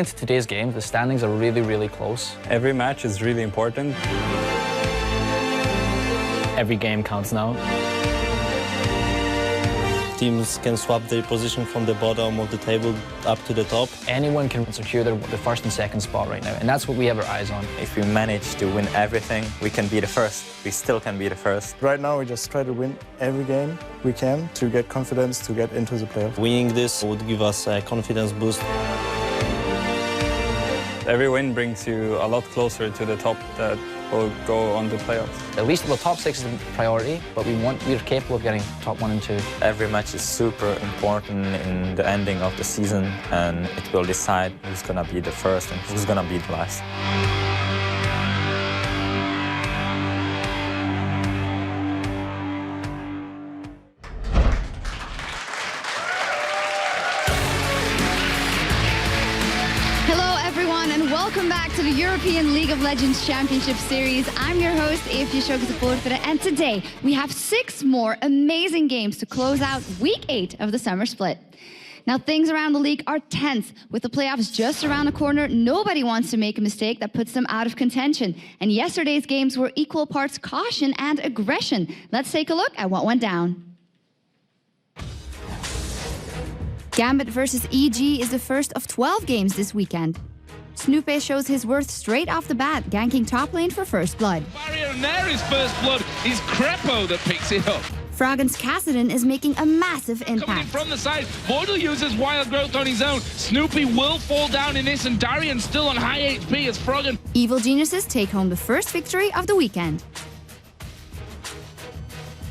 into today's game, the standings are really, really close. Every match is really important. Every game counts now. Teams can swap their position from the bottom of the table up to the top. Anyone can secure the first and second spot right now, and that's what we have our eyes on. If we manage to win everything, we can be the first. We still can be the first. Right now, we just try to win every game we can to get confidence to get into the playoffs. Winning this would give us a confidence boost. Every win brings you a lot closer to the top that will go on to playoffs. At least the top 6 is the priority, but we're capable of getting top 1 and 2. Every match is super important in the ending of the season, and it will decide who's gonna be the first and who's gonna be the last. Welcome back to the European League of Legends Championship Series. I'm your host, Evie, and today we have 6 more amazing games to close out Week 8 of the Summer Split. Now, things around the league are tense. With the playoffs just around the corner, nobody wants to make a mistake that puts them out of contention. And yesterday's games were equal parts caution and aggression. Let's take a look at what went down. Gambit versus EG is the first of 12 games this weekend. Snoopé shows his worth straight off the bat, ganking top lane for first blood. Barrier and there is first blood. It's Crepo that picks it up. Froggen's Kassadin is making a massive impact. Coming in from the side, Voidal uses Wild Growth on his own. Snoopy will fall down in this, and Darian's still on high HP as Froggen. Evil Geniuses take home the first victory of the weekend.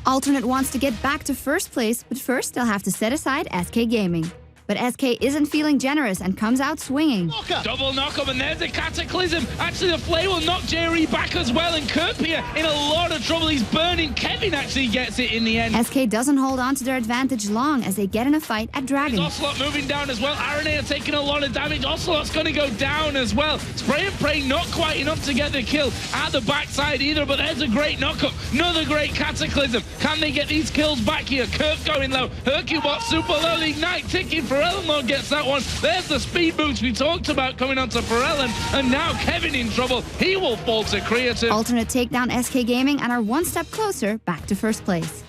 Alternate wants to get back to first place, but first they'll have to set aside SK Gaming. But SK isn't feeling generous and comes out swinging. Double knock-up, and there's a Cataclysm. Actually, the Flay will knock Jerry back as well, and Kerpia in a lot of trouble. He's burning. Kevin actually gets it in the end. SK doesn't hold on to their advantage long as they get in a fight at Dragon. Ocelot moving down as well. RNA are taking a lot of damage. Ocelot's going to go down as well. Spray and Pray not quite enough to get the kill at the backside either, but there's a great knock-up. Another great Cataclysm. Can they get these kills back here? Kirk going low. Hercubot super low. The Ignite ticking for Elmore gets that one. There's the speed boost we talked about coming onto Pharrell, and now Kevin in trouble. He will fall to Creative. Alternate take down SK Gaming and are one step closer back to first place.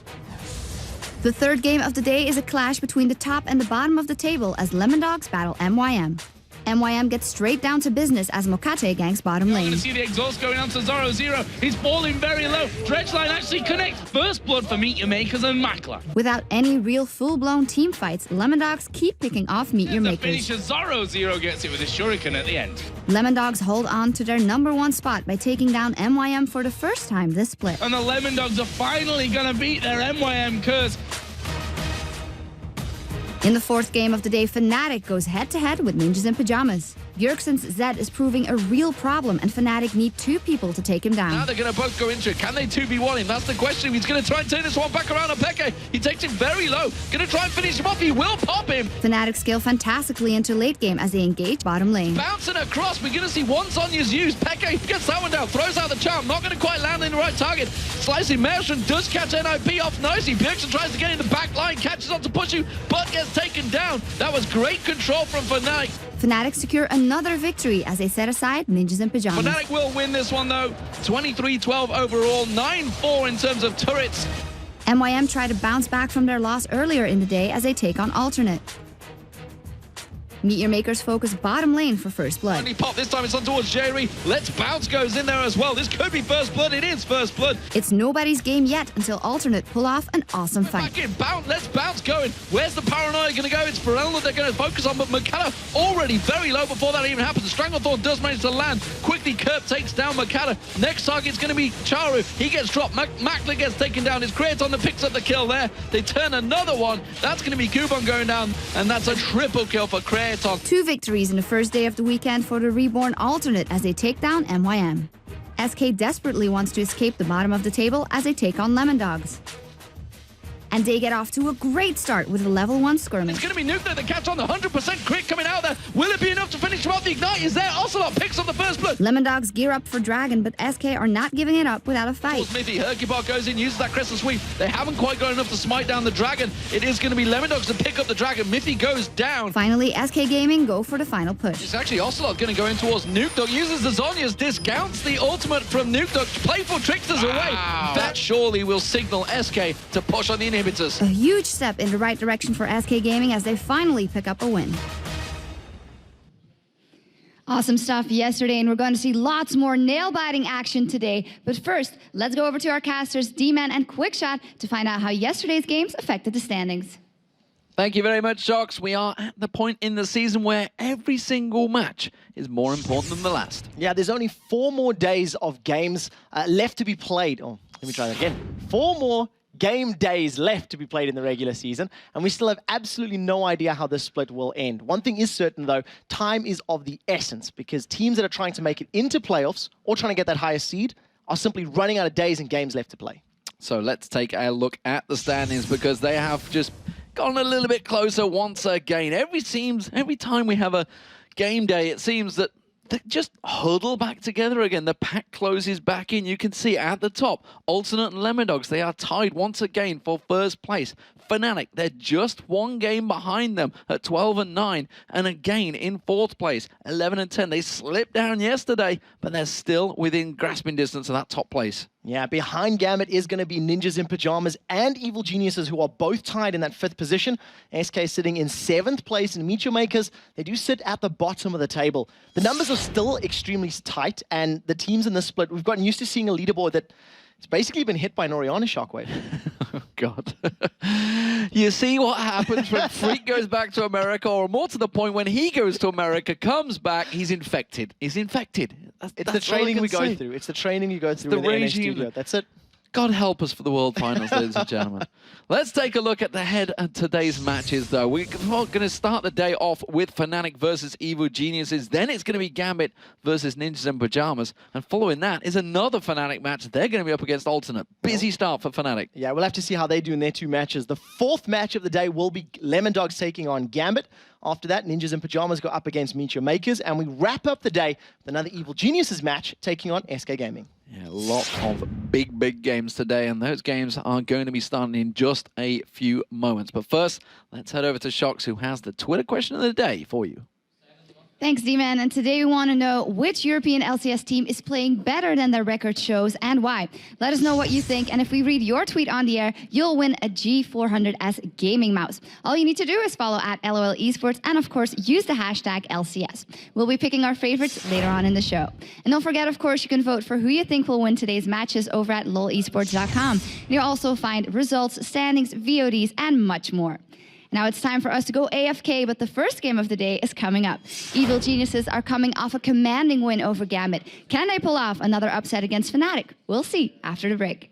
The third game of the day is a clash between the top and the bottom of the table as Lemon Dogs battle MYM. MYM gets straight down to business as Mokate ganks bottom lane. You're going to see the exhaust going on to Zoro. He's falling very low. Dredgeline actually connects. First blood for Meteor Makers and Makla. Without any real full-blown team fights, Lemon Dogs keep picking off Meteor Makers. The finisher Zoro gets it with a shuriken at the end. Lemon Dogs hold on to their #1 spot by taking down MYM for the first time this split. And the Lemon Dogs are finally going to beat their MYM curse. In the fourth game of the day, Fnatic goes head-to-head with Ninjas in Pajamas. Bjergsen's Zed is proving a real problem, and Fnatic need 2 people to take him down. Now they're going to both go into it. Can they 2v1 him? That's the question. He's going to try and turn this one back around on Peke. He takes him very low. Going to try and finish him off. He will pop him. Fnatic scale fantastically into late game as they engage bottom lane. Bouncing across. We're going to see one Sonya's used. Peke gets that one down. Throws out the charm. Not going to quite land in the right target. Slicing Maelstrom does catch NIP off nicely. Bjergsen tries to get in the back line. Catches on to push you, but gets taken down. That was great control from Fnatic. Fnatic secure another victory as they set aside Ninjas in Pajamas. Fnatic will win this one though. 23-12 overall, 9-4 in terms of turrets. MYM tried to bounce back from their loss earlier in the day as they take on Alternate. Meteor Makers focus bottom lane for first blood. Only pop, this time it's on towards Jerry. Let's Bounce goes in there as well. This could be first blood. It is first blood. It's nobody's game yet until Alternate pull off an awesome fight. Back in, Let's Bounce going. Where's the Paranoia going to go? It's Pharrell that they're going to focus on, but Makata already very low before that even happens. Stranglethorn does manage to land. Quickly, Kerp takes down Makata. Next target's going to be Charu. He gets dropped. Makla gets taken down. His Creaton that picks up the kill there. They turn another one. That's going to be Kubon going down, and that's a triple kill for Creaton. 2 victories in the first day of the weekend for the reborn Alternate as they take down MYM. SK desperately wants to escape the bottom of the table as they take on Lemon Dogs. and they get off to a great start with a level 1 skirmish. It's going to be Nuke that catch on the 100% crit coming out there. Will it be enough to finish him off? The Ignite is there. Ocelot picks up the first blood. Lemon Dogs gear up for Dragon, but SK are not giving it up without a fight. Smithy, Hercubot goes in, uses that Crystal Sweep. They haven't quite got enough to smite down the Dragon. It is going to be Lemon Dogs to pick up the Dragon. Miffy goes down. Finally, SK Gaming go for the final push. It's actually Ocelot going to go in towards Nuke Dog, uses the Zhonya's, discounts the ultimate from Nuke Dog. Playful Tricksters away. That surely will signal SK to push on the inhibitors. A huge step in the right direction for SK Gaming as they finally pick up a win. Awesome stuff yesterday, and we're going to see lots more nail-biting action today. But first, let's go over to our casters, D-Man and Quickshot, to find out how yesterday's games affected the standings. Thank you very much, Shocks. We are at the point in the season where every single match is more important than the last. Yeah, there's only 4 more days of games left to be played. Oh, let me try that again. 4 more game days left to be played in the regular season, and we still have absolutely no idea how this split will end. One thing is certain, though, time is of the essence, because teams that are trying to make it into playoffs or trying to get that higher seed are simply running out of days and games left to play. So let's take a look at the standings, because they have just gone a little bit closer once again. Every time we have a game day, it seems that they just huddle back together again. The pack closes back in. You can see at the top, Alternate and Lemon Dogs, they are tied once again for first place. Fnatic, they're just 1 game behind them at 12 and 9, and again in 4th place, 11 and 10. They slipped down yesterday, but they're still within grasping distance of that top place. Yeah, behind Gambit is going to be Ninjas in Pajamas and Evil Geniuses, who are both tied in that 5th position. SK sitting in 7th place, and Meteor Makers, they do sit at the bottom of the table. The numbers are still extremely tight, and the teams in this split, we've gotten used to seeing a leaderboard that it's basically been hit by an Orianna Shockwave. Oh, God. You see what happens when Freak goes back to America, or more to the point, when he goes to America, comes back, he's infected. He's infected. It's the training we go through. It's the training you go through in the NA studio. That's it. God help us for the World Finals, ladies and gentlemen. Let's take a look at the head of today's matches, though. We're going to start the day off with Fnatic versus Evil Geniuses. Then it's going to be Gambit versus Ninjas in Pajamas. And following that is another Fnatic match. They're going to be up against Alternate. Busy start for Fnatic. Yeah, we'll have to see how they do in their 2 matches. The 4th match of the day will be Lemon Dogs taking on Gambit. After that, Ninjas in Pajamas go up against Meteor Makers. And we wrap up the day with another Evil Geniuses match taking on SK Gaming. Yeah, a lot of big games today, and those games are going to be starting in just a few moments. But first, let's head over to Shocks, who has the Twitter question of the day for you. Thanks, D-Man. And today we want to know which European LCS team is playing better than their record shows and why. Let us know what you think, and if we read your tweet on the air, you'll win a G400S gaming mouse. All you need to do is follow at LOL Esports and, of course, use the hashtag LCS. We'll be picking our favorites later on in the show. And don't forget, of course, you can vote for who you think will win today's matches over at lolesports.com. You'll also find results, standings, VODs, and much more. Now it's time for us to go AFK, but the first game of the day is coming up. Evil Geniuses are coming off a commanding win over Gambit. Can they pull off another upset against Fnatic? We'll see after the break.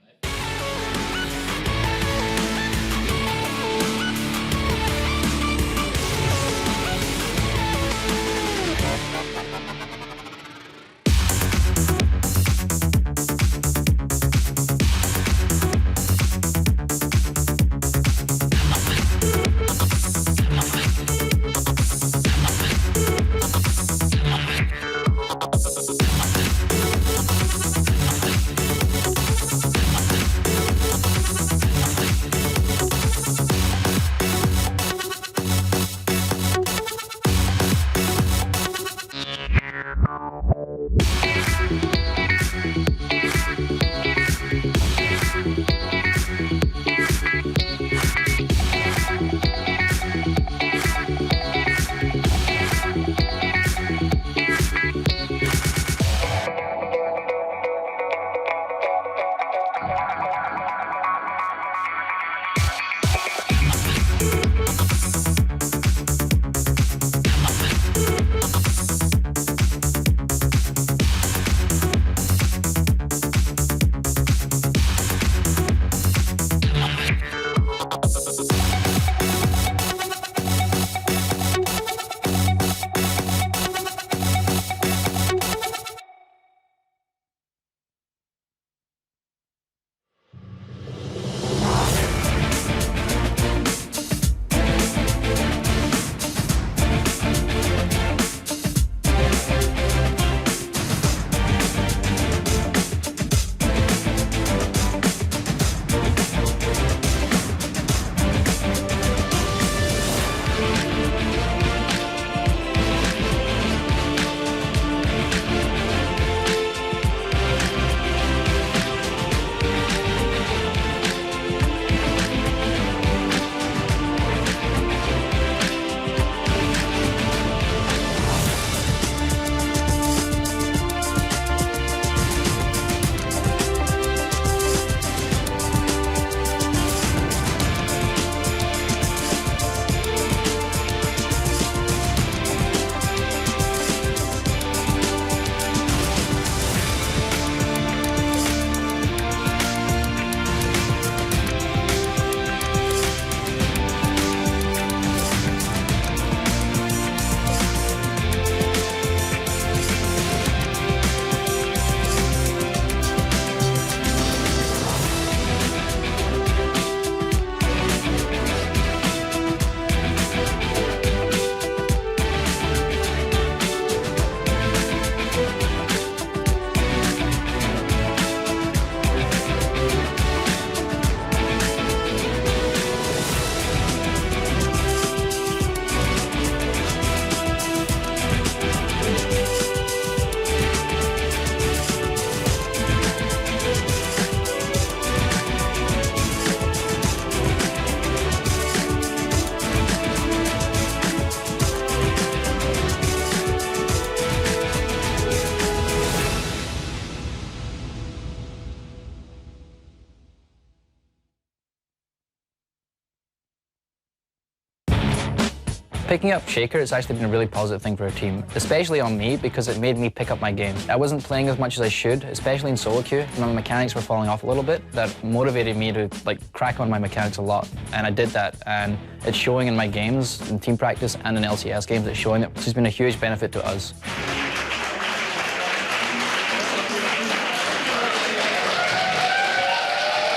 Picking up Shaker has actually been a really positive thing for our team, especially on me because it made me pick up my game. I wasn't playing as much as I should, especially in solo queue. My mechanics were falling off a little bit. That motivated me to crack on my mechanics a lot, and I did that, and it's showing in my games, in team practice and in LCS games. It's showing that this has been a huge benefit to us.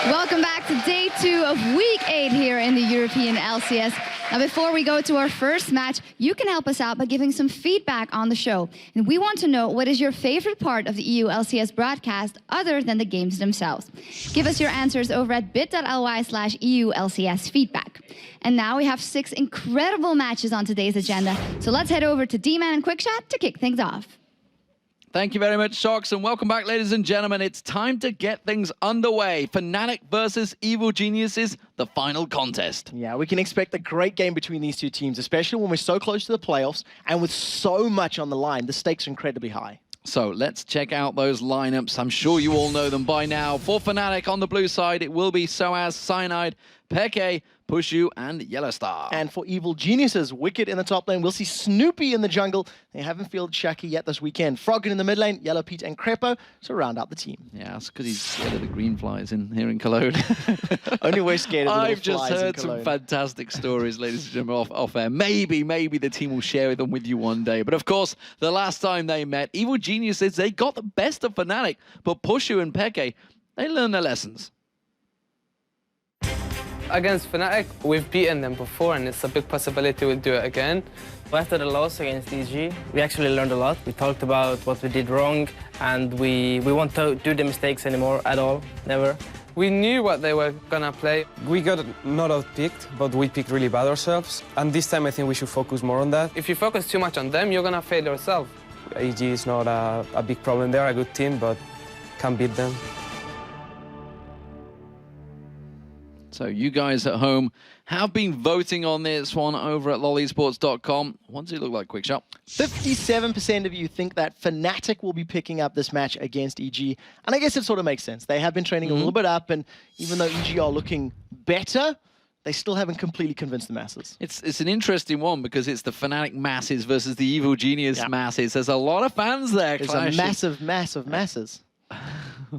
Welcome back to day 2 of week 8 here in the European LCS. Now, before we go to our first match, you can help us out by giving some feedback on the show. And we want to know, what is your favorite part of the EU LCS broadcast other than the games themselves? Give us your answers over at bit.ly/EU LCS feedback. And now we have 6 incredible matches on today's agenda. So let's head over to D-Man and Quickshot to kick things off. Thank you very much, Shocks, and welcome back, ladies and gentlemen. It's time to get things underway. Fnatic versus Evil Geniuses, the final contest. Yeah, we can expect a great game between these two teams, especially when we're so close to the playoffs and with so much on the line. The stakes are incredibly high. So let's check out those lineups. I'm sure you all know them by now. For Fnatic on the blue side, it will be Soaz, Cyanide, Peke, Pushu, and Yellowstar. And for Evil Geniuses, Wicked in the top lane. We'll see Snoopy in the jungle. They haven't fielded Shaka yet this weekend. Froggen in the mid lane, Yellow Pete and Crepo to round out the team. Yeah, that's because he's scared of the green flies in here in Cologne. Only we're scared of the I've little just flies heard in some Cologne. fantastic stories, ladies and gentlemen, off air. Maybe the team will share them with you one day. But of course, the last time they met, Evil Geniuses, they got the best of Fnatic. But Pushu and Peke, they learned their lessons. Against Fnatic, we've beaten them before, and it's a big possibility we'll do it again. After the loss against EG, we actually learned a lot. We talked about what we did wrong, and we won't do the mistakes anymore at all, never. We knew what they were gonna play. We got not out-picked, but we picked really bad ourselves. And this time I think we should focus more on that. If you focus too much on them, you're gonna fail yourself. EG is not a big problem. They're a good team, but can't beat them. So you guys at home have been voting on this one over at lollysports.com. What does it look like, Quickshot? 57% of you think that Fnatic will be picking up this match against EG. And I guess it sort of makes sense. They have been training a little bit up, and even though EG are looking better, they still haven't completely convinced the masses. It's an interesting one because it's the Fnatic masses versus the Evil Genius masses. There's a lot of fans there. There's a massive mass of masses.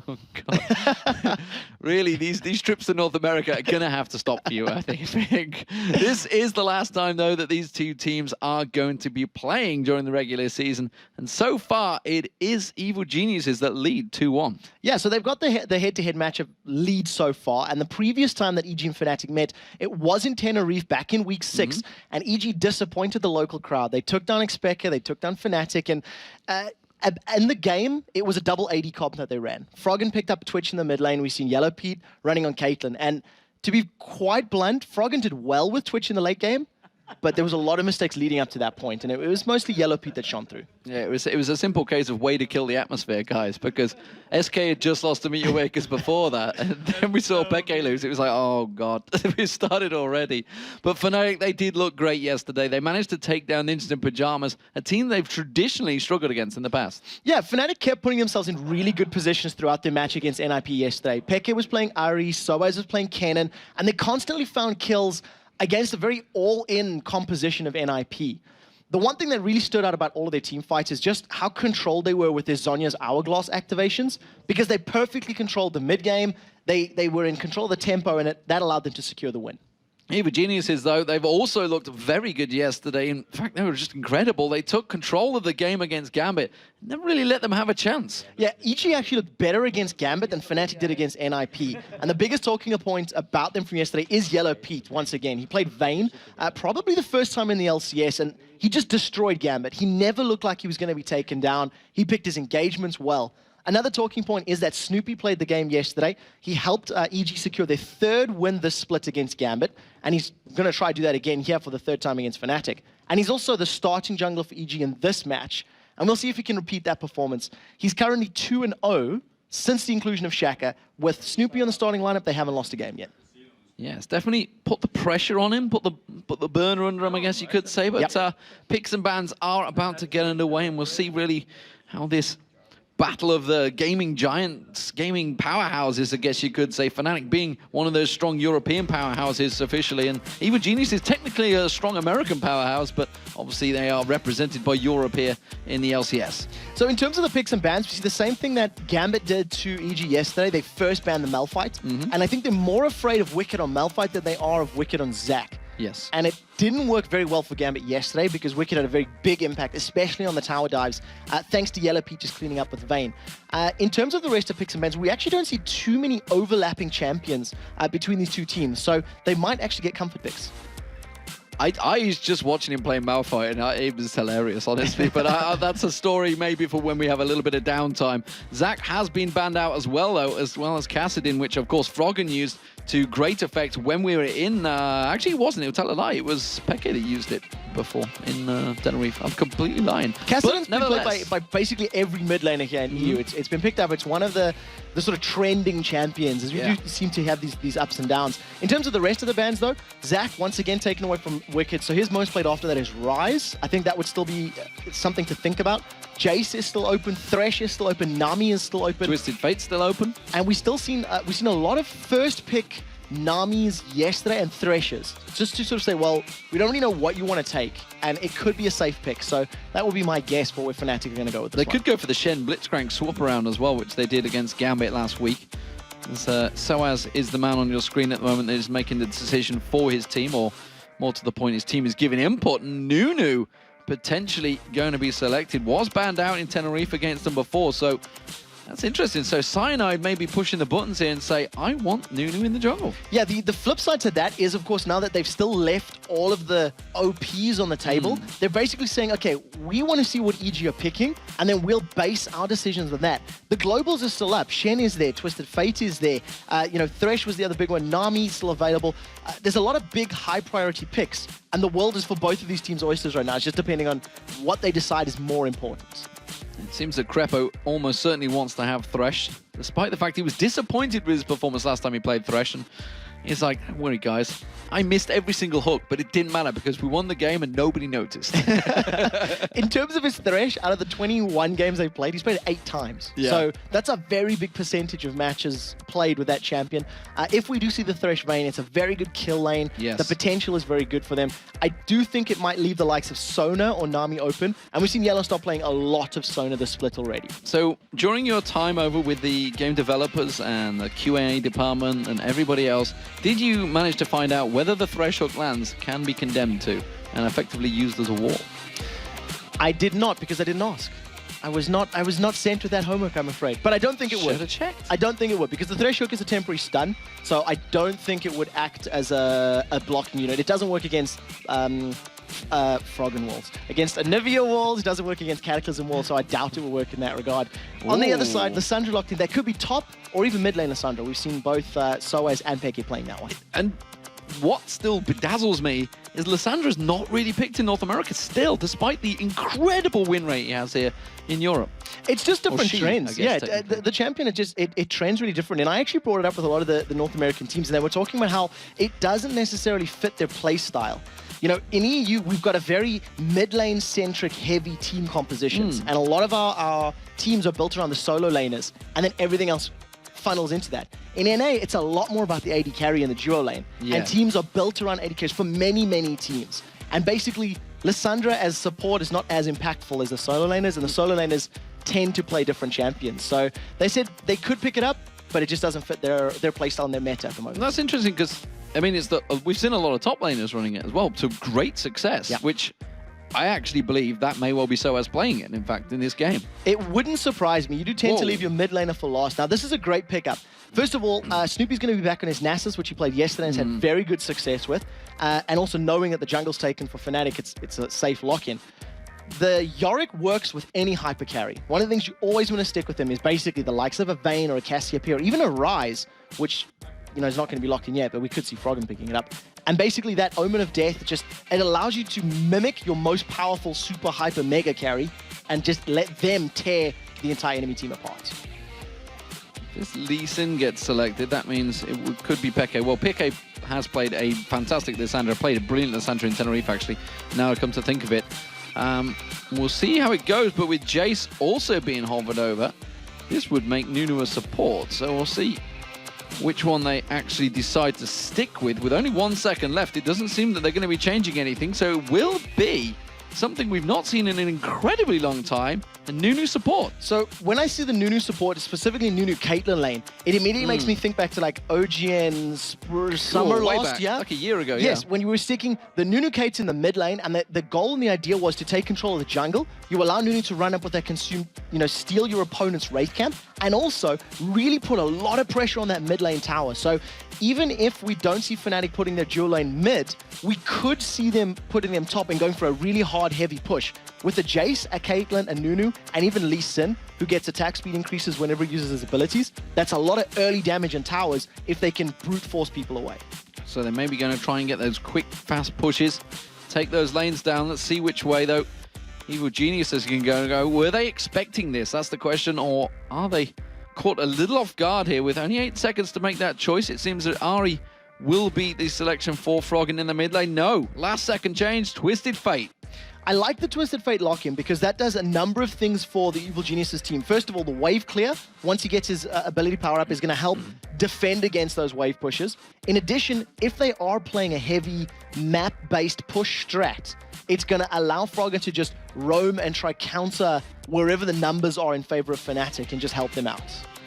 Oh, God. Really, these trips to North America are going to have to stop for you, I think. This is the last time, though, that these two teams are going to be playing during the regular season. And so far, it is Evil Geniuses that lead 2-1. Yeah, so they've got the head-to-head matchup lead so far. And the previous time that EG and Fnatic met, it was in Tenerife back in week 6. And EG disappointed the local crowd. They took down Xpeka, they took down Fnatic, and in the game, it was a double AD comp that they ran. Froggen picked up Twitch in the mid lane. We've seen Yellow Pete running on Caitlyn. And to be quite blunt, Froggen did well with Twitch in the late game, but there was a lot of mistakes leading up to that point, and it was mostly Yellow Pete that shone through. Yeah, it was a simple case of way to kill the atmosphere, guys, because SK had just lost to Meteor Wakers before that, and then we saw Peke lose. It was like, oh, God, we started already. But Fnatic, they did look great yesterday. They managed to take down Instant Pajamas, a team they've traditionally struggled against in the past. Yeah, Fnatic kept putting themselves in really good positions throughout their match against NIP yesterday. Peke was playing Ari, Soaz was playing Kennen, and they constantly found kills against a very all-in composition of NIP. The one thing that really stood out about all of their team fights is just how controlled they were with their Zhonya's Hourglass activations, because they perfectly controlled the mid-game, they were in control of the tempo, and that allowed them to secure the win. Evil Geniuses, though, they've also looked very good yesterday. In fact, they were just incredible. They took control of the game against Gambit and never really let them have a chance. Yeah, EG actually looked better against Gambit than Fnatic did against NIP. And the biggest talking point about them from yesterday is Yellow Pete, once again. He played Vayne, probably the first time in the LCS, and he just destroyed Gambit. He never looked like he was going to be taken down. He picked his engagements well. Another talking point is that Snoopy played the game yesterday. He helped EG secure their 3rd win this split against Gambit, and he's going to try to do that again here for the 3rd time against Fnatic. And he's also the starting jungler for EG in this match, and we'll see if he can repeat that performance. He's currently 2-0 since the inclusion of Shaka. With Snoopy on the starting lineup, they haven't lost a game yet. Yeah, it's definitely put the pressure on him, put the burner under him, I guess you could say. But picks and bans are about to get underway, and we'll see really how this battle of the gaming giants, gaming powerhouses, I guess you could say. Fnatic being one of those strong European powerhouses officially, and Evil Genius is technically a strong American powerhouse, but obviously they are represented by Europe here in the LCS. So in terms of the picks and bans, we see the same thing that Gambit did to EG yesterday. They first banned the Malphite, and I think they're more afraid of Wicked on Malphite than they are of Wicked on Zac. Yes. And it didn't work very well for Gambit yesterday because Wicked had a very big impact, especially on the tower dives, thanks to Yellow Peaches cleaning up with Vayne. In terms of the rest of picks and bans, we actually don't see too many overlapping champions between these two teams, so they might actually get comfort picks. I was just watching him play Malphite, and it was hilarious, honestly. But that's a story maybe for when we have a little bit of downtime. Zac has been banned out as well, though, as well as Kassadin, which, of course, Froggen used to great effect when we were in... actually, it wasn't. It was tell a lie. It was Peke that used it before in Tenerife. I'm completely lying. Kassadin's been played by basically every mid laner here in EU. It's been picked up. It's one of the sort of trending champions, as we do seem to have these ups and downs. In terms of the rest of the bans, though, Zac, once again, taken away from Wicked. So his most played after that is Ryze. I think that would still be something to think about. Jace is still open. Thresh is still open. Nami is still open. Twisted Fate's still open. And we've seen a lot of first pick Namis yesterday and Threshers, just to sort of say, well, we don't really know what you want to take, and it could be a safe pick. So that would be my guess for where Fnatic are going to go with this. They could go for the Shen Blitzcrank swap around as well, which they did against Gambit last week. Soaz is the man on your screen at the moment that is making the decision for his team, or more to the point, his team is giving input. Nunu potentially going to be selected. Was banned out in Tenerife against them before, so that's interesting. So Cyanide may be pushing the buttons here and say, I want Nunu in the jungle. Yeah, the flip side to that is, of course, now that they've still left all of the OPs on the table, they're basically saying, okay, we want to see what EG are picking, and then we'll base our decisions on that. The globals are still up. Shen is there. Twisted Fate is there. Thresh was the other big one. Nami is still available. There's a lot of big, high-priority picks, and the world is for both of these teams' oysters right now. It's just depending on what they decide is more important. It seems that Crepo almost certainly wants to have Thresh, despite the fact he was disappointed with his performance last time he played Thresh. And he's like, don't worry, guys. I missed every single hook, but it didn't matter because we won the game and nobody noticed. In terms of his Thresh, out of the 21 games they've played, he's played 8 times. Yeah. So that's a very big percentage of matches played with that champion. If we do see the Thresh Vayne, it's a very good kill lane. Yes. The potential is very good for them. I do think it might leave the likes of Sona or Nami open. And we've seen Yellow stop playing a lot of Sona this split already. So during your time over with the game developers and the QA department and everybody else, did you manage to find out whether the Thresh hook lands can be condemned to and effectively used as a wall? I did not, because I didn't ask. I was not sent with that homework, I'm afraid. But I don't think it would. Should have checked. I don't think it would, because the Thresh hook is a temporary stun, so I don't think it would act as a blocking unit. It doesn't work against Froggen walls. Against Anivia walls, it doesn't work against Cataclysm walls, so I doubt it will work in that regard. Ooh. On the other side, Lissandra locked in. That could be top or even mid lane Lissandra. We've seen both Soaz and Peke playing that one. And what still bedazzles me is Lissandra's not really picked in North America still, despite the incredible win rate he has here in Europe. It's just different trends. Guess, yeah, the champion, it trends really different. And I actually brought it up with a lot of the North American teams, and they were talking about how it doesn't necessarily fit their play style. You know, in EU, we've got a very mid-lane centric heavy team compositions, and a lot of our teams are built around the solo laners, and then everything else funnels into that. In NA, it's a lot more about the AD carry and the duo lane, and teams are built around AD carries for many, many teams. And basically, Lissandra as support is not as impactful as the solo laners, and the solo laners tend to play different champions. So they said they could pick it up, but it just doesn't fit their playstyle and their meta at the moment. And that's interesting because, I mean, we've seen a lot of top laners running it as well to great success, which I actually believe that may well be Soaz playing it, in fact, in this game. It wouldn't surprise me. You do tend to leave your mid laner for last. Now, this is a great pickup. First of all, Snoopy's going to be back on his Nasus, which he played yesterday and has had very good success with. And also knowing that the jungle's taken for Fnatic, it's a safe lock-in. The Yorick works with any hyper carry. One of the things you always want to stick with him is basically the likes of a Vayne or a Cassiopeia or even a Ryze, which, you know, is not going to be locked in yet, but we could see Froggen picking it up. And basically that Omen of Death, it allows you to mimic your most powerful super hyper mega carry and just let them tear the entire enemy team apart. If Lee Sin gets selected, that means it could be Peke. Well, Peke has played a fantastic Lissandra, played a brilliant Lissandra in Tenerife, actually. Now I come to think of it. We'll see how it goes, but with Jace also being hovered over, this would make Nunu a support. So we'll see which one they actually decide to stick with. With only 1 second left, it doesn't seem that they're going to be changing anything, so it will be something we've not seen in an incredibly long time, a Nunu support. So when I see the Nunu support, specifically Nunu Caitlyn lane, it immediately makes me think back to like OGN summer last year. Like a year ago, Yes, when you were sticking the Nunu Kates in the mid lane, and the goal and the idea was to take control of the jungle. You allow Nunu to run up with that steal your opponent's Wraith camp, and also really put a lot of pressure on that mid lane tower. So even if we don't see Fnatic putting their dual lane mid, we could see them putting them top and going for a really hard, heavy push. With a Jace, a Caitlyn, a Nunu, and even Lee Sin, who gets attack speed increases whenever he uses his abilities, that's a lot of early damage in towers if they can brute force people away. So they're maybe going to try and get those quick, fast pushes, take those lanes down. Let's see which way, though, Evil Geniuses can go. Were they expecting this? That's the question. Or are they caught a little off guard here with only 8 seconds to make that choice? It seems that Ari will beat the selection for Froggen in the mid lane. No, last second change, Twisted Fate. I like the Twisted Fate lock-in because that does a number of things for the Evil Geniuses team. First of all, the wave clear, once he gets his ability power up, is going to help defend against those wave pushes. In addition, if they are playing a heavy map-based push strat, it's going to allow Froggen to just roam and try counter wherever the numbers are in favor of Fnatic and just help them out.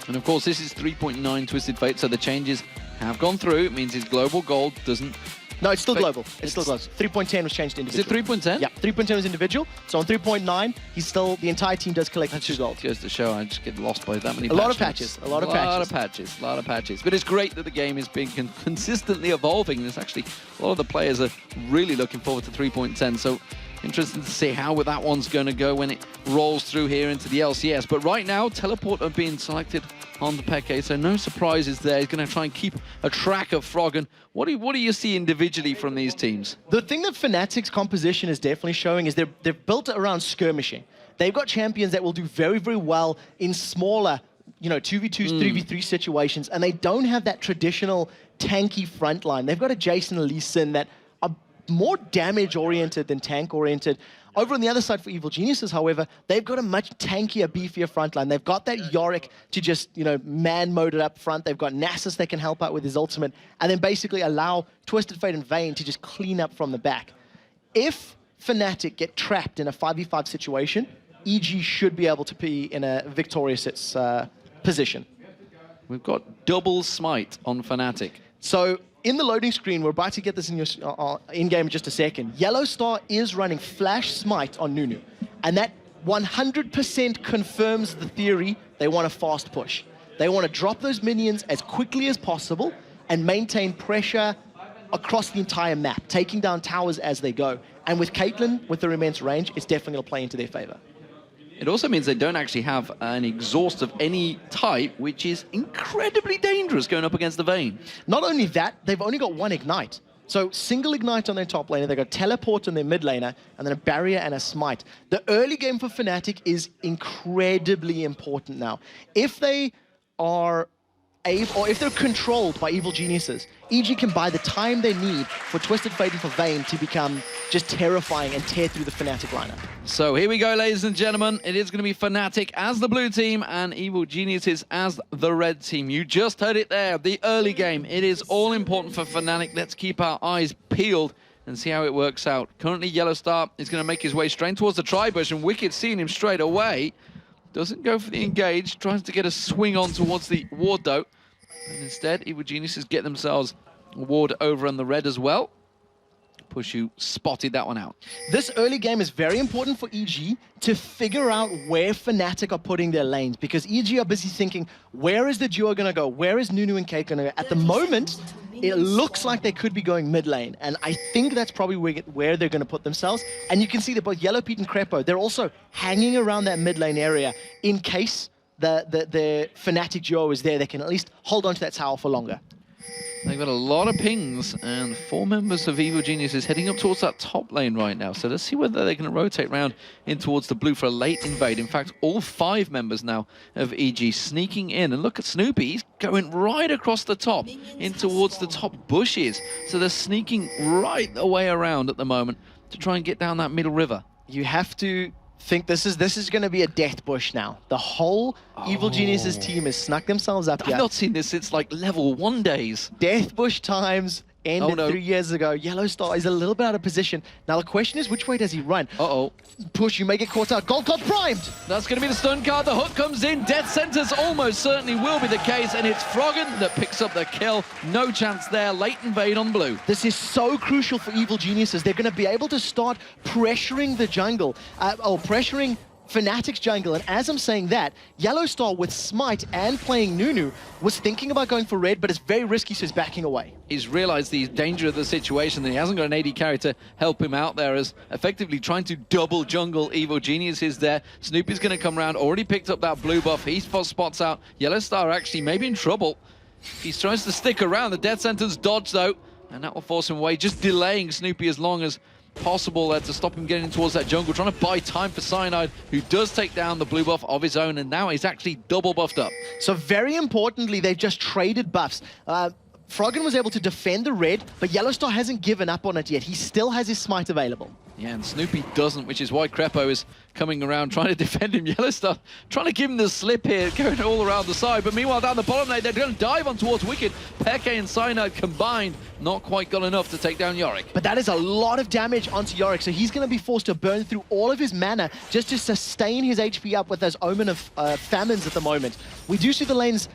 And of course, this is 3.9 Twisted Fate, so the changes have gone through. It means his global gold doesn't... No, it's still global. It's still global. 3.10 was changed to individual. Is it 3.10? Yeah, 3.10 was individual. So on 3.9, he's still, the entire team does collect 2 gold. Goes to show I just get lost by that many patches. A lot of patches. But it's great that the game is being consistently evolving. There's actually a lot of the players are really looking forward to 3.10. So interesting to see how that one's going to go when it rolls through here into the LCS. But right now, Teleport are being selected on the Peke, so no surprises there. He's going to try and keep a track of Froggen. What do you see individually from these teams? The thing that Fnatic's composition is definitely showing is they're built around skirmishing. They've got champions that will do very, very well in smaller, 2v2s, 3v3 situations, and they don't have that traditional tanky front line. They've got a Jason and Lee Sin that are more damage-oriented than tank-oriented. Over on the other side for Evil Geniuses, however, they've got a much tankier, beefier front line. They've got that Yorick to just, man-mode it up front. They've got Nasus that can help out with his ultimate, and then basically allow Twisted Fate and Vayne to just clean up from the back. If Fnatic get trapped in a 5v5 situation, EG should be able to be in a victorious position. We've got double smite on Fnatic. So in the loading screen, we're about to get this in your in-game in just a second. Yellow Star is running Flash Smite on Nunu, and that 100% confirms the theory they want a fast push. They want to drop those minions as quickly as possible and maintain pressure across the entire map, taking down towers as they go. And with Caitlyn, with their immense range, it's definitely going to play into their favor. It also means they don't actually have an exhaust of any type, which is incredibly dangerous going up against the Vayne. Not only that, they've only got 1 Ignite. So single Ignite on their top laner, they've got Teleport on their mid laner, and then a Barrier and a Smite. The early game for Fnatic is incredibly important now. If they are or if they're controlled by Evil Geniuses, EG can buy the time they need for Twisted Fate and for Vayne to become just terrifying and tear through the Fnatic lineup. So here we go, ladies and gentlemen. It is going to be Fnatic as the blue team and Evil Geniuses as the red team. You just heard it there, the early game. It is all important for Fnatic. Let's keep our eyes peeled and see how it works out. Currently, Yellow Star is going to make his way straight towards the tri-bush, and Wicked seeing him straight away. Doesn't go for the engage, tries to get a swing on towards the ward though. And instead, Evil Geniuses get themselves a ward over on the red as well. Pushu spotted that one out. This early game is very important for EG to figure out where Fnatic are putting their lanes, because EG are busy thinking, where is the duo going to go? Where is Nunu and Kate going to go? At the moment, it looks like they could be going mid lane, and I think that's probably where they're going to put themselves. And you can see that both Yellow Pete and Crepo, they're also hanging around that mid lane area in case the Fnatic duo is there. They can at least hold on to that tower for longer. They've got a lot of pings, and 4 members of Evil Geniuses heading up towards that top lane right now. So let's see whether they can rotate around in towards the blue for a late invade. In fact, all 5 members now of EG sneaking in. And look at Snoopy, he's going right across the top in towards the top bushes. So they're sneaking right the way around at the moment to try and get down that middle river. you have to think this is going to be a death bush now. The whole Evil Geniuses team has snuck themselves up here. I've not seen this since like level 1 days. Death bush times ended 3 years ago. Yellow Star is a little bit out of position. Now the question is, which way does he run? Push, you may get caught out. Gold card primed! That's going to be the stun card. The hook comes in. Death Centers almost certainly will be the case, and it's Froggen that picks up the kill. No chance there. Late invade on blue. This is so crucial for Evil Geniuses. They're going to be able to start pressuring the jungle, or pressuring Fnatic's jungle, and as I'm saying that, Yellow Star with Smite and playing Nunu was thinking about going for red, but it's very risky, so he's backing away. He's realized the danger of the situation, that he hasn't got an AD carry to help him out there, as effectively trying to double jungle Evil Geniuses there. Snoopy's going to come around, already picked up that blue buff. He spots out Yellow Star actually maybe in trouble. He tries to stick around. The Death Sentence dodge though, and that will force him away, just delaying Snoopy as long as possible to stop him getting towards that jungle, trying to buy time for Cyanide, who does take down the blue buff of his own, and now he's actually double buffed up. So very importantly, they've just traded buffs. Froggen was able to defend the red, but Yellow Star hasn't given up on it yet. He still has his Smite available. Yeah, and Snoopy doesn't, which is why Crepo is coming around trying to defend him. Yellow Star trying to give him the slip here, going all around the side. But meanwhile, down the bottom lane, they're going to dive on towards Wicked. Peke and Cyanide combined, not quite got enough to take down Yorick. But that is a lot of damage onto Yorick, so he's going to be forced to burn through all of his mana just to sustain his HP up with those Omen of Famines at the moment. We do see the lanes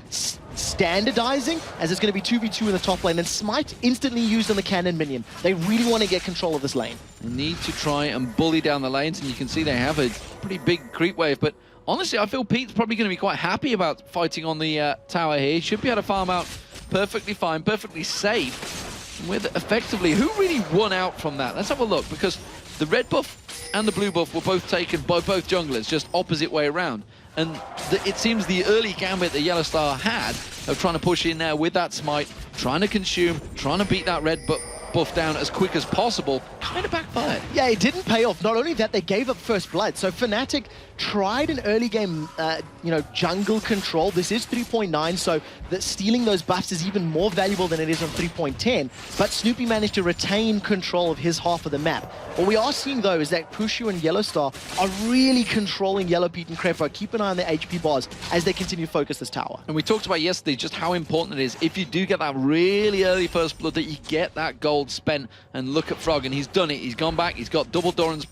standardizing, as it's going to be 2v2 in the top lane, and Smite instantly used on the cannon minion. They really want to get control of this lane. They need to try and bully down the lanes, and you can see they have a pretty big creep wave, but honestly, I feel Pete's probably going to be quite happy about fighting on the tower here. He should be able to farm out perfectly fine, perfectly safe, with effectively, who really won out from that? Let's have a look, because the red buff and the blue buff were both taken by both junglers, just opposite way around. And it seems the early Gambit that Yellow Star had of trying to push in there with that Smite, trying to consume, trying to beat that red buff down as quick as possible, kind of backfired. Yeah, it didn't pay off. Not only that, they gave up first blood. So Fnatic tried an early game, jungle control. This is 3.9, so that stealing those buffs is even more valuable than it is on 3.10. But Snoopy managed to retain control of his half of the map. What we are seeing, though, is that Pushu and Yellow Star are really controlling Yellow Pete and Crepo. Keep an eye on their HP bars as they continue to focus this tower. And we talked about yesterday just how important it is, if you do get that really early first blood, that you get that gold spent. And look at Frog, and he's done it. He's gone back. He's got double Doran's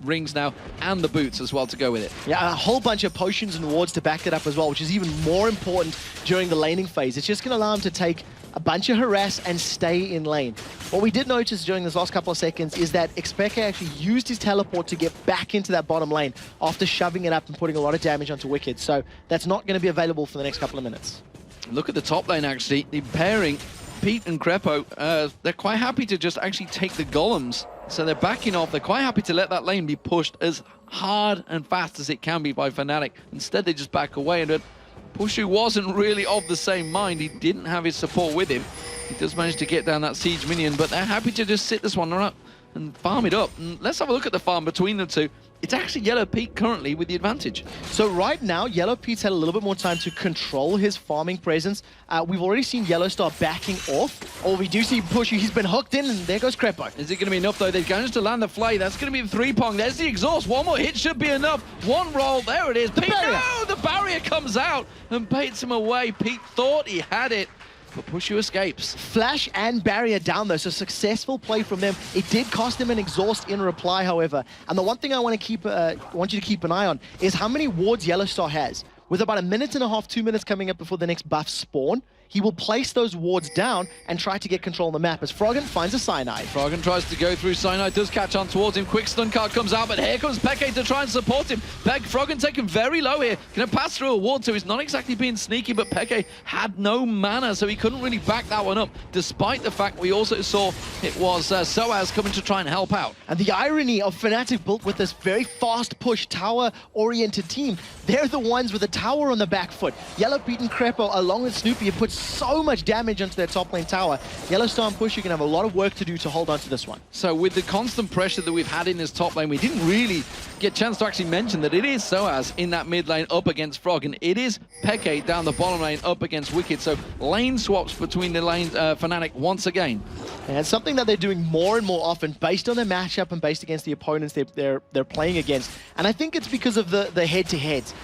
rings now, and the boots as well to go with it. Yeah, a whole bunch of potions and wards to back it up as well, which is even more important during the laning phase. It's just going to allow him to take a bunch of harass and stay in lane. What we did notice during this last couple of seconds is that Xpeke actually used his teleport to get back into that bottom lane after shoving it up and putting a lot of damage onto Wicked. So that's not going to be available for the next couple of minutes. Look at the top lane, actually. The pairing, Pete and Crepo, they're quite happy to just actually take the golems. So they're backing off. They're quite happy to let that lane be pushed as hard and fast as it can be by Fnatic. Instead, they just back away. And Pushu wasn't really of the same mind. He didn't have his support with him. He does manage to get down that siege minion, but they're happy to just sit this one up and farm it up. And let's have a look at the farm between the two. It's actually Yellow Pete currently with the advantage. So right now, Yellow Pete's had a little bit more time to control his farming presence. We've already seen Yellow Star backing off. Or we do see Pushu. He's been hooked in, and there goes Crepo. Is it going to be enough, though? They've managed to land the flay. That's going to be the three-pong. There's the exhaust. One more hit should be enough. One roll. There it is. Pete, no! The barrier comes out and baits him away. Pete thought he had it, but Pushu escapes. Flash and barrier down, though, so successful play from them. It did cost them an exhaust in reply, however. And the one thing I want you to keep an eye on is how many wards Yellow Star has. With about 1.5 minutes, 2 minutes coming up before the next buff spawn, he will place those wards down and try to get control of the map as Froggen finds a Cyanide. Froggen tries to go through. Cyanide does catch on towards him. Quick stun card comes out, but here comes Peke to try and support him. Froggen taken very low here. Gonna pass through a ward, so he's not exactly being sneaky, but Peke had no mana, so he couldn't really back that one up, despite the fact we also saw it was Soaz coming to try and help out. And the irony of Fnatic built with this very fast push, tower-oriented team, they're the ones with the tower on the back foot. Yellow Pete and Crepo, along with Snoopy, have put so much damage onto their top lane tower. Yellowstar and Pusher can have a lot of work to do to hold on to this one. So with the constant pressure that we've had in this top lane, we didn't really get a chance to actually mention that it is Soaz in that mid lane up against Frog, and it is Peke down the bottom lane up against Wicked. So lane swaps between the lanes, Fnatic once again. And it's something that they're doing more and more often based on their matchup and based against the opponents they're playing against. And I think it's because of the head-to-heads.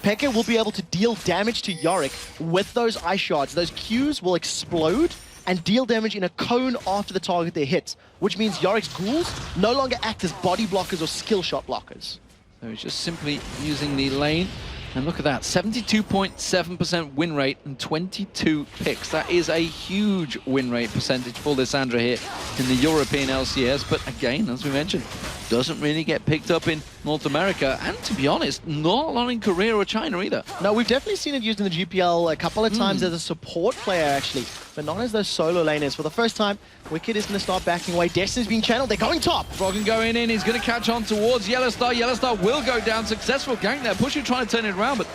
Peke will be able to deal damage to Yorick with those ice shards. Those Qs will explode and deal damage in a cone after the target they hit, which means Yorick's ghouls no longer act as body blockers or skill shot blockers. So he's just simply using the lane. And look at that, 72.7% win rate and 22 picks. That is a huge win rate percentage for Lissandra here in the European LCS. But again, as we mentioned, doesn't really get picked up in North America. And to be honest, not a lot in Korea or China either. No, we've definitely seen it used in the GPL a couple of times as a support player, actually. But not as those solo laners. For the first time, Wicked is going to start backing away. Destiny's being channeled. They're going top. Froggen going in. He's going to catch on towards Yellowstar. Yellowstar will go down. Successful gank there. Pusher trying to turn it around, but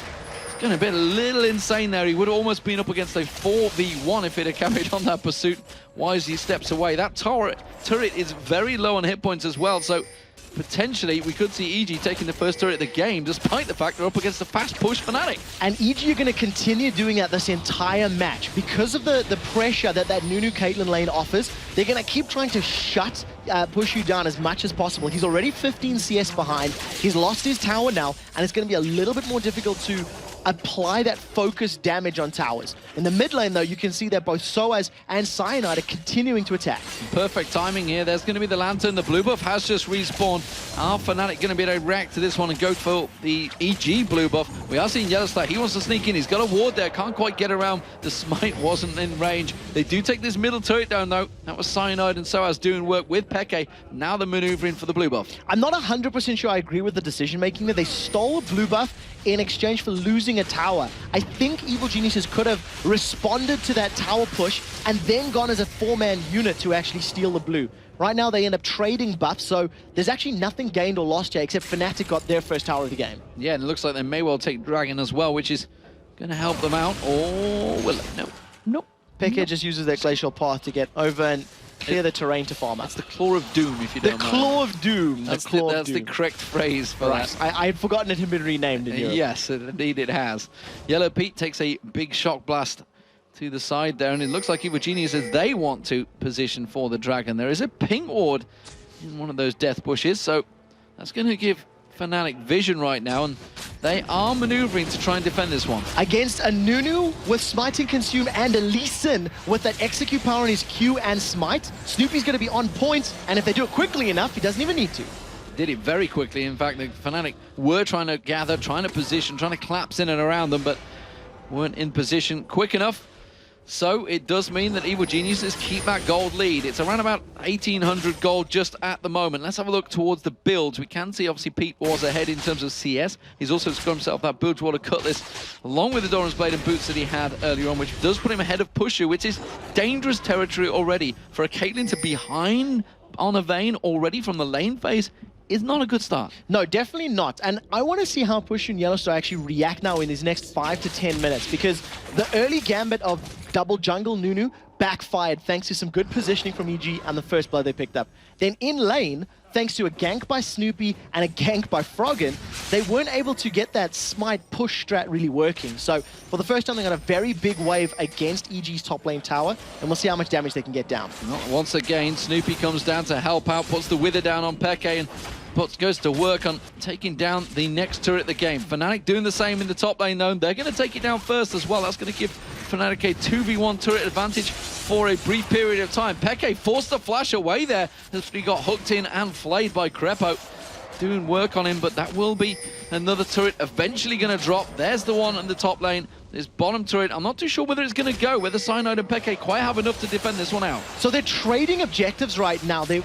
it's going to be a little insane there. He would have almost been up against a 4v1 if it had carried on that pursuit. Wisely steps away. That turret is very low on hit points as well, so potentially we could see EG taking the first turret of the game, despite the fact they're up against the fast push Fnatic. And EG are going to continue doing that this entire match. Because of the pressure that Nunu Caitlyn lane offers, they're going to keep trying to shut push you down as much as possible. He's already 15 CS behind. He's lost his tower now, and it's going to be a little bit more difficult to apply that focused damage on towers. In the mid lane, though, you can see that both Soaz and Cyanide are continuing to attack. Perfect timing here. There's going to be the Lantern. The blue buff has just respawned. Are Fnatic going to be able to react to this one and go for the EG blue buff? We are seeing Yellowstar. He wants to sneak in. He's got a ward there. Can't quite get around. The smite wasn't in range. They do take this middle turret down, though. That was Cyanide and Soaz doing work with Peke. Now they're maneuvering for the blue buff. I'm not 100% sure I agree with the decision-making there. They stole a blue buff in exchange for losing a tower. I think Evil Geniuses could have responded to that tower push and then gone as a four-man unit to actually steal the blue. Right now they end up trading buffs, so there's actually nothing gained or lost here except Fnatic got their first tower of the game. Yeah, and it looks like they may well take Dragon as well, which is going to help them out. Or will it? No. Nope. Peke just uses their glacial path to get over and clear the terrain to farm up. It's the Claw of Doom, if you don't mind. The Claw of Doom. That's the correct phrase for that. I had forgotten it had been renamed in Europe. Yes, indeed it has. Yellow Pete takes a big shock blast to the side there, and it looks like Evil Geniuses, they want to position for the Dragon. There is a pink ward in one of those death bushes, so that's going to give Fnatic vision right now, and they are maneuvering to try and defend this one. Against a Nunu with Smite and Consume and a Lee Sin with that execute power on his Q and Smite, Snoopy's going to be on point, and if they do it quickly enough, he doesn't even need to. Did it very quickly. In fact, the Fnatic were trying to gather, trying to position, trying to collapse in and around them, but weren't in position quick enough. So it does mean that Evil Geniuses keep that gold lead. It's around about 1,800 gold just at the moment. Let's have a look towards the builds. We can see, obviously, Pete was ahead in terms of CS. He's also got himself that Bilgewater Cutlass, along with the Doran's Blade and boots that he had earlier on, which does put him ahead of Pusher, which is dangerous territory already. For a Caitlyn to be behind on a Vayne already from the lane phase is not a good start. No, definitely not. And I want to see how Pusher and Yellowstar actually react now in these next 5 to 10 minutes, because the early gambit of double jungle Nunu backfired thanks to some good positioning from EG and the first blood they picked up. Then in lane, thanks to a gank by Snoopy and a gank by Froggen, they weren't able to get that smite push strat really working. So for the first time, they got a very big wave against EG's top lane tower, and we'll see how much damage they can get down. Once again, Snoopy comes down to help out, puts the Wither down on Peke, and goes to work on taking down the next turret of the game. Fnatic doing the same in the top lane, though. They're going to take it down first as well. That's going to give Fnatic a 2v1 turret advantage for a brief period of time. Peke forced the flash away there as he got hooked in and flayed by Crepo. Doing work on him, but that will be another turret eventually going to drop. There's the one in the top lane. This bottom turret, I'm not too sure whether it's going to go, whether Cyanide and Peke quite have enough to defend this one out. So they're trading objectives right now. The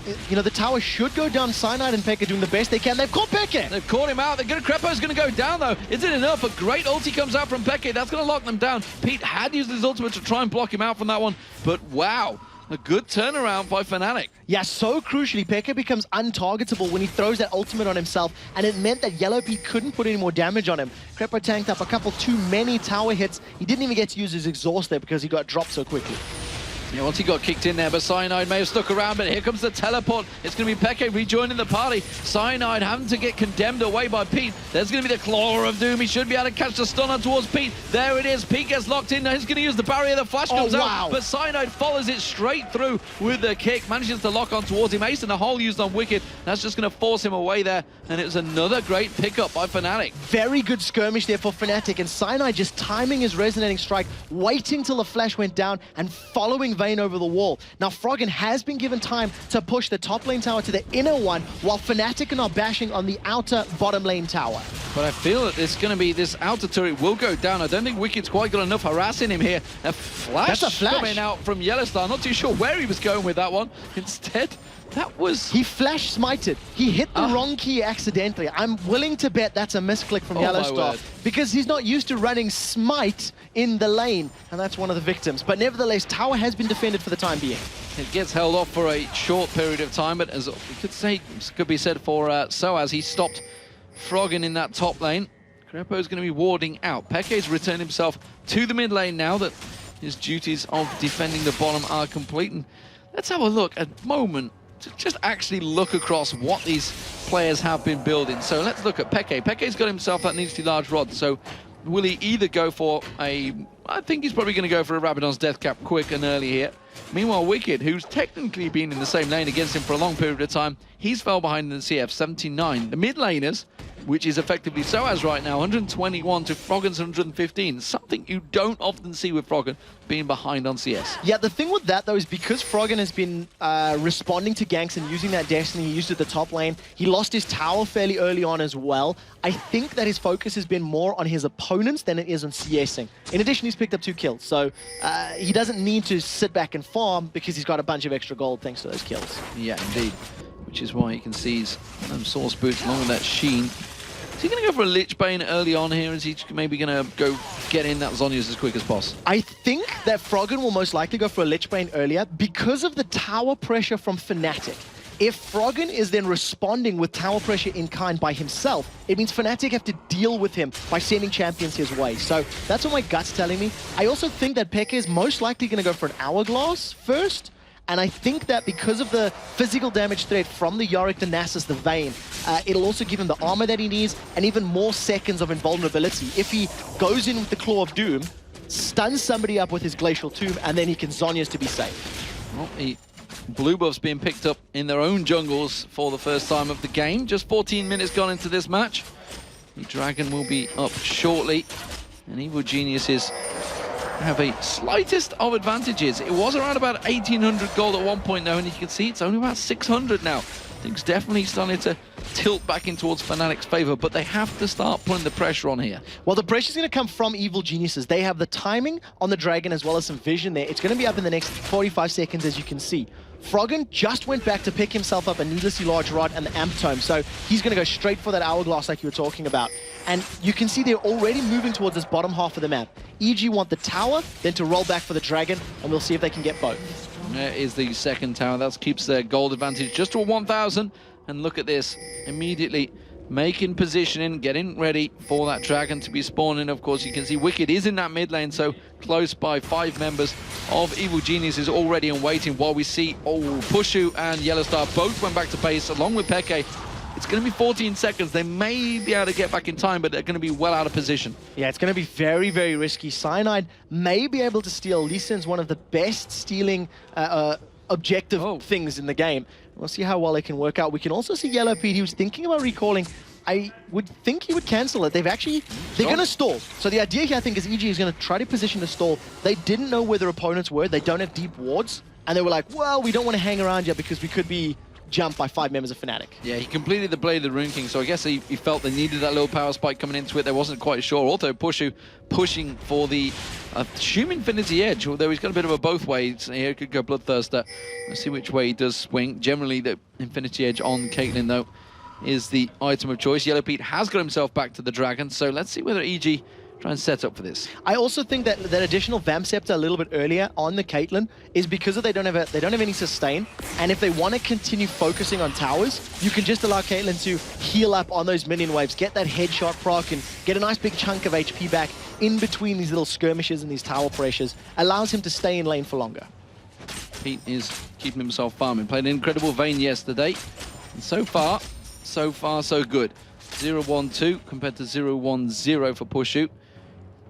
tower should go down. Cyanide and Peke doing the best they can. They've caught Peke. They've caught him out. Crepo's going to go down, though. Is it enough? A great ulti comes out from Peke. That's going to lock them down. Pete had used his ultimate to try and block him out from that one, but wow. A good turnaround by Fnatic. Yeah, so crucially, Pekka becomes untargetable when he throws that ultimate on himself, and it meant that Yellowpete couldn't put any more damage on him. Crepo tanked up a couple too many tower hits. He didn't even get to use his exhaust there because he got dropped so quickly. Yeah, once he got kicked in there, but Cyanide may have stuck around, but here comes the teleport. It's going to be Peke rejoining the party. Cyanide having to get condemned away by Pete. There's going to be the Claw of Doom. He should be able to catch the stunner towards Pete. There it is. Pete gets locked in. Now he's going to use the barrier. The flash comes out, but Cyanide follows it straight through with the kick. Manages to lock on towards him. Ace and a hole used on Wicked. That's just going to force him away there, and it was another great pickup by Fnatic. Very good skirmish there for Fnatic, and Cyanide just timing his resonating strike, waiting till the flash went down, and following Vayne over the wall. Now, Froggen has been given time to push the top lane tower to the inner one, while Fnatic are now bashing on the outer bottom lane tower. But I feel that it's going to be, this outer turret will go down. I don't think Wicked's quite got enough harassing him here. A flash, That's a flash coming out from Yellowstar. Not too sure where he was going with that one. Instead, that was... He flash smited. He hit the wrong key accidentally. I'm willing to bet that's a misclick from Yellowstar, because he's not used to running smite in the lane, and that's one of the victims. But nevertheless, tower has been defended for the time being. It gets held off for a short period of time, but as we could say, could be said for Soaz, he stopped Froggen in that top lane. Crepo's going to be warding out. Peke's returned himself to the mid lane now that his duties of defending the bottom are complete. And let's have a look at a moment to just actually look across what these players have been building. So let's look at Peke. Peke's got himself that needly large rod, so will he either go for a... I think he's probably going to go for a Rabadon's death cap quick and early here. Meanwhile, Wicked, who's technically been in the same lane against him for a long period of time, he's fell behind in the CF, 79. The mid laners, which is effectively Soaz right now, 121 to Froggen's 115. Something you don't often see with Froggen, being behind on CS. Yeah, the thing with that, though, is because Froggen has been responding to ganks and using that Destiny he used at the top lane, he lost his tower fairly early on as well. I think that his focus has been more on his opponents than it is on CSing. In addition, he's picked up 2 kills, so he doesn't need to sit back and farm because he's got a bunch of extra gold thanks to those kills. Yeah, indeed. Which is why you can see his Source Boots along with that Sheen. Is he going to go for a Lich Bane early on here? Is he maybe going to go get in that Zhonya's as quick as possible? I think that Froggen will most likely go for a Lich Bane earlier because of the tower pressure from Fnatic. If Froggen is then responding with tower pressure in kind by himself, it means Fnatic have to deal with him by sending champions his way. So that's what my gut's telling me. I also think that Pekka is most likely going to go for an Hourglass first. And I think that because of the physical damage threat from the Yorick, the Nasus, the Vayne, it'll also give him the armor that he needs and even more seconds of invulnerability. If he goes in with the Claw of Doom, stuns somebody up with his Glacial Tomb, and then he can Zhonya's to be safe. Well, blue buffs being picked up in their own jungles for the first time of the game. Just 14 minutes gone into this match. The Dragon will be up shortly, and Evil Geniuses have a slightest of advantages. It was around about 1,800 gold at one point though, and you can see it's only about 600 now. Things definitely starting to tilt back in towards Fnatic's favor, but they have to start putting the pressure on here. Well, the pressure's going to come from Evil Geniuses. They have the timing on the Dragon as well as some vision there. It's going to be up in the next 45 seconds, as you can see. Froggen just went back to pick himself up a needlessly large rod and the Amp Tome, so he's going to go straight for that Hourglass like you were talking about. And you can see they're already moving towards this bottom half of the map. EG want the tower, then to roll back for the Dragon, and we'll see if they can get both. There is the second tower. That keeps their gold advantage just to a 1,000. And look at this, immediately making positioning, getting ready for that Dragon to be spawning. Of course, you can see Wicked is in that mid lane, so close by 5 members of Evil Genius is already and waiting while we see Pushu and Yellowstar both went back to base along with Peke. It's going to be 14 seconds. They may be able to get back in time, but they're going to be well out of position. Yeah, it's going to be very, very risky. Cyanide may be able to steal. Lee Sin's one of the best stealing objective things in the game. We'll see how well it can work out. We can also see Yellowpete. He was thinking about recalling. I would think he would cancel it. They're going to stall. So the idea here, I think, is EG is going to try to position the stall. They didn't know where their opponents were. They don't have deep wards. And they were like, well, we don't want to hang around yet because we could be jumped by 5 members of Fnatic. Yeah, he completed the Blade of the Rune King, so I guess he felt they needed that little power spike coming into it. They wasn't quite sure. Also, Pushu pushing for the assume Infinity Edge, although he's got a bit of a both ways. Here could go Bloodthirster. Let's see which way he does swing. Generally, the Infinity Edge on Caitlyn, though, is the item of choice. Yellowpete has got himself back to the Dragon, so let's see whether EG try and set up for this. I also think that that additional Vamp Scepter a little bit earlier on the Caitlyn is because they don't have any sustain, and if they want to continue focusing on towers, you can just allow Caitlyn to heal up on those minion waves, get that headshot proc, and get a nice big chunk of HP back in between these little skirmishes and these tower pressures. Allows him to stay in lane for longer. Pete is keeping himself farming. Played an incredible Vayne yesterday, and so far, so good. 0-1-2 compared to 0-1-0 for Pushu.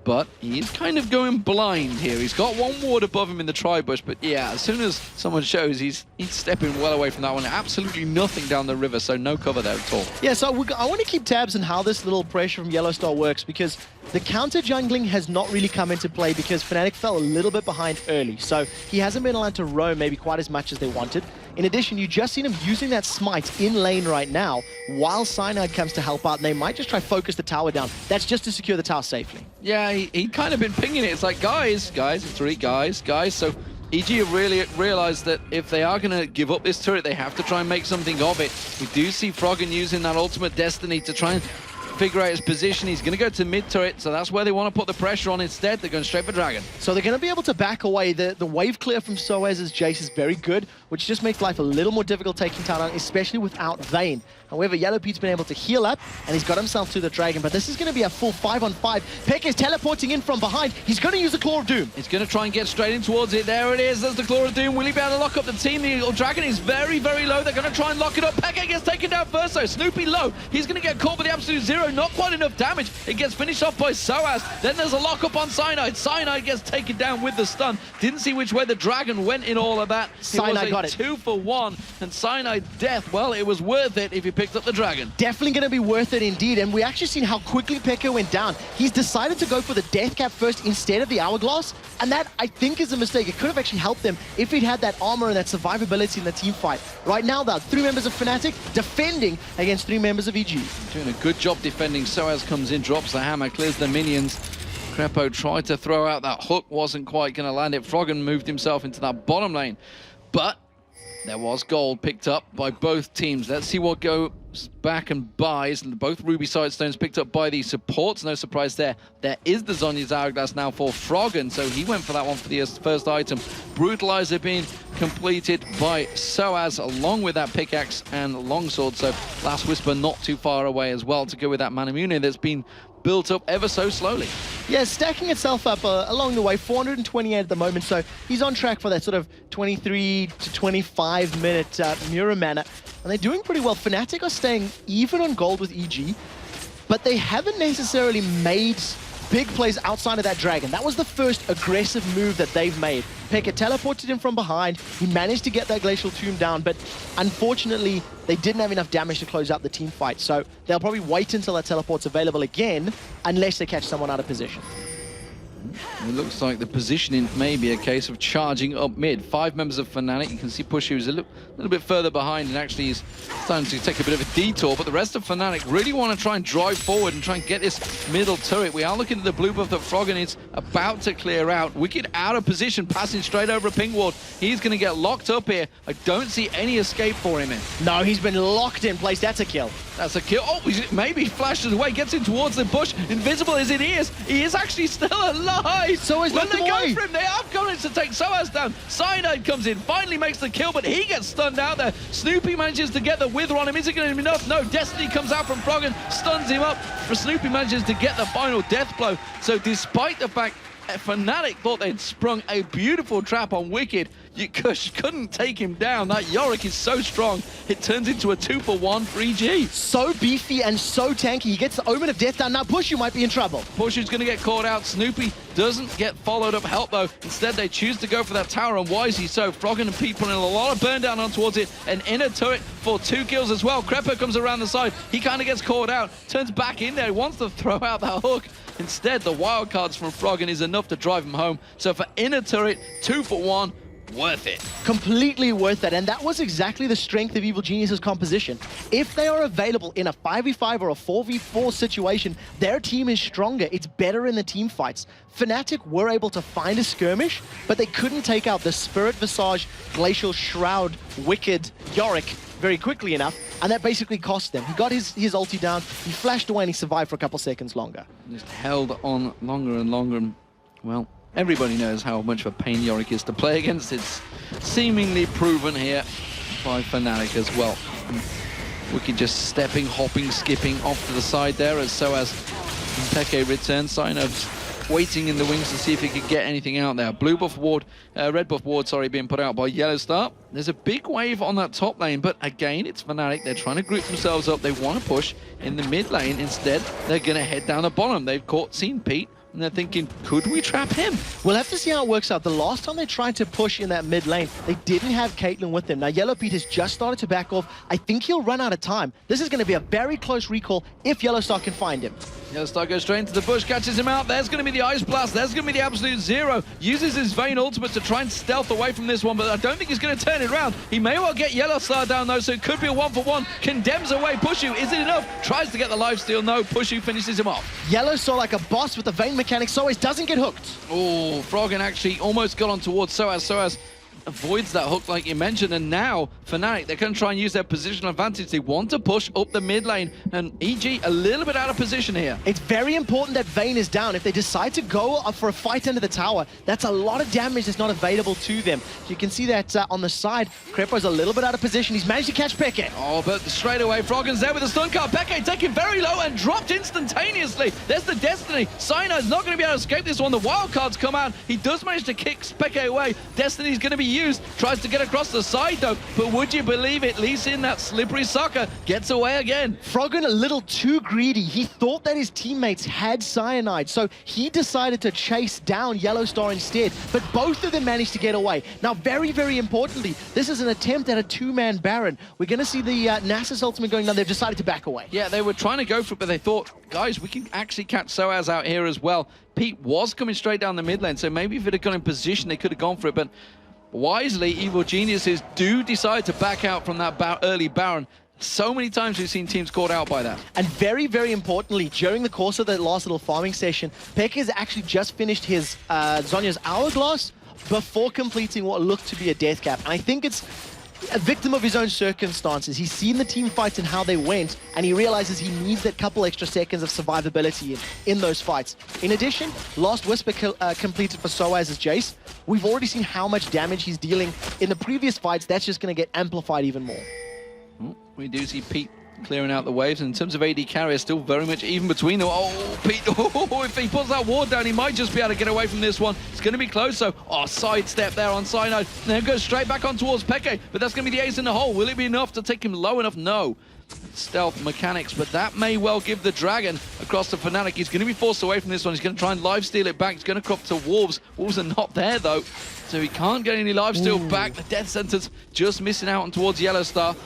But he's kind of going blind here. He's got one ward above him in the tri-bush, but yeah, as soon as someone shows, he's stepping well away from that one. Absolutely nothing down the river, so no cover there at all. Yeah, so I want to keep tabs on how this little pressure from Yellow Star works, because the counter jungling has not really come into play because Fnatic fell a little bit behind early. So he hasn't been allowed to roam maybe quite as much as they wanted. In addition, you just seen him using that smite in lane right now while Cyanide comes to help out, and they might just try focus the tower down. That's just to secure the tower safely. Yeah, he'd kind of been pinging it. It's like, guys, three guys. So EG have really realized that if they are going to give up this turret, they have to try and make something of it. We do see Froggen using that ultimate destiny to try and figure out his position. He's going to go to mid turret, so that's where they want to put the pressure on. Instead, they're going straight for Dragon. So they're going to be able to back away. The wave clear from Soaz's Jace is very good, which just makes life a little more difficult taking town on, especially without Vayne. However, Yellow Pete's been able to heal up, and he's got himself to the Dragon, but this is going to be a full 5-on-5. Peck is teleporting in from behind. He's going to use the Claw of Doom. He's going to try and get straight in towards it. There it is. There's the Claw of Doom. Will he be able to lock up the team? The Dragon is very, very low. They're going to try and lock it up. Peck gets taken down first, though. Snoopy low. He's going to get caught with the absolute zero. Not quite enough damage. It gets finished off by Soaz. Then there's a lock-up on Cyanide. Cyanide gets taken down with the stun. Didn't see which way the Dragon went in all of that. Cyanide got it. 2-for-1, and Cyanide death, well, it was worth it if he picked up the Dragon. Definitely going to be worth it indeed, and we actually seen how quickly Pekka went down. He's decided to go for the death cap first instead of the hourglass, and that, I think, is a mistake. It could have actually helped them if he'd had that armor and that survivability in the team fight. Right now, though, 3 members of Fnatic defending against 3 members of EG. Doing a good job defending. Soaz comes in, drops the hammer, clears the minions. Crepo tried to throw out that hook, wasn't quite going to land it. Froggen moved himself into that bottom lane, but there was gold picked up by both teams. Let's see what goes back and buys. And both Ruby Sidestones picked up by the supports. No surprise there. There is the Zhonya's Hourglass now for Froggen, so he went for that one for the first item. Brutalizer being completed by Soaz, along with that pickaxe and longsword. So Last Whisper not too far away as well to go with that Manamune that's been built up ever so slowly. Yeah, stacking itself up along the way, 428 at the moment, so he's on track for that sort of 23 to 25 minute Mura mana, and they're doing pretty well. Fnatic are staying even on gold with EG, but they haven't necessarily made big plays outside of that Dragon. That was the first aggressive move that they've made. Pekka teleported him from behind. He managed to get that Glacial Tomb down, but unfortunately, they didn't have enough damage to close out the team fight. So they'll probably wait until that teleport's available again, unless they catch someone out of position. It looks like the positioning may be a case of charging up mid. 5 members of Fnatic. You can see Pushu is a little bit further behind, and actually he's starting to take a bit of a detour. But the rest of Fnatic really want to try and drive forward and try and get this middle turret. We are looking at the blue buff that Froggen is about to clear out. Wicked out of position, passing straight over a ping ward. He's going to get locked up here. I don't see any escape for him in. No, he's been locked in place. That's a kill. That's a kill. Oh, maybe flashes away, gets in towards the bush. Invisible as it is, he is actually still alive. So is when they go for him, they have gone in to take Soaz down. Cyanide comes in, finally makes the kill, but he gets stunned out there. Snoopy manages to get the wither on him. Is it going to be enough? No, Destiny comes out from Froggen, stuns him up. But Snoopy manages to get the final death blow. So despite the fact Fnatic thought they'd sprung a beautiful trap on Wicked, you couldn't take him down. That Yorick is so strong, it turns into a 2-for-1 for EG. So beefy and so tanky. He gets the Omen of Death down. Now Pushu might be in trouble. Pushu's going to get caught out. Snoopy doesn't get followed up help, though. Instead, they choose to go for that tower, and wisely so. Froggen and Pete putting a lot of burn down on towards it. An inner turret for 2 kills as well. Crepo comes around the side. He kind of gets caught out, turns back in there. He wants to throw out that hook. Instead, the wildcards from Froggen is enough to drive him home. So for inner turret, 2-for-1. worth it. Completely worth it, and that was exactly the strength of Evil Genius's composition. If they are available in a 5v5 or a 4v4 situation, their team is stronger. It's better in the team fights. Fnatic were able to find a skirmish, but they couldn't take out the Spirit Visage, Glacial Shroud, Wicked, Yorick very quickly enough, and that basically cost them. He got his ulti down, he flashed away, and he survived for a couple seconds longer. Just held on longer and longer, and, well, everybody knows how much of a pain Yorick is to play against. It's seemingly proven here by Fnatic as well. Wicked just stepping, hopping, skipping off to the side there, as so as Peke returns. Synov's waiting in the wings to see if he could get anything out there. Blue buff ward, red buff ward, sorry, being put out by Yellow Star. There's a big wave on that top lane, but again, it's Fnatic. They're trying to group themselves up. They want to push in the mid lane. Instead, they're going to head down the bottom. They've seen Pete, and they're thinking, could we trap him? We'll have to see how it works out. The last time they tried to push in that mid lane, they didn't have Caitlyn with them. Now, Yellow Pete has just started to back off. I think he'll run out of time. This is going to be a very close recall if Yellow Star can find him. Yellow Star goes straight into the bush, catches him out. There's going to be the Ice Blast. There's going to be the Absolute Zero. Uses his Vayne ultimate to try and stealth away from this one, but I don't think he's going to turn it around. He may well get Yellow Star down, though, so it could be a 1-for-1. Condemns away Pushu. Is it enough? Tries to get the lifesteal. No, Pushu finishes him off. Yellow Star like a boss with the Vayne mechanics, so it doesn't get hooked. Oh, Froggen actually almost got on towards Soaz avoids that hook like you mentioned, and now Fnatic, they're going to try and use their positional advantage. They want to push up the mid lane, and EG a little bit out of position here. It's very important that Vayne is down. If they decide to go up for a fight under the tower, that's a lot of damage that's not available to them. So you can see that on the side, Crepo's a little bit out of position. He's managed to catch Peke. Oh, but straight away, Froggen's there with the stun card. Peke taken very low and dropped instantaneously. There's the Destiny. Cyno's not going to be able to escape this one. The wild cards come out. He does manage to kick Peke away. Destiny's going to be used. Tries to get across the side though, but would you believe it? Leaves in that slippery sucker, gets away again. Froggen a little too greedy. He thought that his teammates had Cyanide, so he decided to chase down Yellow Star instead, but both of them managed to get away. Now, very, very importantly, this is an attempt at a two-man Baron. We're going to see the Nasus ultimate going down. They've decided to back away. Yeah, they were trying to go for it, but they thought, guys, we can actually catch Soaz out here as well. Pete was coming straight down the mid lane, so maybe if it had gone in position, they could have gone for it, but wisely, Evil Geniuses do decide to back out from that early Baron. So many times we've seen teams caught out by that. And very, very importantly, during the course of the last little farming session, Peke has actually just finished his Zhonya's Hourglass before completing what looked to be a death cap. And I think it's a victim of his own circumstances. He's seen the team fights and how they went, and he realizes he needs that couple extra seconds of survivability in those fights. In addition, Last Whisper completed for Soaz as Jace. We've already seen how much damage he's dealing in the previous fights. That's just going to get amplified even more. We do see Pete clearing out the waves, and in terms of AD carry, still very much even between them. Oh, Pete, if he puts that ward down, he might just be able to get away from this one. It's going to be close, so, sidestep there on Cyanide, and then goes straight back on towards Peke, but that's going to be the ace in the hole. Will it be enough to take him low enough? No. Stealth mechanics, but that may well give the Dragon across to Fnatic. He's going to be forced away from this one. He's going to try and lifesteal it back. He's going to crop to Wolves. Wolves are not there, though, so he can't get any lifesteal back. The death sentence just missing out on towards Yellow Star.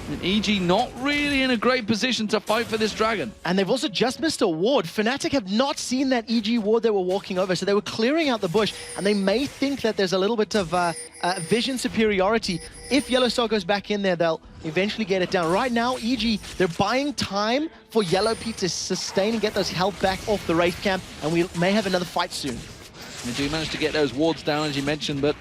And EG not really in a great position to fight for this Dragon. And they've also just missed a ward. Fnatic have not seen that EG ward they were walking over, so they were clearing out the bush, and they may think that there's a little bit of vision superiority. If Yellow Star goes back in there, they'll eventually get it down. Right now, EG, they're buying time for Yellow Pete to sustain and get those health back off the Wraith camp, and we may have another fight soon. They do manage to get those wards down, as you mentioned, but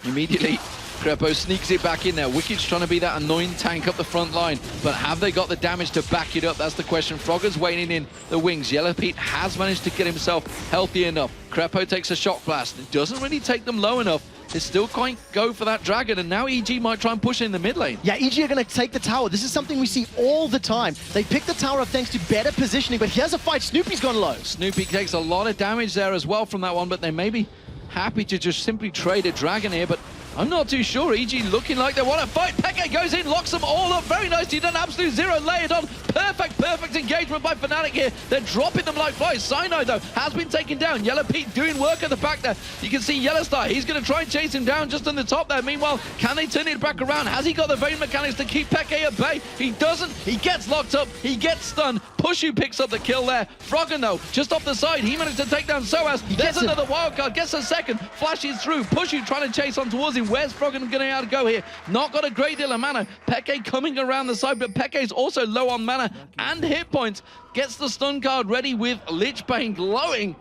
immediately Crepo sneaks it back in there. Wicked's trying to be that annoying tank up the front line, but have they got the damage to back it up? That's the question. Frogger's waiting in the wings. Yellow Pete has managed to get himself healthy enough. Crepo takes a shock blast. It doesn't really take them low enough. They still can't go for that Dragon, and now EG might try and push in the mid lane. Yeah, EG are going to take the tower. This is something we see all the time. They pick the tower up thanks to better positioning, but here's a fight. Snoopy's gone low. Snoopy takes a lot of damage there as well from that one, but they may be happy to just simply trade a Dragon here, but I'm not too sure. EG looking like they want to fight. Peke goes in, locks them all up. Very nicely done. Absolute Zero layered on. Perfect engagement by Fnatic here. They're dropping them like flies. Cyanide, though, has been taken down. Yellow Pete doing work at the back there. You can see Yellow Star. He's going to try and chase him down just on the top there. Meanwhile, can they turn it back around? Has he got the Vayne mechanics to keep Peke at bay? He doesn't. He gets locked up. He gets stunned. Pushu picks up the kill there. Froggen, though, just off the side. He managed to take down Soaz. There's another wildcard. Gets a second. Flashes through. Pushu trying to chase on towards him. position. Where's Froggen going to be able to go here? Not got a great deal of mana. Peke coming around the side, but Peke's also low on mana and hit points. Gets the stun card ready with Lich Bane glowing.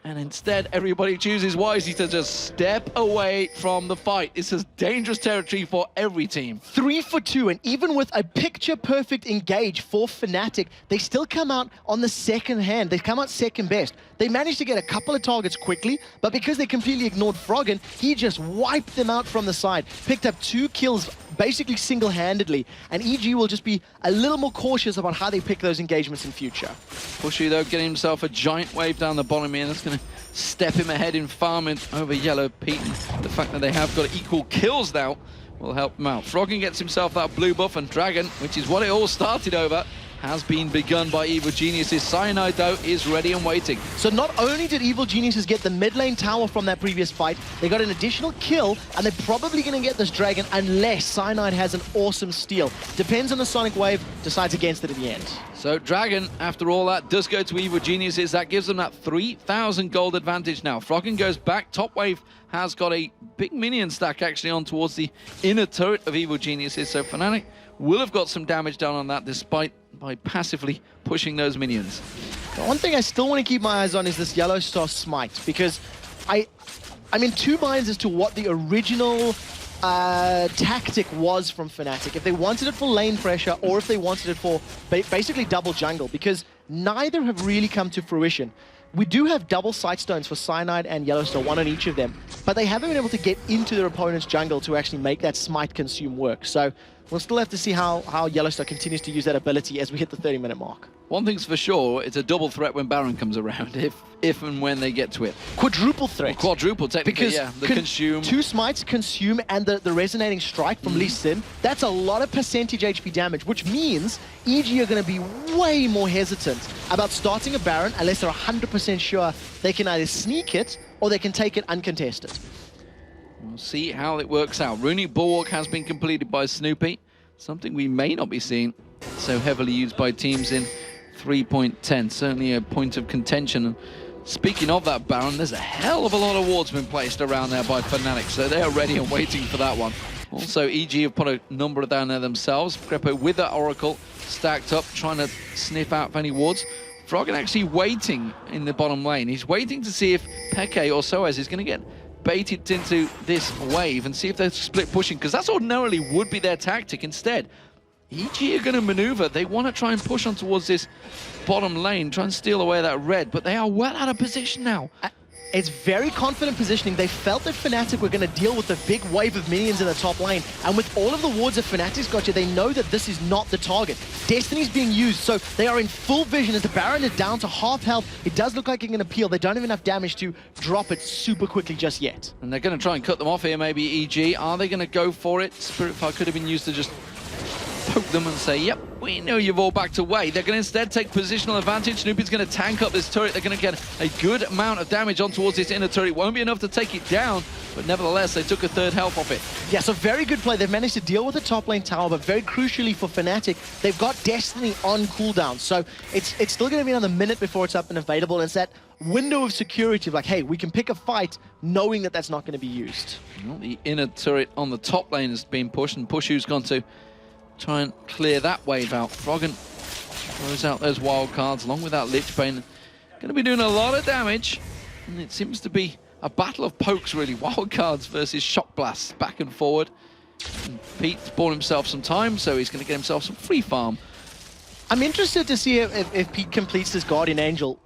And instead, everybody chooses wisely to just step away from the fight. This is dangerous territory for every team. 3 for 2, and even with a picture-perfect engage for Fnatic, they still come out on the second hand. They come out second best. They managed to get a couple of targets quickly, but because they completely ignored Froggen, he just wiped them out from the side. Picked up 2 kills basically single-handedly, and EG will just be a little more cautious about how they pick those engagements in future. Pushy, though, getting himself a giant wave down the bottom here. That's going to step him ahead in farming over Yellow Pete. And the fact that they have got equal kills now will help him out. Froggen gets himself that blue buff, and Dragon, which is what it all started over, has been begun by Evil Geniuses. Cyanide, though, is ready and waiting. So not only did Evil Geniuses get the mid lane tower from that previous fight, they got an additional kill, and they're probably going to get this dragon unless Cyanide has an awesome steal. Depends on the Sonic Wave, decides against it in the end. So Dragon, after all that, does go to Evil Geniuses. That gives them that 3,000 gold advantage now. Froggen goes back. Top Wave has got a big minion stack actually on towards the inner turret of Evil Geniuses. So Fnatic will have got some damage done on that despite by passively pushing those minions. The one thing I still want to keep my eyes on is this Yellow Star Smite, because I'm in two minds as to what the original tactic was from Fnatic. If they wanted it for lane pressure or if they wanted it for basically double jungle, because neither have really come to fruition. We do have double sight stones for Cyanide and Yellowstar, one on each of them, but they haven't been able to get into their opponent's jungle to actually make that Smite consume work. So we'll still have to see how Yellowstar continues to use that ability as we hit the 30-minute mark. One thing's for sure, it's a double threat when Baron comes around, if and when they get to it. Quadruple threat. Or quadruple, technically, because yeah. The consume. 2 smites, consume, and the resonating strike from Lee Sin, that's a lot of percentage HP damage, which means EG are going to be way more hesitant about starting a Baron unless they're 100% sure they can either sneak it or they can take it uncontested. We'll see how it works out. Runic Bulwark has been completed by Snoopy, something we may not be seeing so heavily used by teams in 3.10. Certainly a point of contention. And speaking of that Baron, there's a hell of a lot of wards been placed around there by Fnatic, so they are ready and waiting for that one. Also, EG have put a number down there themselves. Crepo with that Oracle stacked up, trying to sniff out for any wards. Froggen actually waiting in the bottom lane. He's waiting to see if Peke or Soaz is going to get baited into this wave and see if they're split pushing, because that's ordinarily would be their tactic. Instead, EG are going to maneuver. They want to try and push on towards this bottom lane, try and steal away that red, but they are well out of position now. It's very confident positioning. They felt that Fnatic were going to deal with the big wave of minions in the top lane, and with all of the wards that Fnatic's got you, they know that this is not the target. Destiny's being used, so they are in full vision as the Baron is down to half health. It does look like it can appeal. They don't have enough damage to drop it super quickly just yet. And they're going to try and cut them off here, maybe EG. Are they going to go for it? Spirit Fire could have been used to just poke them and say, yep, we know you've all backed away. They're going to instead take positional advantage. Snoopy's going to tank up this turret. They're going to get a good amount of damage on towards this inner turret. It won't be enough to take it down, but nevertheless, they took a third health off it. Yeah, so very good play. They've managed to deal with the top lane tower, but very crucially for Fnatic, they've got Destiny on cooldown. So it's still going to be another minute before it's up and available. And it's that window of security of like, hey, we can pick a fight knowing that that's not going to be used. Well, the inner turret on the top lane has been pushed, and Pushu's gone to try and clear that wave out. Froggen throws out those wild cards along with that Lich Bane. Going to be doing a lot of damage, and it seems to be a battle of pokes, really. Wild cards versus shock blasts, back and forward. And Pete's bought himself some time, so he's going to get himself some free farm. I'm interested to see if Pete completes this Guardian Angel.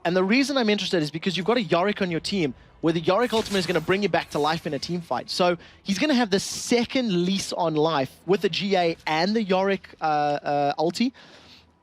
And the reason I'm interested is because you've got a Yorick on your team, where the Yorick ultimate is going to bring you back to life in a team fight. So he's going to have the second lease on life with the GA and the Yorick ulti.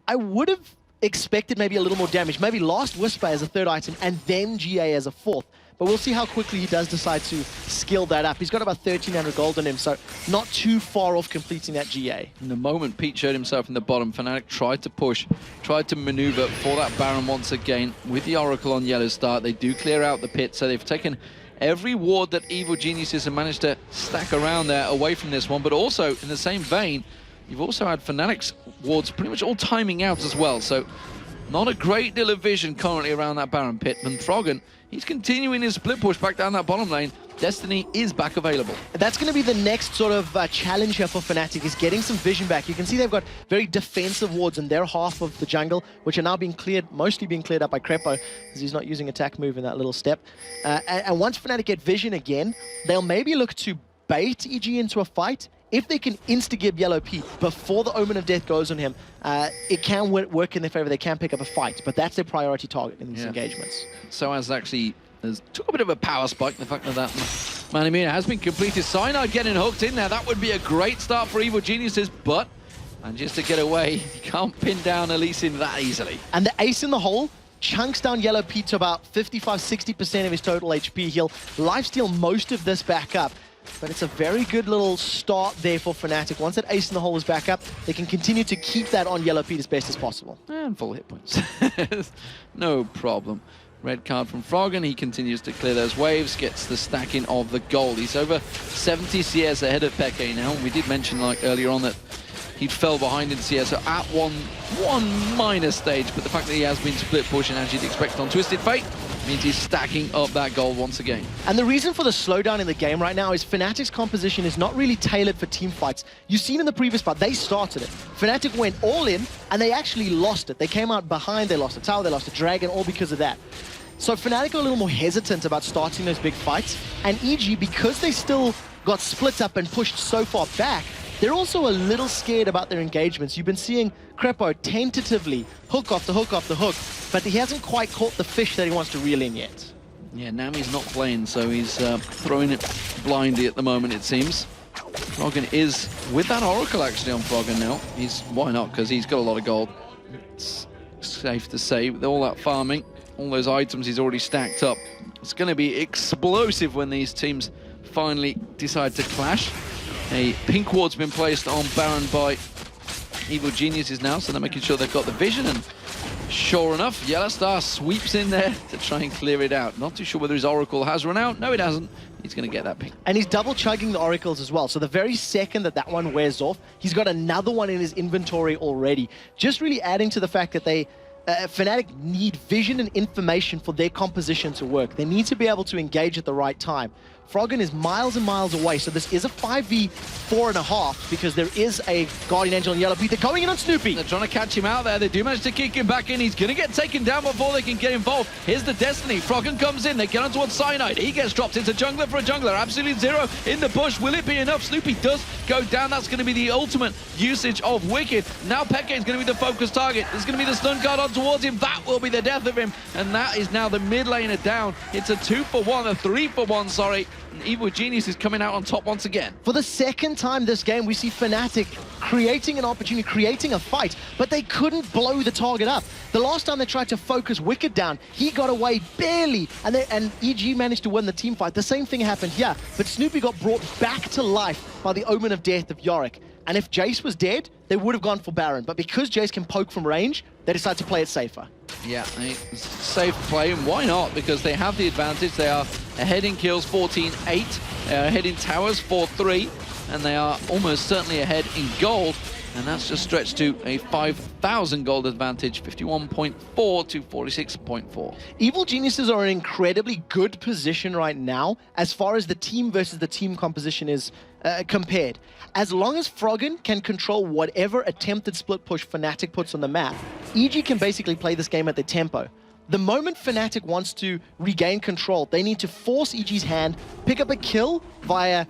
I would have expected maybe a little more damage, maybe Last Whisper as a third item and then GA as a fourth. But we'll see how quickly he does decide to skill that up. He's got about 1,300 gold on him, so not too far off completing that GA. In the moment Pete showed himself in the bottom, Fnatic tried to push, tried to maneuver for that Baron once again. With the Oracle on yellow start, they do clear out the pit, so they've taken every ward that Evil Geniuses have managed to stack around there away from this one. But also, in the same vein, you've also had Fnatic's wards pretty much all timing out as well. So not a great deal of vision currently around that Baron pit. And Froggen, he's continuing his split push back down that bottom lane. Destiny is back available. That's going to be the next sort of challenge here for Fnatic, is getting some vision back. You can see they've got very defensive wards in their half of the jungle, which are now being cleared, mostly being cleared up by Crepo, because he's not using attack move in that little step. And once Fnatic get vision again, they'll maybe look to bait EG into a fight. If they can insta-gib Yellow Pete before the Omen of Death goes on him, it can work in their favor. They can pick up a fight, but that's their priority target in these engagements. So as actually took a bit of a power spike, the fact that Manamina has been completed. Cyanide getting hooked in there. That would be a great start for Evil Geniuses, but just to get away, you can't pin down Elise in that easily. And the ace in the hole chunks down Yellow Pete to about 55-60% of his total HP. He'll lifesteal most of this back up. But it's a very good little start there for Fnatic. Once that ace in the hole is back up, they can continue to keep that on Yellow Pete as best as possible. And full hit points. No problem. Red card from Froggen. He continues to clear those waves, gets the stacking of the gold. He's over 70 CS ahead of Peke now. We did mention earlier on that he fell behind in CS, so at one minor stage, but the fact that he has been split pushing as you'd expect on Twisted Fate means he's stacking up that gold once again. And the reason for the slowdown in the game right now is Fnatic's composition is not really tailored for team fights. You've seen in the previous part, they started it. Fnatic went all in, and they actually lost it. They came out behind, they lost a tower, they lost a dragon, all because of that. So Fnatic are a little more hesitant about starting those big fights, and EG, because they still got split up and pushed so far back, they're also a little scared about their engagements. You've been seeing Crepo tentatively hook after hook after hook, but he hasn't quite caught the fish that he wants to reel in yet. Yeah, Nami's not playing, so he's throwing it blindly at the moment, it seems. Froggen is with that Oracle actually on Froggen now. Why not? Because he's got a lot of gold. It's safe to say, with all that farming, all those items he's already stacked up, it's going to be explosive when these teams finally decide to clash. A pink ward's been placed on Baron by Evil Geniuses now, so they're making sure they've got the vision, and sure enough, Yellow Star sweeps in there to try and clear it out. Not too sure whether his Oracle has run out. No, it hasn't. He's going to get that pink. And he's double chugging the Oracles as well, so the very second that one wears off, he's got another one in his inventory already. Just really adding to the fact that Fnatic need vision and information for their composition to work. They need to be able to engage at the right time. Froggen is miles and miles away, so this is a 5v4.5 because there is a Guardian Angel and Yellow Pete. They're going in on Snoopy. They're trying to catch him out there. They do manage to kick him back in. He's going to get taken down before they can get involved. Here's the Destiny. Froggen comes in. They get on towards Cyanide. He gets dropped into jungler for a jungler. Absolute zero in the bush. Will it be enough? Snoopy does go down. That's going to be the ultimate usage of Wicked. Now Peke is going to be the focus target. There's going to be the stun guard on towards him. That will be the death of him. And that is now the mid laner down. It's a 2-for-1, a 3-for-1, sorry. And Evil Genius is coming out on top once again. For the second time this game, we see Fnatic creating an opportunity, creating a fight, but they couldn't blow the target up. The last time they tried to focus Wicked down, he got away barely, and EG managed to win the team fight. The same thing happened here, but Snoopy got brought back to life by the Omen of Death of Yorick. And if Jace was dead, they would have gone for Baron, but because Jace can poke from range, they decided to play it safer. Yeah, safe play, and why not? Because they have the advantage. They are ahead in kills 14-8, they are ahead in towers 4-3, and they are almost certainly ahead in gold, and that's just stretched to a 5,000 gold advantage, 51.4 to 46.4. Evil Geniuses are in an incredibly good position right now as far as the team versus the team composition is compared. As long as Froggen can control whatever attempted split push Fnatic puts on the map, EG can basically play this game at their tempo. The moment Fnatic wants to regain control, they need to force EG's hand, pick up a kill via,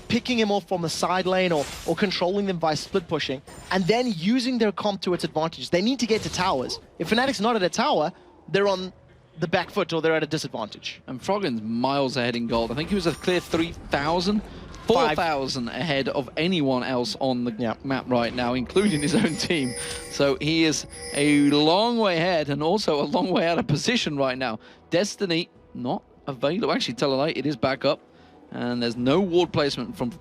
picking him off from the side lane or controlling them by split pushing, and then using their comp to its advantage. They need to get to towers. If Fnatic's not at a tower, they're on the back foot or they're at a disadvantage. And Froggen's miles ahead in gold. I think he was a clear 3,000. 4,000 ahead of anyone else on the map right now, including his own team. So he is a long way ahead and also a long way out of position right now. Destiny not available. Actually, tell a lie, it is back up. And there's no ward placement from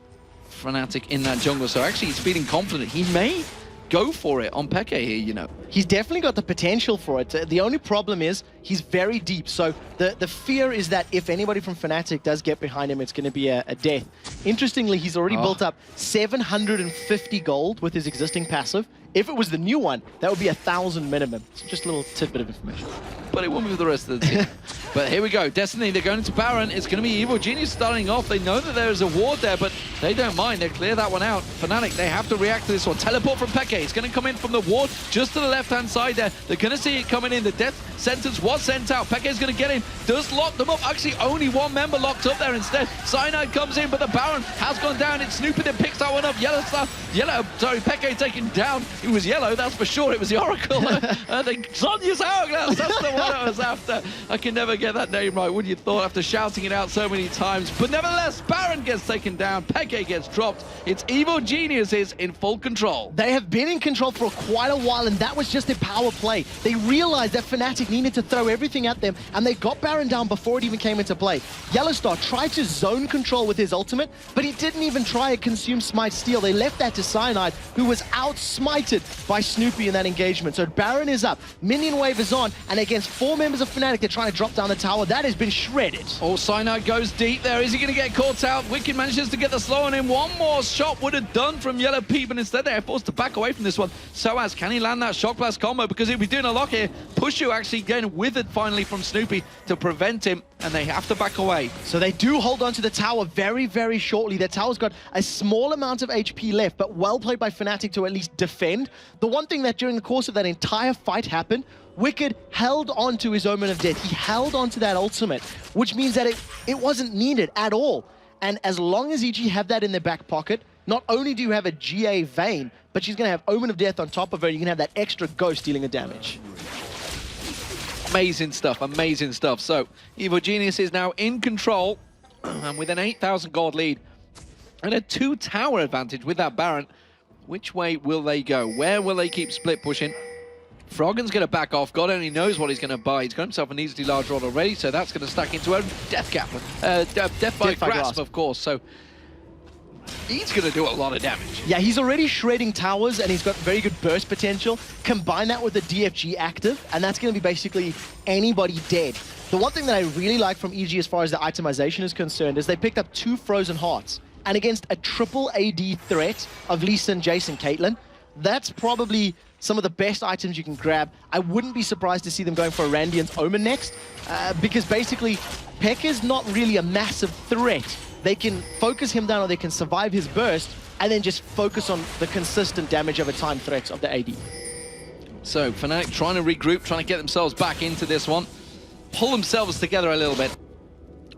Fnatic in that jungle. So actually, he's feeling confident. He may go for it on Peke here, He's definitely got the potential for it. The only problem is he's very deep. So the fear is that if anybody from Fnatic does get behind him, it's going to be a death. Interestingly, he's already built up 750 gold with his existing passive If it was the new one, that would be 1,000 minimum. It's just a little tidbit of information. But it won't be for the rest of the team. But here we go. Destiny, they're going into Baron. It's going to be Evil Genius starting off. They know that there is a ward there, but they don't mind. They clear that one out. Fnatic, they have to react to this one. Teleport from Peke. It's going to come in from the ward just to the left-hand side there. They're going to see it coming in. The death sentence was sent out. Peke's going to get in. Does lock them up. Actually, only one member locked up there instead. Cyanide comes in, but the Baron has gone down. It's Snoopy that picks that one up. Peke taken down. It was yellow, that's for sure. It was the Oracle. I think Sonya's Hourglass. That's the one I was after. I can never get that name right, would you thought, after shouting it out so many times. But nevertheless, Baron gets taken down. Peke gets dropped. It's Evil Geniuses in full control. They have been in control for quite a while, and that was just a power play. They realized that Fnatic needed to throw everything at them, and they got Baron down before it even came into play. Yellowstar tried to zone control with his ultimate, but he didn't even try a consume smite steal. They left that to Cyanide, who was out-smited by Snoopy in that engagement. So Baron is up, minion wave is on, and against 4 members of Fnatic, they're trying to drop down the tower. That has been shredded. Oh, Cyanide goes deep there. Is he going to get caught out? Wicked manages to get the slow on him. One more shot would have done from Yellow Pete, but instead they're forced to back away from this one. Soaz, can he land that Shock Blast combo? Because he'll be doing a lock here. Pushu actually getting withered finally from Snoopy to prevent him, and they have to back away. So they do hold on to the tower very, very shortly. Their tower's got a small amount of HP left, but well played by Fnatic to at least defend. The one thing that during the course of that entire fight happened, Wicked held on to his Omen of Death. He held on to that ultimate, which means that it wasn't needed at all. And as long as EG have that in their back pocket, not only do you have a GA Vayne, but she's going to have Omen of Death on top of her. You can have that extra ghost dealing the damage. Amazing stuff, amazing stuff. So, Evil Genius is now in control, and with an 8,000 gold lead, and a 2-tower advantage with that Baron. Which way will they go? Where will they keep split pushing? Froggen's going to back off. God only knows what he's going to buy. He's got himself an easily large rod already, so that's going to stack into a Death Gap. Death by Grasp, of course. So he's going to do a lot of damage. Yeah, he's already shredding towers, and he's got very good burst potential. Combine that with the DFG active, and that's going to be basically anybody dead. The one thing that I really like from EG as far as the itemization is concerned is they picked up 2 Frozen Hearts. And against a triple AD threat of Lee Sin, Jason, Caitlyn, that's probably some of the best items you can grab. I wouldn't be surprised to see them going for a Randian's Omen next, because basically, Peck is not really a massive threat. They can focus him down, or they can survive his burst, and then just focus on the consistent damage over time threats of the AD. So, Fnatic trying to regroup, trying to get themselves back into this one, pull themselves together a little bit.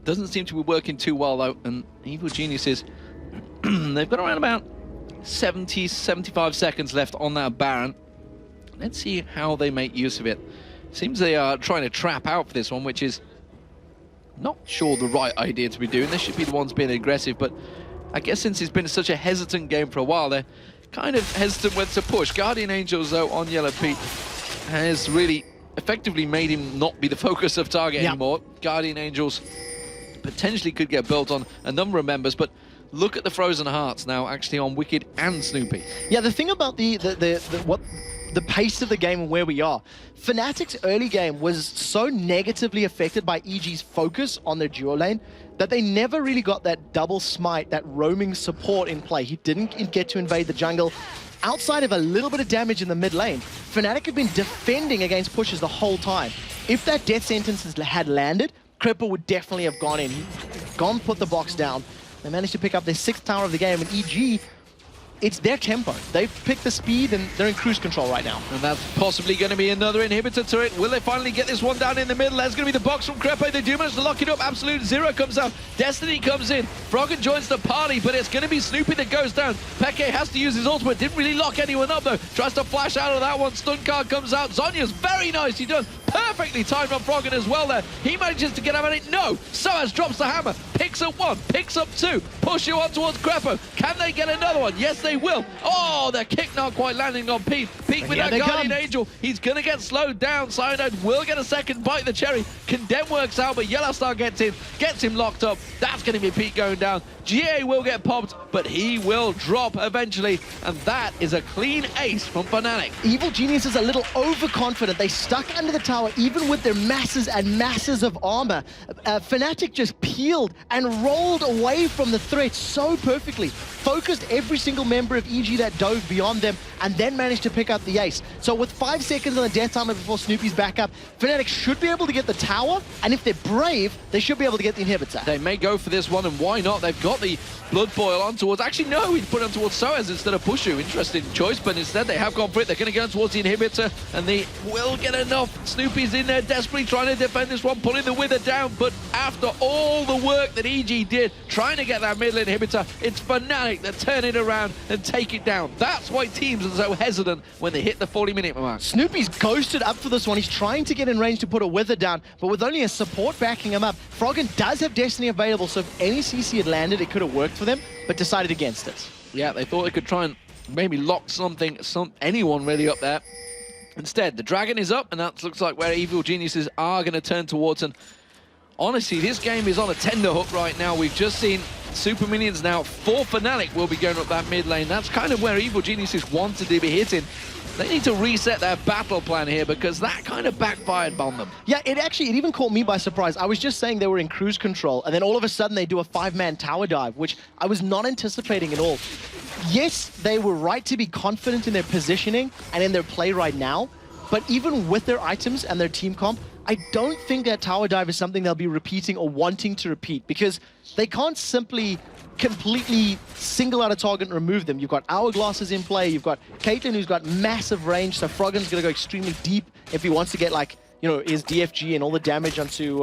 Doesn't seem to be working too well, though, and Evil Geniuses, they've got around about 70, 75 seconds left on that Baron. Let's see how they make use of it. Seems they are trying to trap out for this one, which is not sure the right idea to be doing. They should be the ones being aggressive, but I guess since it's been such a hesitant game for a while, they're kind of hesitant whether to push. Guardian Angels, though, on Yellow Pete has really effectively made him not be the focus of target anymore. Guardian Angels potentially could get built on a number of members, but look at the Frozen Hearts now actually on Wicked and Snoopy. Yeah, the thing about the pace of the game and where we are, Fnatic's early game was so negatively affected by EG's focus on their duo lane that they never really got that double smite, that roaming support in play. He didn't get to invade the jungle. Outside of a little bit of damage in the mid lane, Fnatic have been defending against pushes the whole time. If that death sentence had landed, Cripper would definitely have gone in. Gone, put the box down. They managed to pick up their 6th tower of the game, and EG, it's their tempo. They've picked the speed, and they're in cruise control right now. And that's possibly going to be another inhibitor turret. Will they finally get this one down in the middle? That's going to be the box from Crepe. They do manage to lock it up. Absolute Zero comes out. Destiny comes in. Froggen joins the party, but it's going to be Snoopy that goes down. Peke has to use his ultimate. Didn't really lock anyone up, though. Tries to flash out of that one. Stun card comes out. Zonya's very nicely done. Perfectly timed on Froggen as well there. He manages to get out of it. No! Soaz drops the hammer. Picks up 1. Picks up 2. Push you on towards Crepe. Can they get another one? Yes, they will. Oh, their kick not quite landing on Pete. Pete with that Guardian Angel. He's going to get slowed down. Cyanide will get a second bite the cherry. Condemn works out, but Yellowstar gets him locked up. That's going to be Pete going down. GA will get popped, but he will drop eventually, and that is a clean ace from Fnatic. Evil Genius is a little overconfident. They stuck under the tower even with their masses and masses of armor. Fnatic just peeled and rolled away from the threat so perfectly. Focused every single member of EG that dove beyond them, and then managed to pick up the ace. So with 5 seconds on the death timer before Snoopy's back up, Fnatic should be able to get the tower, and if they're brave, they should be able to get the inhibitor. They may go for this one, and why not? They've got the Blood Boil on towards... Actually, no, he's put it on towards Soaz instead of Pushu. Interesting choice, but instead they have gone for it. They're going to go towards the inhibitor, and they will get enough. Snoopy's in there desperately trying to defend this one, pulling the Wither down, but after all the work that EG did, trying to get that middle inhibitor, it's Fnatic that turn it around and take it down. That's why teams are so hesitant when they hit the 40-minute mark. Snoopy's ghosted up for this one. He's trying to get in range to put a Wither down, but with only a support backing him up, Froggen does have Destiny available, so if any CC had landed, it could have worked for them, but decided against it. Yeah, they thought they could try and maybe lock anyone really up there. Instead, the Dragon is up, and that looks like where Evil Geniuses are going to turn towards. And honestly, this game is on a tender hook right now. We've just seen Super Minions now. 4 Fnatic will be going up that mid lane. That's kind of where Evil Geniuses wanted to be hitting. They need to reset their battle plan here because that kind of backfired on them. Yeah, it even caught me by surprise. I was just saying they were in cruise control, and then all of a sudden they do a 5-man tower dive, which I was not anticipating at all. Yes, they were right to be confident in their positioning and in their play right now, but even with their items and their team comp, I don't think that tower dive is something they'll be repeating or wanting to repeat, because they can't simply completely single out a target and remove them. You've got Hourglasses in play, you've got Caitlyn who's got massive range, so Froggen's going to go extremely deep if he wants to get, like, you know, his DFG and all the damage onto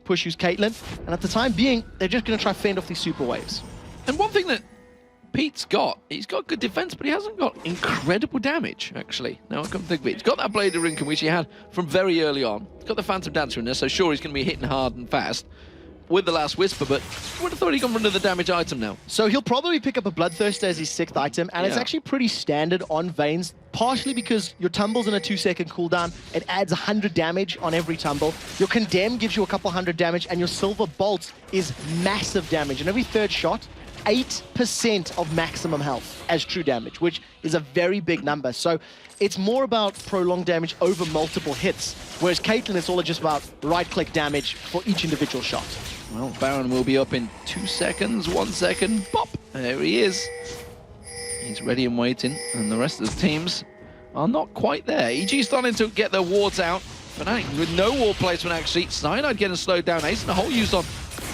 Pushu's Caitlyn. And at the time being, they're just going to try fend off these super waves. And one thing that Pete's got, he's got good defense, but he hasn't got incredible damage, actually. Now I come to think of it. He's got that Blade of Rinken, which he had from very early on. He's got the Phantom Dancer in there, so sure, he's going to be hitting hard and fast with the Last Whisper, but I would have thought he'd gone for another damage item now. So he'll probably pick up a Bloodthirster as his 6th item, and it's actually pretty standard on Vayne's, partially because your Tumble's in a 2-second cooldown. It adds 100 damage on every Tumble. Your Condemn gives you a couple hundred damage, and your Silver Bolt is massive damage. And every 3rd shot, 8% of maximum health as true damage, which is a very big number. So it's more about prolonged damage over multiple hits, whereas Caitlyn, it's all just about right-click damage for each individual shot. Well, Baron will be up in 2 seconds, 1 second, pop, there he is. He's ready and waiting, and the rest of the teams are not quite there. EG starting to get their wards out. Fnatic with no ward placement, actually. Cyanide getting slowed down. Ace and the hole used on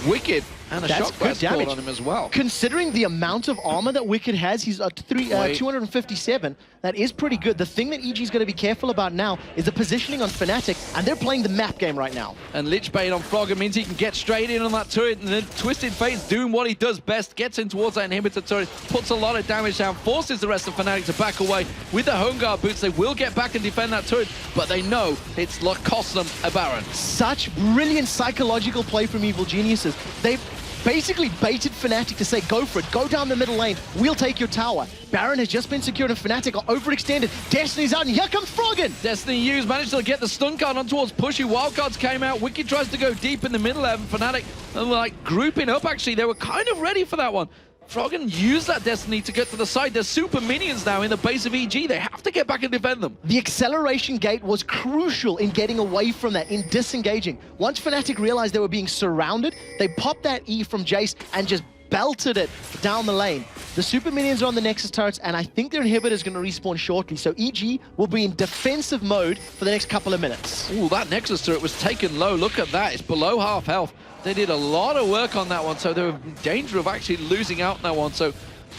Wicked, and a shock blast caught on him as well. Considering the amount of armor that Wicked has, he's at 257. That is pretty good. The thing that EG's going to be careful about now is the positioning on Fnatic, and they're playing the map game right now. And Lich Bait on Froggen means he can get straight in on that turret, and then Twisted Fate's doing what he does best, gets in towards that inhibitor turret, puts a lot of damage down, forces the rest of Fnatic to back away. With the Home Guard boots, they will get back and defend that turret, but they know it's cost them a Baron. Such brilliant psychological play from Evil Geniuses. They've basically baited Fnatic to say, go for it, go down the middle lane, we'll take your tower. Baron has just been secured and Fnatic are overextended. Destiny's out, and here comes Froggen! Destiny used, managed to get the stun card on towards Pushy. Wildcards came out, Wicked tries to go deep in the middle of Fnatic, and like grouping up actually, they were kind of ready for that one. Froggen used that Destiny to get to the side. There's super minions now in the base of EG. They have to get back and defend them. The acceleration gate was crucial in getting away from that, in disengaging. Once Fnatic realized they were being surrounded, they popped that E from Jace and just belted it down the lane. The super minions are on the Nexus turrets, and I think their inhibitor is going to respawn shortly, so EG will be in defensive mode for the next couple of minutes. Ooh, that Nexus turret was taken low. Look at that. It's below half health. They did a lot of work on that one, so they were in danger of actually losing out on that one. So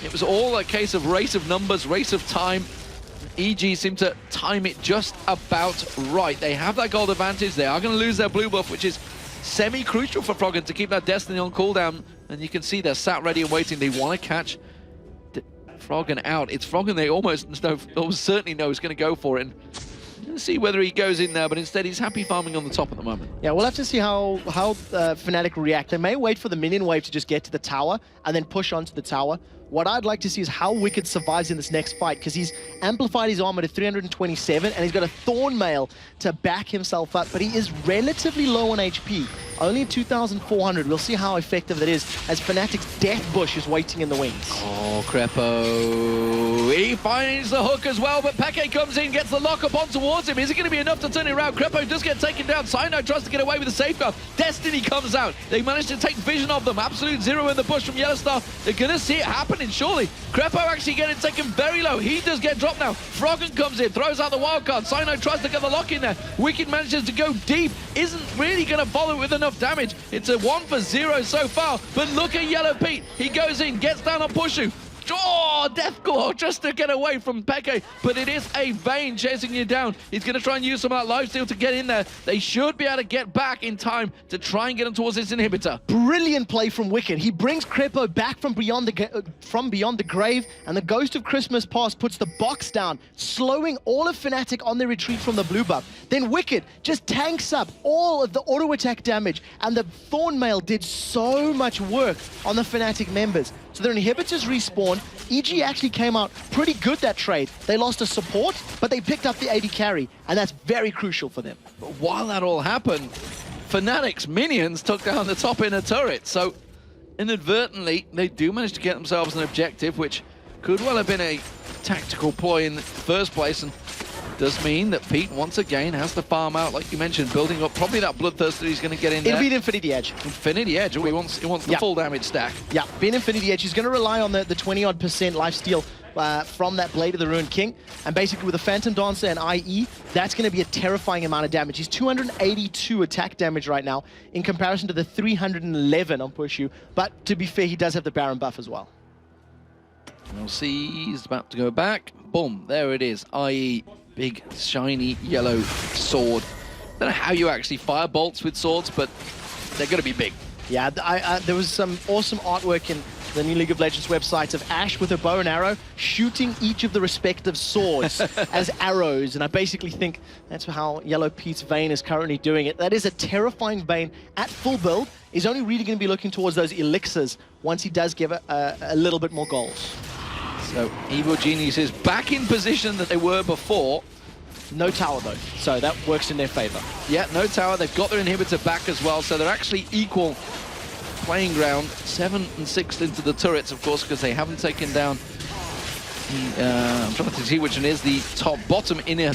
it was all a case of race of numbers, race of time. EG seemed to time it just about right. They have that gold advantage. They are going to lose their blue buff, which is semi-crucial for Froggen to keep that Destiny on cooldown. And you can see they're sat ready and waiting. They want to catch Froggen out. It's Froggen they almost certainly know is going to go for it. And let's see whether he goes in there, but instead he's happy farming on the top at the moment. Yeah, we'll have to see how Fnatic react. They may wait for the minion wave to just get to the tower and then push onto the tower. What I'd like to see is how Wicked survives in this next fight, because he's amplified his armor to 327 and he's got a Thorn Mail to back himself up, but he is relatively low on HP, only 2,400. We'll see how effective that is as Fnatic's Death Bush is waiting in the wings. Oh, Crepo. He finds the hook as well, but Peke comes in, gets the lock up on towards towards him. Is it going to be enough to turn it around? Crepo does get taken down. Cyanide tries to get away with a safeguard. Destiny comes out. They manage to take vision of them. Absolute Zero in the bush from Yellowstar. They're going to see it happening, surely. Crepo actually getting taken very low. He does get dropped now. Froggen comes in, throws out the wild card. Cyanide tries to get the lock in there. Wicked manages to go deep. Isn't really going to follow with enough damage. It's a 1 for 0 so far. But look at Yellow Pete. He goes in, gets down on Pushu. Oh, Deathclaw just to get away from Peke, but it is a Vayne chasing you down. He's going to try and use some of that lifesteal to get in there. They should be able to get back in time to try and get him towards this inhibitor. Brilliant play from Wicked. He brings Crepo back from beyond the grave, and the Ghost of Christmas Past puts the box down, slowing all of Fnatic on their retreat from the blue buff. Then Wicked just tanks up all of the auto attack damage, and the Thornmail did so much work on the Fnatic members. So their inhibitors respawn. EG actually came out pretty good that trade. They lost a support, but they picked up the AD carry, and that's very crucial for them. But while that all happened, Fnatic's minions took down the top inner turret. So inadvertently, they do manage to get themselves an objective, which could well have been a tactical ploy in the first place, and does mean that Pete once again has to farm out, like you mentioned, building up probably that bloodthirst that he's going to get in there. It'll be an Infinity Edge. Infinity Edge. Oh, he wants the full damage stack. Yeah, be an Infinity Edge. He's going to rely on the 20-odd% lifesteal from that Blade of the Ruined King. And basically with a Phantom Dancer and IE, that's going to be a terrifying amount of damage. He's 282 attack damage right now in comparison to the 311 on Pushu. But to be fair, he does have the Baron buff as well. We'll see. He's about to go back. Boom. There it is. IE. Big, shiny, yellow sword. I don't know how you actually fire bolts with swords, but they're going to be big. Yeah, there was some awesome artwork in the new League of Legends websites of Ashe with a bow and arrow shooting each of the respective swords as arrows. And I basically think that's how Yellow Pete's Vayne is currently doing it. That is a terrifying Vayne at full build. He's only really going to be looking towards those elixirs once he does give it a little bit more goals. So Evil Genius is back in position that they were before. No tower though, so that works in their favor. Yeah, no tower. They've got their inhibitor back as well, so they're actually equal playing ground. 7 and 6 into the turrets, of course, because they haven't taken down the, I'm trying to see which one is the bottom inner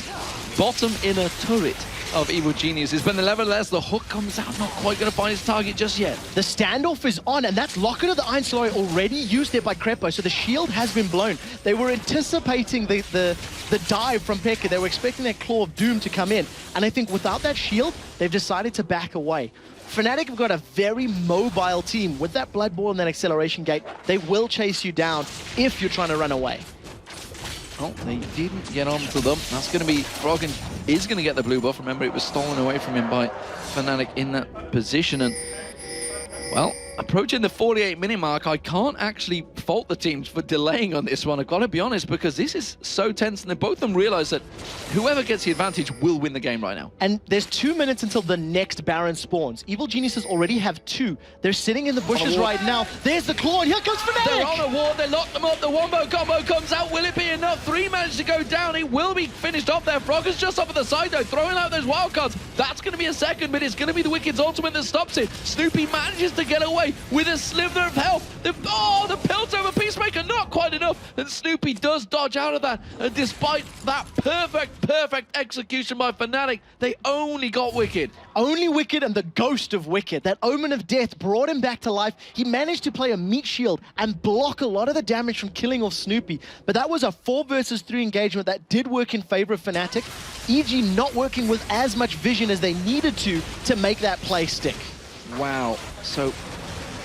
turret of Evil Geniuses. But nevertheless, the hook comes out, not quite going to find his target just yet. The standoff is on, and that's Locket of the Iron Slurry already used there by Crepo, so the shield has been blown. They were anticipating the dive from Pekka. They were expecting that Claw of Doom to come in, and I think without that shield, they've decided to back away. Fnatic have got a very mobile team. With that Blood Ball and that Acceleration Gate, they will chase you down if you're trying to run away. Oh, they didn't get onto them. That's going to be... Froggen is going to get the blue buff. Remember, it was stolen away from him by Fnatic in that position. And, well, approaching the 48-minute mark, I can't actually fault the teams for delaying on this one. I've got to be honest, because this is so tense, and both of them realize that whoever gets the advantage will win the game right now. And there's 2 minutes until the next Baron spawns. Evil Geniuses already have 2. They're sitting in the bushes right now. There's the Claw, and here comes Fnatic! They're on a ward, they lock them up, the wombo combo comes out. Will it be enough? 3 managed to go down. It will be finished off there. Froggen's just off at the side though, throwing out those wildcards. That's going to be a second, but it's going to be the Wicked's ultimate that stops it. Snoopy manages to get away with a sliver of health. The pilt over Peacemaker, not quite enough. And Snoopy does dodge out of that. And despite that perfect execution by Fnatic, they only got Wicked. Only Wicked and the ghost of Wicked. That Omen of Death brought him back to life. He managed to play a meat shield and block a lot of the damage from killing off Snoopy. But that was a 4 versus 3 engagement that did work in favor of Fnatic. EG not working with as much vision as they needed to make that play stick. Wow. So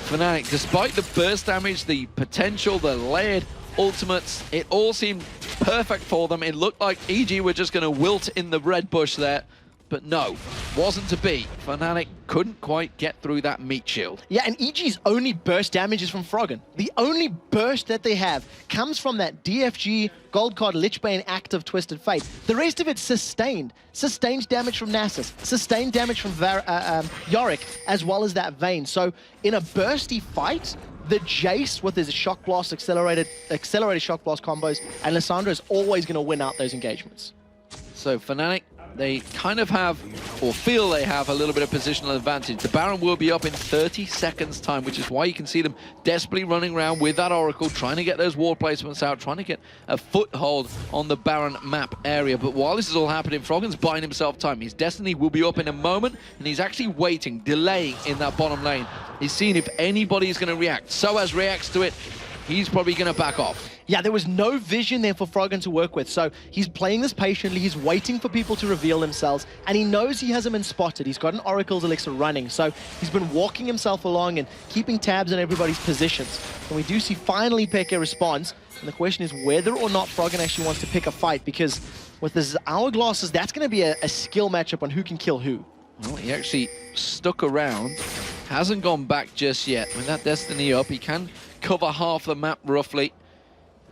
Fnatic, despite the burst damage, the potential, the layered ultimates, it all seemed perfect for them. It looked like EG were just going to wilt in the red bush there. But no, wasn't to be. Fnatic couldn't quite get through that meat shield. Yeah, and EG's only burst damage is from Froggen. The only burst that they have comes from that DFG, Gold Card, Lichbane, Active, Twisted Fate. The rest of it's sustained. Sustained damage from Nasus, sustained damage from Yorick, as well as that Vayne. So in a bursty fight, the Jace with his Shock Blast, accelerated Shock Blast combos, and Lissandra is always going to win out those engagements. So Fnatic they kind of have, or feel they have, a little bit of positional advantage. The Baron will be up in 30 seconds time, which is why you can see them desperately running around with that Oracle, trying to get those ward placements out, trying to get a foothold on the Baron map area. But while this is all happening, Froggen's buying himself time. His Destiny will be up in a moment, and he's actually waiting, delaying in that bottom lane. He's seeing if anybody is going to react. Soaz reacts to it, he's probably going to back off. Yeah, there was no vision there for Froggen to work with, so he's playing this patiently, he's waiting for people to reveal themselves, and he knows he hasn't been spotted. He's got an Oracle's Elixir running, so he's been walking himself along and keeping tabs on everybody's positions. And we do see finally Peke responds, and the question is whether or not Froggen actually wants to pick a fight, because with his hourglasses, that's going to be a skill matchup on who can kill who. Well, he actually stuck around, hasn't gone back just yet. With that Destiny up, he can cover half the map roughly.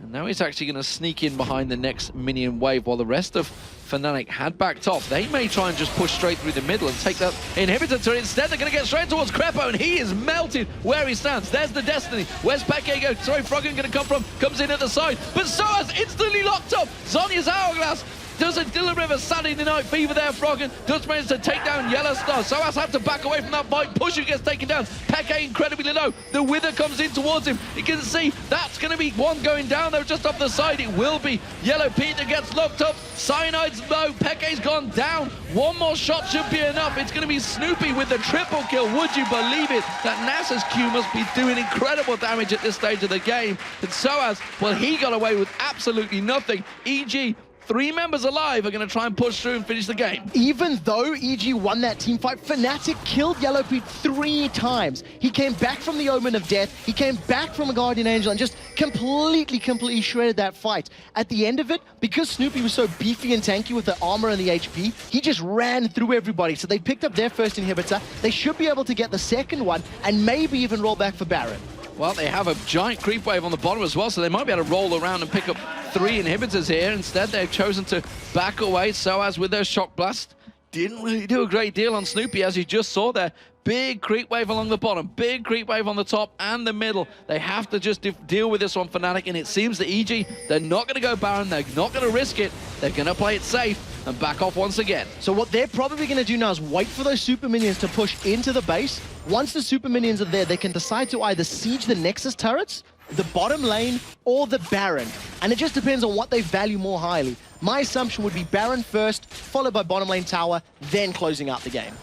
And now he's actually going to sneak in behind the next minion wave while the rest of Fnatic had backed off. They may try and just push straight through the middle and take that inhibitor turret. Instead, they're going to get straight towards Crepo, and he is melted where he stands. There's the Destiny. Where's Peke go? Sorry, Froggen going to come from. Comes in at the side. But Soaz instantly locked up. Zhonya's hourglass does a deliver of Saturday Night Fever there, Froggen. Does manage to take down Yellowstar. Soaz had to back away from that fight. Pusher gets taken down. Peke incredibly low. The Wither comes in towards him. You can see that's going to be one going down, though, just off the side. It will be Yellow Pete that gets locked up. Cyanide's low. Peke's gone down. One more shot should be enough. It's going to be Snoopy with the triple kill. Would you believe it? That Nasa's Q must be doing incredible damage at this stage of the game. And Soaz, well, he got away with absolutely nothing. EG, 3 members alive, are going to try and push through and finish the game. Even though EG won that team fight, Fnatic killed Yellow Pete 3 times. He came back from the Omen of Death, he came back from a Guardian Angel and just completely shredded that fight. At the end of it, because Snoopy was so beefy and tanky with the armor and the HP, he just ran through everybody. So they picked up their first inhibitor. They should be able to get the second one and maybe even roll back for Baron. Well, they have a giant creep wave on the bottom as well, so they might be able to roll around and pick up 3 inhibitors here. Instead, they've chosen to back away. Soaz with their shock blast didn't really do a great deal on Snoopy, as you just saw there. Big creep wave along the bottom, big creep wave on the top and the middle. They have to just deal with this one, Fnatic, and it seems that EG, they're not going to go Baron, they're not going to risk it. They're going to play it safe and back off once again. So what they're probably going to do now is wait for those super minions to push into the base. Once the super minions are there, they can decide to either siege the Nexus turrets, the bottom lane, or the Baron. And it just depends on what they value more highly. My assumption would be Baron first, followed by bottom lane tower, then closing out the game.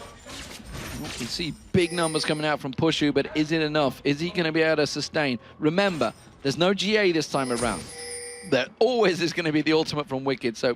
You see big numbers coming out from Pushu, but is it enough? Is he going to be able to sustain? Remember, there's no GA this time around. There always is going to be the ultimate from Wicked, so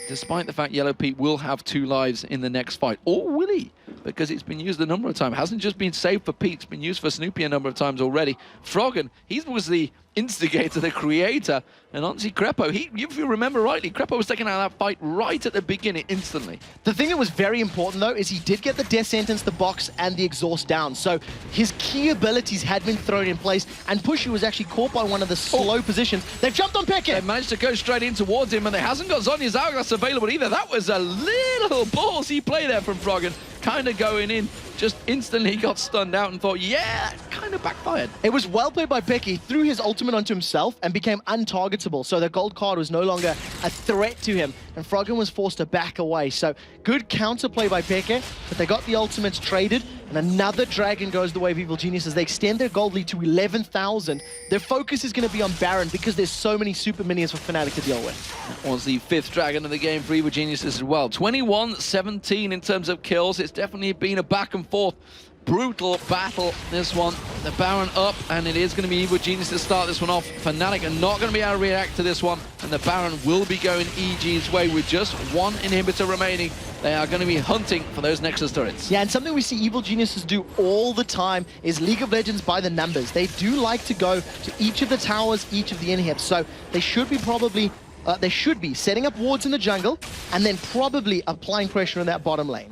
despite the fact Yellow Pete will have 2 lives in the next fight, or will he? Because it's been used a number of times. It hasn't just been saved for Pete, it's been used for Snoopy a number of times already. Froggen, he was the instigator, the creator, and honestly, Crepo, if you remember rightly, Crepo was taking out that fight right at the beginning, instantly. The thing that was very important, though, is he did get the Death Sentence, the box, and the exhaust down. So his key abilities had been thrown in place, and Pushy was actually caught by one of the slow positions. They've jumped on Peke. They managed to go straight in towards him, and they hasn't got Zhonya's hourglass available either. That was a little ballsy play there from Froggen. Kind of going in, just instantly got stunned out and thought, yeah, kind of backfired. It was well played by Peke. He threw his ultimate onto himself and became untargetable, so the gold card was no longer a threat to him, and Froggen was forced to back away. So good counterplay by Peke, but they got the ultimates traded, and another dragon goes the way of Evil Geniuses. They extend their gold lead to 11,000. Their focus is going to be on Baron because there's so many super minions for Fnatic to deal with. That was the 5th dragon of the game for Evil Geniuses as well. 21-17 in terms of kills. It's definitely been a back and forth brutal battle, this one. The Baron up, and it is going to be Evil Genius to start this one off. Fnatic are not going to be able to react to this one, and the Baron will be going EG's way with just 1 inhibitor remaining. They are going to be hunting for those Nexus turrets. Yeah, and something we see Evil Geniuses do all the time is League of Legends by the numbers. They do like to go to each of the towers, each of the inhibs, so they should be setting up wards in the jungle, and then probably applying pressure on that bottom lane.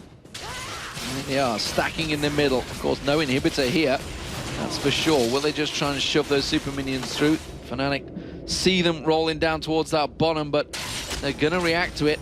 They are stacking in the middle. Of course, no inhibitor here, that's for sure. Will they just try and shove those super minions through? Fnatic see them rolling down towards that bottom, but they're going to react to it.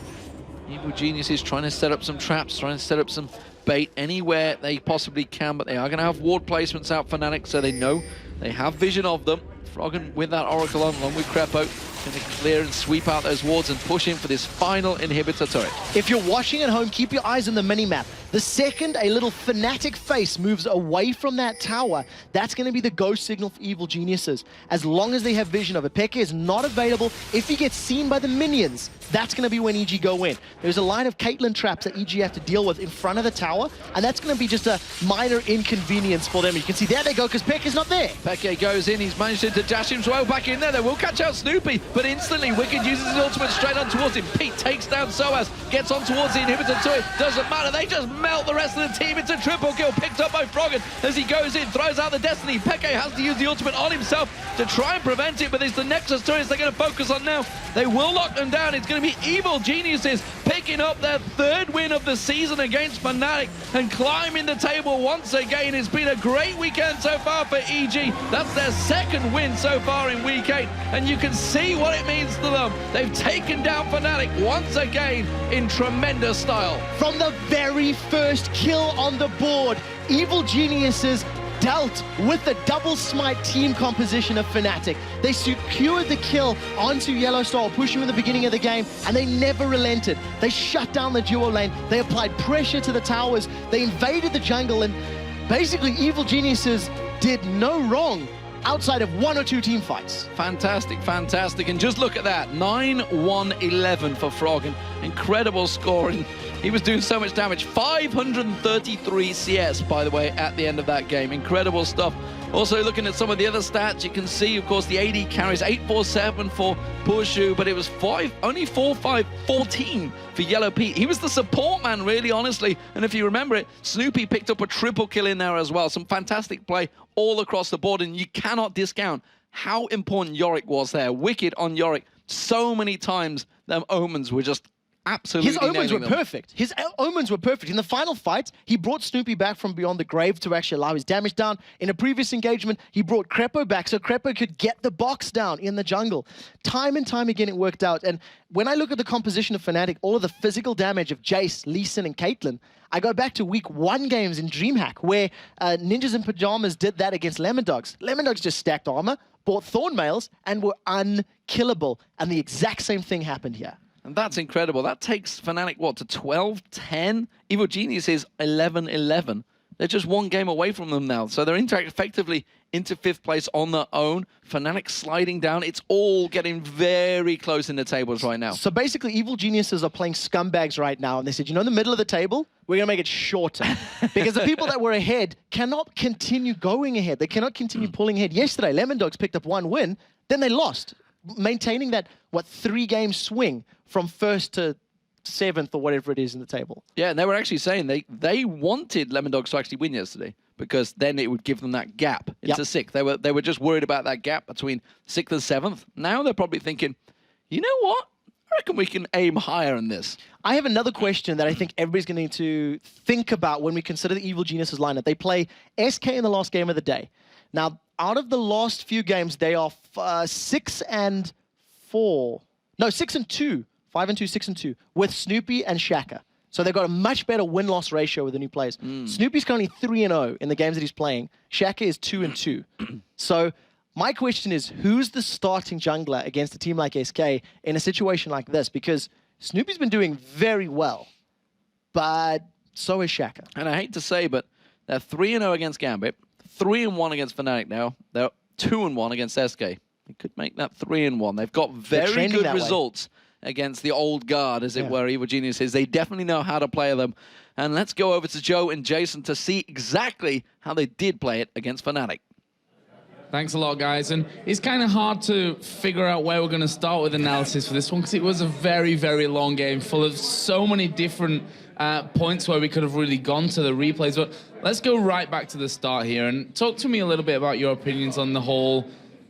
Evil Genius is trying to set up some traps, trying to set up some bait anywhere they possibly can, but they are going to have ward placements out, Fnatic, so they know they have vision of them. Froggen with that Oracle on, along with Crepo. Going to clear and sweep out those wards and push in for this final inhibitor turret. If you're watching at home, keep your eyes on the mini-map. The second a little Fnatic face moves away from that tower, that's going to be the go signal for Evil Geniuses. As long as they have vision of it. Peke is not available. If he gets seen by the minions, that's going to be when EG go in. There's a line of Caitlyn traps that EG have to deal with in front of the tower, and that's going to be just a minor inconvenience for them. You can see there they go, because Peke is not there. Peke goes in, he's managed to dash him well back in there. They will catch out Snoopy, but instantly Wicked uses his ultimate straight on towards him. Pete takes down Soaz, gets on towards the inhibitor to it. Doesn't matter, they just melt the rest of the team. It's a triple kill picked up by Froggen as he goes in, throws out the Destiny. Peke has to use the ultimate on himself to try and prevent it, but it's the Nexus turrets they're going to focus on now. They will lock them down. It's going to be Evil Geniuses picking up their third win of the season against Fnatic and climbing the table once again. It's been a great weekend so far for EG. That's their second win so far in Week 8, and you can see what it means to them. They've taken down Fnatic once again in tremendous style. From the very first kill on the board, Evil Geniuses dealt with the double smite team composition of Fnatic. They secured the kill onto Yellowstar, pushing in the beginning of the game, and they never relented. They shut down the duo lane, they applied pressure to the towers, they invaded the jungle, and basically Evil Geniuses did no wrong outside of 1 or 2 team fights. Fantastic, fantastic. And just look at that, 9-1-11 for Froggen. Incredible scoring. He was doing so much damage. 533 CS, by the way, at the end of that game. Incredible stuff. Also, looking at some of the other stats, you can see, of course, the AD carries 847 for Pushu, but it was only 4-5-14 for Yellow Pete. He was the support man, really, honestly. And if you remember it, Snoopy picked up a triple kill in there as well. Some fantastic play all across the board, and you cannot discount how important Yorick was there. Wicked on Yorick. So many times, them omens were just absolutely His omens were them. perfect. His omens were perfect. In the final fight, he brought Snoopy back from beyond the grave to actually allow his damage down. In a previous engagement, he brought Crepo back so Crepo could get the box down in the jungle. Time and time again, it worked out. And when I look at the composition of Fnatic, all of the physical damage of Jace, Lee Sin, and Caitlyn, I go back to Week 1 games in DreamHack, where Ninjas in Pajamas did that against Lemon Dogs. Lemon Dogs just stacked armor, bought Thornmails, and were unkillable. And the exact same thing happened here. And that's incredible. That takes Fnatic, what, to 12-10? Evil Genius is 11-11. They're just one game away from them now. So they're effectively into 5th place on their own. Fnatic sliding down. It's all getting very close in the tables right now. So basically, Evil Geniuses are playing scumbags right now. And they said, you know, in the middle of the table, we're going to make it shorter. Because the people that were ahead cannot continue going ahead. They cannot continue pulling ahead. Yesterday, Lemon Dogs picked up 1 win. Then they lost, maintaining that, 3-game swing from 1st to 7th or whatever it is in the table. Yeah, and they were actually saying they wanted Lemon Dogs to actually win yesterday because then it would give them that gap into 6th. They were just worried about that gap between 6th and 7th. Now they're probably thinking, you know what? I reckon we can aim higher in this. I have another question that I think everybody's going to need to think about when we consider the Evil Geniuses lineup. They play SK in the last game of the day. Now, out of the last few games, they are 6-4. No, 6-2. 5-2, 6-2 with Snoopy and Shaka. So they've got a much better win-loss ratio with the new players. Snoopy's currently 3-0 in the games that he's playing. Shaka is 2-2. So my question is, who's the starting jungler against a team like SK in a situation like this? Because Snoopy's been doing very well, but so is Shaka. And I hate to say, but they're 3-0 against Gambit, 3-1 against Fnatic now. They're 2-1 against SK. They could make that 3-1. They've got very good results against the old guard, as it were, Evil Geniuses. They definitely know how to play them. And let's go over to Joe and Jason to see exactly how they did play it against Fnatic. Thanks a lot, guys. And it's kind of hard to figure out where we're going to start with analysis for this one because it was a very, very long game full of so many different points where we could have really gone to the replays. But let's go right back to the start here and talk to me a little bit about your opinions on the whole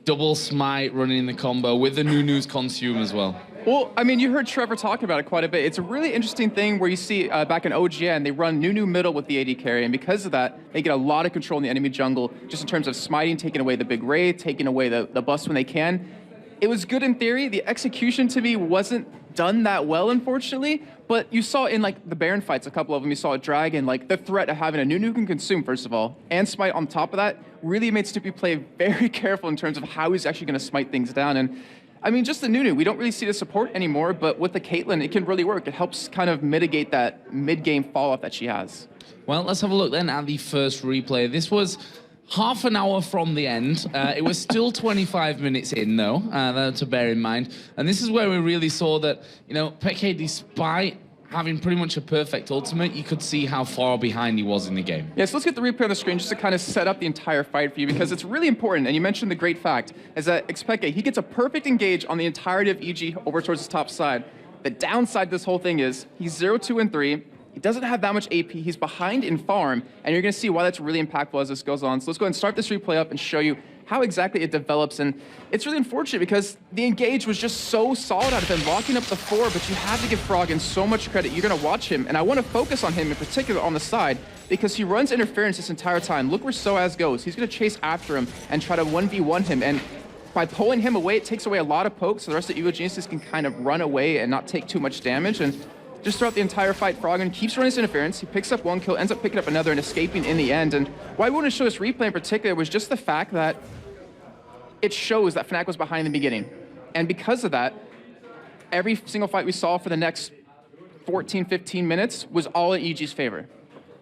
double smite running the combo with the Nunu's consume as well. Well, I mean, you heard Trevor talking about it quite a bit. It's a really interesting thing where you see back in OGN, they run Nunu middle with the AD carry, and because of that, they get a lot of control in the enemy jungle, just in terms of smiting, taking away the big raid, taking away the bust when they can. It was good in theory. The execution to me wasn't done that well, unfortunately, but you saw in like the Baron fights, a couple of them, you saw a Dragon, like the threat of having a Nunu can consume, first of all, and smite on top of that, really made Snoopy play very careful in terms of how he's actually going to smite things down. And I mean, just the Nunu, we don't really see the support anymore, but with the Caitlyn, it can really work. It helps kind of mitigate that mid-game fall-off that she has. Well, let's have a look then at the first replay. This was half an hour from the end. It was still 25 minutes in, though, to bear in mind. And this is where we really saw that, you know, Peke, despite having pretty much a perfect ultimate, you could see how far behind he was in the game. Yeah, so let's get the replay on the screen just to kind of set up the entire fight for you, because it's really important, and you mentioned the great fact, is that Xpeke, he gets a perfect engage on the entirety of EG over towards his top side. The downside to this whole thing is he's 0-2-3, he doesn't have that much AP, he's behind in farm, and you're going to see why that's really impactful as this goes on. So let's go ahead and start this replay up and show you how exactly it develops. And it's really unfortunate because the engage was just so solid out of him, locking up the 4, but you have to give Froggen so much credit. You're going to watch him, and I want to focus on him in particular on the side because he runs interference this entire time. Look where Soaz goes. He's going to chase after him and try to 1v1 him, and by pulling him away, it takes away a lot of pokes, so the rest of Evil Geniuses can kind of run away and not take too much damage. And just throughout the entire fight, Froggen keeps running his interference. He picks up 1 kill, ends up picking up another, and escaping in the end. And why we want to show this replay in particular was just the fact that it shows that Fnatic was behind in the beginning. And because of that, every single fight we saw for the next 14, 15 minutes was all in EG's favor.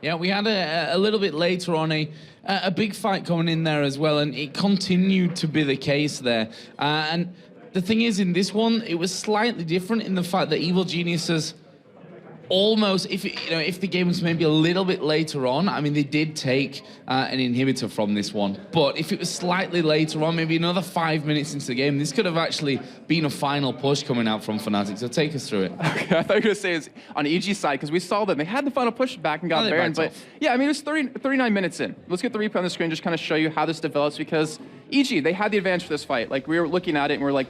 Yeah, we had a little bit later on a big fight coming in there as well, and it continued to be the case there. And the thing is, in this one, it was slightly different in the fact that Evil Geniuses almost, if the game was maybe a little bit later on, I mean, they did take an inhibitor from this one. But if it was slightly later on, maybe another 5 minutes into the game, this could have actually been a final push coming out from Fnatic. So take us through it. Okay, I thought you were going to say it's on EG's side, because we saw them. They had the final push back and got Baron. But yeah, I mean, it was 39 minutes in. Let's get the replay on the screen, just kind of show you how this develops, because EG, they had the advantage for this fight. Like, we were looking at it and we're like,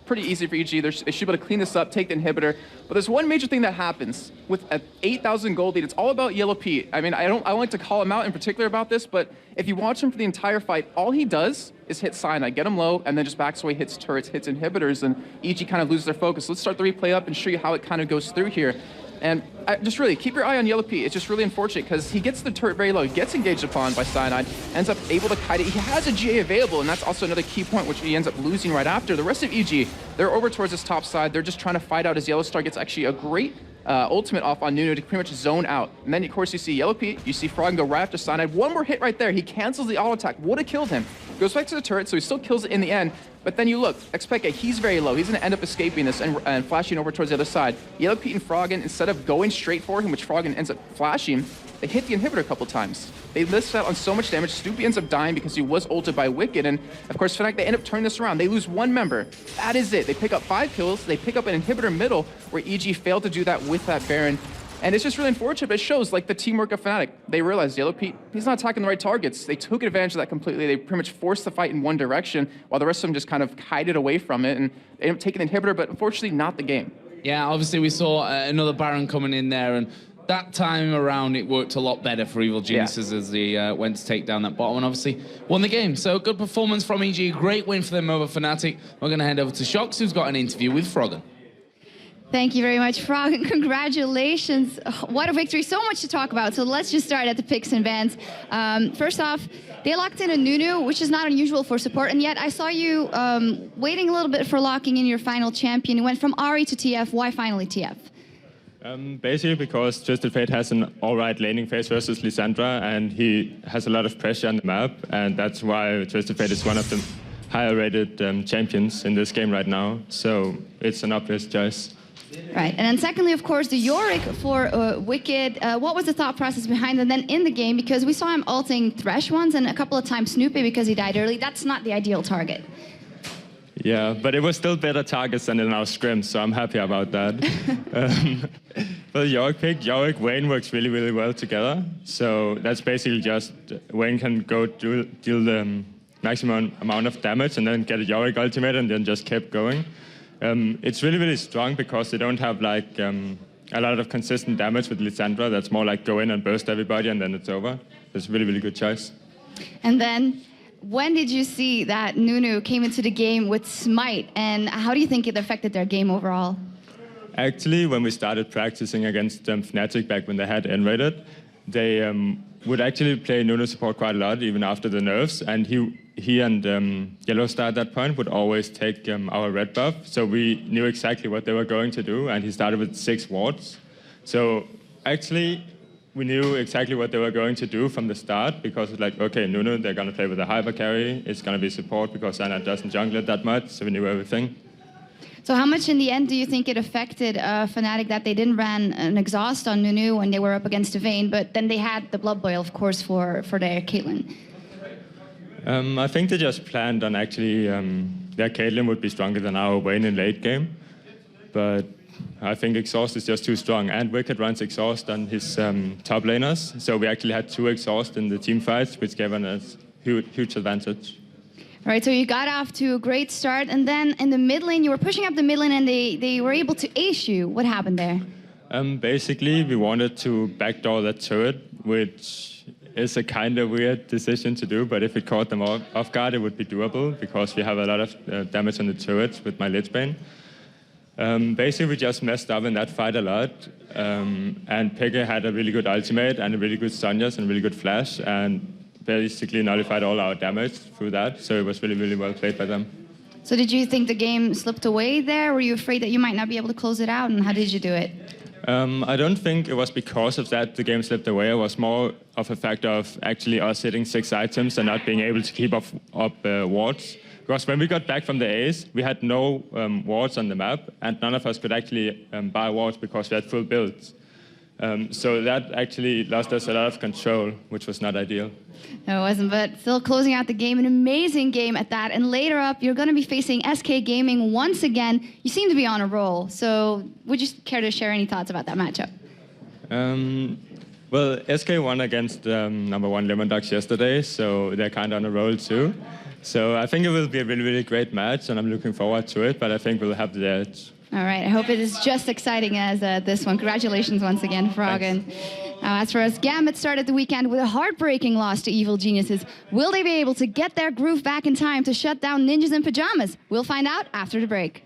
pretty easy for EG. They should be able to clean this up, take the inhibitor. But there's one major thing that happens with an 8,000 gold lead. It's all about Yellow Pete. I mean, I don't like to call him out in particular about this, but if you watch him for the entire fight, all he does is hit Cyanide, get him low, and then just backs away, hits turrets, hits inhibitors, and EG kind of loses their focus. Let's start the replay up and show you how it kind of goes through here. And just really keep your eye on Yellow Pete. It's just really unfortunate because he gets the turret very low. He gets engaged upon by Cyanide, ends up able to kite it. He has a GA available, and that's also another key point, which he ends up losing right after. The rest of EG, they're over towards his top side. They're just trying to fight out as Yellow Star gets actually a great ultimate off on Nunu to pretty much zone out. And then, of course, you see Yellow Pete, you see Froggen go right after Cyanide. One more hit right there. He cancels the auto attack. Would have killed him. Goes back to the turret, so he still kills it in the end. But then you look, Xpeke, he's very low. He's going to end up escaping this and flashing over towards the other side. Yellow Pete and Froggen, instead of going straight for him, which Froggen ends up flashing, they hit the inhibitor a couple times. They missed out on so much damage. Stoopy ends up dying because he was ulted by Wicked. And of course, Fnatic, they end up turning this around. They lose one member. That is it. They pick up 5 kills. They pick up an inhibitor middle where EG failed to do that with that Baron. And it's just really unfortunate, but it shows like the teamwork of Fnatic. They realized Yellow Pete, he's not attacking the right targets. They took advantage of that completely. They pretty much forced the fight in one direction while the rest of them just kind of hide it away from it. And they ended up taking the inhibitor, but unfortunately not the game. Yeah, obviously we saw another Baron coming in there, and that time around it worked a lot better for Evil Geniuses as they went to take down that bottom and obviously won the game. So good performance from EG, great win for them over Fnatic. We're going to head over to Shox, who's got an interview with Froggen. Thank you very much, Froggen. Congratulations. What a victory. So much to talk about. So let's just start at the picks and bans. First off, they locked in a Nunu, which is not unusual for support. And yet I saw you waiting a little bit for locking in your final champion. You went from Ahri to TF. Why finally TF? Basically because Twisted Fate has an alright laning phase versus Lissandra, and he has a lot of pressure on the map. And that's why Twisted Fate is one of the higher rated champions in this game right now. So it's an obvious choice. Right, and then secondly, of course, the Yorick for Wicked. What was the thought process behind it then in the game? Because we saw him ulting Thresh once and a couple of times Snoopy because he died early. That's not the ideal target. Yeah, but it was still better targets than in our scrims, so I'm happy about that. For the Yorick pick, Yorick, Vayne works really, really well together. So that's basically just Vayne can go deal the maximum amount of damage and then get a Yorick ultimate and then just keep going. It's really, really strong because they don't have like a lot of consistent damage with Lissandra. That's more like go in and burst everybody and then it's over. It's a really, really good choice. And then, when did you see that Nunu came into the game with Smite, and how do you think it affected their game overall? Actually, when we started practicing against Fnatic back when they had N-rated, they would actually play Nunu support quite a lot, even after the nerfs, and he he and Yellow Star at that point would always take our red buff, so we knew exactly what they were going to do, and he started with 6 wards. So actually, we knew exactly what they were going to do from the start, because it's like, okay, Nunu, they're going to play with a hyper carry, it's going to be support because Anna doesn't jungle it that much, so we knew everything. So how much in the end do you think it affected Fnatic that they didn't run an exhaust on Nunu when they were up against a Vayne, but then they had the Blood Boil, of course, for their Caitlyn? I think they just planned on actually their Caitlyn would be stronger than our Vayne in late game, but I think exhaust is just too strong, and Wicked runs exhaust on his top laners, so we actually had 2 exhaust in the team fights, which gave us huge advantage. All right, so you got off to a great start, and then in the mid lane, you were pushing up the mid lane, and they were able to ace you. What happened there? Basically, we wanted to backdoor that turret, which is a kind of weird decision to do, but if it caught them off guard, it would be doable, because we have a lot of damage on the turrets with my Lich Bane. Basically, we just messed up in that fight a lot, and Pekka had a really good ultimate and a really good Sonjas and a really good flash, and basically nullified all our damage through that, so it was really, really well played by them. So did you think the game slipped away there? Were you afraid that you might not be able to close it out, and how did you do it? I don't think it was because of that the game slipped away. It was more of a factor of actually us hitting 6 items and not being able to keep up wards. Because when we got back from the Ace, we had no wards on the map, and none of us could actually buy wards because we had full builds. So that actually lost us a lot of control, which was not ideal. No, it wasn't, but still closing out the game, an amazing game at that. And later up, you're going to be facing SK Gaming once again. You seem to be on a roll, so would you care to share any thoughts about that matchup? Well, SK won against number 1 Lemon Ducks yesterday, so they're kind of on a roll too. So I think it will be a really, really great match, and I'm looking forward to it, but I think we'll have the edge. All right, I hope it is just exciting as this one. Congratulations once again, Froggen. As for us, Gambit started the weekend with a heartbreaking loss to Evil Geniuses. Will they be able to get their groove back in time to shut down Ninjas in Pajamas? We'll find out after the break.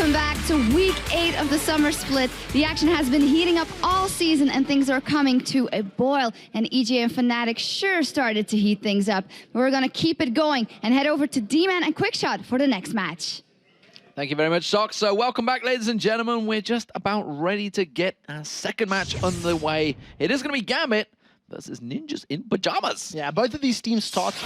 Welcome back to week 8 of the summer split. The action has been heating up all season and things are coming to a boil. And EG and Fnatic sure started to heat things up. We're going to keep it going and head over to D-Man and Quickshot for the next match. Thank you very much, Sock. So welcome back, ladies and gentlemen. We're just about ready to get our second match on the way. It is going to be Gambit versus Ninjas in Pajamas. Yeah, both of these teams started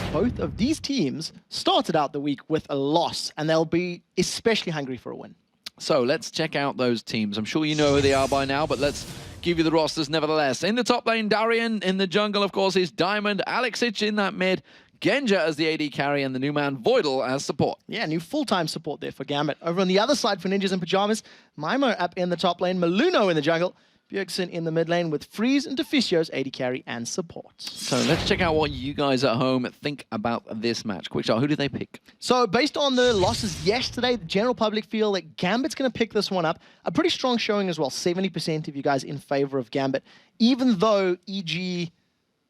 out the week with a loss, and they'll be especially hungry for a win. So let's check out those teams. I'm sure you know who they are by now, but let's give you the rosters nevertheless. In the top lane, Darian. In the jungle, of course, is Diamond. Alexic in that mid. Genja as the AD carry, and the new man Voidal as support. Yeah, new full-time support there for Gambit. Over on the other side for Ninjas in Pajamas, Mimo up in the top lane, Maluno in the jungle, Bjergsen in the mid lane with Freeze and Deficios, AD carry and support. So let's check out what you guys at home think about this match. Quickshot, who do they pick? So based on the losses yesterday, the general public feel that Gambit's going to pick this one up. A pretty strong showing as well, 70% of you guys in favor of Gambit, even though EG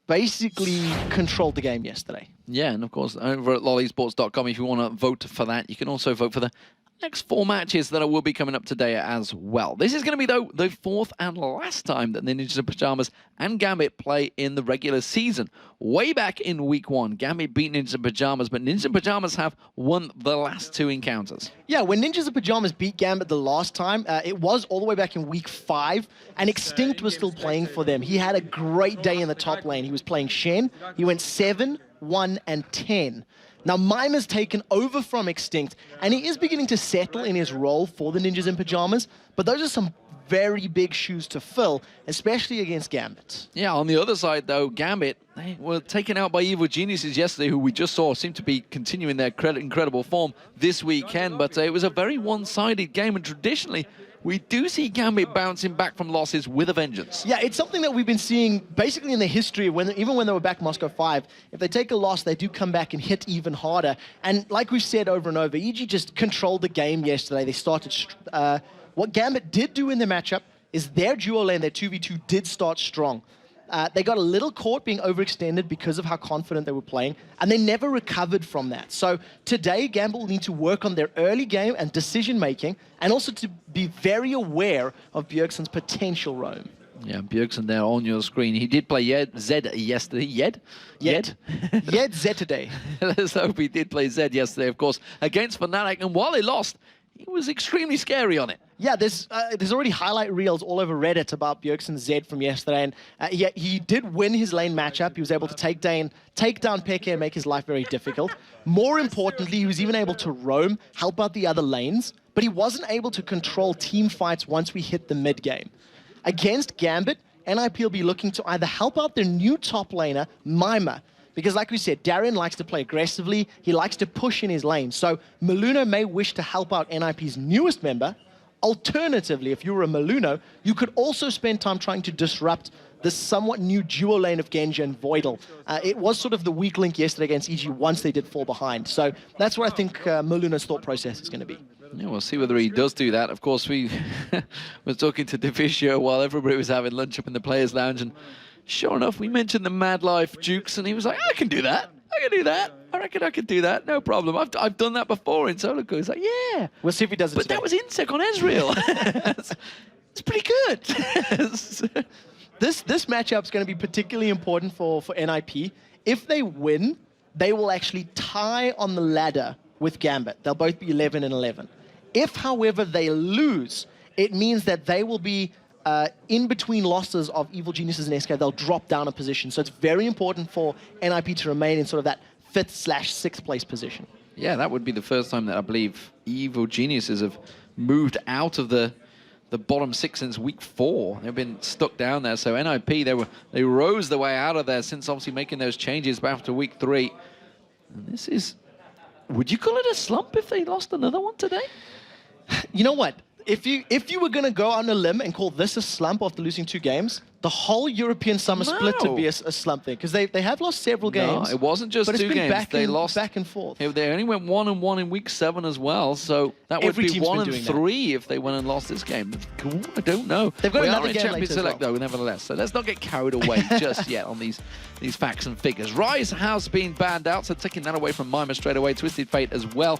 basically controlled the game yesterday. Yeah, and of course, over at lollysports.com, if you want to vote for that, you can also vote for the next 4 matches that will be coming up today as well. This is going to be, though, the 4th and last time that the Ninjas in Pajamas and Gambit play in the regular season. Way back in week 1, Gambit beat Ninjas in Pajamas, but Ninjas in Pajamas have won the last 2 encounters. Yeah, when Ninjas in Pajamas beat Gambit the last time, it was all the way back in week 5, and Extinct was still playing for them. He had a great day in the top lane. He was playing Shen. He went 7, 1, and 10. Now, Mime has taken over from Extinct, and he is beginning to settle in his role for the Ninjas in Pajamas, but those are some very big shoes to fill, especially against Gambit. Yeah, on the other side, though, Gambit, they were taken out by Evil Geniuses yesterday, who we just saw seem to be continuing their incredible form this weekend, but it was a very one-sided game, and traditionally, we do see Gambit bouncing back from losses with a vengeance. Yeah, it's something that we've been seeing basically in the history of even when they were back Moscow 5. If they take a loss, they do come back and hit even harder. And like we've said over and over, EG just controlled the game yesterday. They started... what Gambit did do in the matchup is their duo lane, their 2v2, did start strong. They got a little caught being overextended because of how confident they were playing, and they never recovered from that. So today, Gambit will need to work on their early game and decision-making, and also to be very aware of Bjergsen's potential roam. Yeah, Bjergsen there on your screen. He did play Zed yesterday. Zed today. Let's hope he did play Zed yesterday, of course, against Fnatic, and while he lost, he was extremely scary on it. Yeah, there's already highlight reels all over Reddit about Bjergsen Zed from yesterday, and he did win his lane matchup. He was able to take down Peke and make his life very difficult. More importantly, he was even able to roam, help out the other lanes, but he wasn't able to control team fights once we hit the mid game. Against Gambit, NIP will be looking to either help out their new top laner, Mima, because like we said, Darian likes to play aggressively, he likes to push in his lane, so Maluno may wish to help out NIP's newest member. Alternatively, if you were a Maluno, you could also spend time trying to disrupt the somewhat new duo lane of Genja and Voidal. It was sort of the weak link yesterday against EG once they did fall behind. So that's where I think Maluno's thought process is going to be. Yeah, we'll see whether he does do that. Of course, we were talking to Deficio while everybody was having lunch up in the Players' Lounge, and sure enough, we mentioned the Mad Life Jukes, and he was like, I can do that. I can do that. I reckon I could do that. No problem. I've done that before in solo queue. He's like, yeah. We'll see if he does it But today. that was Insec on Ezreal. It's pretty good. This matchup's going to be particularly important for NIP. If they win, they will actually tie on the ladder with Gambit. They'll both be 11 and 11. If, however, they lose, it means that they will be in between losses of Evil Geniuses and SK. They'll drop down a position. So it's very important for NIP to remain in sort of that 5th/6th place position. Yeah, that would be the first time that I believe Evil Geniuses have moved out of the bottom 6 since week 4. They've been stuck down there. So NIP, they rose their way out of there since obviously making those changes after week 3. And this is, would you call it a slump if they lost another one today? You know what? If you were going to go on a limb and call this a slump after losing 2 games, the whole European summer split would be a slump there, because they have lost several games. No, it wasn't just 2 games. They lost back and forth. They only went 1-1 in week 7 as well, so that would be 1-3 if they went and lost this game. Cool. I don't know. They've got another in game Champions later Select, though, nevertheless. So let's not get carried away just yet on these facts and figures. Rise has been banned out, so taking that away from Mima straight away. Twisted Fate as well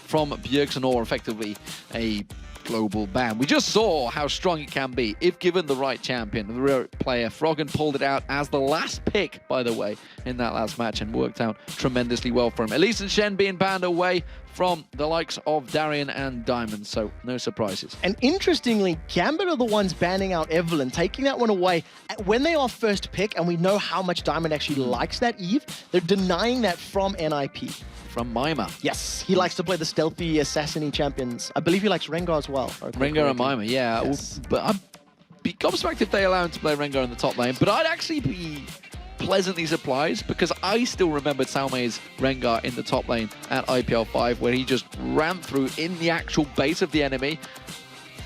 from Bjergsen, or effectively a global ban. We just saw how strong it can be if given the right champion, the right player. Froggen pulled it out as the last pick, by the way, in that last match and worked out tremendously well for him. Elise and Shen being banned away from the likes of Darian and Diamond, so no surprises. And interestingly, Gambit are the ones banning out Evelyn, taking that one away. When they are first pick, and we know how much Diamond actually likes that Eve, they're denying that from NIP. From Mima. Yes, he likes to play the stealthy assassin champions. I believe he likes Rengar as well. Rengar and Mima, yeah. Yes. But I'd be gobsmacked if they allow him to play Rengar in the top lane, but I'd actually be pleasantly surprised because I still remember Salme's Rengar in the top lane at IPL 5 where he just ran through in the actual base of the enemy.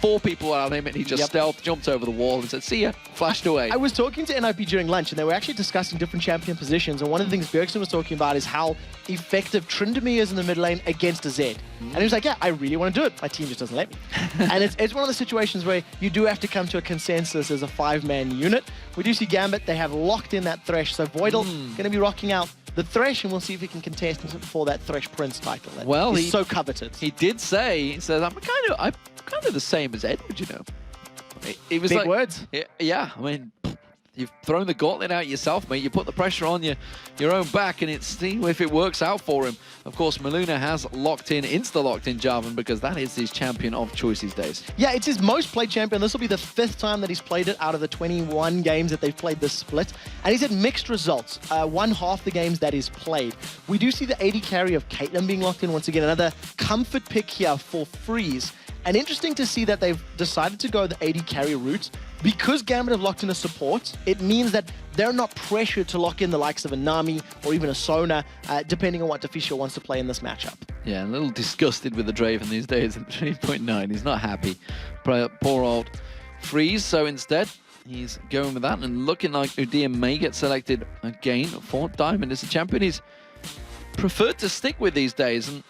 4 people out of him and he just stealth, jumped over the wall and said, see ya, flashed away. I was talking to NIP during lunch and they were actually discussing different champion positions, and one of the things Bjergsen was talking about is how effective Tryndamere is in the mid lane against a Zed. And he was like, yeah, I really want to do it. My team just doesn't let me. And it's one of the situations where you do have to come to a consensus as a 5-man unit. We do see Gambit, they have locked in that Thresh, so Voidal going to be rocking out the Thresh, and we'll see if he can contest for that Thresh Prince title. Well, he's so coveted. He did say, he says, I'm kind of the same as Edward, you know. He was Big like, words. Yeah, I mean, you've thrown the gauntlet out yourself, mate. You put the pressure on your own back, and it's seeing if it works out for him. Of course, Maluna has insta-locked in Jarvan because that is his champion of choice these days. Yeah, it's his most played champion. This will be the 5th time that he's played it out of the 21 games that they've played this split. And he's had mixed results. One half the games that he's played. We do see the AD carry of Caitlyn being locked in once again. Another comfort pick here for Freeze. And interesting to see that they've decided to go the AD carry route. Because Gambit have locked in a support, it means that they're not pressured to lock in the likes of a Nami or even a Sona, depending on what Deficio wants to play in this matchup. Yeah, a little disgusted with the Draven these days at 3.9. He's not happy. Poor old Freeze. So instead, he's going with that and looking like Udyr may get selected again for Diamond as a champion. He's preferred to stick with these days, and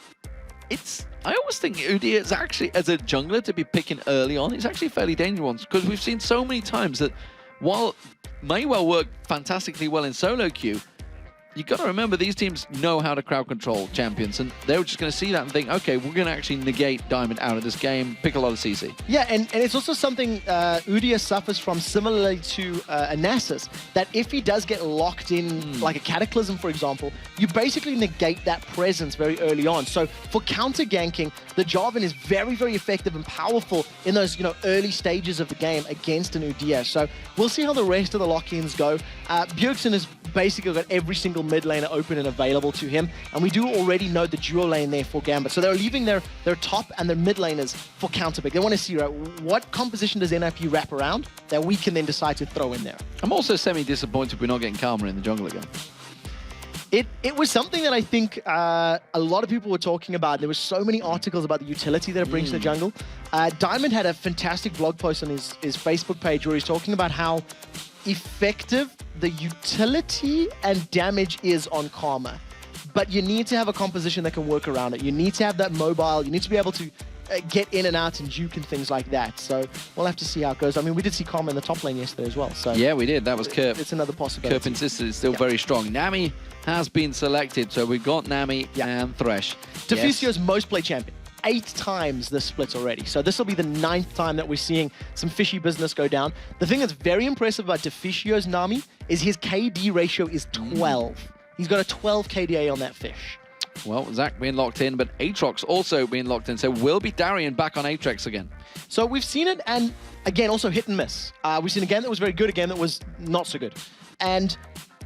I always think Udyr is actually, as a jungler, to be picking early on, it's actually fairly dangerous because we've seen so many times that while may well work fantastically well in solo queue, you got to remember these teams know how to crowd control champions, and they're just going to see that and think, okay, we're going to actually negate Diamond out of this game, pick a lot of CC. Yeah, and it's also something Udyr suffers from similarly to Anasis, that if he does get locked in, like a Cataclysm, for example, you basically negate that presence very early on. So for counter ganking, the Jarvan is very, very effective and powerful in those early stages of the game against an Udyr. So we'll see how the rest of the lock-ins go. Bjergsen has basically got every single mid laner open and available to him, and we do already know the duo lane there for Gambit. So they're leaving their top and their mid laners for counterpick. They want to see what composition does NIP wrap around that we can then decide to throw in there. I'm also semi-disappointed we're not getting Karma in the jungle again. It was something that I think a lot of people were talking about. There were so many articles about the utility that it brings to the jungle. Diamond had a fantastic blog post on his Facebook page where he's talking about how effective the utility and damage is on Karma. But you need to have a composition that can work around it. You need to have that mobile. You need to be able to get in and out and juke and things like that. So we'll have to see how it goes. I mean, we did see Karma in the top lane yesterday as well. So yeah, we did. That was Kerp. It's another possibility. Kerp insisted it's still very strong. Nami has been selected, so we've got Nami and Thresh. Deficio's most played champion. 8 times this split already. So this will be the 9th time that we're seeing some fishy business go down. The thing that's very impressive about Deficio's Nami is his KD ratio is 12. He's got a 12 KDA on that fish. Well, Zach being locked in, but Aatrox also being locked in. So will be Darian back on Aatrox again. So we've seen it, and again, also hit and miss. We've seen a game that was very good, a game that was not so good. And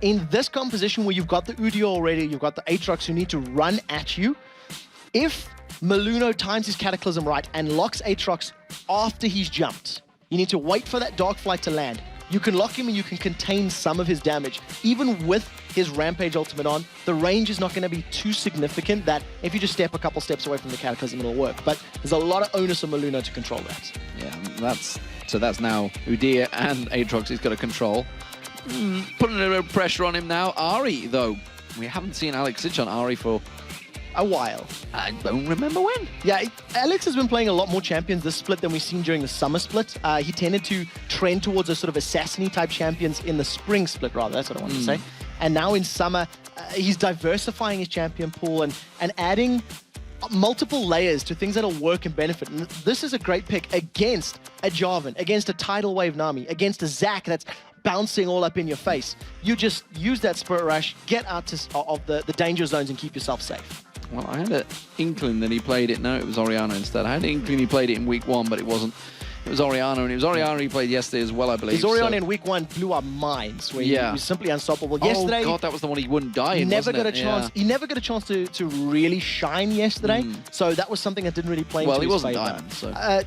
in this composition where you've got the Udyr already, you've got the Aatrox who need to run at you, if Maluna times his Cataclysm right and locks Aatrox after he's jumped, you need to wait for that Dark Flight to land. You can lock him and you can contain some of his damage. Even with his Rampage ultimate on, the range is not going to be too significant that if you just step a couple steps away from the Cataclysm, it'll work. But there's a lot of onus on Maluna to control that. Yeah, that's now Udyr and Aatrox he's got to control. Putting a little pressure on him now. Ahri, though, we haven't seen Alex Sich on Ahri for a while. I don't remember when. Yeah, Alex has been playing a lot more champions this split than we've seen during the summer split. He tended to trend towards a sort of assassin-y type champions in the spring split, rather. That's what I wanted to say. And now in summer, he's diversifying his champion pool and adding multiple layers to things that'll work and benefit. And this is a great pick against a Jarvan, against a Tidal Wave Nami, against a Zac that's bouncing all up in your face. You just use that Spirit Rush, get out of the danger zones and keep yourself safe. Well, I had an inkling that he played it. No, it was Orianna instead. I had an inkling he played it in week 1, but it wasn't. It was Orianna, and it was Orianna he played yesterday as well, I believe. His Orianna in week 1 blew our minds, where he was simply unstoppable. Yesterday, oh God, that was the one he wouldn't die in, never got a chance. He never got a chance to really shine yesterday, so that was something that didn't really play into his favor. Well, he wasn't diamond,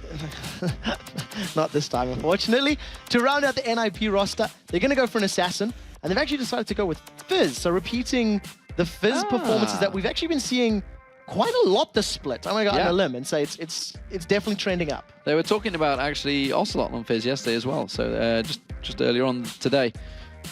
so... not this time, unfortunately. To round out the NIP roster, they're going to go for an assassin, and they've actually decided to go with Fizz, so repeating the Fizz performances that we've actually been seeing quite a lot this split. I'm going to go on a limb and say it's definitely trending up. They were talking about actually Ocelot on Fizz yesterday as well, so just earlier on today,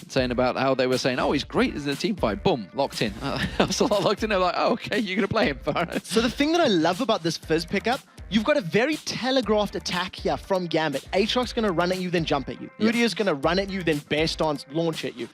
saying about how they were saying, oh, he's great in a team fight. Boom, locked in. Ocelot locked in. They're like, oh, okay, you're going to play him. So the thing that I love about this Fizz pickup, you've got a very telegraphed attack here from Gambit. Aatrox's going to run at you, then jump at you. Udyr's going to run at you, then Bear Stance launch at you.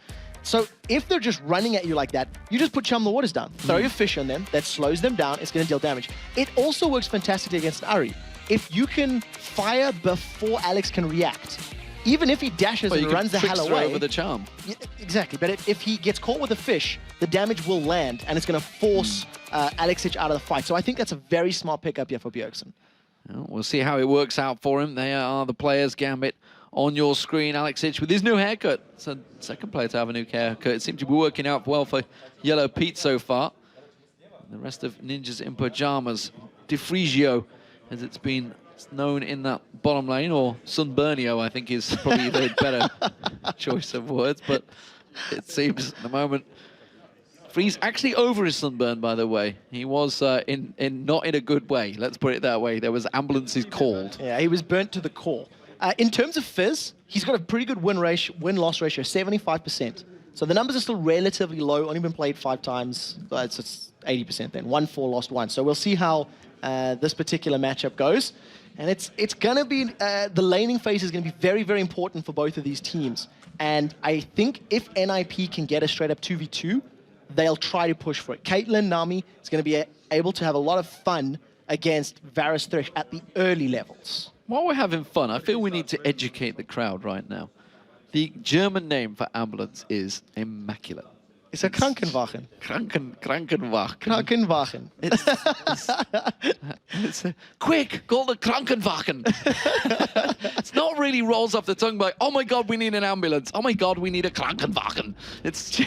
So if they're just running at you like that, you just put Chum the Waters down. Throw your fish on them. That slows them down. It's going to deal damage. It also works fantastically against Ahri. If you can fire before Alex can react, even if he dashes and runs the hell away. Over the charm. Yeah, exactly. But if he gets caught with a fish, the damage will land, and it's going to force Alexic out of the fight. So I think that's a very smart pickup here for Bjergsen. Well, we'll see how it works out for him. They are the players, Gambit. On your screen, Alexic with his new haircut. It's a second player to have a new haircut. It seems to be working out well for Yellow Pete so far. And the rest of Ninjas in Pajamas, Defrigio, as it's been known in that bottom lane, or Sunburnio, I think is probably the better choice of words. But it seems at the moment, Freeze actually over his sunburn, by the way. He was not in a good way. Let's put it that way. There was ambulances called. Yeah, he was burnt to the core. In terms of Fizz, he's got a pretty good win-loss ratio, 75%. So the numbers are still relatively low, only been played 5 times. It's 80% then, 1-4, lost 1. So we'll see how this particular matchup goes. And it's going to be, the laning phase is going to be very, very important for both of these teams. And I think if NIP can get a straight-up 2v2, they'll try to push for it. Caitlyn, Nami is going to be able to have a lot of fun against Varus Thresh at the early levels. While we're having fun, I feel we need to educate the crowd right now. The German name for ambulance is immaculate. It's a Krankenwagen. Krankenwagen. Krankenwagen. It's quick, call the Krankenwagen. It's not really rolls off the tongue like, oh my God, we need an ambulance. Oh my God, we need a Krankenwagen. It's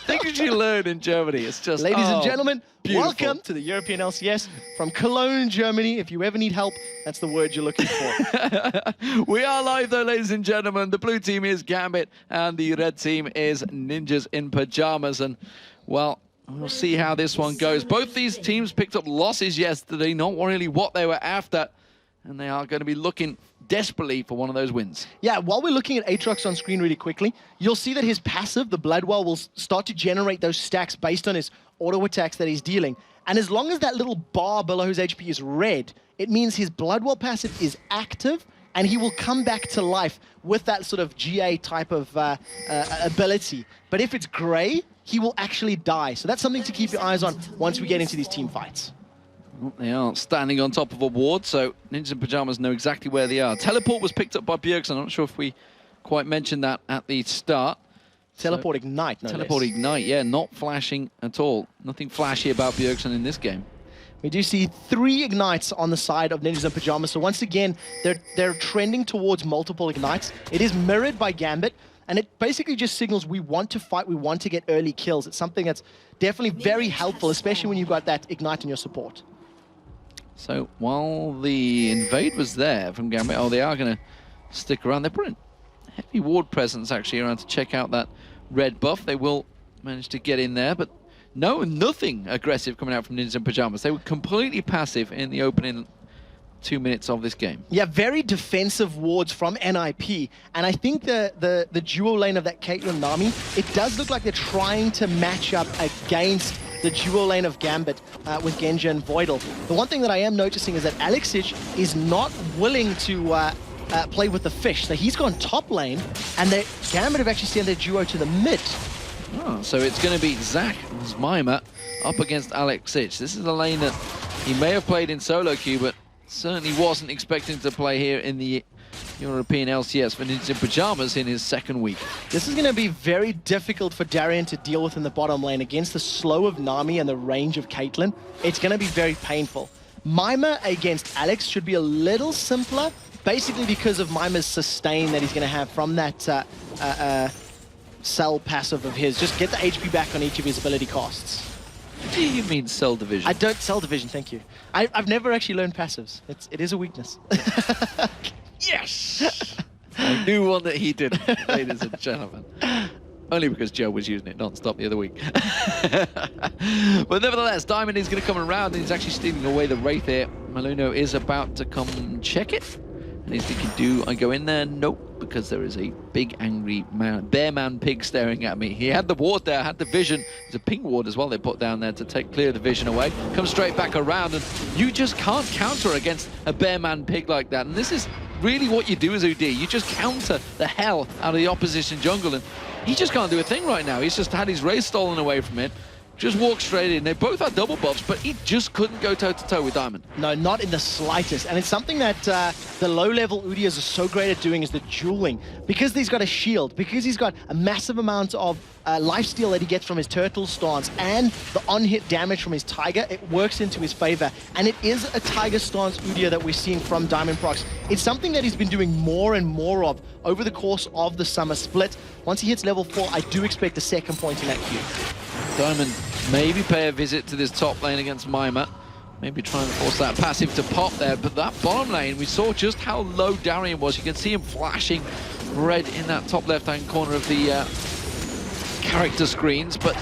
things you learn in Germany. It's just, ladies and gentlemen, beautiful. Welcome to the European LCS from Cologne, Germany. If you ever need help, that's the word you're looking for. We are live though, ladies and gentlemen. The blue team is Gambit and the red team is Ninjas in Pajamas. And, well, we'll see how this one goes. Both these teams picked up losses yesterday, not really what they were after. And they are going to be looking desperately for one of those wins. Yeah, while we're looking at Aatrox on screen really quickly, you'll see that his passive, the Bloodwell, will start to generate those stacks based on his auto attacks that he's dealing. And as long as that little bar below his HP is red, it means his Bloodwell passive is active and he will come back to life with that sort of GA type of ability. But if it's gray, he will actually die. So that's something to keep your eyes on once we get into these team fights. Well, they are standing on top of a ward, so Ninjas in Pajamas know exactly where they are. Teleport was picked up by Bjergsen. I'm not sure if we quite mentioned that at the start. Teleport Ignite, no Teleport less. Ignite, yeah, not flashing at all. Nothing flashy about Bjergsen in this game. We do see 3 Ignites on the side of Ninjas in Pajamas. So once again, they're trending towards multiple Ignites. It is mirrored by Gambit, and it basically just signals we want to fight, we want to get early kills. It's something that's definitely very helpful, especially when you've got that Ignite in your support. So while the invade was there from Gambit, oh, they are going to stick around. They're putting heavy ward presence actually around to check out that red buff. They will manage to get in there, but nothing aggressive coming out from Ninjas in Pajamas. They were completely passive in the opening 2 minutes of this game. Yeah, very defensive wards from NIP. And I think the duo lane of that Caitlyn Nami, it does look like they're trying to match up against the duo lane of Gambit with Genji and Voidal. The one thing that I am noticing is that Alexic is not willing to play with the fish. So he's gone top lane, and Gambit have actually sent their duo to the mid. Oh, so it's going to be Zac and Zmima up against Alexic. This is a lane that He may have played in solo queue, but certainly wasn't expecting to play here in the European LCS for Ninjas in Pyjamas in his second week. This is going to be very difficult for Darien to deal with in the bottom lane against the slow of Nami and the range of Caitlyn. It's going to be very painful. Mima against Alex should be a little simpler, basically because of Mima's sustain that he's going to have from that cell passive of his. Just get the HP back on each of his ability costs. What do you mean cell division? I don't cell division, thank you. I've never actually learned passives. It is a weakness. Yes! I knew one that he didn't, ladies and gentlemen. Only because Joe was using it non-stop the other week. But nevertheless, Diamond is going to come around and he's actually stealing away the Wraith here. Maluno is about to come check it. And he's thinking, do I go in there? Nope, because there is a big angry bear man pig staring at me. He had the ward there, had the vision. There's a ping ward as well they put down there to clear the vision away. Comes straight back around, and you just can't counter against a bear man pig like that. And this is really what you do as UD. You just counter the hell out of the opposition jungle, and he just can't do a thing right now. He's just had his race stolen away from him. Just walked straight in. They both had double buffs, but he just couldn't go toe-to-toe with Diamond. No, not in the slightest. And it's something that the low-level Udias are so great at doing, is the dueling. Because he's got a shield, because he's got a massive amount of lifesteal that he gets from his turtle stance, and the on-hit damage from his Tiger, it works into his favor. And it is a Tiger stance Udia that we're seeing from Diamond Prox. It's something that he's been doing more and more of over the course of the summer split. Once he hits level 4, I do expect a second point in that queue. Diamond maybe pay a visit to this top lane against Mima. Maybe try and force that passive to pop there. But that bottom lane, we saw just how low Darien was. You can see him flashing red in that top left-hand corner of the character screens. But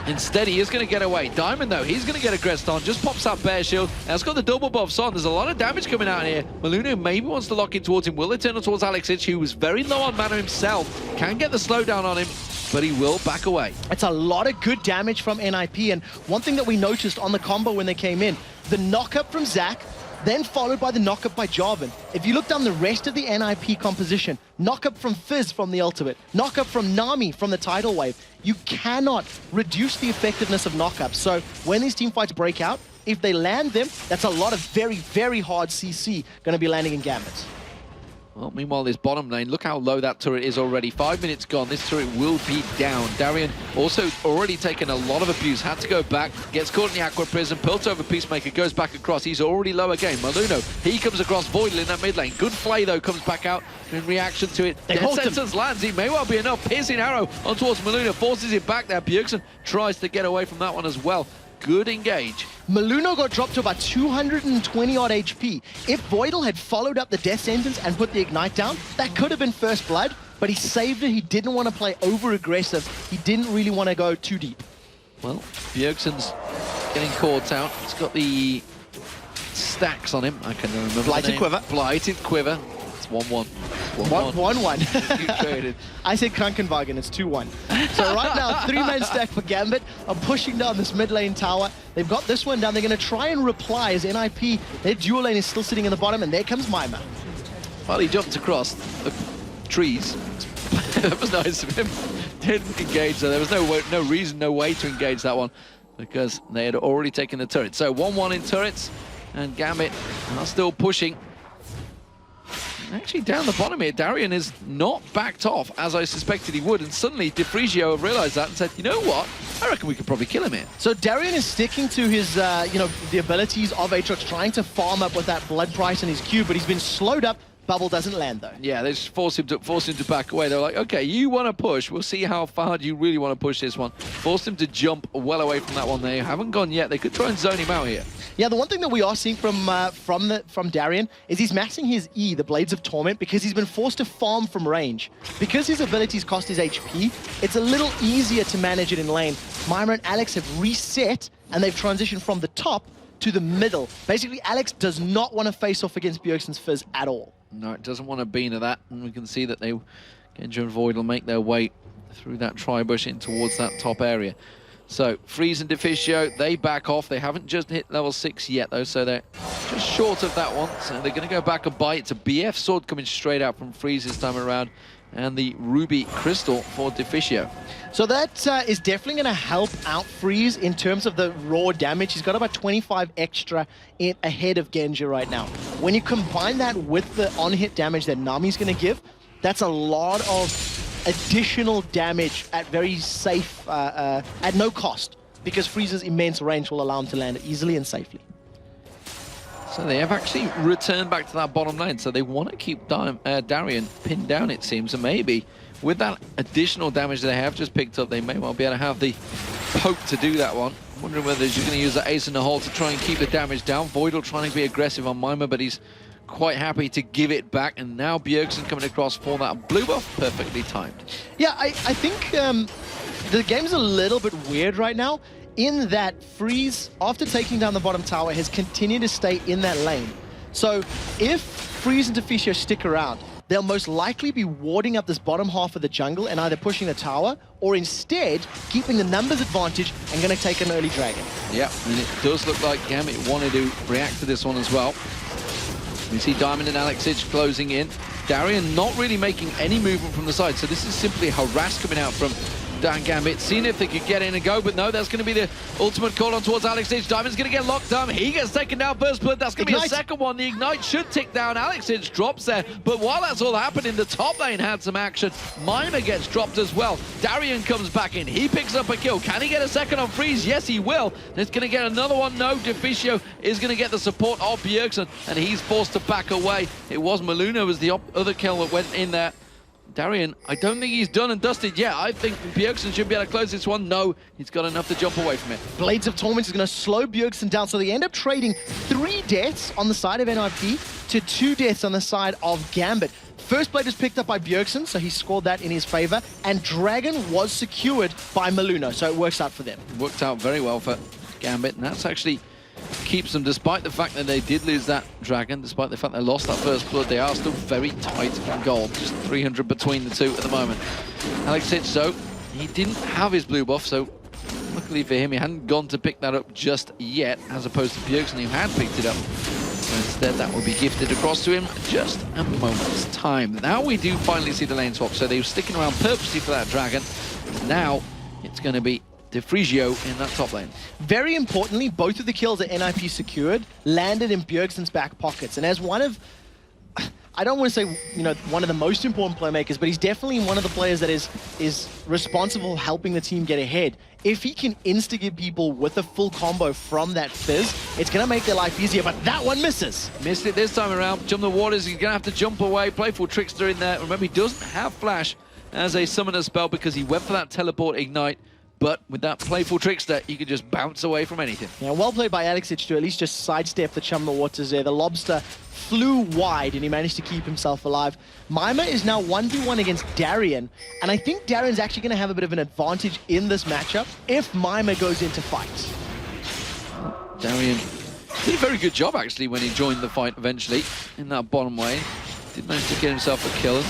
instead, he is going to get away. Diamond, though, he's going to get aggressed on. Just pops that bear shield. Now, it's got the double buffs on. There's a lot of damage coming out here. Maluno maybe wants to lock in towards him. Will they turn towards Alex Hitch, who was very low on mana himself? Can get the slowdown on him, but he will back away. It's a lot of good damage from NIP, and one thing that we noticed on the combo when they came in, the knock-up from Zac, then followed by the knock-up by Jarvan. If you look down the rest of the NIP composition, knock-up from Fizz from the ultimate, knock-up from Nami from the tidal wave, you cannot reduce the effectiveness of knock-ups. So when these teamfights break out, if they land them, that's a lot of very, very hard CC going to be landing in Gambit. Well, meanwhile, this bottom lane, look how low that turret is already. 5 minutes gone, this turret will be down. Darien also already taken a lot of abuse, had to go back, gets caught in the Aqua Prism, pulls over Peacemaker, goes back across. He's already low again. Maluno, he comes across Voidal in that mid lane. Good play, though, comes back out in reaction to it. Death Sentence lands, he may well be enough. Piercing arrow on towards Maluno, forces it back there. Bjergsen tries to get away from that one as well. Good engage. Maluno got dropped to about 220 odd HP. If Voidal had followed up the Death Sentence and put the Ignite down, that could have been first blood, but he saved it. He didn't want to play over-aggressive. He didn't really want to go too deep. Well, Bjergsen's getting caught out. He's got the stacks on him. I can remember Blighted Quiver. Blighted Quiver. It's 1-1. 1-1. I said Krankenwagen, it's 2-1. So right now, 3-man stack for Gambit. I'm pushing down this mid lane tower. They've got this one down. They're going to try and reply as NIP. Their dual lane is still sitting in the bottom, and there comes Mima. Well, he jumped across the trees. That was nice of him. Didn't engage, so there was no reason, no way to engage that one, because they had already taken the turret. So 1-1 in turrets, and Gambit are still pushing. Actually, down the bottom here, Darien is not backed off, as I suspected he would, and suddenly DeFrigio realized that and said, you know what, I reckon we could probably kill him here. So Darien is sticking to his, the abilities of Aatrox, trying to farm up with that blood price in his queue, but he's been slowed up. Bubble doesn't land, though. Yeah, they just force him to back away. They're like, okay, you want to push. We'll see how far you really want to push this one. Forced him to jump well away from that one. They haven't gone yet. They could try and zone him out here. Yeah, the one thing that we are seeing from Darien is he's maxing his E, the Blades of Torment, because he's been forced to farm from range. Because his abilities cost his HP, it's a little easier to manage it in lane. Mima and Alex have reset, and they've transitioned from the top to the middle. Basically, Alex does not want to face off against Bjergsen's Fizz at all. No, it doesn't want to be into that, and we can see that Genja and Void will make their way through that tri-bush in towards that top area. So, Freeze and DeFrigio, they back off. They haven't just hit level 6 yet, though, so they're just short of that one. So they're going to go back and bite. It's a BF sword coming straight out from Freeze this time around. and the Ruby Crystal for Deficio. So that is definitely going to help out Freeze in terms of the raw damage. He's got about 25 extra ahead of Genja right now. When you combine that with the on-hit damage that Nami's going to give, that's a lot of additional damage at very safe, at no cost, because Freeze's immense range will allow him to land it easily and safely. So they have actually returned back to that bottom lane, so they want to keep Darian pinned down, it seems, and maybe with that additional damage they have just picked up, they may well be able to have the poke to do that one. I'm wondering whether he's going to use the ace in the hole to try and keep the damage down. Voidal trying to be aggressive on Mima, but he's quite happy to give it back, and now Bjergsen coming across for that blue buff, perfectly timed. Yeah, I think the game's a little bit weird right now, in that Freeze, after taking down the bottom tower, has continued to stay in that lane. So if Freeze and Deficio stick around, they'll most likely be warding up this bottom half of the jungle and either pushing the tower, or instead keeping the numbers advantage and going to take an early dragon. Yeah, and it does look like Gambit wanted to react to this one as well. We see Diamond and Alexich closing in. Darian not really making any movement from the side, so this is simply harass coming out from Dan Gambit, seeing if they could get in and go, but no, that's going to be the ultimate call on towards Alexich. Diamond's going to get locked down. He gets taken down first blood. That's going to be a second one. The Ignite should tick down. Alexich drops there, but while that's all happening, the top lane had some action. Mima gets dropped as well. Darian comes back in. He picks up a kill. Can he get a second on Freeze? Yes, he will. It's going to get another one. No, Deficio is going to get the support of Bjergsen, and he's forced to back away. It was Maluna was the other kill that went in there. Darian, I don't think he's done and dusted yet. I think Bjergsen should be able to close this one. No, he's got enough to jump away from it. Blades of Torment is going to slow Bjergsen down, so they end up trading 3 deaths on the side of NIP to 2 deaths on the side of Gambit. First blade is picked up by Bjergsen, so he scored that in his favor, and Dragon was secured by Maluna, so it works out for them. It worked out very well for Gambit, and that's actually keeps them, despite the fact that they did lose that Dragon, despite the fact they lost that first blood, they are still very tight in gold. Just 300 between the two at the moment. Alexich, so he didn't have his blue buff, so luckily for him, he hadn't gone to pick that up just yet, as opposed to Bjergsen, who had picked it up. So instead, that will be gifted across to him just a moment's time. Now we do finally see the lane swap, so they were sticking around purposely for that Dragon. Now it's going to be Deficio in that top lane. Very importantly, both of the kills that NIP secured landed in Bjergsen's back pockets. And as one of, I don't want to say, you know, one of the most important playmakers, but he's definitely one of the players that is responsible helping the team get ahead. If he can insta-give people with a full combo from that Fizz, it's going to make their life easier, but that one misses. Missed it this time around. Jump the waters, he's going to have to jump away. Playful Trickster in there. Remember, he doesn't have Flash as a summoner spell because he went for that Teleport Ignite. But with that Playful Trickster, you can just bounce away from anything. Yeah, well played by Alexich to at least just sidestep the Chum the Waters there. The Lobster flew wide and he managed to keep himself alive. Mima is now 1v1 against Darian, and I think Darian's actually going to have a bit of an advantage in this matchup if Mima goes into fight. Darian did a very good job actually when he joined the fight eventually in that bottom lane. Did manage to get himself a kill.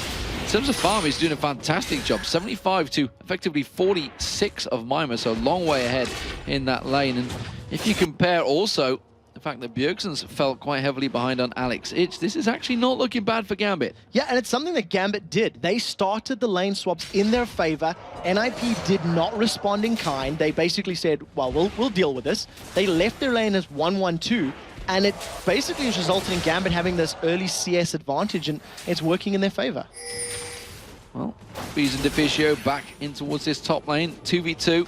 In terms of farm, he's doing a fantastic job. 75 to effectively 46 of Mima, so a long way ahead in that lane. And if you compare also the fact that Bjergsen's fell quite heavily behind on Alexich, this is actually not looking bad for Gambit. Yeah, and it's something that Gambit did. They started the lane swaps in their favor. NIP did not respond in kind. They basically said, well, we'll deal with this. They left their lane as 1-1-2. And it basically has resulted in Gambit having this early CS advantage, and it's working in their favor. Well, Freeze and Deficio back in towards this top lane, 2v2.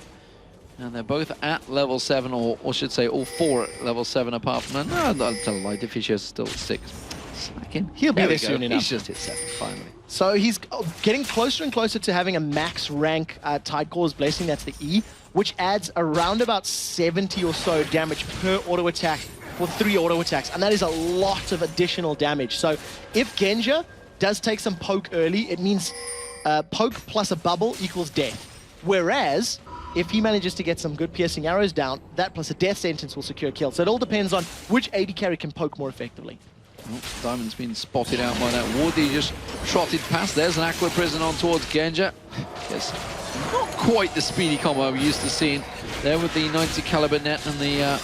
And they're both at level 7, or should say all 4 at level 7 apart from... No, I'll tell a lie, Deficio's still at 6. Slacking. He'll be there soon enough. He's just hit 7, finally. So he's getting closer and closer to having a max rank Tidecaller's Blessing, that's the E, which adds around about 70 or so damage per auto attack for 3 auto attacks, and that is a lot of additional damage. So if Genja does take some poke early, it means poke plus a bubble equals death. Whereas if he manages to get some good piercing arrows down, that plus a death sentence will secure a kill. So it all depends on which AD carry can poke more effectively. Oh, Diamond's been spotted out by that ward. He just trotted past. There's an Aqua Prison on towards Genja. Yes, not quite the speedy combo we're used to seeing there with the 90 caliber net and the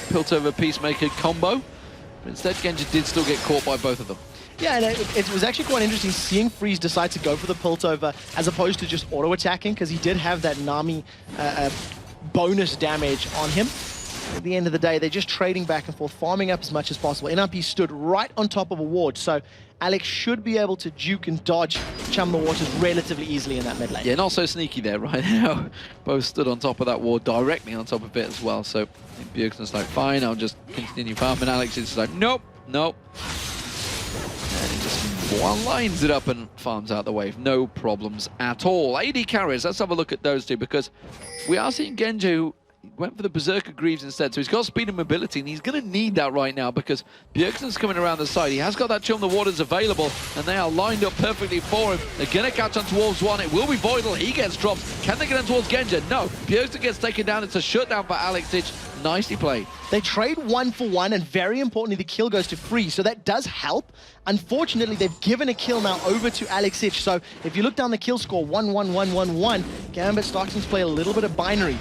Piltover Peacemaker combo. But instead, Genja did still get caught by both of them. Yeah, and it was actually quite interesting seeing Freeze decide to go for the Piltover as opposed to just auto-attacking, because he did have that Nami bonus damage on him. At the end of the day, they're just trading back and forth, farming up as much as possible. NRP stood right on top of a ward, so Alex should be able to juke and dodge Chum the Waters relatively easily in that mid lane. Yeah, not so sneaky there right now. Both stood on top of that ward, directly on top of it as well. So Bjergsen's like, fine, I'll just continue farming. Alex is like, nope, nope. And he just one-lines it up and farms out the wave. No problems at all. AD carries, let's have a look at those two, because we are seeing Genji, who went for the Berserker Greaves instead, so he's got speed and mobility, and he's going to need that right now because Bjergsen's coming around the side. He has got that Chum the Waters available, and they are lined up perfectly for him. They're going to catch on towards one. It will be Voidal. He gets dropped. Can they get on towards Genji? No. Bjergsen gets taken down. It's a shutdown for Alex Ich. Nicely played. They trade 1-for-1, and very importantly, the kill goes to Freeze, so that does help. Unfortunately, they've given a kill now over to Alex Ich, so if you look down the kill score, 1-1-1-1-1, Gambit starting to play a little bit of binary.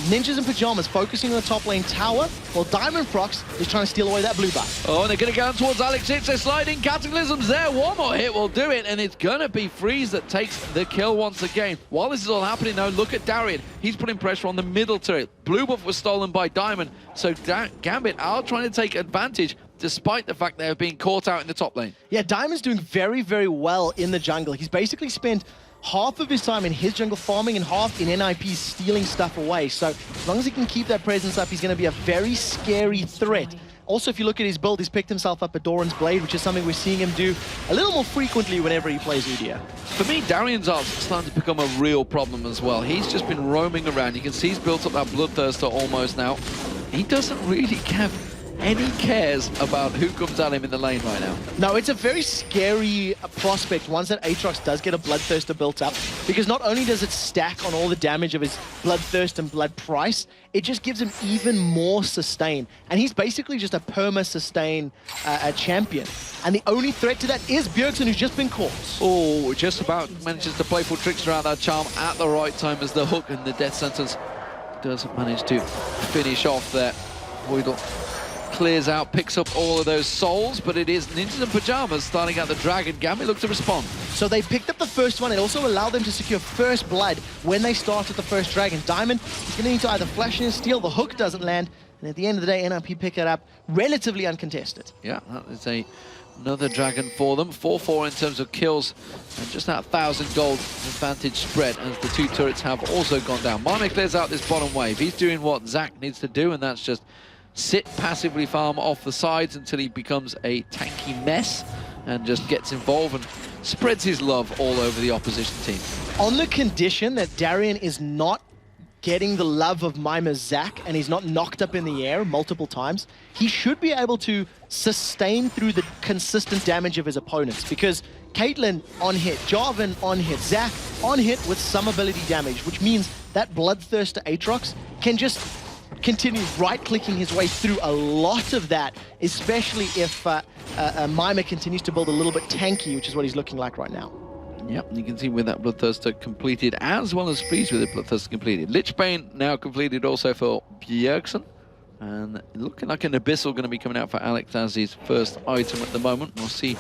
Ninjas in Pajamas focusing on the top lane tower, while Diamond Frox is trying to steal away that blue buff. Oh, and they're going to go towards Alex Ich. They're sliding. Cataclysm's there. One more hit will do it, and it's going to be Freeze that takes the kill once again. While this is all happening, though, look at Darian. He's putting pressure on the middle turret. Blue buff was stolen by Diamond, so Gambit are trying to take advantage despite the fact they're being caught out in the top lane. Yeah, Diamond's doing very, very well in the jungle. He's basically spent half of his time in his jungle farming and half in NIP stealing stuff away. So as long as he can keep that presence up, he's going to be a very scary threat. Also, if you look at his build, he's picked himself up a Doran's Blade, which is something we're seeing him do a little more frequently whenever he plays Udyr. For me, Darian's art's starting to become a real problem as well. He's just been roaming around. You can see he's built up that Bloodthirster almost now. He doesn't really have any cares about who comes at him in the lane right now. No, it's a very scary prospect once that Aatrox does get a Bloodthirster built up, because not only does it stack on all the damage of his Bloodthirst and Blood Price, it just gives him even more sustain. And he's basically just a perma-sustain champion. And the only threat to that is Bjergsen, who's just been caught. Oh, just about manages to playful tricks around that charm at the right time as the hook and the death sentence doesn't manage to finish off there. Voidal clears out, picks up all of those souls, but it is Ninjas in Pajamas starting out the Dragon. Gambit looks to respond. So they picked up the first one. It also allowed them to secure first blood when they started the first Dragon. Diamond is going to need to either flash in and steal. The hook doesn't land, and at the end of the day, NRP pick it up relatively uncontested. Yeah, that is another Dragon for them. 4-4 in terms of kills, and just that 1,000 gold advantage spread as the two turrets have also gone down. Mime clears out this bottom wave. He's doing what Zach needs to do, and that's just sit passively farm off the sides until he becomes a tanky mess and just gets involved and spreads his love all over the opposition team. On the condition that Darian is not getting the love of Mimer's Zach and he's not knocked up in the air multiple times, he should be able to sustain through the consistent damage of his opponents, because Caitlyn on hit, Jarvan on hit, Zach on hit with some ability damage, which means that Bloodthirster Aatrox can just continue right-clicking his way through a lot of that, especially if Mimer continues to build a little bit tanky, which is what he's looking like right now. Yep, you can see with that Bloodthirster completed, as well as Freeze with the Bloodthirster completed. Lichbane now completed also for Bjergsen. And looking like an Abyssal going to be coming out for Alex as his first item at the moment. We'll see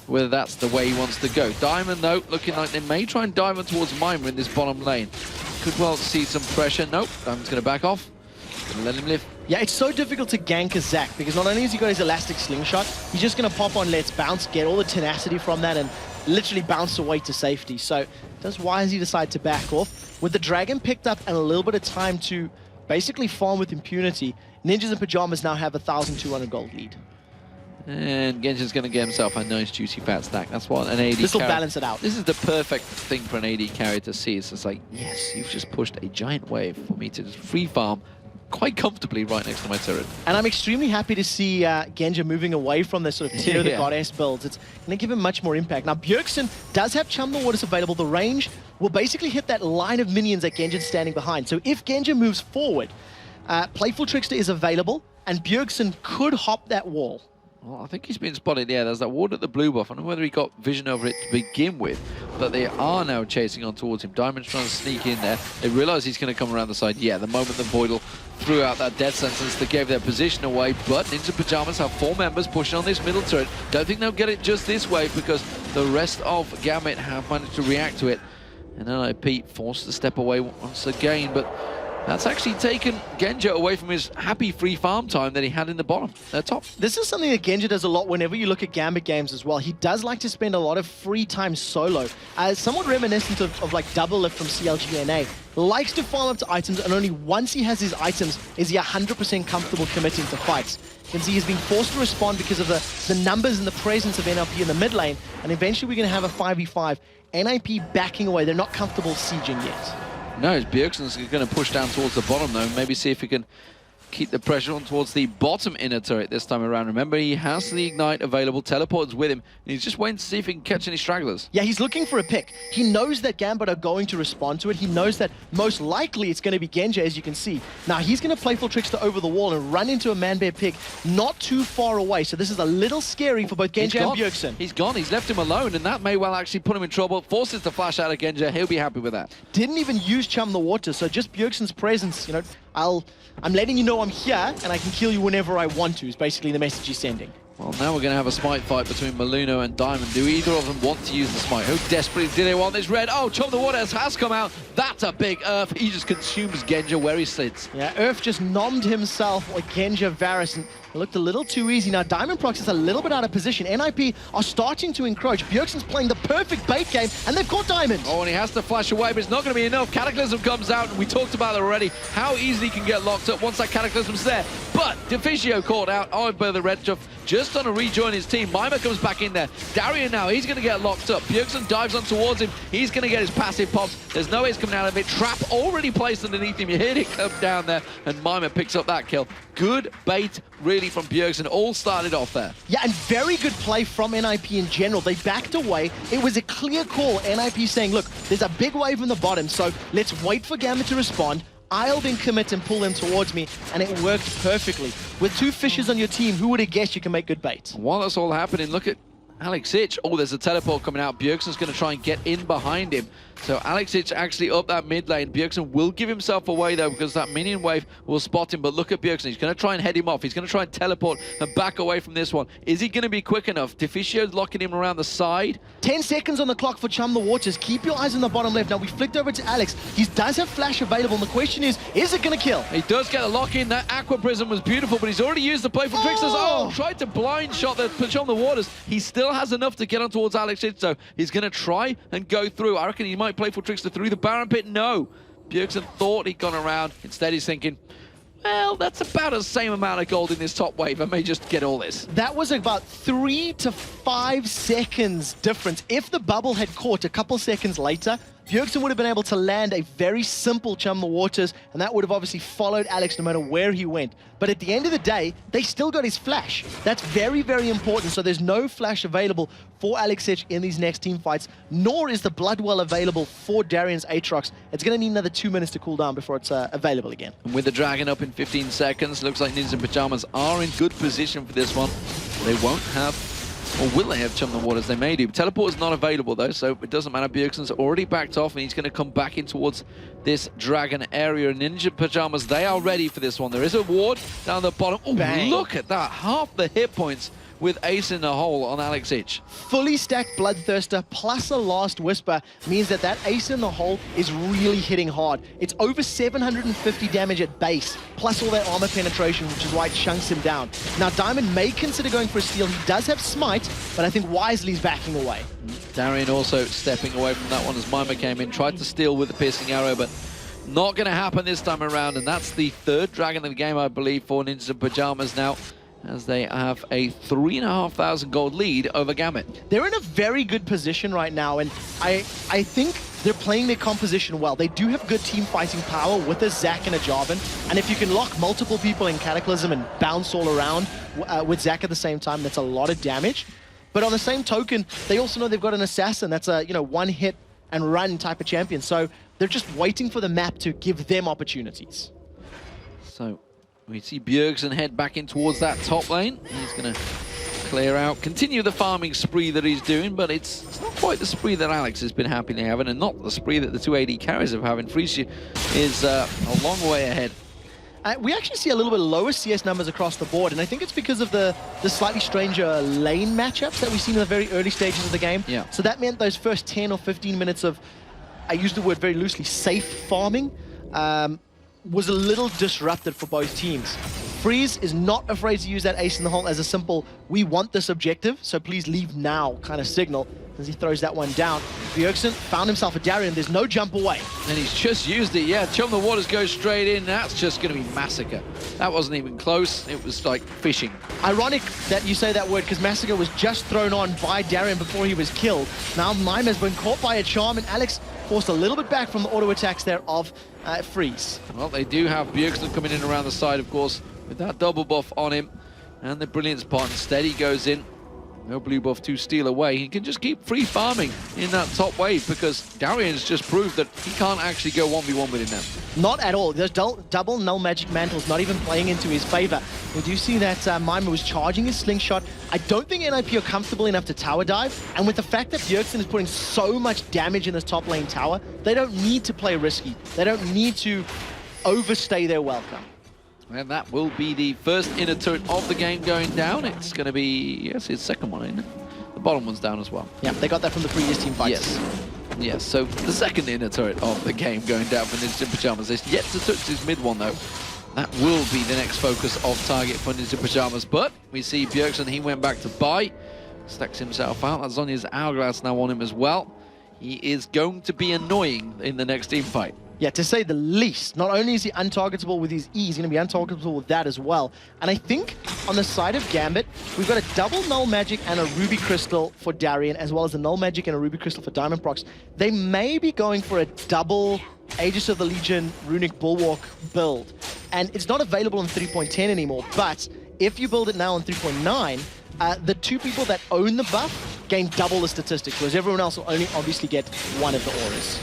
whether that's the way he wants to go. Diamond, though, looking like they may try and dive in towards Mimer in this bottom lane. Could well see some pressure. Nope, Diamond's going to back off. Let him live. Yeah, it's so difficult to gank a Zac, because not only has he got his elastic slingshot, he's just going to pop on Let's Bounce, get all the tenacity from that, and literally bounce away to safety. So does wisely decide to back off. With the Dragon picked up and a little bit of time to basically farm with impunity, Ninjas in Pajamas now have 1,200 gold lead. And Genshin's going to get himself a nice juicy fat stack. That's what an AD This will balance it out. This is the perfect thing for an AD carry to see. It's just like, yes, you've just pushed a giant wave for me to just free farm quite comfortably right next to my turret. And I'm extremely happy to see Genji moving away from this sort of Tear the Goddess builds. It's going to give him much more impact. Now, Bjergsen does have Chum the Waters available. The range will basically hit that line of minions that Genji's standing behind. So if Genji moves forward, Playful Trickster is available, and Bjergsen could hop that wall. Well, I think he's been spotted. Yeah, there's that ward at the blue buff. I don't know whether he got vision over it to begin with, but they are now chasing on towards him. Diamond's trying to sneak in there. They realize he's going to come around the side. Yeah, the moment the Voidal threw out that death sentence that gave their position away, but Ninja Pyjamas have 4 members pushing on this middle turret. Don't think they'll get it just this wave because the rest of Gambit have managed to react to it. And then Pete forced to step away once again, but that's actually taken Genja away from his happy free farm time that he had in the bottom, top. This is something that Genja does a lot whenever you look at Gambit games as well. He does like to spend a lot of free time solo, somewhat reminiscent of like Double Lift from CLGNA. Likes to farm up to items, and only once he has his items is he 100% comfortable committing to fights. You can see he's been forced to respond because of the numbers and the presence of NIP in the mid lane, and eventually we're going to have a 5v5. NIP backing away, they're not comfortable sieging yet. No, Bjergsen's going to push down towards the bottom though. Maybe see if he can keep the pressure on towards the bottom inner turret this time around. Remember, he has the Ignite available, teleports with him, and he's just waiting to see if he can catch any stragglers. Yeah, he's looking for a pick. He knows that Gambit are going to respond to it. He knows that most likely it's going to be Genja, as you can see. Now, he's going to playful Trickster over the wall and run into a man-bear pick not too far away. So this is a little scary for both Genja and Bjergsen. He's gone. He's left him alone, and that may well actually put him in trouble. Forces the flash out of Genja. He'll be happy with that. Didn't even use Chum the Water, so just Bjergsen's presence, you know, I'm letting you know I'm here, and I can kill you whenever I want to, is basically the message he's sending. Well, now we're going to have a smite fight between Maluno and Diamond. Do either of them want to use the smite? Who desperately do they want this red? Oh, Chum the Waters has come out. That's a big Earth. He just consumes Genja where he sits. Yeah, Earth just nommed himself like Genja Varus, and it looked a little too easy. Now, Diamond Prox is a little bit out of position. NIP are starting to encroach. Bjergsen's playing the perfect bait game, and they've caught Diamond. Oh, and he has to flash away, but it's not going to be enough. Cataclysm comes out, and we talked about it already, how easily he can get locked up once that Cataclysm's there. But Deficio caught out by the Red Chuff, just on to rejoin his team. Mima comes back in there. Darian now, he's going to get locked up. Bjergsen dives on towards him. He's going to get his passive pops. There's no ace coming out of it. Trap already placed underneath him. You hear it come down there, and Mima picks up that kill. Good bait, really, from Bjergsen. All started off there. Yeah, and very good play from NIP in general. They backed away. It was a clear call. NIP saying, look, there's a big wave in the bottom, so let's wait for Gambit to respond. I'll then commit and pull them towards me, and it worked perfectly. With 2 fishes on your team, who would have guessed you can make good baits? While that's all happening, look at Alex Ich. Oh, there's a teleport coming out. Bjergsen's going to try and get in behind him. So Alex Ich actually up that mid lane. Bjergsen will give himself away, though, because that minion wave will spot him. But look at Bjergsen. He's going to try and head him off. He's going to try and teleport and back away from this one. Is he going to be quick enough? Deficio's locking him around the side. 10 seconds on the clock for Chum the Waters. Keep your eyes on the bottom left. Now, we flicked over to Alex. He does have flash available, and the question is it going to kill? He does get a lock in. That Aqua Prism was beautiful, but he's already used the playful Tricksters. Oh, tried to blind shot the Chum the Waters. He still has enough to get on towards Alex Ich, so he's going to try and go through. I reckon he might playful Trickster through the Baron Pit. No. Bjergsen thought he'd gone around. Instead, he's thinking, well, that's about the same amount of gold in this top wave. I may just get all this. That was about 3 to 5 seconds difference. If the bubble had caught a couple seconds later, Bjergsen would have been able to land a very simple Chum the Waters, and that would have obviously followed Alex no matter where he went. But at the end of the day, they still got his flash. That's very, very important. So there's no flash available for Alex Ich in these next team fights, nor is the Bloodwell available for Darian's Aatrox. It's going to need another 2 minutes to cool down before it's available again. And with the Dragon up in 15 seconds, looks like Ninja Pyjamas are in good position for this one. They won't have, or will they have Chum the Waters? They may do. Teleport is not available though, so it doesn't matter. Bjergsen's already backed off, and he's going to come back in towards this Dragon area. Ninja Pyjamas, they are ready for this one. There is a ward down the bottom. Oh, look at that. Half the hit points with Ace in the hole on Alex Ich. Fully stacked Bloodthirster plus a Last Whisper means that that Ace in the hole is really hitting hard. It's over 750 damage at base, plus all that armor penetration, which is why it chunks him down. Now, Diamond may consider going for a steal. He does have Smite, but I think wisely he's backing away. Darian also stepping away from that one as Mima came in, tried to steal with the Piercing Arrow, but not going to happen this time around. And that's the 3rd Dragon of the game, I believe, for Ninja Pyjamas now, as they have a 3,500 gold lead over Gambit. They're in a very good position right now, and I think they're playing their composition well. They do have good team fighting power with a Zac and a Jarvan, and if you can lock multiple people in Cataclysm and bounce all around with Zac at the same time, that's a lot of damage. But on the same token, they also know they've got an Assassin that's a one hit and run type of champion, so they're just waiting for the map to give them opportunities. So we see Bjergsen head back in towards that top lane. He's going to clear out, continue the farming spree that he's doing, but it's not quite the spree that Alex has been happily having, and not the spree that the two AD carries have having. Freesia is a long way ahead. We actually see a little bit lower CS numbers across the board, and I think it's because of the slightly stranger lane matchups that we've seen in the very early stages of the game. Yeah. So that meant those first 10 or 15 minutes of, I use the word very loosely, safe farming, was a little disrupted for both teams. Freeze is not afraid to use that ace in the hole as a simple, we want this objective, so please leave now kind of signal, as he throws that one down. Bjergsen found himself a Darien, there's no jump away. And he's just used it, yeah. Chum the Waters goes straight in, that's just going to be massacre. That wasn't even close, it was like fishing. Ironic that you say that word, because Massacre was just thrown on by Darien before he was killed. Now Mime has been caught by a charm, and Alex forced a little bit back from the auto attacks there of Freeze. Well, they do have Bjergsen coming in around the side, of course, with that double buff on him. And the brilliant spot, instead he goes in. No blue buff to steal away. He can just keep free farming in that top wave, because Darian's just proved that he can't actually go 1v1 with him now. Not at all. Those double null magic mantles not even playing into his favor. We do see that Mime was charging his slingshot. I don't think NIP are comfortable enough to tower dive, and with the fact that Bjergsen is putting so much damage in this top lane tower, they don't need to play risky. They don't need to overstay their welcome. And that will be the first inner turret of the game going down. It's going to be, yes, his second one, isn't it? The bottom one's down as well. Yeah, they got that from the previous team fights. Yes. Yes, so the second inner turret of the game going down for Ninja Pyjamas. It's yet to touch his mid one, though. That will be the next focus of target for Ninja Pyjamas. But we see Bjergsen, he went back to buy. Stacks himself out. That Zhonya's Hourglass now on him as well. He is going to be annoying in the next team fight. Yeah, to say the least. Not only is he untargetable with his E, he's going to be untargetable with that as well. And I think on the side of Gambit, we've got a double Null Magic and a Ruby Crystal for Darien, as well as a Null Magic and a Ruby Crystal for Diamond Prox. They may be going for a double Aegis of the Legion Runic Bulwark build. And it's not available in 3.10 anymore, but if you build it now in 3.9, the two people that own the buff gain double the statistics, whereas everyone else will only obviously get one of the auras.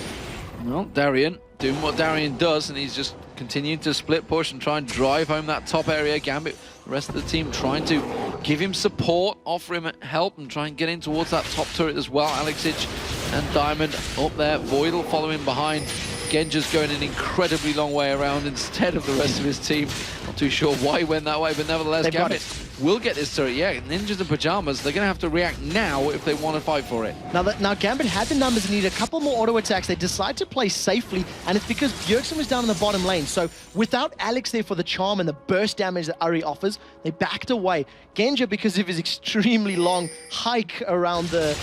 Well, Darien doing what Darien does, and he's just continuing to split push and try and drive home that top area. Gambit, the rest of the team trying to give him support, offer him help, and try and get in towards that top turret as well. Alexich and Diamond up there. Voidal following behind. Genja's going an incredibly long way around instead of the rest of his team. Not too sure why he went that way, but nevertheless, Gambit will get this turret. Yeah, Ninjas and Pyjamas, they're going to have to react now if they want to fight for it. Now Gambit had the numbers and needed a couple more auto attacks. They decide to play safely, and it's because Bjergsen was down in the bottom lane. So without Alex there for the charm and the burst damage that Ari offers, they backed away. Genja, because of his extremely long hike around the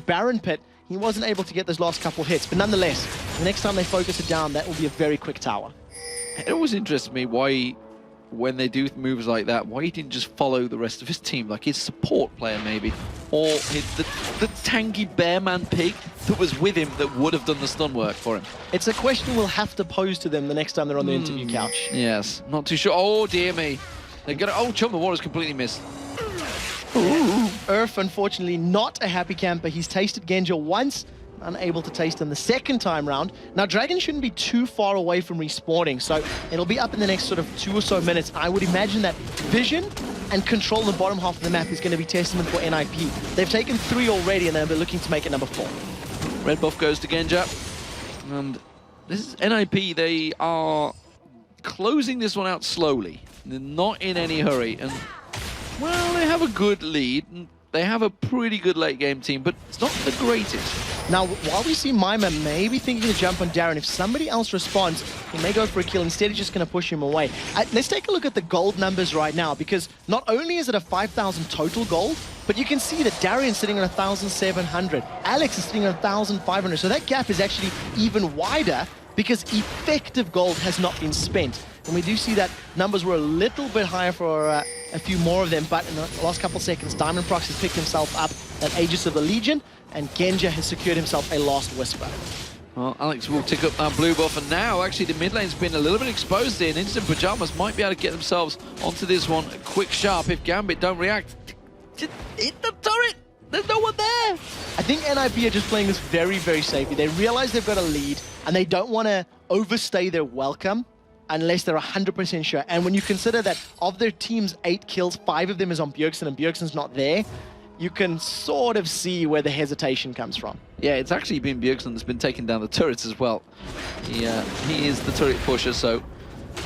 Baron pit, he wasn't able to get those last couple hits. But nonetheless, the next time they focus it down, that will be a very quick tower. It always interests me why, when they do moves like that, why he didn't just follow the rest of his team, like his support player maybe, or the tanky Bearman pig that was with him that would have done the stun work for him. It's a question we'll have to pose to them the next time they're on the interview couch. Yes, not too sure. Oh dear me, they're gonna. Oh, Chum the Water's completely missed. Ooh. Earth, unfortunately, not a happy camper. He's tasted Genja once, unable to taste him the second time round. Now, Dragon shouldn't be too far away from respawning, so it'll be up in the next sort of 2 or so minutes. I would imagine that vision and control in the bottom half of the map is going to be testament for NIP. They've taken 3 already, and they'll be looking to make it number 4. Red buff goes to Genja, and this is NIP. They are closing this one out slowly. They're not in any hurry, and well, they have a good lead, and they have a pretty good late game team, but it's not the greatest. Now, while we see Mima maybe thinking to jump on Darren, if somebody else responds, he may go for a kill. Instead, he's just going to push him away. Let's take a look at the gold numbers right now, because not only is it a 5,000 total gold, but you can see that Darian's sitting on 1,700. Alex is sitting on 1,500. So that gap is actually even wider because effective gold has not been spent. And we do see that numbers were a little bit higher for a few more of them, but in the last couple of seconds, Diamond Prox has picked himself up at Aegis of the Legion, and Genja has secured himself a last Whisper. Well, Alex will tick up that blue buff, and now actually the mid lane's been a little bit exposed here, and Instant Pyjamas might be able to get themselves onto this one quick sharp if Gambit don't react. Just hit the turret! There's no one there! I think NIP are just playing this very, very safely. They realize they've got a lead, and they don't want to overstay their welcome. unless they're 100% sure. And when you consider that of their team's 8 kills, 5 of them is on Bjergsen and Bjergsen's not there, you can sort of see where the hesitation comes from. Yeah, it's actually been Bjergsen that's been taking down the turrets as well. He is the turret pusher, so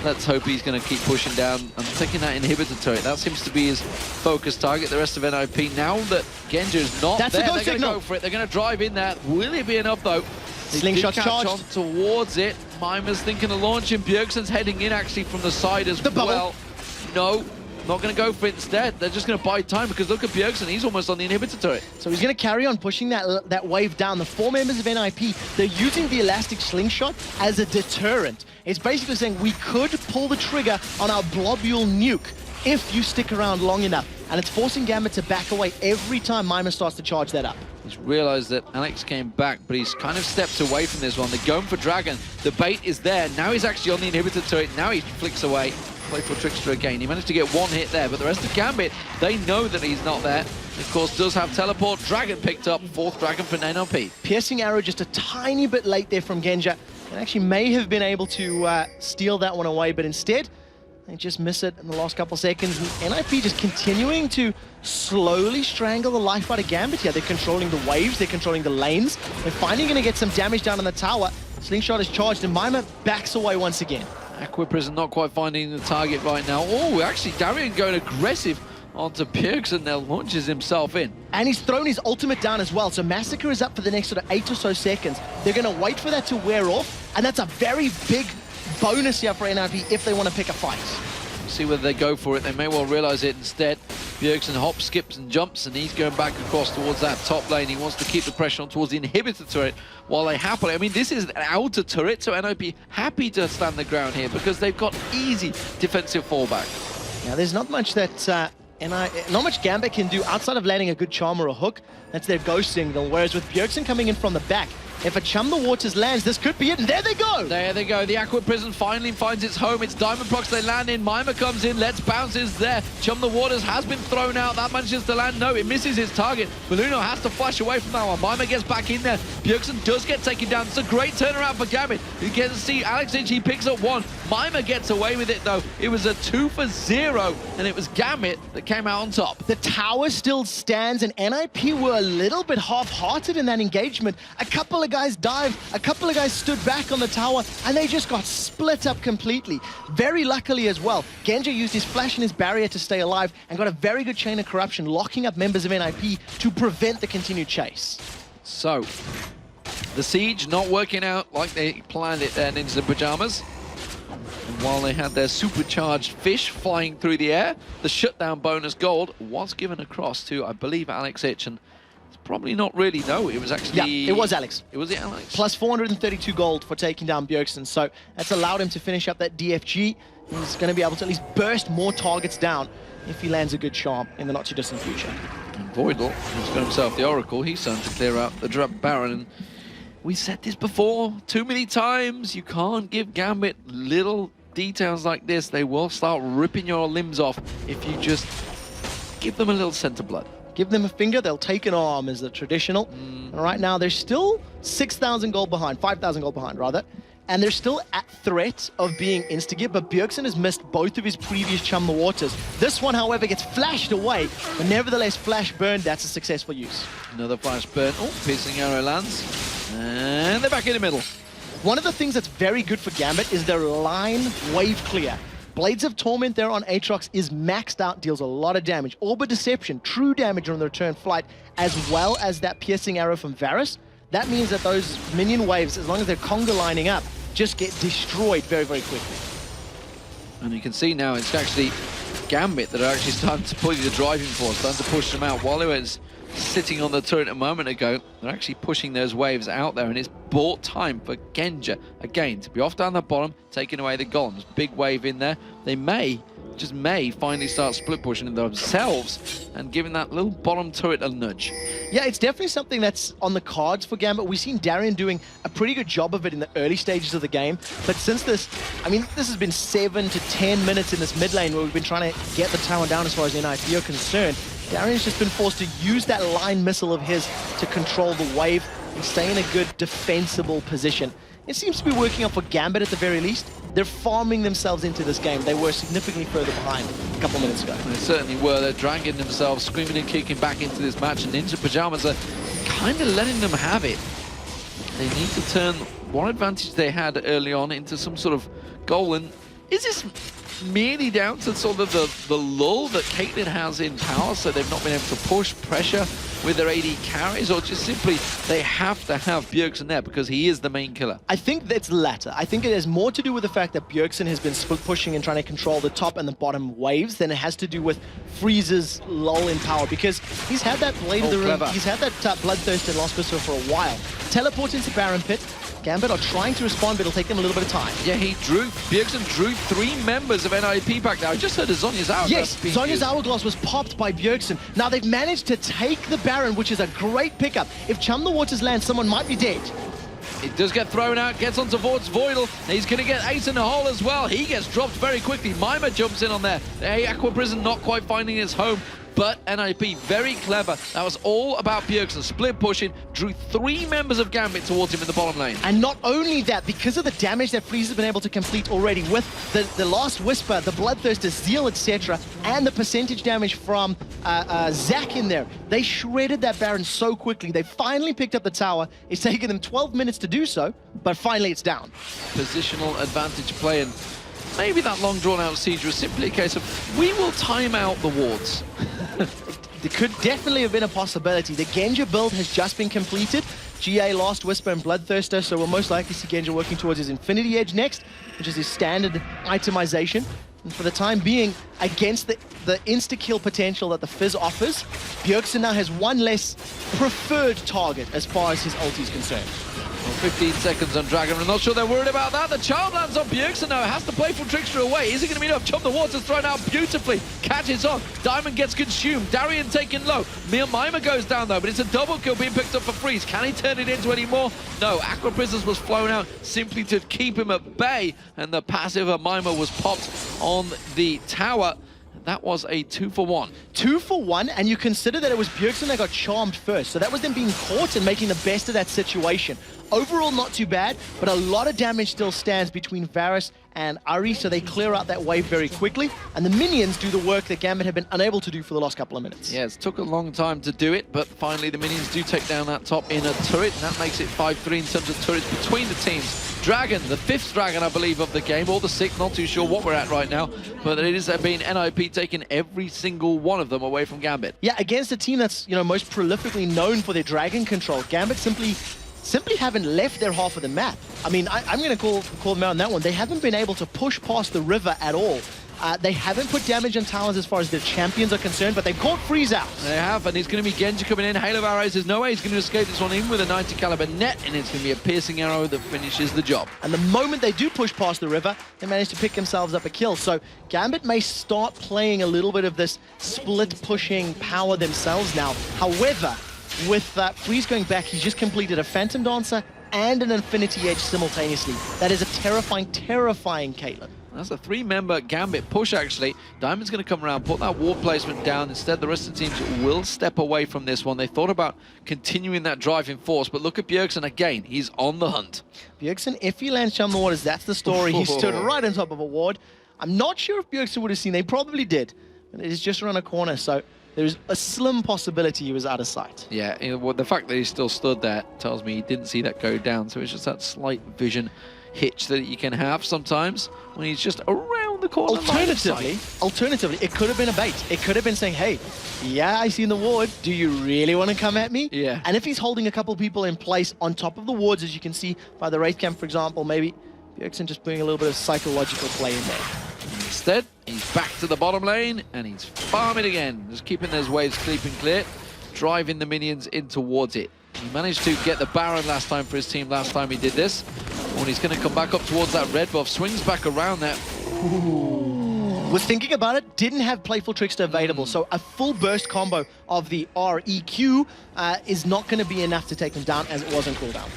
let's hope he's going to keep pushing down and taking that inhibitor turret. That seems to be his focus target. The rest of NIP, now that Genja is not there, they're going to go for it. They're going to drive in there. Will it be enough, though? Slingshot charged. On towards it. Mimer's thinking of launching. Bjergsen's heading in actually from the side as well. No, not going to go for it instead. They're just going to buy time because look at Bjergsen. He's almost on the inhibitor turret. So he's going to carry on pushing that wave down. The 4 members of NIP, they're using the elastic slingshot as a deterrent. It's basically saying we could pull the trigger on our globule nuke if you stick around long enough. And it's forcing Gambit to back away every time Mimer starts to charge that up. He's realized that Alex came back, but he's kind of stepped away from this one. They're going for Dragon. The bait is there. Now he's actually on the inhibitor turret. Now he flicks away. Playful Trickster again. He managed to get 1 hit there, but the rest of Gambit, they know that he's not there. Of course, does have teleport. Dragon picked up. 4th Dragon for NLP. Piercing arrow just a tiny bit late there from Genja. And actually may have been able to steal that one away, but instead, they just miss it in the last couple seconds. And NIP just continuing to slowly strangle the life out of Gambit here. They're controlling the waves, they're controlling the lanes. They're finally going to get some damage down on the tower. Slingshot is charged, and Mimer backs away once again. Aqua Prison not quite finding the target right now. Oh, actually, Darien going aggressive onto Bjergsen now, launches himself in. And he's thrown his ultimate down as well, so Massacre is up for the next sort of 8 or so seconds. They're going to wait for that to wear off, and that's a very big bonus here for NIP if they want to pick a fight. See whether they go for it. They may well realize it instead. Bjergsen hops, skips, and jumps, and he's going back across towards that top lane. He wants to keep the pressure on towards the inhibitor turret while they happily... I mean, this is an outer turret, so NIP happy to stand the ground here because they've got easy defensive fallback. Now, there's not much that... not much Gambit can do outside of landing a good charm or a hook. That's their ghost signal, whereas with Bjergsen coming in from the back, if a Chum the Waters lands, this could be it, and there they go! There they go. The Aqua Prison finally finds its home. It's Diamond Procs they land in. Mimer comes in. Let's Bounce is there. Chum the Waters has been thrown out. That manages to land. No, it misses his target. Balluno has to flash away from that one. Mimer gets back in there. Bjergsen does get taken down. It's a great turnaround for Gambit. You get to see Alex Inch, he picks up 1. Mimer gets away with it, though. It was a 2 for 0, and it was Gambit that came out on top. The tower still stands, and NIP were a little bit half-hearted in that engagement. A couple of guys dived, a couple of guys stood back on the tower, and they just got split up completely. Very luckily as well, Genja used his flash and his barrier to stay alive and got a very good chain of corruption, locking up members of NIP to prevent the continued chase. So, the siege not working out like they planned it there, Ninjas in Pajamas. And while they had their supercharged fish flying through the air, the shutdown bonus gold was given across to, I believe, Alex Itch. And it's probably not really, no, it was actually... Yeah, it was Alex. It was Alex. Plus 432 gold for taking down Bjergsen. So that's allowed him to finish up that DFG. He's going to be able to at least burst more targets down if he lands a good charm in the not-too-distant future. And Voidal, who's got himself the Oracle, he's starting to clear out the Drop Baron. And we said this before, too many times. You can't give Gambit little details like this. They will start ripping your limbs off if you just give them a little scent of blood. Give them a finger, they'll take an arm is the traditional. And right now, they're still 6,000 gold behind, 5,000 gold behind, rather. And they're still at threat of being insta-gear, but Bjergsen has missed both of his previous Chum the Waters. This one, however, gets flashed away, but nevertheless, flash burn, that's a successful use. Another flash burn. Oh, piercing arrow lands. And they're back in the middle. One of the things that's very good for Gambit is their line wave clear. Blades of Torment there on Aatrox is maxed out, deals a lot of damage. Orb of Deception, true damage on the return flight, as well as that piercing arrow from Varus. That means that those minion waves, as long as they're conga lining up, just get destroyed very, very quickly. And you can see now it's actually Gambit that are actually starting to pull the driving force, starting to push them out. While it was sitting on the turret a moment ago, they're actually pushing those waves out there, and it's bought time for Genja, again, to be off down the bottom, taking away the golems. Big wave in there. They may, just may, finally start split pushing themselves and giving that little bottom turret a nudge. Yeah, it's definitely something that's on the cards for Gambit. We've seen Darien doing a pretty good job of it in the early stages of the game, but since this, I mean, this has been 7 to 10 minutes in this mid lane where we've been trying to get the tower down as far as NIP are concerned. Darien's just been forced to use that line missile of his to control the wave and stay in a good defensible position. it seems to be working out for Gambit at the very least. They're farming themselves into this game. They were significantly further behind a couple minutes ago. They certainly were. They're dragging themselves, screaming and kicking back into this match, and Ninja Pajamas are kind of letting them have it. They need to turn one advantage they had early on into some sort of goal. And is this merely down to sort of the lull that Caitlyn has in power, so they've not been able to push pressure with their AD carries, or just simply they have to have Bjergsen there because he is the main killer? I think that's the latter. I think it has more to do with the fact that Bjergsen has been pushing and trying to control the top and the bottom waves than it has to do with Freeze's lull in power, because he's had that Blade of the Room, he's had that Bloodthirst and Lost Whisper for a while. Teleport into Baron Pit. Gambit are trying to respond, but it'll take them a little bit of time. Yeah, Bjergsen drew 3 members of NIP back now. I just heard of Zonya's Hourglass. Yes, Zonya's Hourglass was popped by Bjergsen. Now they've managed to take the Baron, which is a great pickup. If Chum the Waters lands, someone might be dead. It does get thrown out, gets onto Voidal. He's going to get Ace in the hole as well. He gets dropped very quickly. Mima jumps in on there. Hey, Aqua Prison not quite finding his home. But NIP, very clever. That was all about Bjergsen. Split pushing, drew 3 members of Gambit towards him in the bottom lane. And not only that, because of the damage that Freeze has been able to complete already with the Last Whisper, the Bloodthirst, the Zeal, etc., and the percentage damage from Zac in there, they shredded that Baron so quickly. They finally picked up the tower. It's taken them 12 minutes to do so, but finally it's down. Positional advantage play, and maybe that long drawn-out siege was simply a case of, we will time out the wards. It could definitely have been a possibility. The Genja build has just been completed. GA, Last Whisper, and Bloodthirster, so we'll most likely see Genja working towards his Infinity Edge next, which is his standard itemization. And for the time being, against the insta-kill potential that the Fizz offers, Bjergsen now has one less preferred target as far as his ulti is concerned. Well, 15 seconds on Dragon. I'm not sure they're worried about that. The child lands on Bjergsen now. Has to play from Trickster away. Is it going to be enough? Chum the Water's thrown out beautifully. Catches on. Diamond gets consumed. Darien taken low. Mima goes down though, but it's a double kill being picked up for Freeze. Can he turn it into any more? No. Aqua Prisoners was flown out simply to keep him at bay, and the passive of Mima was popped on the tower. That was a 2-for-1. 2-for-1, and you consider that it was Bjergsen that got charmed first. So that was them being caught and making the best of that situation. Overall, not too bad, but a lot of damage still stands between Varus and Ari, so they clear out that wave very quickly, and the minions do the work that Gambit have been unable to do for the last couple of minutes. Yeah, it took a long time to do it, but finally the minions do take down that top inner turret, and that makes it 5-3 in terms of turrets between the teams. Dragon, the 5th Dragon, I believe, of the game, or the 6th, not too sure what we're at right now, but it has been NIP taking every single one of them away from Gambit. Yeah, against a team that's, you know, most prolifically known for their Dragon control, Gambit simply haven't left their half of the map. I mean, I'm going to call them out on that one. They haven't been able to push past the river at all. They haven't put damage on towers as far as their champions are concerned, but they've caught Freeze out. They have, and it's going to be Genja coming in. Hail of Arrows, there's no way he's going to escape this one, even with a 90 caliber net, and it's going to be a piercing arrow that finishes the job. And the moment they do push past the river, they manage to pick themselves up a kill. So Gambit may start playing a little bit of this split pushing power themselves now. However, with Freeze going back, he's just completed a Phantom Dancer and an Infinity Edge simultaneously. That is a terrifying, terrifying Caitlyn. That's a 3-member Gambit push, actually. Diamond's going to come around, put that ward placement down. Instead, the rest of the teams will step away from this one. They thought about continuing that driving force, but look at Bjergsen again. He's on the hunt. Bjergsen, if he lands Chum the Waters, that's the story. He stood right on top of a ward. I'm not sure if Bjergsen would have seen. They probably did. But it is just around a corner, so there's a slim possibility he was out of sight. Yeah, the fact that he still stood there tells me he didn't see that go down, so it's just that slight vision hitch that you can have sometimes when he's just around the corner. Alternatively, it could have been a bait. It could have been saying, hey, yeah, I seen the ward. Do you really want to come at me? Yeah. And if he's holding a couple people in place on top of the wards, as you can see by the Wraith Camp, for example, maybe Bjergsen just putting a little bit of psychological play in there. Instead, he's back to the bottom lane, and he's farming again. Just keeping those waves sleeping clear, driving the minions in towards it. He managed to get the Baron last time for his team, last time he did this. When he's going to come back up towards that red buff, swings back around that. Was thinking about it, didn't have Playful Trickster available, so a full burst combo of the REQ is not going to be enough to take him down as it was on cooldown.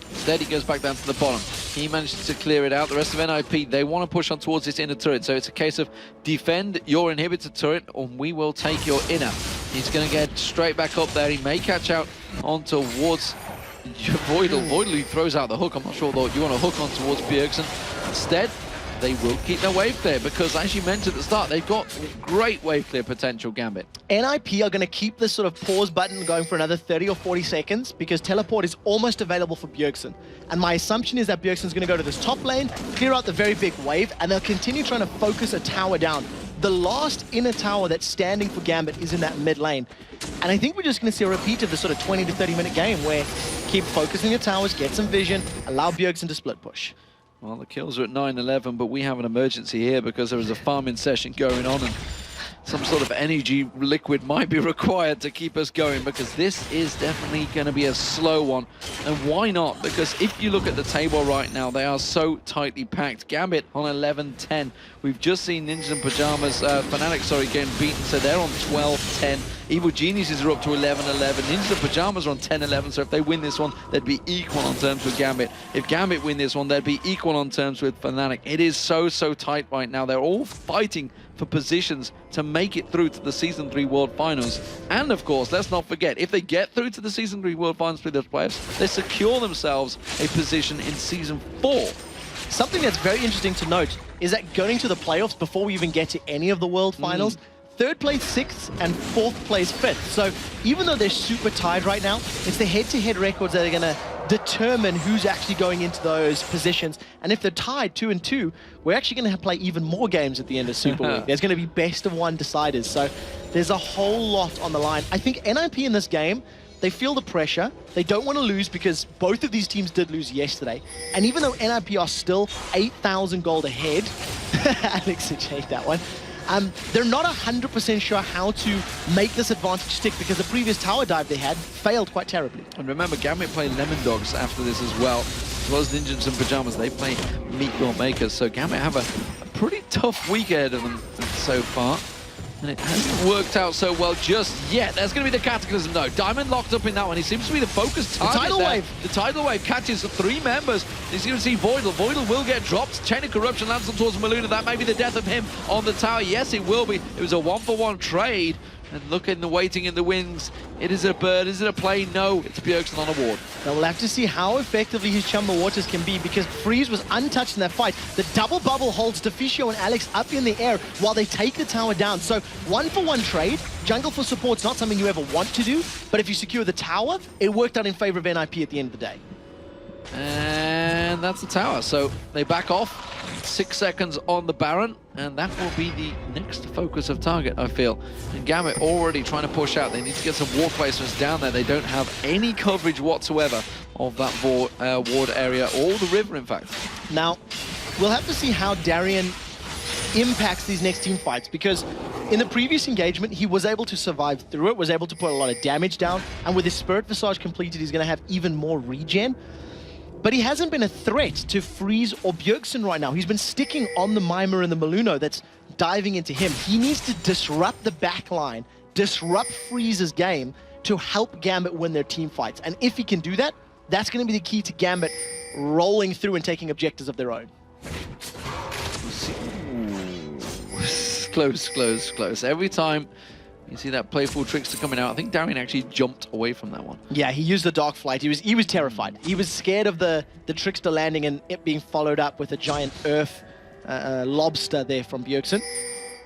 Instead, he goes back down to the bottom. He managed to clear it out. The rest of NIP, they want to push on towards this inner turret, so it's a case of defend your inhibitor turret, or we will take your inner. He's going to get straight back up there. He may catch out on towards Voidal, he throws out the hook. I'm not sure though you want to hook on towards Bjergsen. Instead, they will keep their wave clear because, as you mentioned at the start, they've got great wave clear potential, Gambit. NIP are going to keep this sort of pause button going for another 30 or 40 seconds because teleport is almost available for Bjergsen. And my assumption is that Bjergsen's going to go to this top lane, clear out the very big wave, and they'll continue trying to focus a tower down. The last inner tower that's standing for Gambit is in that mid lane. And I think we're just going to see a repeat of the sort of 20 to 30 minute game where keep focusing the towers, get some vision, allow Bjergsen to split push. Well, the kills are at 9-11, but we have an emergency here because there is a farming session going on and some sort of energy liquid might be required to keep us going because this is definitely going to be a slow one. And why not? Because if you look at the table right now, they are so tightly packed. Gambit on 11-10. We've just seen Ninjas in Pajamas, Fnatic, sorry, getting beaten, so they're on 12-10. Evil Geniuses are up to 11-11. Ninjas in Pajamas are on 10-11, so if they win this one, they'd be equal on terms with Gambit. If Gambit win this one, they'd be equal on terms with Fnatic. It is so tight right now. They're all fighting for positions to make it through to the Season 3 World Finals. And of course, let's not forget, if they get through to the Season 3 World Finals with those playoffs, they secure themselves a position in Season 4. Something that's very interesting to note is that going to the playoffs before we even get to any of the World Finals, third place 6th and 4th place 5th. So even though they're super tied right now, it's the head-to-head records that are going to determine who's actually going into those positions. And if they're tied 2-2, we're actually going to play even more games at the end of Super League. There's going to be best of one deciders. So there's a whole lot on the line. I think NIP in this game, they feel the pressure. They don't want to lose because both of these teams did lose yesterday. And even though NIP are still 8,000 gold ahead, Alex should take that one. They're not 100% sure how to make this advantage stick because the previous tower dive they had failed quite terribly. And remember, Gambit play Lemon Dogs after this as well as Ninjas in Pajamas. They play Meatball Makers, so Gambit have a pretty tough week ahead of them so far. And it hasn't worked out so well just yet. There's going to be the Cataclysm, though. Diamond locked up in that one. He seems to be the focused target. The tidal wave. The tidal wave catches 3 members. He's going to see Voidal. Voidal will get dropped. Chain of Corruption lands on towards Maluna. That may be the death of him on the tower. Yes, it will be. It was a 1-for-1 trade. And look in the waiting in the wings. It is a bird. Is it a play? No, it's Bjergsen on a ward. Now we'll have to see how effectively his Chumba Waters can be because Freeze was untouched in that fight. The double bubble holds Deficio and Alex up in the air while they take the tower down. So 1-for-1 trade. Jungle for support's not something you ever want to do, but if you secure the tower, it worked out in favor of NIP at the end of the day. And that's the tower. So they back off. 6 seconds on the Baron, and that will be the next focus of target, I feel. And Gambit already trying to push out. They need to get some ward placements down there. They don't have any coverage whatsoever of that ward area, or the river, in fact. Now, we'll have to see how Darien impacts these next team fights, because in the previous engagement, he was able to survive through it, was able to put a lot of damage down, and with his Spirit Visage completed, he's going to have even more regen. But he hasn't been a threat to Freeze or Bjergsen right now. He's been sticking on the Mimer and the Maluno that's diving into him. He needs to disrupt the backline, disrupt Freeze's game to help Gambit win their team fights. And if he can do that, that's going to be the key to Gambit rolling through and taking objectives of their own. Close. Every time you see that playful trickster coming out, I think Darien actually jumped away from that one. Yeah, he used the Dark Flight. He was terrified. He was scared of the trickster landing and it being followed up with a giant earth lobster there from Bjergsen.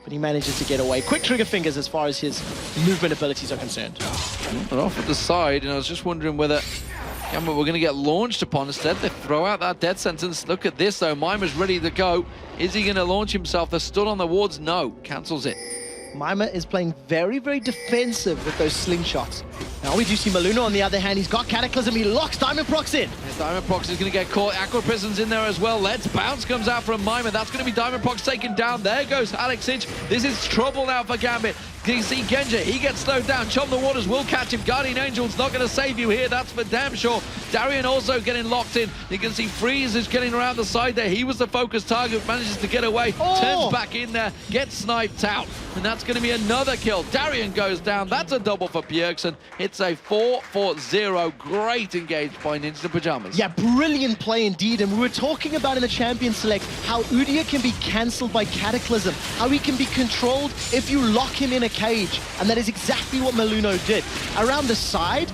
But he manages to get away. Quick trigger fingers as far as his movement abilities are concerned. But off at the side, and I was just wondering whether Gambit were going to get launched upon. Instead, they throw out that death sentence. Look at this, though. Mimer's ready to go. Is he going to launch himself? They're stood on the wards. No. Cancels it. Mimer is playing very, very defensive with those slingshots. Now we do see Maluna on the other hand. He's got Cataclysm. He locks Diamond Prox in. And Diamond Prox is going to get caught. Aqua Prison's in there as well. Let's Bounce comes out from Mimer. That's going to be Diamond Prox taken down. There goes Alex Hinch. This is trouble now for Gambit. You see Genja, he gets slowed down. Chum the Waters will catch him. Guardian Angel's not going to save you here. That's for damn sure. Darien also getting locked in. You can see Freeze is getting around the side there. He was the focus target, manages to get away. Turns back in there, gets sniped out. And that's going to be another kill. Darien goes down. That's a double for Bjergsen. It's a 4-0. Great engaged by Ninjas in Pajamas. Yeah, brilliant play indeed. And we were talking about in the Champion Select how Udyr can be cancelled by Cataclysm, how he can be controlled if you lock him in a cage. And that is exactly what Maluno did. Around the side,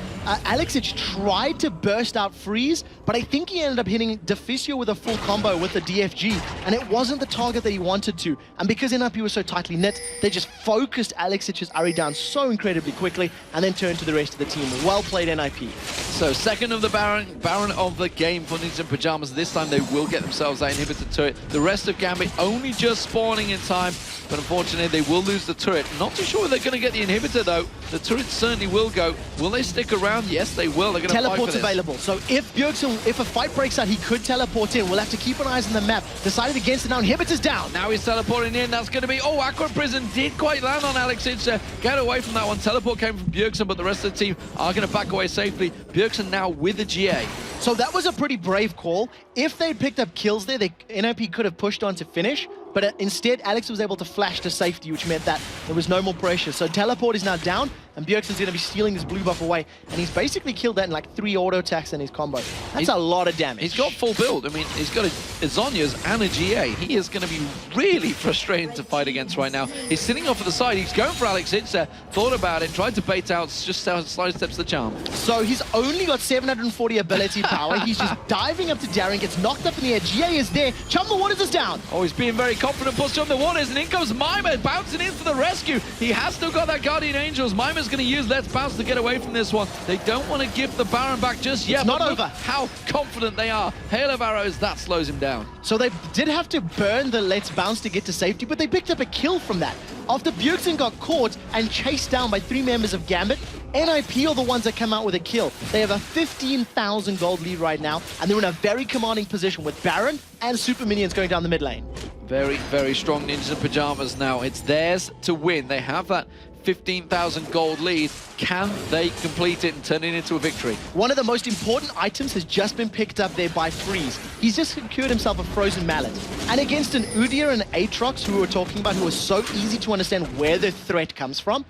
Alexic tried to burst out Freeze, but I think he ended up hitting Deficio with a full combo with the DFG, and it wasn't the target that he wanted to. And because NIP was so tightly knit, they just focused Alexic's Ahri down so incredibly quickly, and then turned to the rest of the team. Well played, NIP. So second of the Baron of the game for Ninjas in Pyjamas. This time they will get themselves that inhibitor turret. The rest of Gambit only just spawning in time, but unfortunately they will lose the turret. Not too sure they're going to get the inhibitor though. The turret certainly will go. Will they stick around? Yes, they will. They're going to fight for Teleport's this. available. So if Bjergsen, if a fight breaks out, he could teleport in. We'll have to keep an eye on the map. Decided against it now. Inhibitor's down. Now he's teleporting in. That's going to be... Oh, Aqua Prison did quite land on Alexic. Get away from that one. Teleport came from Bjergsen, but the rest of the team are going to back away safely. Bjergsen now with the GA. So that was a pretty brave call. If they'd picked up kills there, NIP could have pushed on to finish. But instead, Alex was able to flash to safety, which meant that there was no more pressure. So teleport is now down, and Bjergsen's going to be stealing this blue buff away. And he's basically killed that in like 3 auto attacks in his combo. That's a lot of damage. He's got full build. I mean, he's got a Zhonya's and a GA. He is going to be really frustrating to fight against right now. He's sitting off to the side. He's going for Alexic. Thought about it, tried to bait out, just slide steps the charm. So he's only got 740 ability power. He's just diving up to Darren, gets knocked up in the air. GA is there. Chum the Waters is down. Oh, he's being very confident, puts Chum the Waters, and in comes Mima, bouncing in for the rescue. He has still got that Guardian Angels. Mima's going to use Let's Bounce to get away from this one. They don't want to give the Baron back just yet. It's not look over. How confident they are. Hail of Arrows, that slows him down. So they did have to burn the Let's Bounce to get to safety, but they picked up a kill from that. After Bjergsen got caught and chased down by 3 members of Gambit, NIP are the ones that come out with a kill. They have a 15,000 gold lead right now, and they're in a very commanding position with Baron and Super Minions going down the mid lane. Very, very strong Ninjas in Pyjamas now. It's theirs to win. They have that 15,000 gold lead. Can they complete it and turn it into a victory? One of the most important items has just been picked up there by Freeze. He's just secured himself a Frozen Mallet. And against an Udyr and Aatrox, who we were talking about, who are so easy to understand where the threat comes from,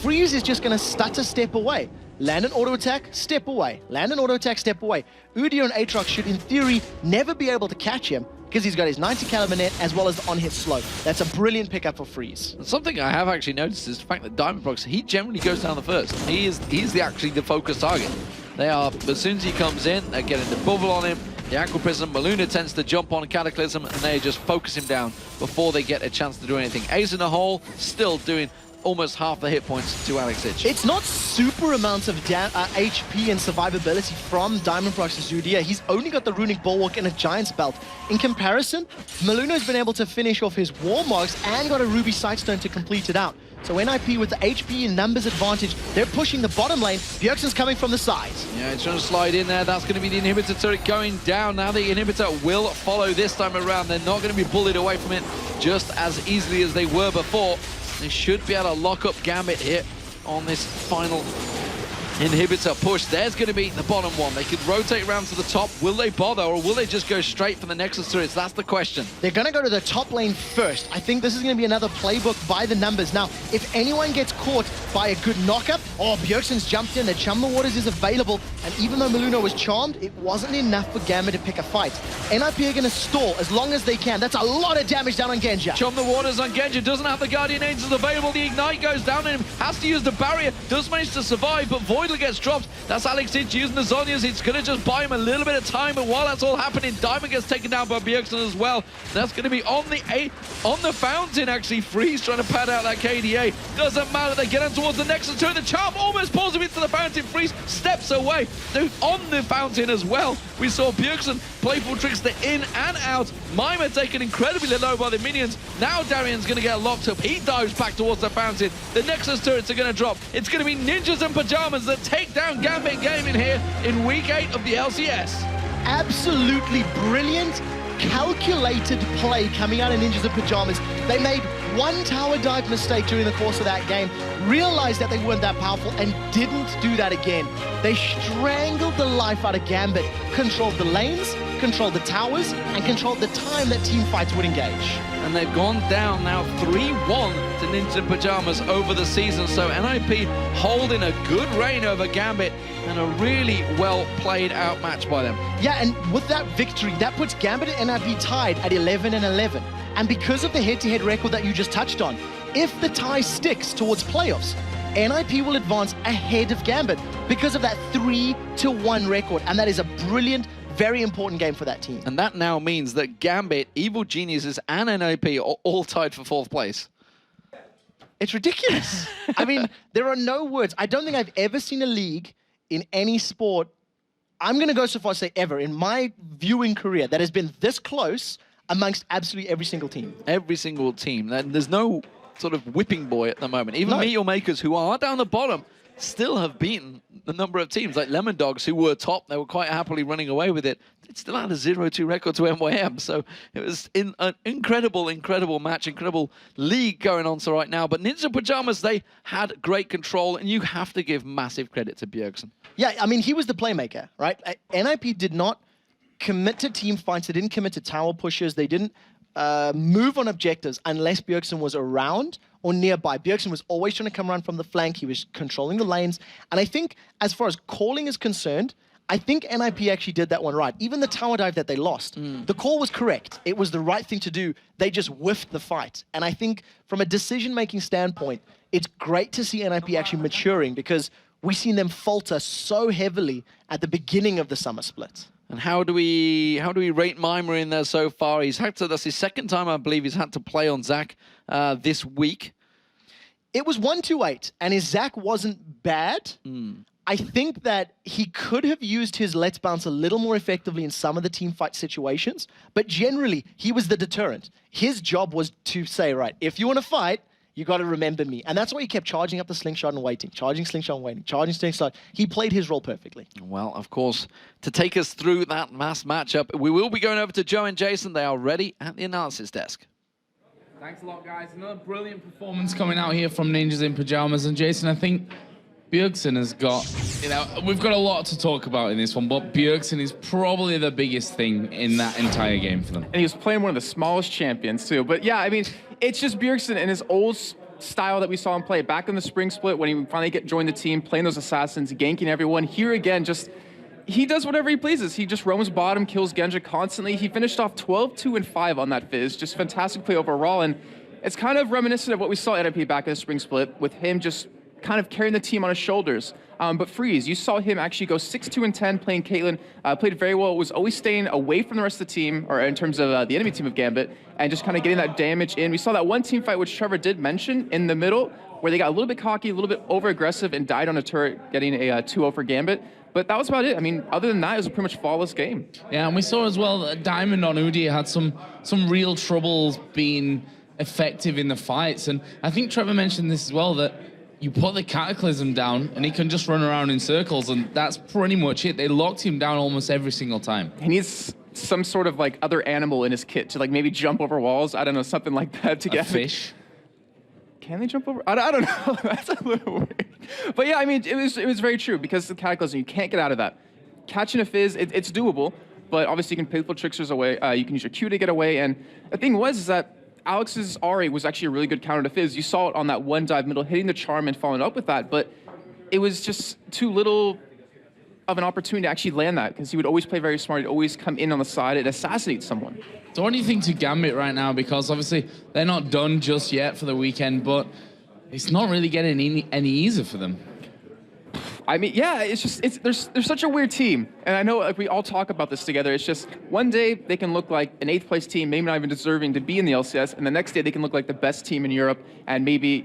Freeze is just going to stutter step away. Land an auto attack, step away. Land an auto attack, step away. Udyr and Aatrox should, in theory, never be able to catch him, because he's got his 90 caliber net as well as the on-hit slow. That's a brilliant pickup for Freeze. And something I have actually noticed is the fact that Diamondprox, he generally goes down the first. He's actually the focus target. They are, as soon as he comes in, they're getting the bubble on him. The Aqua Prism, Maluna tends to jump on Cataclysm, and they just focus him down before they get a chance to do anything. Ace in the hole, still doing almost half the hit points to Alexic. It's not super amounts of HP and survivability from Diamondprox's Udyr. He's only got the Runic Bulwark and a Giant's Belt. In comparison, Maluna's been able to finish off his War Marks and got a Ruby Sightstone to complete it out. So NIP with the HP and numbers advantage, they're pushing the bottom lane. Bjergsen's coming from the sides. Yeah, it's trying to slide in there. That's going to be the inhibitor turret going down. Now the inhibitor will follow this time around. They're not going to be bullied away from it just as easily as they were before. They should be able to lock up Gambit here on this final inhibitor push. There's going to be the bottom one. They could rotate around to the top. Will they bother, or will they just go straight for the Nexus turrets? That's the question. They're going to go to the top lane first. I think this is going to be another playbook by the numbers. Now, if anyone gets caught by a good knockup, Bjergsen's jumped in, the Chum the Waters is available, and even though Maluna was charmed, it wasn't enough for Gambit to pick a fight. NIP are going to stall as long as they can. That's a lot of damage down on Genja. Chum the Waters on Genja, doesn't have the Guardian Angels available. The Ignite goes down on him, has to use the barrier, does manage to survive, but Voidler gets dropped. That's Alexic using the Zhonya's. It's going to just buy him a little bit of time, but while that's all happening, Diamond gets taken down by Bjergsen as well. That's going to be on the fountain, actually. Freeze trying to pad out that KDA. Doesn't matter, they get on towards the Nexus turret. The Charm almost pulls him into the fountain. Freeze steps away. Dude, on the fountain as well. We saw Bjergsen playful tricks the in and out. Mima taken incredibly low by the minions. Now Darian's going to get locked up. He dives back towards the fountain. The Nexus turrets are going to drop. It's going to be Ninjas in Pyjamas that take down Gambit Gaming here in week 8 of the LCS. Absolutely brilliant, calculated play coming out of Ninjas in Pyjamas. They made one tower dive mistake during the course of that game, realized that they weren't that powerful, and didn't do that again. They strangled the life out of Gambit, controlled the lanes, controlled the towers, and controlled the time that team fights would engage. And they've gone down now 3-1 to Ninjas in Pyjamas over the season. So NIP holding a good reign over Gambit, and a really well played out match by them. Yeah, and with that victory, that puts Gambit and NIP tied at 11-11. And because of the head-to-head record that you just touched on, if the tie sticks towards playoffs, NIP will advance ahead of Gambit because of that 3-1 record. And that is a brilliant, very important game for that team. And that now means that Gambit, Evil Geniuses, and NIP are all tied for 4th place. It's ridiculous. I mean, there are no words. I don't think I've ever seen a league in any sport, I'm going to go so far as to say ever, in my viewing career, that has been this close amongst absolutely every single team. Every single team. There's no sort of whipping boy at the moment. Even Meet Your Makers, who are down the bottom, still have beaten the number of teams. Like Lemon Dogs, who were top, they were quite happily running away with it. It still had a 0-2 record to NYM. So it was an incredible, incredible match, incredible league going on right now. But Ninja Pajamas, they had great control, and you have to give massive credit to Bjergsen. Yeah, I mean, he was the playmaker, right? NIP did not commit to team fights. They didn't commit to tower pushes. They didn't move on objectives unless Bjergsen was around or nearby. Bjergsen was always trying to come around from the flank. He was controlling the lanes. And I think as far as calling is concerned, I think NIP actually did that one right. Even the tower dive that they lost, the call was correct. It was the right thing to do. They just whiffed the fight. And I think from a decision-making standpoint, it's great to see NIP actually maturing because we've seen them falter so heavily at the beginning of the summer split. And how do we rate Mimer in there so far? That's his 2nd time, I believe, he's had to play on Zach this week. It was 1-2-8, and his Zach wasn't bad. I think that he could have used his Let's Bounce a little more effectively in some of the team fight situations, but generally, he was the deterrent. His job was to say, right, if you want to fight, you got to remember me. And that's why he kept charging up the slingshot and waiting, charging slingshot and waiting, charging slingshot. He played his role perfectly. Well, of course, to take us through that mass matchup, we will be going over to Joe and Jason. They are ready at the analysis desk. Thanks a lot, guys. Another brilliant performance coming out here from Ninjas in Pajamas. And Jason, I think Bjergsen has got, we've got a lot to talk about in this one, but Bjergsen is probably the biggest thing in that entire game for them. And he was playing one of the smallest champions, too. But yeah, I mean, it's just Bjergsen in his old style that we saw him play back in the spring split when he finally joined the team, playing those assassins, ganking everyone. Here again, he does whatever he pleases. He just roams bottom, kills Genja constantly. He finished off 12-2-5 on that Fizz. Just fantastic play overall. And it's kind of reminiscent of what we saw at NIP back in the spring split, with him just kind of carrying the team on his shoulders. But Freeze, you saw him actually go 6-2-10 playing Caitlyn, played very well, was always staying away from the rest of the team, or in terms of the enemy team of Gambit, and just kind of getting that damage in. We saw that one team fight, which Trevor did mention, in the middle, where they got a little bit cocky, a little bit over-aggressive, and died on a turret, getting a 2-0 for Gambit. But that was about it. I mean, other than that, it was a pretty much flawless game. Yeah, and we saw as well that Diamond on Udi had some real troubles being effective in the fights. And I think Trevor mentioned this as well, that you put the Cataclysm down and he can just run around in circles, and that's pretty much it. They locked him down almost every single time. He needs some sort of like other animal in his kit to like maybe jump over walls. I don't know, something like that to get a fish. Can they jump over? I don't know. That's a little weird. But yeah, I mean, it was very true because the Cataclysm, you can't get out of that. Catching a Fizz, it's doable, but obviously you can Faithful Tricksters away. You can use your Q to get away, and the thing is that Alex's Ahri was actually a really good counter to Fizz. You saw it on that one dive middle, hitting the charm and following up with that, but it was just too little of an opportunity to actually land that, because he would always play very smart. He'd always come in on the side and assassinate someone. So what do you think to Gambit right now? Because obviously they're not done just yet for the weekend, but it's not really getting any easier for them. I mean, yeah, they're such a weird team. And I know like we all talk about this together. It's just one day they can look like an 8th place team, maybe not even deserving to be in the LCS, and the next day they can look like the best team in Europe and maybe,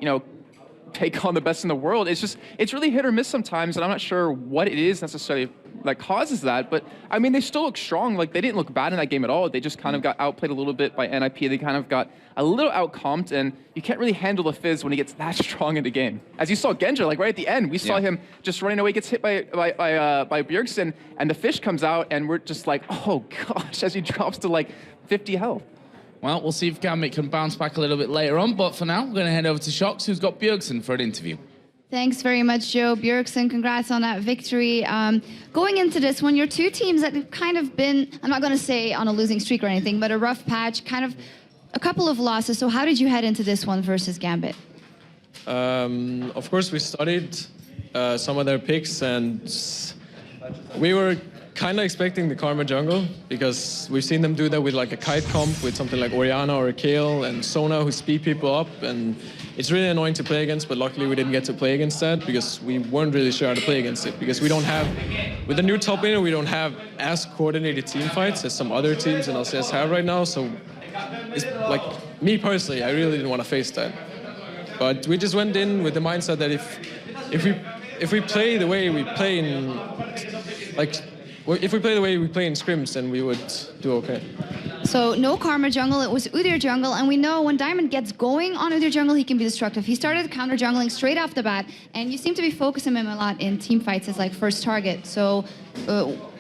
take on the best in the world. It's really hit or miss sometimes, and I'm not sure what it is necessarily that causes that, but I mean, they still look strong. Like, they didn't look bad in that game at all. They just kind of got outplayed a little bit by NIP. They kind of got a little outcomped, and you can't really handle a Fizz when he gets that strong in the game. As you saw Genja, like right at the end, we saw him just running away, gets hit by Bjergsen, and the fish comes out, and we're just like, oh gosh, as he drops to like 50 health. Well, we'll see if Gambit can bounce back a little bit later on, but for now, we're going to head over to Shox, who's got Bjergsen for an interview. Thanks very much, Joe. Bjergsen, congrats on that victory. Going into this one, your two teams that have kind of been, I'm not going to say on a losing streak or anything, but a rough patch, kind of a couple of losses. So how did you head into this one versus Gambit? Of course, we studied some of their picks, and we were kind of expecting the Karma jungle because we've seen them do that with like a kite comp with something like Orianna or a Kayle and Sona who speed people up, and it's really annoying to play against, but luckily we didn't get to play against that because we weren't really sure how to play against it because we don't have, with the new top laner, we don't have as coordinated team fights as some other teams in LCS have right now, so it's like, me personally, I really didn't want to face that. But we just went in with the mindset that if we play the way we play in, like, if we play the way we play in scrims, then we would do okay. So no Karma jungle, it was Udyr jungle, and we know when Diamond gets going on Udyr jungle, he can be destructive. He started counter jungling straight off the bat, and you seem to be focusing him a lot in team fights as like first target. So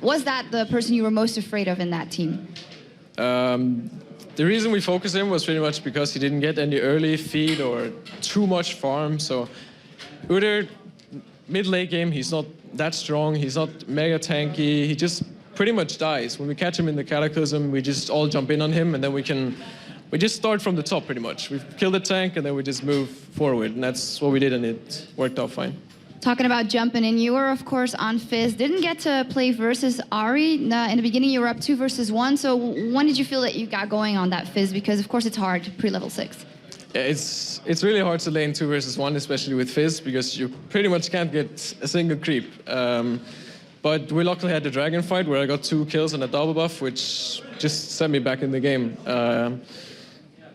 was that the person you were most afraid of in that team? The reason we focused him was pretty much because he didn't get any early feed or too much farm. So Udyr, mid-late game, he's not that strong, he's not mega tanky, he just pretty much dies. When we catch him in the Cataclysm, we just all jump in on him, and then we just start from the top pretty much. We kill the tank, and then we just move forward, and that's what we did, and it worked out fine. Talking about jumping in, you were of course on Fizz, didn't get to play versus Ari. In the beginning you were up 2 versus 1, so when did you feel that you got going on that Fizz? Because of course it's hard pre-level 6. Yeah, it's really hard to lane 2 versus 1, especially with Fizz, because you pretty much can't get a single creep. But we luckily had the dragon fight where I got 2 kills and a double buff, which just set me back in the game.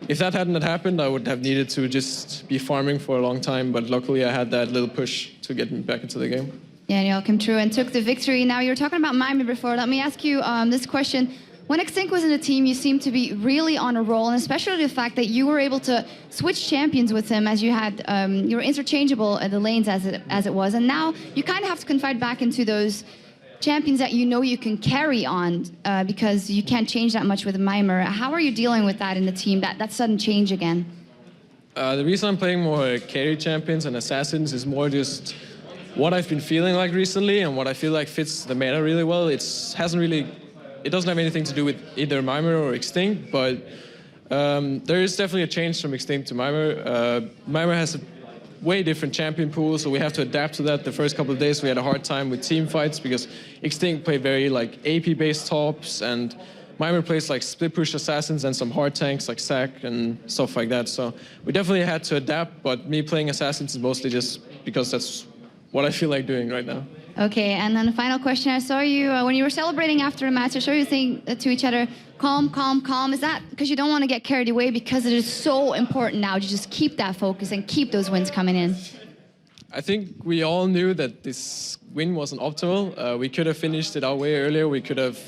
If that hadn't happened, I would have needed to just be farming for a long time, but luckily I had that little push to get me back into the game. Yeah, and you all came true and took the victory. Now, you were talking about Maimer before. Let me ask you this question. When Xtinct was in the team, you seemed to be really on a roll, and especially the fact that you were able to switch champions with him, as you had, you were interchangeable at the lanes as it was, and now you kind of have to confide back into those champions that you know you can carry on because you can't change that much with Maimer. How are you dealing with that in the team, that sudden change again? The reason I'm playing more carry champions and assassins is more just what I've been feeling like recently and what I feel like fits the meta really well. It doesn't have anything to do with either Maimer or Xtinct, but there is definitely a change from Xtinct to Maimer. Maimer has a way different champion pool, so we have to adapt to that. The first couple of days we had a hard time with team fights because Xtinct play very like AP-based tops, and Maimer plays like split push assassins and some hard tanks like Sack and stuff like that. So we definitely had to adapt, but me playing assassins is mostly just because that's what I feel like doing right now. Okay, and then the final question. I saw you, when you were celebrating after the match, I saw you saying to each other, calm, calm, calm. Is that because you don't want to get carried away? Because it is so important now to just keep that focus and keep those wins coming in. I think we all knew that this win wasn't optimal. We could have finished it our way earlier. We could have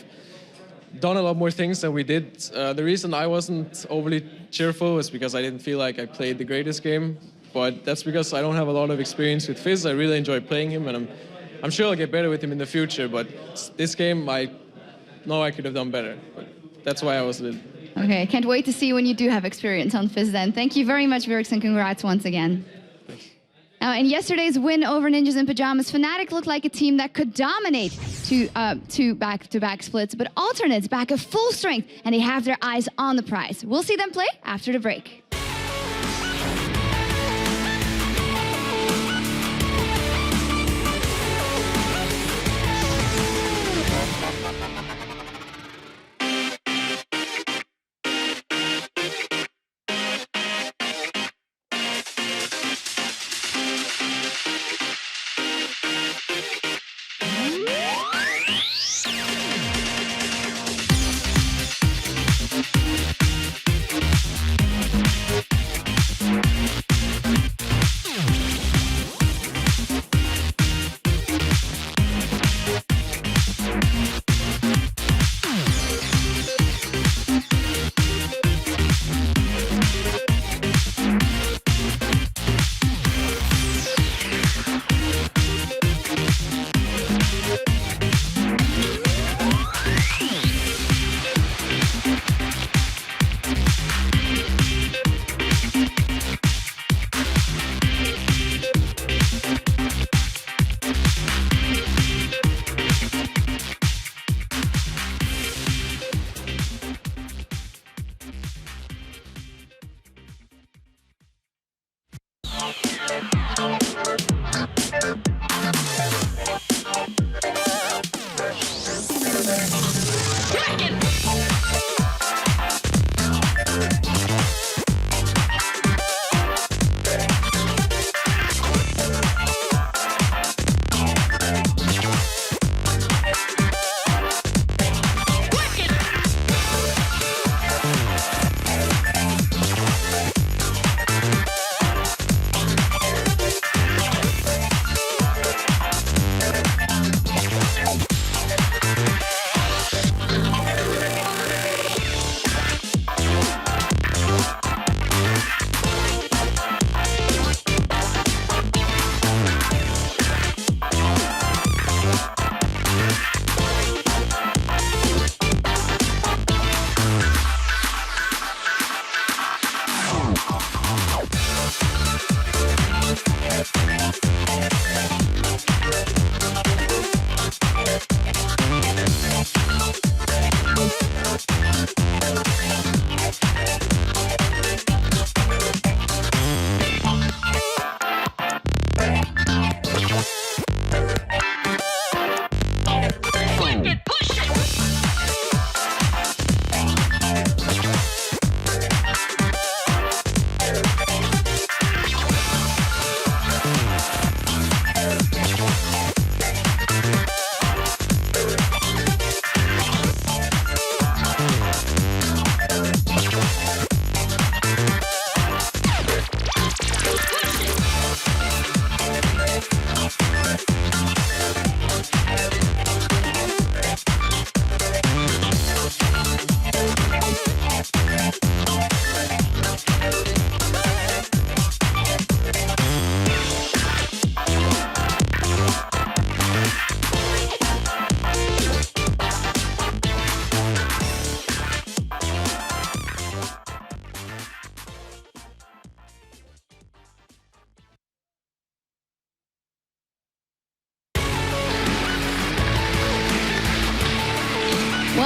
done a lot more things than we did. The reason I wasn't overly cheerful was because I didn't feel like I played the greatest game. But that's because I don't have a lot of experience with Fizz. I really enjoy playing him, and I'm sure I'll get better with him in the future. But this game, I know I could have done better. But that's why I was a little... Okay, I can't wait to see when you do have experience on Fizz then. Thank you very much, Virx, and congrats once again. Now, in yesterday's win over Ninjas in Pajamas, Fnatic looked like a team that could dominate two back-to-back splits, but Alternate's back at full strength, and they have their eyes on the prize. We'll see them play after the break.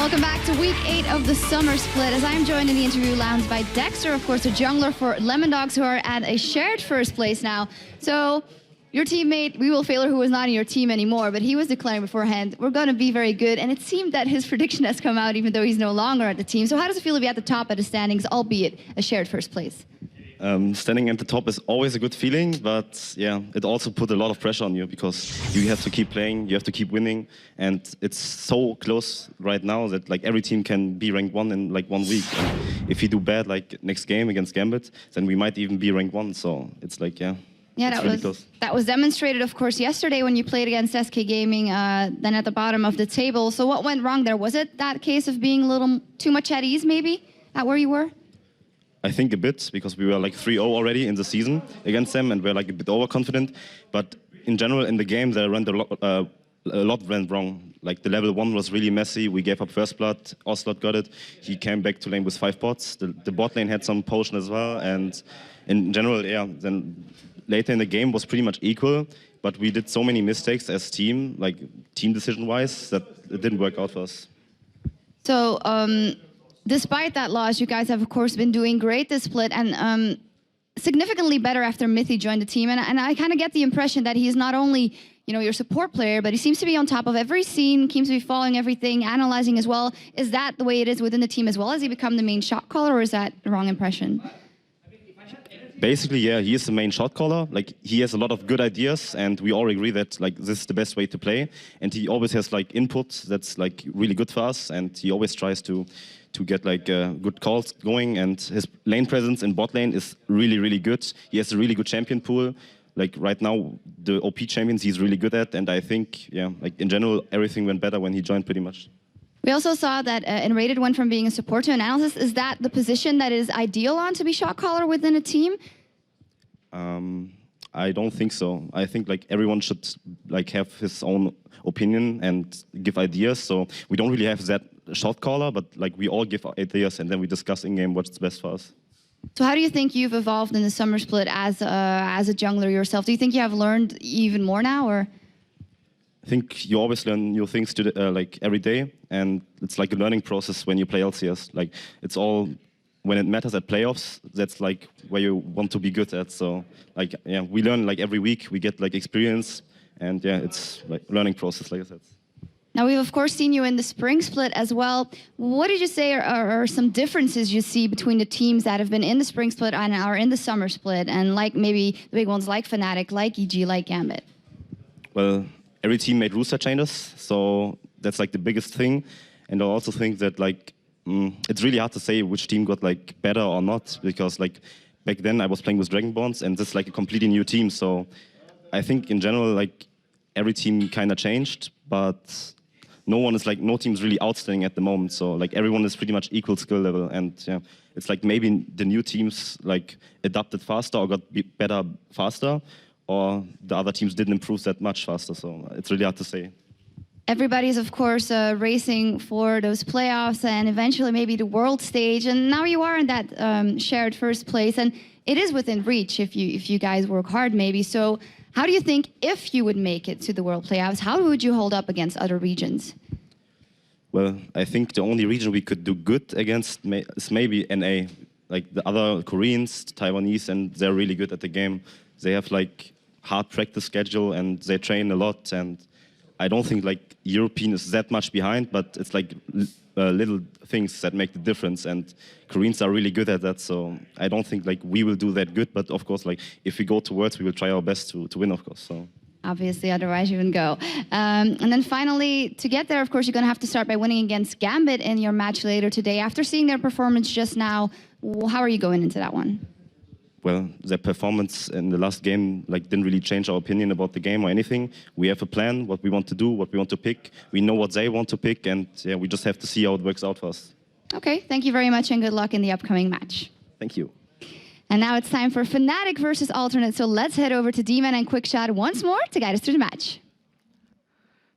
Welcome back to week 8 of the summer split. As I'm joined in the interview lounge by Dexter, of course, a jungler for Lemon Dogs, who are at a shared first place now. So your teammate, We Will Failure, who was not in your team anymore, but he was declaring beforehand, we're going to be very good. And it seemed that his prediction has come out, even though he's no longer at the team. So how does it feel to be at the top of the standings, albeit a shared first place? Standing at the top is always a good feeling, but yeah, it also put a lot of pressure on you because you have to keep playing, you have to keep winning, and it's so close right now that like every team can be ranked 1 in like 1 week. And if you do bad like next game against Gambit, then we might even be ranked 1. So it's like Yeah, that was demonstrated, of course, yesterday when you played against SK Gaming, then at the bottom of the table. So what went wrong there? Was it that case of being a little too much at ease, maybe, at where you were? I think a bit, because we were like 3-0 already in the season against them, and we're like a bit overconfident. But in general, in the game, a lot went wrong. Like the level 1 was really messy. We gave up first blood. Oslot got it. He came back to lane with 5 bots. The bot lane had some potion as well. And in general, yeah, then later in the game was pretty much equal. But we did so many mistakes as team, like team decision-wise, that it didn't work out for us. So, despite that loss, you guys have, of course, been doing great this split and significantly better after Mythy joined the team. And I kind of get the impression that he's not only, you know, your support player, but he seems to be on top of every scene, seems to be following everything, analyzing as well. Is that the way it is within the team as well? Has he become the main shot caller, or is that the wrong impression? Basically, yeah, he is the main shot caller. Like, he has a lot of good ideas, and we all agree that like this is the best way to play. And he always has like input that's like really good for us, and he always tries to get like good calls going. And his lane presence in bot lane is really, really good. He has a really good champion pool. Like right now, the OP champions he's really good at, and I think, yeah, like in general, everything went better when he joined pretty much. We also saw that Enrated went from being a support to analysis. Is that the position that is ideal on to be shot caller within a team? I don't think so. I think like everyone should like have his own opinion and give ideas. So we don't really have that shot caller, but like we all give ideas and then we discuss in game what's best for us. So how do you think you've evolved in the summer split as a jungler yourself? Do you think you have learned even more now, or? I think you always learn new things like every day, and it's like a learning process when you play LCS. Like it's all when it matters at playoffs. That's like where you want to be good at. So like yeah, we learn like every week. We get like experience, and yeah, it's like a learning process, like I said. Now, we've, of course, seen you in the spring split as well. What did you say are some differences you see between the teams that have been in the spring split and are in the summer split, and like maybe the big ones like Fnatic, like EG, like Gambit? Well, every team made roster changes, so that's like the biggest thing. And I also think that like it's really hard to say which team got like better or not, because like back then I was playing with Dragonborns, and this is like a completely new team. So I think in general, like every team kind of changed, but no team's really outstanding at the moment. So like everyone is pretty much equal skill level, and yeah, it's like maybe the new teams like adapted faster or got better faster, or the other teams didn't improve that much faster. So it's really hard to say. Everybody's, of course, racing for those playoffs and eventually maybe the world stage. And now you are in that shared first place, and it is within reach if you guys work hard, maybe. So how do you think, if you would make it to the world playoffs, how would you hold up against other regions? Well, I think the only region we could do good against is maybe NA. Like the other Koreans, Taiwanese, and they're really good at the game. They have like hard practice schedule and they train a lot. And I don't think like European is that much behind, but it's like little things that make the difference. And Koreans are really good at that. So I don't think like we will do that good. But of course, like if we go to Worlds, we will try our best to win, of course. So. Obviously, otherwise you wouldn't go. And then finally, to get there, of course, you're going to have to start by winning against Gambit in your match later today. After seeing their performance just now, how are you going into that one? Well, their performance in the last game like didn't really change our opinion about the game or anything. We have a plan, what we want to do, what we want to pick. We know what they want to pick, and yeah, we just have to see how it works out for us. Okay, thank you very much and good luck in the upcoming match. Thank you. And now it's time for Fnatic versus Alternate, so let's head over to D-Man and Quickshot once more to guide us through the match.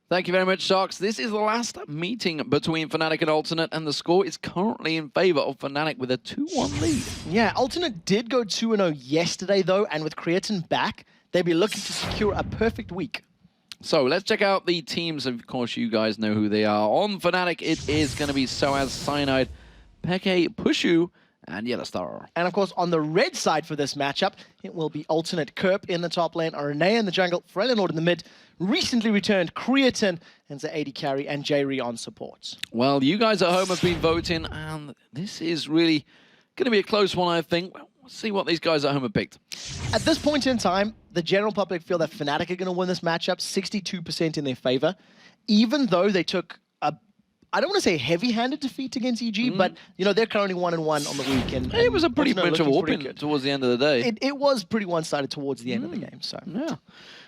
Thank you very much, Sharks. This is the last meeting between Fnatic and Alternate, and the score is currently in favor of Fnatic with a 2-1 lead. Yeah, Alternate did go 2-0 yesterday, though, and with Creatine back, they'll be looking to secure a perfect week. So let's check out the teams. Of course, you guys know who they are. On Fnatic, it is going to be Soaz, Cyanide, Peke, Pushu, and Yellowstar. And of course, on the red side for this matchup, it will be alternate Kerp in the top lane, Aranea in the jungle, Freljord in the mid, recently returned Creatine, and the AD carry, and Jayri on supports. Well, you guys at home have been voting, and this is really going to be a close one, I think. Well, let's see what these guys at home have picked. At this point in time, the general public feel that Fnatic are going to win this matchup, 62% in their favor, even though they took a, I don't want to say heavy-handed defeat against EG, but you know they're currently 1-1 on the week, and it was a pretty much a whooping towards the end of the day. It was pretty one-sided towards the end of the game. So yeah,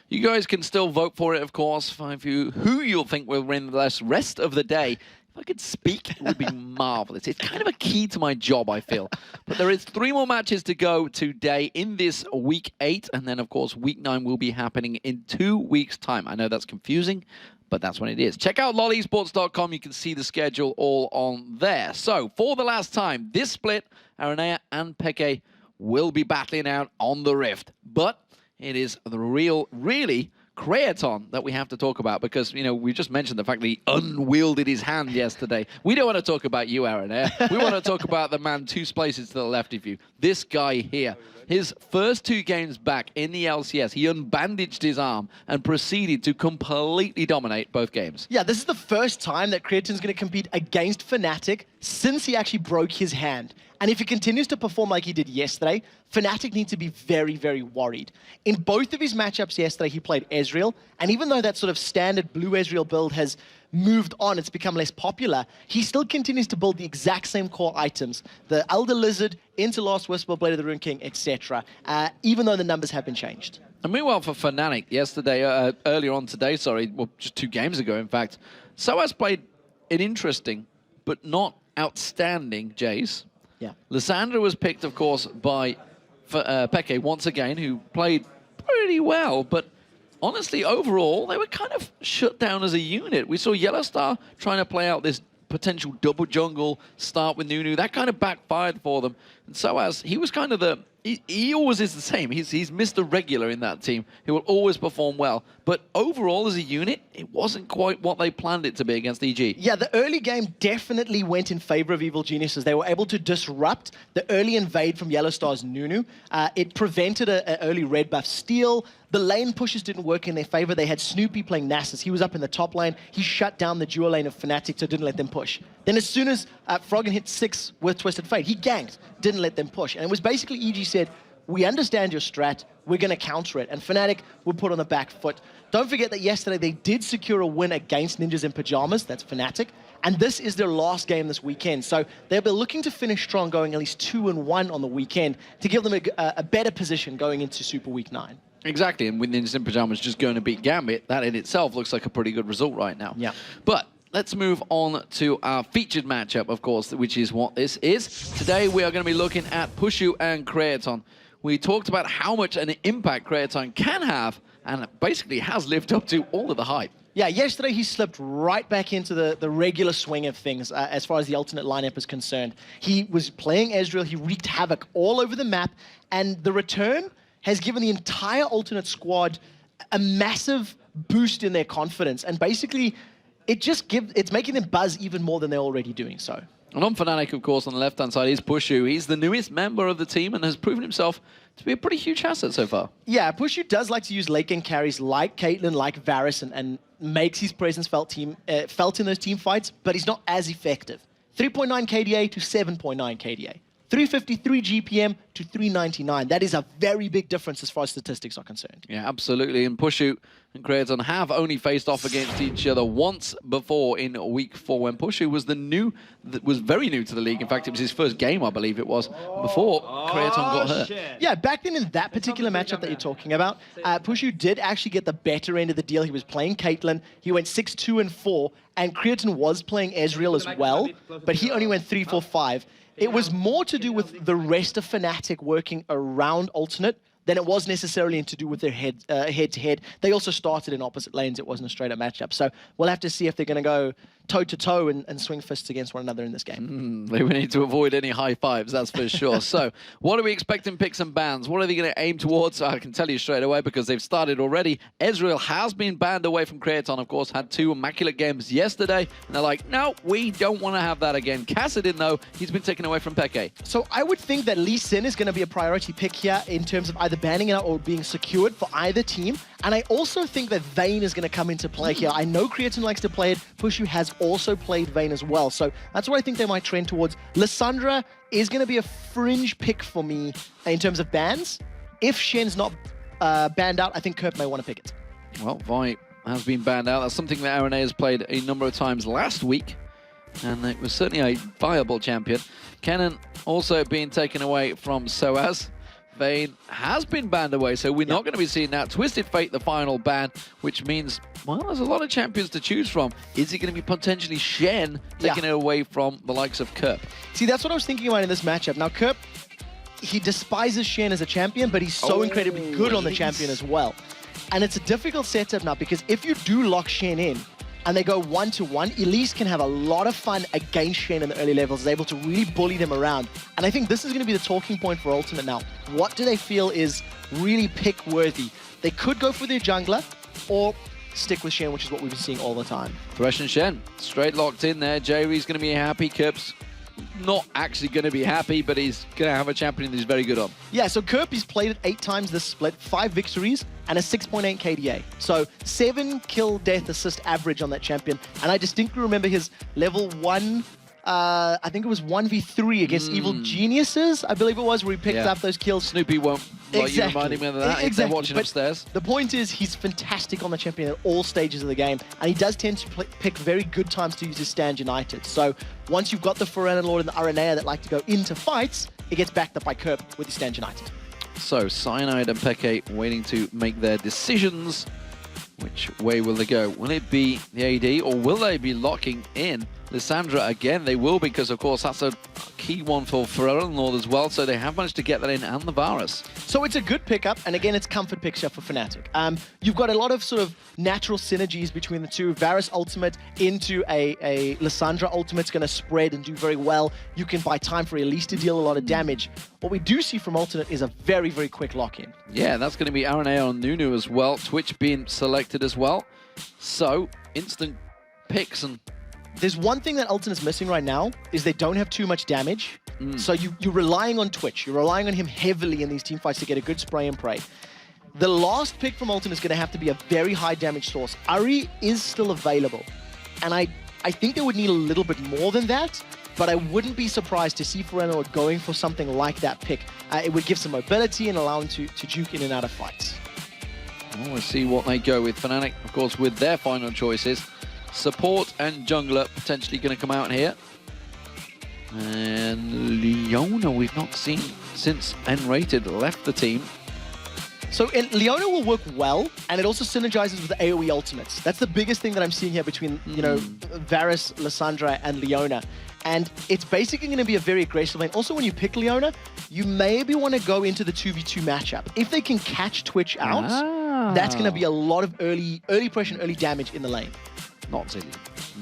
you guys can still vote for it, of course. Who you'll think will win the rest of the day. If I could speak, it would be marvelous. It's kind of a key to my job, I feel. But there is 3 more matches to go today in this week 8, and then of course week 9 will be happening in 2 weeks' time. I know that's confusing, but that's what it is. Check out lolesports.com. You can see the schedule all on there. So, for the last time, this split, Aranea and Peke will be battling out on the Rift. But it is the really Creaton that we have to talk about because, you know, we just mentioned the fact that he unwielded his hand yesterday. We don't want to talk about you, Aranea. We want to talk about the man 2 places to the left of you. This guy here. His first 2 games back in the LCS, he unbandaged his arm and proceeded to completely dominate both games. Yeah, this is the first time that Creatin's going to compete against Fnatic since he actually broke his hand. And if he continues to perform like he did yesterday, Fnatic need to be very, very worried. In both of his matchups yesterday, he played Ezreal, and even though that sort of standard blue Ezreal build has moved on, it's become less popular, he still continues to build the exact same core items. The Elder Lizard, into Last Whisper, Blade of the Rune King, etc. Even though the numbers have been changed. And meanwhile for Fnatic, yesterday, earlier on today, sorry, well, just 2 games ago, in fact, Soaz played an interesting, but not outstanding Jace. Yeah. Lissandra was picked, of course, by Peke once again, who played pretty well, but honestly, overall, they were kind of shut down as a unit. We saw Yellowstar trying to play out this potential double jungle start with Nunu. That kind of backfired for them. And Soaz, he was kind of the... He always is the same. He's Mr. Regular in that team. He will always perform well. But overall, as a unit, it wasn't quite what they planned it to be against EG. Yeah, the early game definitely went in favor of Evil Geniuses. They were able to disrupt the early invade from Yellowstar's Nunu. It prevented an early red buff steal. The lane pushes didn't work in their favor. They had Snoopy playing Nasus. He was up in the top lane. He shut down the dual lane of Fnatic, so didn't let them push. Then as soon as Froggen hit 6 with Twisted Fate, he ganked, didn't let them push. And it was basically EG said, we understand your strat, we're going to counter it. And Fnatic were put on the back foot. Don't forget that yesterday they did secure a win against Ninjas in Pajamas, that's Fnatic. And this is their last game this weekend. So they'll be looking to finish strong, going at least 2-1 on the weekend to give them a better position going into Super Week 9. Exactly, and with Ninjas in Pajamas just going to beat Gambit, that in itself looks like a pretty good result right now. Yeah. But let's move on to our featured matchup, of course, which is what this is. Today we are going to be looking at Pushu and Creaton. We talked about how much an impact Creaton can have, and basically has lived up to all of the hype. Yeah, yesterday he slipped right back into the regular swing of things as far as the alternate lineup is concerned. He was playing Ezreal, he wreaked havoc all over the map, and the return has given the entire alternate squad a massive boost in their confidence. And basically, it's making them buzz even more than they're already doing so. And on Fnatic, of course, on the left-hand side is Pushu. He's the newest member of the team and has proven himself to be a pretty huge asset so far. Yeah, Pushu does like to use late game carries like Caitlyn, like Varus, and makes his presence felt in those team fights, but he's not as effective. 3.9 KDA to 7.9 KDA. 353 GPM to 399. That is a very big difference as far as statistics are concerned. Yeah, absolutely. And Pushu and Creaton have only faced off against each other once before in week 4 when Pushu was was very new to the league. In fact, it was his first game, I believe it was, before Creaton got hurt. Yeah, back then in that particular matchup that you're talking about, Pushu did actually get the better end of the deal. He was playing Caitlyn. He went 6-2-4, and Creaton was playing Ezreal as well, but he only went 3-4-5. It was more to do with the rest of Fnatic working around alternate than it was necessarily to do with their head-to-head. They also started in opposite lanes. It wasn't a straight-up matchup. So we'll have to see if they're going to go toe-to-toe and swing fists against one another in this game. We need to avoid any high fives, that's for sure. So, what are we expecting picks and bans? What are they going to aim towards? I can tell you straight away because they've started already. Ezreal has been banned away from Creaton, of course, had 2 immaculate games yesterday, and they're like, no, we don't want to have that again. Kassadin, though, he's been taken away from Peke. So I would think that Lee Sin is going to be a priority pick here in terms of either banning it out or being secured for either team. And I also think that Vayne is going to come into play here. I know Creaton likes to play it. Pushu has also played Vayne as well. So that's what I think they might trend towards. Lissandra is going to be a fringe pick for me in terms of bans. If Shen's not banned out, I think Kerp may want to pick it. Well, Vi has been banned out. That's something that RNA has played a number of times last week. And it was certainly a viable champion. Kennen also being taken away from Soaz. Vayne has been banned away, so we're not going to be seeing that. Twisted Fate, the final ban, which means, well, there's a lot of champions to choose from. Is it going to be potentially Shen taking it away from the likes of Kerp? See, that's what I was thinking about in this matchup. Now, Kerp, he despises Shen as a champion, but he's so incredibly good on the champion as well. And it's a difficult setup now, because if you do lock Shen in, and they go 1-to-1, Elise can have a lot of fun against Shen in the early levels, is able to really bully them around. And I think this is going to be the talking point for Ultimate now. What do they feel is really pick-worthy? They could go for their jungler, or stick with Shen, which is what we've been seeing all the time. Thresh and Shen, straight locked in there. Jerry's going to be happy. Kerp's not actually going to be happy, but he's going to have a champion that he's very good on. Yeah, so Kerp, he's played it 8 times this split, 5 victories, and a 6.8 KDA. So 7 kill, death, assist average on that champion. And I distinctly remember his level 1, I think it was 1v3 against Evil Geniuses, I believe it was, where he picked up those kills. Snoopy won't like you reminding me of that if they're watching upstairs. The point is, he's fantastic on the champion at all stages of the game, and he does tend to pick very good times to use his Stand United. So once you've got the Pharrell Lord and the Aranea that like to go into fights, it gets backed up by Kerp with his Stand United. So Cyanide and Peke waiting to make their decisions. Which way will they go? Will it be the AD, or will they be locking in Lissandra again? They will, because of course that's a key one for Pharrell Lord as well, so they have managed to get that in, and the Varus. So it's a good pickup, and again, it's comfort picture for Fnatic. You've got a lot of sort of natural synergies between the two. Varus ultimate into a Lissandra ultimate's going to spread and do very well. You can buy time for Elise to deal a lot of damage. What we do see from Ultimate is a very, very quick lock-in. Yeah, that's going to be RNA on Nunu as well. Twitch being selected as well. So, instant picks. And there's one thing that Ultimate's missing right now, is they don't have too much damage. So you're relying on Twitch. You're relying on him heavily in these team fights to get a good spray and pray. The last pick from Ultimate is going to have to be a very high damage source. Ahri is still available. And I think they would need a little bit more than that. But I wouldn't be surprised to see Pharrell going for something like that pick. It would give some mobility and allow him to juke in and out of fights. Well, we'll see what they go with. Fnatic, of course, with their final choices. Support and jungler potentially going to come out here. And Leona we've not seen since N-Rated left the team. So Leona will work well, and it also synergizes with the AoE ultimates. That's the biggest thing that I'm seeing here between, you know, Varus, Lissandra, and Leona. And it's basically going to be a very aggressive lane. Also, when you pick Leona, you maybe want to go into the 2v2 matchup. If they can catch Twitch out, that's going to be a lot of early pressure and early damage in the lane. Not Zillion.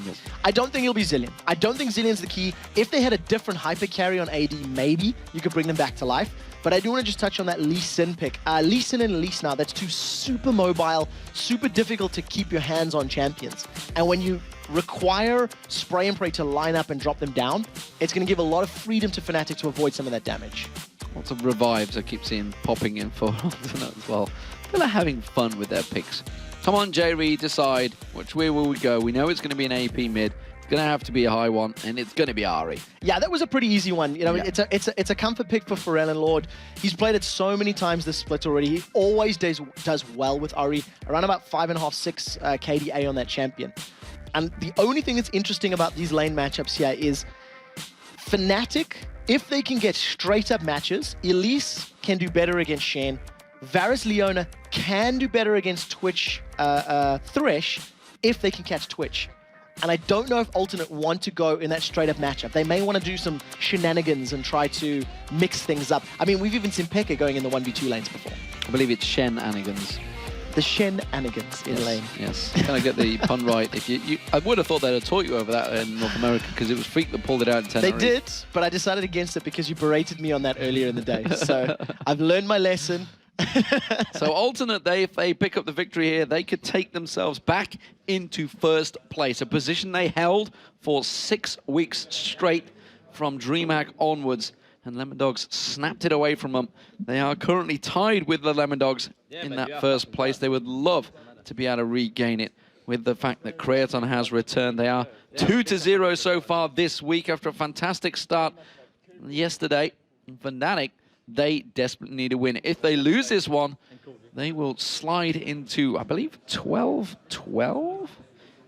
Nope. I don't think it'll be Zillion. I don't think Zillion's the key. If they had a different hyper carry on AD, maybe you could bring them back to life. But I do want to just touch on that Lee Sin pick. Lee Sin and Elise now, that's two super mobile, super difficult to keep your hands on champions. And when you require Spray and Pray to line up and drop them down, it's going to give a lot of freedom to Fnatic to avoid some of that damage. Lots of revives I keep seeing popping in for Ultimate as well. They're having fun with their picks. Come on, J-Reed, decide which way will we go. We know it's going to be an AP mid. It's going to have to be a high one, and it's going to be Ahri. Yeah, that was a pretty easy one. You know, it's a comfort pick for Pharrell Lord. He's played it so many times this split already. He always does well with Ahri. Around about 5.5, 6 KDA on that champion. And the only thing that's interesting about these lane matchups here is Fnatic, if they can get straight up matches, Elise can do better against Shen. Varus Leona can do better against Twitch Thresh if they can catch Twitch. And I don't know if Ultimate want to go in that straight-up matchup. They may want to do some shenanigans and try to mix things up. I mean, we've even seen Pekka going in the 1v2 lanes before. I believe it's Shenanigans. the shenanigans in lane. Yes, can I get the pun right? If I would have thought they'd have taught you over that in North America because it was Freak that pulled it out in Tenerife. They did, but I decided against it because you berated me on that earlier in the day. So I've learned my lesson. So alternate, if they pick up the victory here, they could take themselves back into first place, a position they held for 6 weeks straight from DreamHack onwards. And Lemon Dogs snapped it away from them. They are currently tied with the Lemon Dogs in that first place. They would love to be able to regain it with the fact that Creaton has returned. They are 2-0 so far this week after a fantastic start yesterday. Fnatic, they desperately need a win. If they lose this one, they will slide into, I believe, 12-12?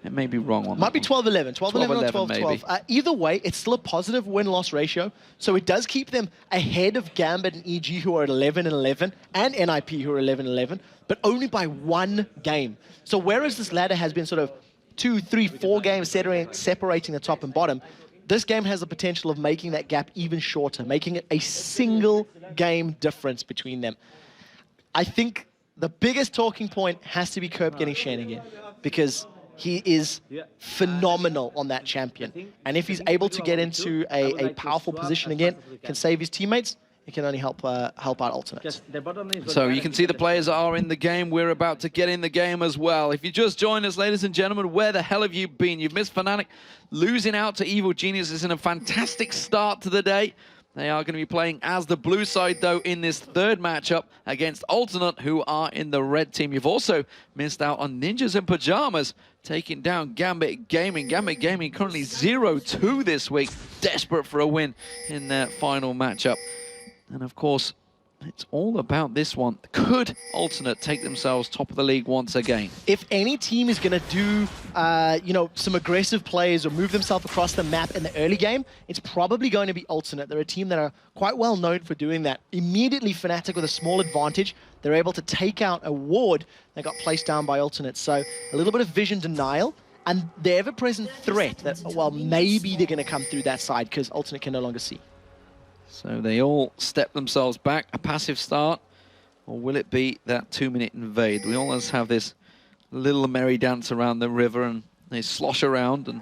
It may be wrong on Might be 12-11. 12-11 or 12-12. Either way, it's still a positive win-loss ratio, so it does keep them ahead of Gambit and EG, who are 11-11, and NIP, who are 11-11, but only by 1 game. So whereas this ladder has been sort of 2, 3, 4 games separating the top and bottom, this game has the potential of making that gap even shorter, making it a single game difference between them. I think the biggest talking point has to be Kerb getting Shen again, because he is phenomenal on that champion. And if he's able to get into a powerful position again, can save his teammates, it can only help out Alternate. So you can see the players are in the game. We're about to get in the game as well. If you just joined us, ladies and gentlemen, where the hell have you been? You've missed Fnatic losing out to Evil Geniuses in a fantastic start to the day. They are going to be playing as the blue side, though, in this third matchup against Alternate, who are in the red team. You've also missed out on Ninjas in Pajamas, taking down Gambit Gaming. Gambit Gaming currently 0-2 this week, desperate for a win in their final matchup. And, of course, it's all about this one. Could Alternate take themselves top of the league once again? If any team is going to do, you know, some aggressive plays or move themselves across the map in the early game, it's probably going to be Alternate. They're a team that are quite well known for doing that. Immediately, Fnatic with a small advantage, they're able to take out a ward that got placed down by Alternate. So a little bit of vision denial and the ever-present threat that, well, maybe they're going to come through that side because Alternate can no longer see. So they all step themselves back, a passive start, or will it be that 2-minute invade? We always have this little merry dance around the river and they slosh around and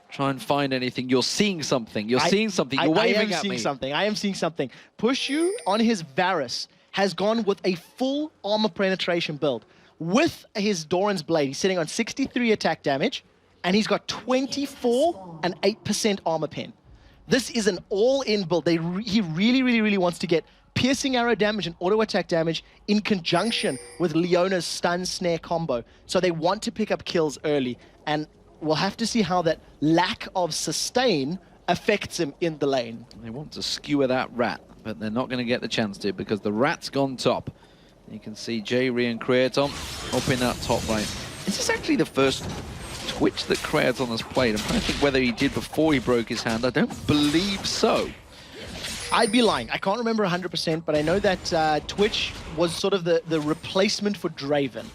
try and find anything. You're seeing something. You're seeing something. You're waving at me. I am seeing something. Pushu on his Varus has gone with a full armor penetration build. With his Doran's Blade, he's sitting on 63 attack damage, and he's got 24 and 8% armor pen. This is an all-in build. He really wants to get piercing arrow damage and auto attack damage in conjunction with Leona's stun snare combo. So they want to pick up kills early, and we'll have to see how that lack of sustain affects him in the lane. They want to skewer that rat, but they're not going to get the chance to because the rat's gone top. You can see J-Re and Creaton up in that top lane. This is actually the first Twitch that Creaton has played. I'm trying to think whether he did before he broke his hand. I don't believe so. I'd be lying. I can't remember 100%, but I know that Twitch was sort of the replacement for Draven,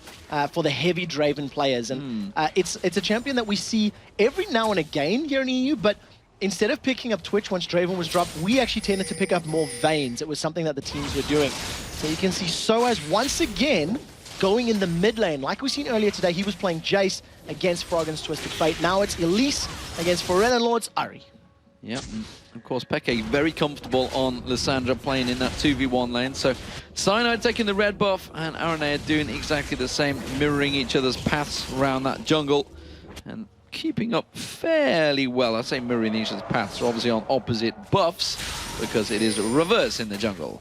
for the heavy Draven players. And it's a champion that we see every now and again here in EU, but instead of picking up Twitch once Draven was dropped, we actually tended to pick up more Vaynes. It was something that the teams were doing. So you can see Soaz once again going in the mid lane. Like we've seen earlier today, he was playing Jace against Froggen's Twisted Fate. Now it's Elise against Forel and Lord's Ari. Yep, of course, Peke very comfortable on Lissandra playing in that 2v1 lane. So Cyanide taking the red buff and Aranea doing exactly the same, mirroring each other's paths around that jungle and keeping up fairly well. I say mirroring each other's paths, are obviously on opposite buffs because it is reverse in the jungle.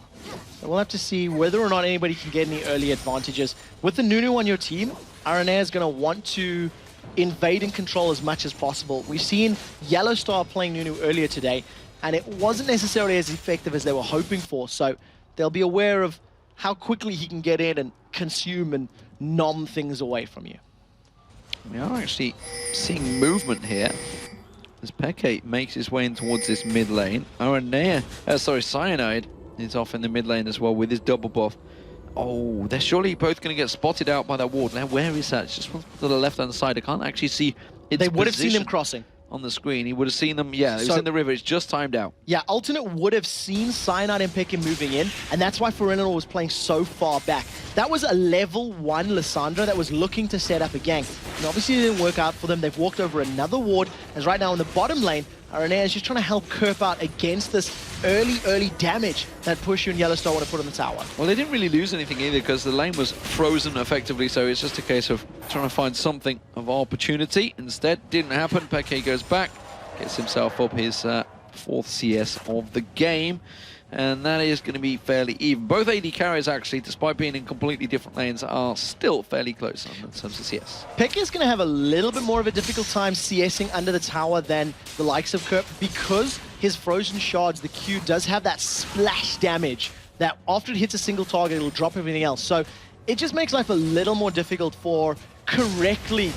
We'll have to see whether or not anybody can get any early advantages. With the Nunu on your team, Aranea is going to want to invade and control as much as possible. We've seen Yellowstar playing Nunu earlier today, and it wasn't necessarily as effective as they were hoping for, so they'll be aware of how quickly he can get in and consume and nom things away from you. We are actually seeing movement here as Peke makes his way in towards this mid lane. Aranea, Cyanide is off in the mid lane as well with his double buff. Oh, they're surely both going to get spotted out by that ward. Now, where is that? It's just to the left-hand side. I can't actually see its They would have position. seen him crossing. on the screen, he would have seen them. Yeah, it was So- in the river. It's just timed out. Yeah, Alternate would have seen Cyanide and Pekka moving in, and that's why Ferenor was playing so far back. That was a level 1 Lissandra that was looking to set up a gank. And obviously it didn't work out for them. They've walked over another ward, as right now in the bottom lane, Aranea is just trying to help Kerp out against this early damage that Pushu and Yellowstar want to put on the tower. Well, they didn't really lose anything either because the lane was frozen effectively, so it's just a case of trying to find something of opportunity. Instead, didn't happen. Peke goes back, gets himself up his 4th CS of the game, and that is going to be fairly even. Both AD carriers, actually, despite being in completely different lanes, are still fairly close in terms of CS. Pekka is going to have a little bit more of a difficult time CSing under the tower than the likes of Kerp because his frozen shards, the Q, does have that splash damage that after it hits a single target, it'll drop everything else. So it just makes life a little more difficult for correctly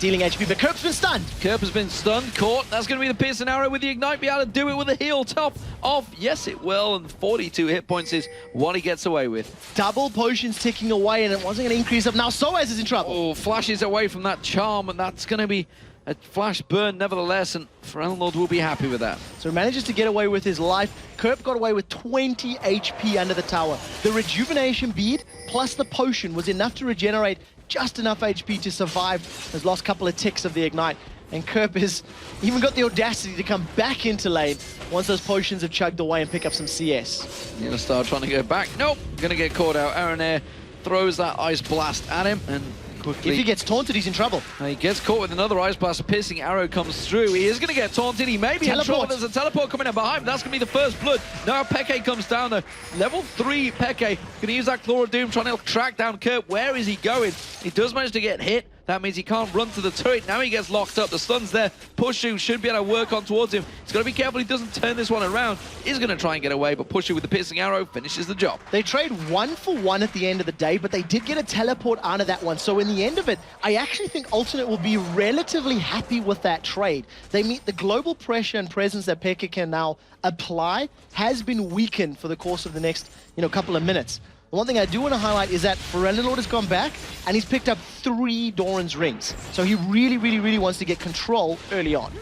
dealing HP, but Kerp's been stunned. Kerp has been stunned, caught. That's going to be the piercing arrow with the ignite. Be able to do it with a heal top off. Yes, it will, and 42 hit points is what he gets away with. Double potions ticking away, and it wasn't going to increase up. Now Soaz is in trouble. Oh, flashes away from that charm, and that's going to be a flash burn nevertheless, and Ferenor will be happy with that. So he manages to get away with his life. Kerp got away with 20 HP under the tower. The rejuvenation bead plus the potion was enough to regenerate just enough HP to survive those last couple of ticks of the ignite. And Kerp has even got the audacity to come back into lane once those potions have chugged away and pick up some CS. Gonna start trying to go back. Nope, gonna get caught out. Aranea throws that ice blast at him, and quickly... If he gets taunted, he's in trouble. He gets caught with another ice blast. A piercing arrow comes through. He is going to get taunted. He may be in trouble. There's a teleport coming in behind him. That's going to be the first blood. Now Peke comes down though. Level 3 Peke. Going to use that Claw of Doom, trying to track down Kerp. Where is he going? He does manage to get hit. That means he can't run to the turret. Now he gets locked up. The stun's there. Pushu should be able to work on towards him. He's got to be careful he doesn't turn this one around. He's going to try and get away, but Pushu with the piercing arrow finishes the job. They trade 1 for 1 at the end of the day, but they did get a teleport out of that one. So in the end of it, I actually think Alternate will be relatively happy with that trade. They meet the global pressure and presence that Pekka can now apply has been weakened for the course of the next, couple of minutes. The one thing I do want to highlight is that Ferenor has gone back and he's picked up 3 Doran's rings. So he really wants to get control early on.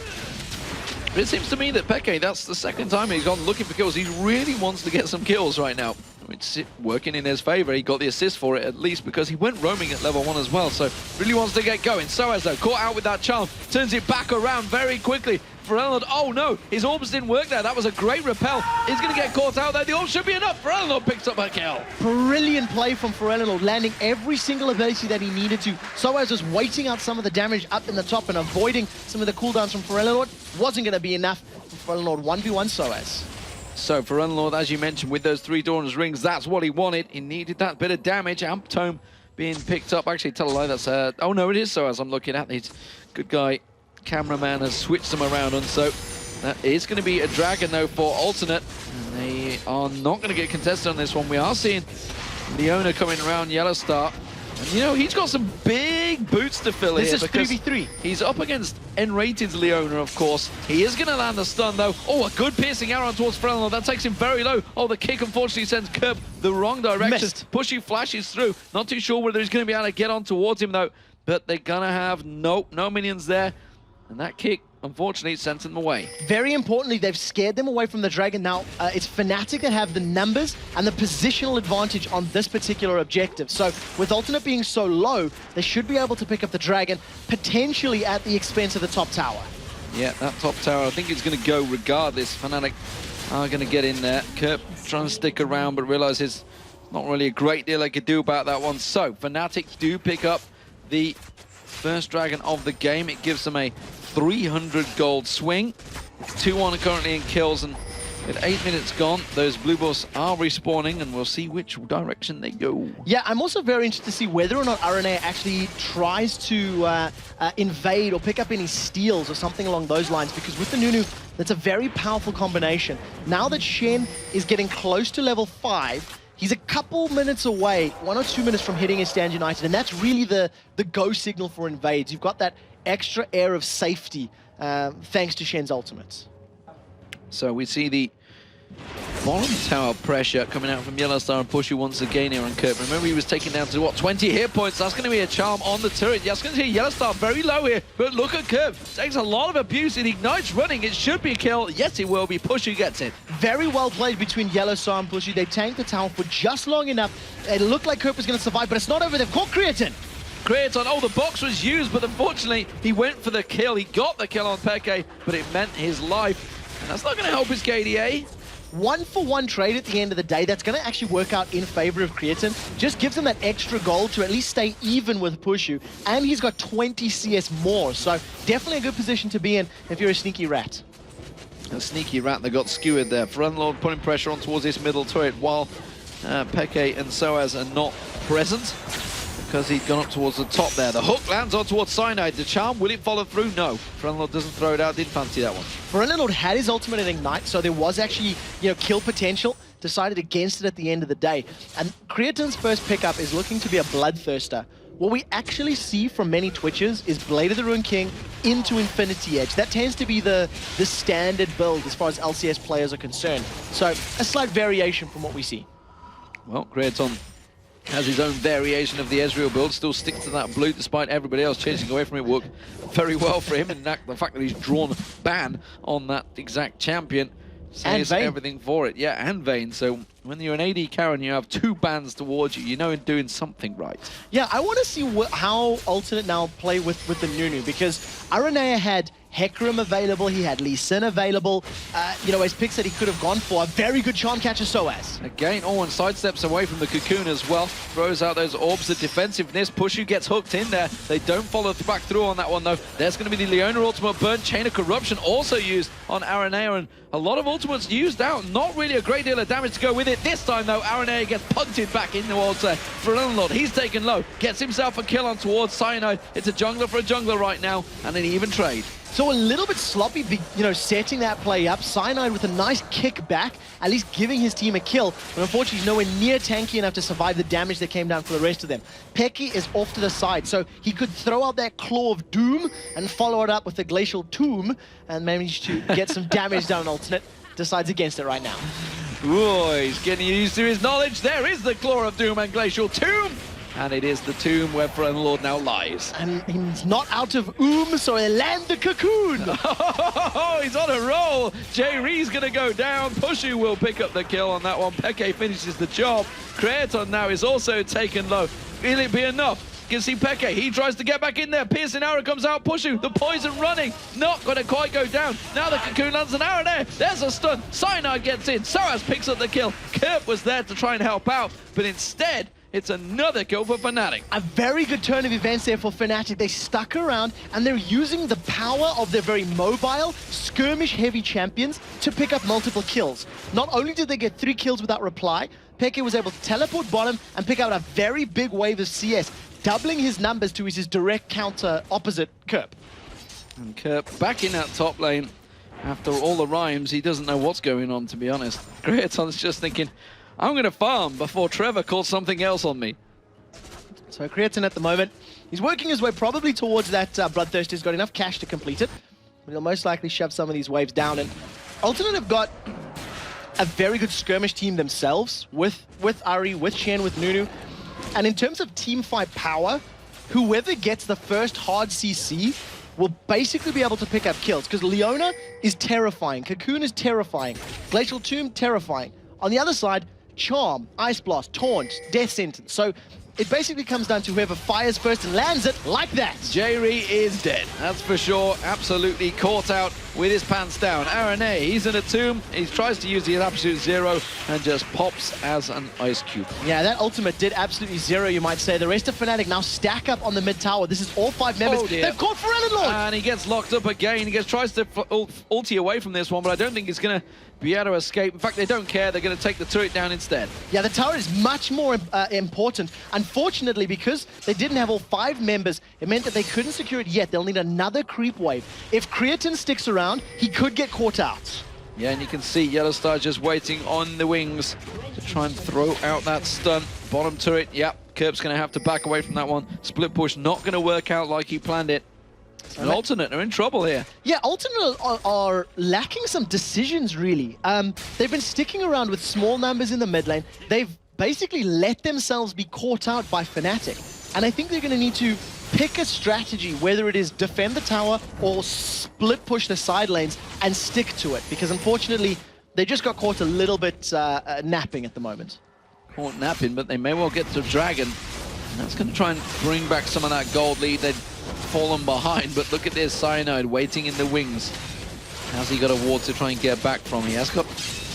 It seems to me that Peke, that's the second time he's gone looking for kills. He really wants to get some kills right now. It's working in his favor. He got the assist for it at least because he went roaming at level 1 as well. So really wants to get going. Soaz though, caught out with that charm, turns it back around very quickly. Ferenor, oh no, his orbs didn't work there. That was a great repel. He's going to get caught out there. The orb should be enough. Ferenor picks up a kill. Brilliant play from Ferenor, landing every single ability that he needed to. Soaz was waiting out some of the damage up in the top and avoiding some of the cooldowns from Ferenor. Wasn't going to be enough for Ferenor 1v1 Soaz. So Ferenor, as you mentioned, with those 3 Doran's rings, that's what he wanted. He needed that bit of damage. Amp Tome being picked up. Actually, tell a lie, that's... oh no, it is Soaz I'm looking at. He's good guy. Cameraman has switched them around, and so that is going to be a dragon though for Alternate, and they are not going to get contested on this one. We are seeing Leona coming around Yellowstar, and he's got some big boots to fill here. This is 3v3. He's up against N-rated Leona, of course. He is going to land a stun though. Oh, a good piercing arrow towards Ferenor. That takes him very low. Oh, the kick unfortunately sends Kerp the wrong direction. Missed. Pushy flashes through. Not too sure whether he's going to be able to get on towards him though, but they're going to have no minions there. And that kick, unfortunately, sent them away. Very importantly, they've scared them away from the dragon. Now, it's Fnatic that have the numbers and the positional advantage on this particular objective. So, with Alternate being so low, they should be able to pick up the dragon, potentially at the expense of the top tower. Yeah, that top tower, I think it's going to go regardless. Fnatic are going to get in there. Kerp trying to stick around, but realizes not really a great deal they could do about that one. So, Fnatic do pick up the first dragon of the game. It gives them a 300 gold swing. It's 2-1 currently in kills, and with 8 minutes gone, those blue buffs are respawning, and we'll see which direction they go. Yeah, I'm also very interested to see whether or not Aranea actually tries to invade or pick up any steals or something along those lines, because with the Nunu, that's a very powerful combination. Now that Shen is getting close to level 5, he's a couple minutes away, 1 or 2 minutes from hitting his Stand United, and that's really the go signal for invades. You've got that extra air of safety thanks to Shen's ultimates. So we see the Bottom tower pressure coming out from Yellowstar and Pushy once again here on Kurt. Remember, he was taken down to, what, 20 hit points. That's going to be a charm on the turret. That's going to see Yellowstar very low here. But look at Kurt. Takes a lot of abuse. It ignites running. It should be a kill. Yes, it will be. Pushy gets it. Very well played between Yellowstar and Pushy. They tanked the tower for just long enough. It looked like Kurt was going to survive, but it's not over. They've caught Creatine. Creatine, oh, the box was used, but unfortunately, he went for the kill. He got the kill on Peke, but it meant his life. And that's not going to help his KDA. 1-for-1 trade at the end of the day. That's going to actually work out in favor of Creatine. Just gives him that extra gold to at least stay even with Pushu. And he's got 20 CS more. So definitely a good position to be in if you're a sneaky rat. A sneaky rat that got skewered there. Frenlord putting pressure on towards this middle turret while Peke and Soaz are not present, because he'd gone up towards the top there. The hook lands on towards Cyanide. The charm, will it follow through? No. Frenlord doesn't throw it out. Didn't fancy that one. Frenlord had his ultimate at Ignite, so there was actually, kill potential. Decided against it at the end of the day. And Creatine's first pickup is looking to be a Bloodthirster. What we actually see from many Twitches is Blade of the Ruined King into Infinity Edge. That tends to be the standard build as far as LCS players are concerned. So a slight variation from what we see. Well, Creatine has his own variation of the Ezreal build, still sticks to that blue despite everybody else chasing away from it. Worked very well for him, and the fact that he's drawn ban on that exact champion says everything for it. Yeah, and Vayne. So when you're an AD carry and you have 2 bans towards you, you know you're doing something right. Yeah, I want to see how Alternate now play with the Nunu, because Aranea had Hecarim available, he had Lee Sin available. As picks that he could have gone for. A very good charm catcher, Soaz. Again, and sidesteps away from the Cocoon as well. Throws out those orbs of defensiveness. Pushu gets hooked in there. They don't follow back through on that one, though. There's going to be the Leona ultimate burn. Chain of Corruption also used on Aranea, and a lot of ultimates used out. Not really a great deal of damage to go with it. This time, though, Aranea gets punted back in towards Frenlord. He's taken low. Gets himself a kill on towards Cyanide. It's a jungler for a jungler right now, and an even trade. So a little bit sloppy, setting that play up. Cyanide with a nice kick back, at least giving his team a kill. But unfortunately, he's nowhere near tanky enough to survive the damage that came down for the rest of them. Peke is off to the side, so he could throw out that Claw of Doom and follow it up with the Glacial Tomb and manage to get some damage down on Alternate. Decides against it right now. Ooh, he's getting used to his knowledge. There is the Claw of Doom and Glacial Tomb. And it is the tomb where Frenlord now lies. And he's not out of so they land the Cocoon. Oh, he's on a roll. J-Ree's going to go down. Pushu will pick up the kill on that one. Peke finishes the job. Creatine now is also taken low. Will it be enough? You can see Peke, he tries to get back in there. Piercing arrow comes out, Pushu, the poison running. Not going to quite go down. Now the Cocoon lands an arrow there. There's a stun. Cyanide gets in. Soaz picks up the kill. Kurt was there to try and help out, but instead, it's another kill for Fnatic. A very good turn of events there for Fnatic. They stuck around and they're using the power of their very mobile, skirmish-heavy champions to pick up multiple kills. Not only did they get 3 kills without reply, Peke was able to teleport bottom and pick out a very big wave of CS, doubling his numbers to his direct counter opposite Kerp. And Kerp back in that top lane. After all the rhymes, he doesn't know what's going on, to be honest. Creatine's just thinking, I'm going to farm before Trevor calls something else on me. So Creatine at the moment, he's working his way probably towards that Bloodthirst. He's got enough cash to complete it. But he'll most likely shove some of these waves down. And Alternate have got a very good skirmish team themselves with Ari, with Shen, with Nunu. And in terms of team fight power, whoever gets the first hard CC will basically be able to pick up kills. Because Leona is terrifying. Cocoon is terrifying. Glacial Tomb, terrifying. On the other side, Charm, Ice Blast, Taunt, Death Sentence. So it basically comes down to whoever fires first and lands it like that. J-Ree is dead, that's for sure. Absolutely caught out with his pants down. Aranea, he's in a tomb. He tries to use the absolute zero and just pops as an ice cube. Yeah, that ultimate did absolutely zero, you might say. The rest of Fnatic now stack up on the mid tower. This is all 5 members. Oh dear. They've caught Frenlord! And he gets locked up again. He tries to ulti away from this one, but I don't think he's going to be able to escape. In fact, they don't care. They're going to take the turret down instead. Yeah, the tower is much more important. Unfortunately, because they didn't have all 5 members, it meant that they couldn't secure it yet. They'll need another creep wave. If Creatine sticks around, he could get caught out. Yeah, and you can see Yellowstar just waiting on the wings to try and throw out that stun. Bottom turret, yep. Kerp's going to have to back away from that one. Split push not going to work out like he planned it. And Alternate are in trouble here. Yeah, Alternate are lacking some decisions, really. They've been sticking around with small numbers in the mid lane. They've basically let themselves be caught out by Fnatic. And I think they're going to need to pick a strategy, whether it is defend the tower or split push the side lanes and stick to it. Because unfortunately, they just got caught a little bit napping at the moment. Caught napping, but they may well get to Dragon. And that's going to try and bring back some of that gold lead. They'd fallen behind, but look at this Cyanide waiting in the wings. How's he got a ward to try and get back from? He has got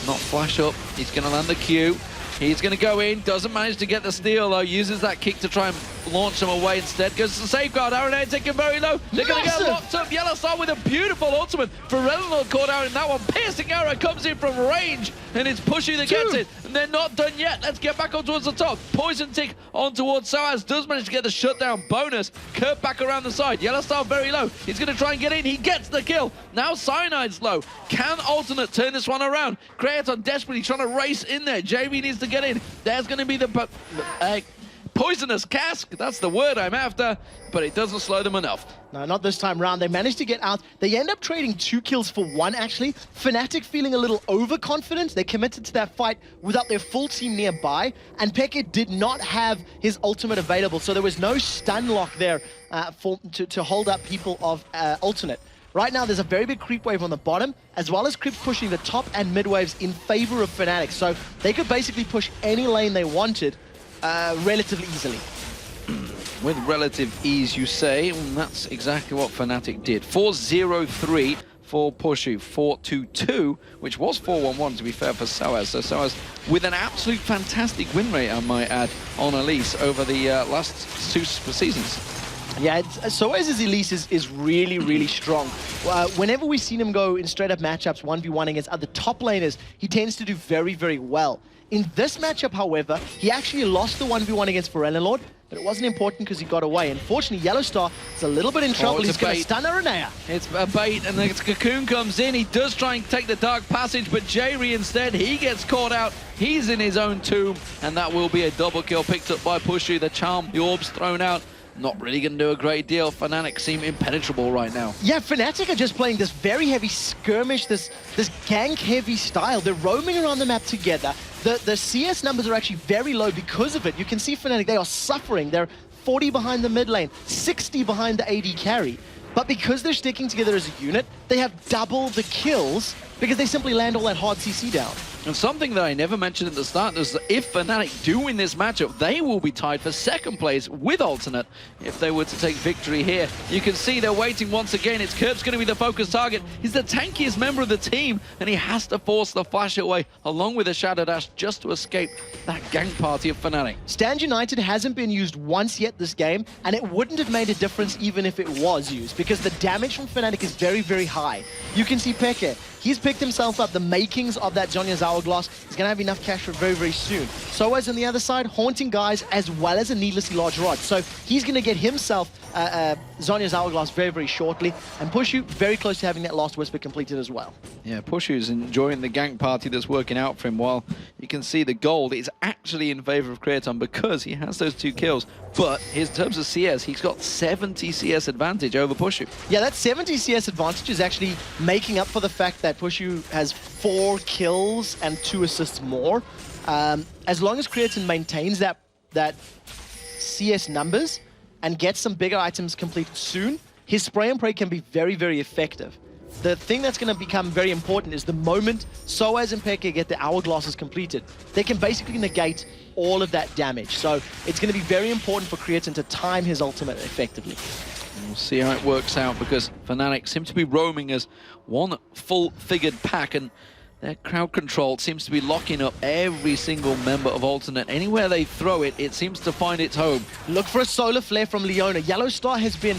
not flash up. He's going to land the Q. He's going to go in, doesn't manage to get the steal though, uses that kick to try and launch them away instead, goes to the safeguard. RNA taking very low, they're going to get locked up. Yellowstar with a beautiful ultimate. Ferellinor caught out in that one, piercing arrow comes in from range, and it's Pushy that gets it, and they're not done yet. Let's get back on towards the top. Poison tick on towards Soaz, does manage to get the shutdown bonus. Kurt back around the side, Yellowstar very low, he's going to try and get in, he gets the kill. Now Cyanide's low, can Alternate turn this one around? Creaton desperately trying to race in there, JV needs to get in. There's going to be the poisonous cask, that's the word I'm after, but it doesn't slow them enough. No, not this time round. They managed to get out. They end up trading 2 kills for 1, actually. Fnatic feeling a little overconfident. They committed to that fight without their full team nearby, and Peke did not have his ultimate available, so there was no stun lock there to hold up people of Alternate. Right now, there's a very big creep wave on the bottom, as well as creeps pushing the top and mid waves in favor of Fnatic. So they could basically push any lane they wanted relatively easily. With relative ease, you say, and that's exactly what Fnatic did. 4-0-3 for Pushu, 4-2-2, which was 4-1-1 to be fair for Soaz. So Soaz with an absolute fantastic win rate, I might add, on Elise over the last 2 seasons. Yeah, Soaz's Elise is really, really strong. Whenever we've seen him go in straight-up matchups, 1v1 against other top laners, he tends to do very, very well. In this matchup, however, he actually lost the 1v1 against Ferellinor, but it wasn't important because he got away. Unfortunately, Yellowstar is a little bit in trouble. He's going to stun Aranea. It's a bait, and the Cocoon comes in. He does try and take the Dark Passage, but Jayri instead, he gets caught out. He's in his own tomb, and that will be a double kill picked up by Pushu. The charm, the orb's thrown out. Not really going to do a great deal. Fnatic seem impenetrable right now. Yeah, Fnatic are just playing this very heavy skirmish, this gank-heavy style. They're roaming around the map together. The CS numbers are actually very low because of it. You can see Fnatic, they are suffering. They're 40 behind the mid lane, 60 behind the AD carry. But because they're sticking together as a unit, they have double the kills because they simply land all that hard CC down. And something that I never mentioned at the start is that if Fnatic do win this matchup, they will be tied for 2nd place with Alternate if they were to take victory here. You can see they're waiting once again. It's Kirp's going to be the focus target. He's the tankiest member of the team, and he has to force the flash away along with a Shadow Dash just to escape that gank party of Fnatic. Stand United hasn't been used once yet this game, and it wouldn't have made a difference even if it was used, because the damage from Fnatic is very, very high. You can see Peke. He's picked himself up the makings of that Zhonya's Hourglass. He's going to have enough cash for very, very soon. Soaz on the other side, haunting guys as well as a needlessly large rod. So he's going to get himself Zhonya's Hourglass very, very shortly. And Pushu very close to having that last Whisper completed as well. Yeah, Pushu's enjoying the gank party that's working out for him, while you can see the gold is actually in favor of Creaton because he has those 2 kills. But in terms of CS, he's got 70 CS advantage over Pushu. Yeah, that 70 CS advantage is actually making up for the fact that Pushu has 4 kills and 2 assists more. As long as Creaton maintains that CS numbers and gets some bigger items completed soon, his spray and pray can be very, very effective. The thing that's going to become very important is the moment Soaz and Peke get the Hourglasses completed, they can basically negate all of that damage. So it's going to be very important for Creaton to time his ultimate effectively. We'll see how it works out, because Fnatic seem to be roaming as one full-figured pack, and their crowd control seems to be locking up every single member of Alternate. Anywhere they throw it, it seems to find its home. Look for a solar flare from Leona. Yellowstar has been...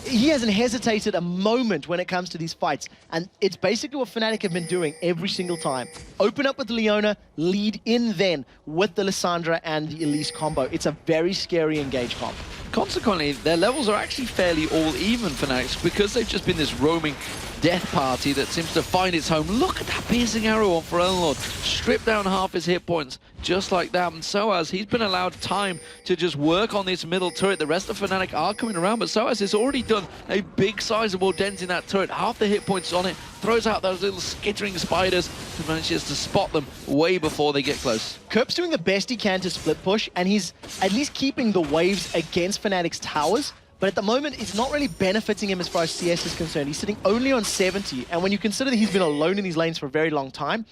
He hasn't hesitated a moment when it comes to these fights, and it's basically what Fnatic have been doing every single time. Open up with Leona, lead in then with the Lissandra and the Elise combo. It's a very scary engage comp. consequently, their levels are actually fairly all even, Fnatic, because they've just been this roaming death party that seems to find its home. Look at that piercing arrow on Forellenlord. Stripped down half his hit points, just like that. And Soaz, he's been allowed time to just work on this middle turret. The rest of Fnatic are coming around, but Soaz has already done a big sizable dent in that turret. Half the hit points on it, throws out those little skittering spiders and manages to spot them way before they get close. Kerp's doing the best he can to split push, and he's at least keeping the waves against Fnatic's towers. But at the moment, it's not really benefiting him as far as CS is concerned. He's sitting only on 70, and when you consider that he's been alone in these lanes for a very long time,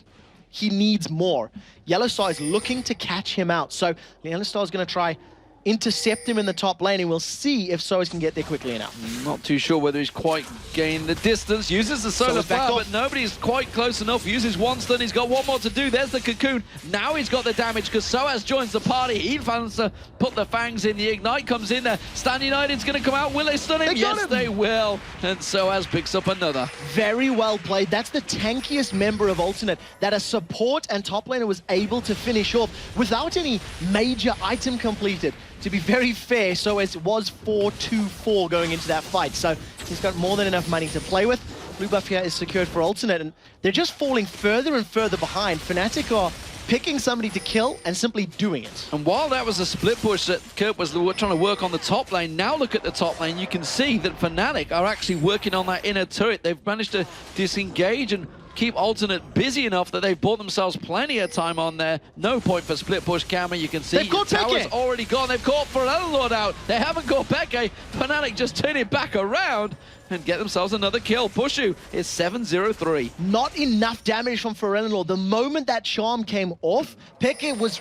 he needs more. Yellowstar is looking to catch him out, so Yellowstar is going to try intercept him in the top lane, and we'll see if Soaz can get there quickly enough. Not too sure whether he's quite gained the distance. Uses the solar flare, but nobody's quite close enough. Uses one stun. He's got one more to do. There's the cocoon. Now he's got the damage because Soaz joins the party. He finds to put the fangs in. The ignite comes in there. Stan United's going to come out. Will they stun him? Yes, they will. And Soaz picks up another. Very well played. That's the tankiest member of Alternate that a support and top laner was able to finish off without any major item completed. To be very fair, Soaz was 4-2-4 going into that fight, so he's got more than enough money to play with. Blue buff here is secured for Alternate, and they're just falling further and further behind. Fnatic are picking somebody to kill and simply doing it. And while that was a split push that Kerp was trying to work on the top lane, now look at the top lane. You can see that Fnatic are actually working on that inner turret. They've managed to disengage and keep Alternate busy enough that they've bought themselves plenty of time on there. No point for split push, Camera. You can see the tower's already gone. They've caught Forellenlord out. They haven't caught Peke. Fnatic just turn it back around and get themselves another kill. Pushu is 7-0-3. Not enough damage from Forellenlord. The moment that charm came off, Peke was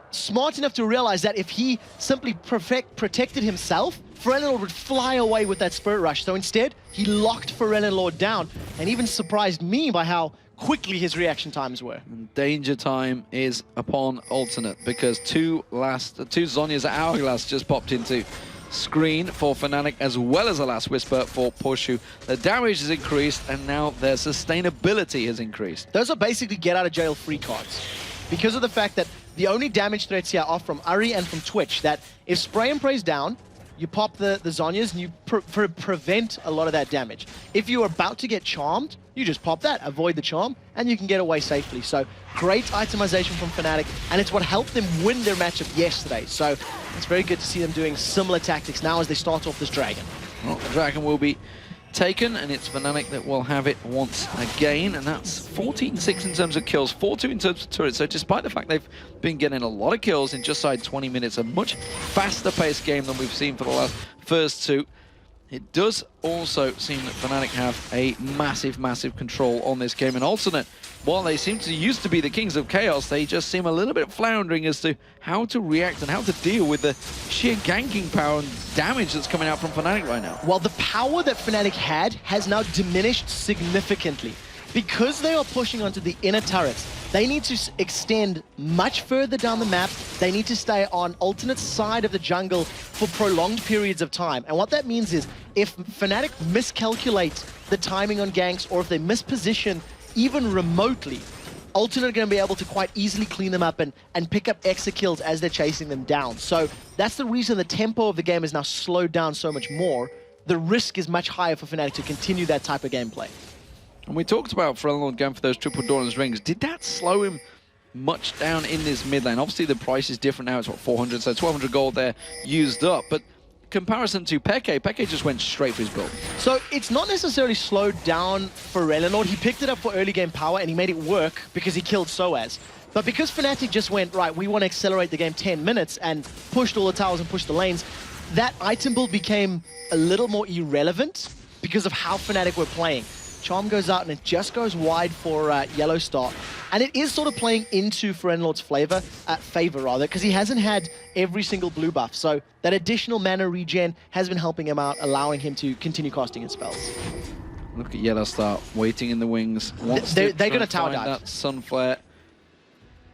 smart enough to realize that if he simply protected himself, Forellenlord would fly away with that Spirit Rush. So instead, he locked Forellenlord down and even surprised me by how quickly his reaction times were. And danger time is upon Alternate because two Zhonya's Hourglass just popped into screen for Fnatic as well as a Last Whisper for Pushu. The damage has increased and now their sustainability has increased. Those are basically get out of jail free cards because of the fact that the only damage threats here are from Ari and from Twitch, that if Spray and Pray's down, you pop the Zhonyas and you prevent a lot of that damage. If you're about to get charmed, you just pop that, avoid the charm, and you can get away safely. So great itemization from Fnatic, and it's what helped them win their matchup yesterday. So it's very good to see them doing similar tactics now as they start off this Dragon. Well, the Dragon will be taken, and it's Fnatic that will have it once again, and that's 14-6 in terms of kills, 4-2 in terms of turrets. So despite the fact they've been getting a lot of kills in just side 20 minutes, a much faster paced game than we've seen for the last first two, it does also seem that Fnatic have a massive control on this game. And Alternate, while they seem to used to be the kings of chaos, they just seem a little bit floundering as to how to react and how to deal with the sheer ganking power and damage that's coming out from Fnatic right now. Well, the power that Fnatic had has now diminished significantly. Because they are pushing onto the inner turrets, they need to extend much further down the map. They need to stay on Alternate's side of the jungle for prolonged periods of time. And what that means is, if Fnatic miscalculate the timing on ganks, or if they misposition even remotely, Alternate are going to be able to quite easily clean them up and pick up extra kills as they're chasing them down. So that's the reason the tempo of the game is now slowed down so much more. The risk is much higher for Fnatic to continue that type of gameplay. And we talked about Forellenlord going for those triple Doran's rings. Did that slow him much down in this mid lane? Obviously, the price is different now. It's what, 400, so 1,200 gold there used up. But comparison to Peke just went straight for his build. So it's not necessarily slowed down for Forellenlord. He picked it up for early game power and he made it work because he killed Soaz. But because Fnatic just went, right, we want to accelerate the game 10 minutes and pushed all the towers and pushed the lanes, that item build became a little more irrelevant because of how Fnatic were playing. Charm goes out and it just goes wide for Yellowstar. And it is sort of playing into Forellenlord's favor, because he hasn't had every single blue buff. So that additional mana regen has been helping him out, allowing him to continue casting his spells. Look at Yellowstar waiting in the wings. They're going to tower dive. That Sunflare.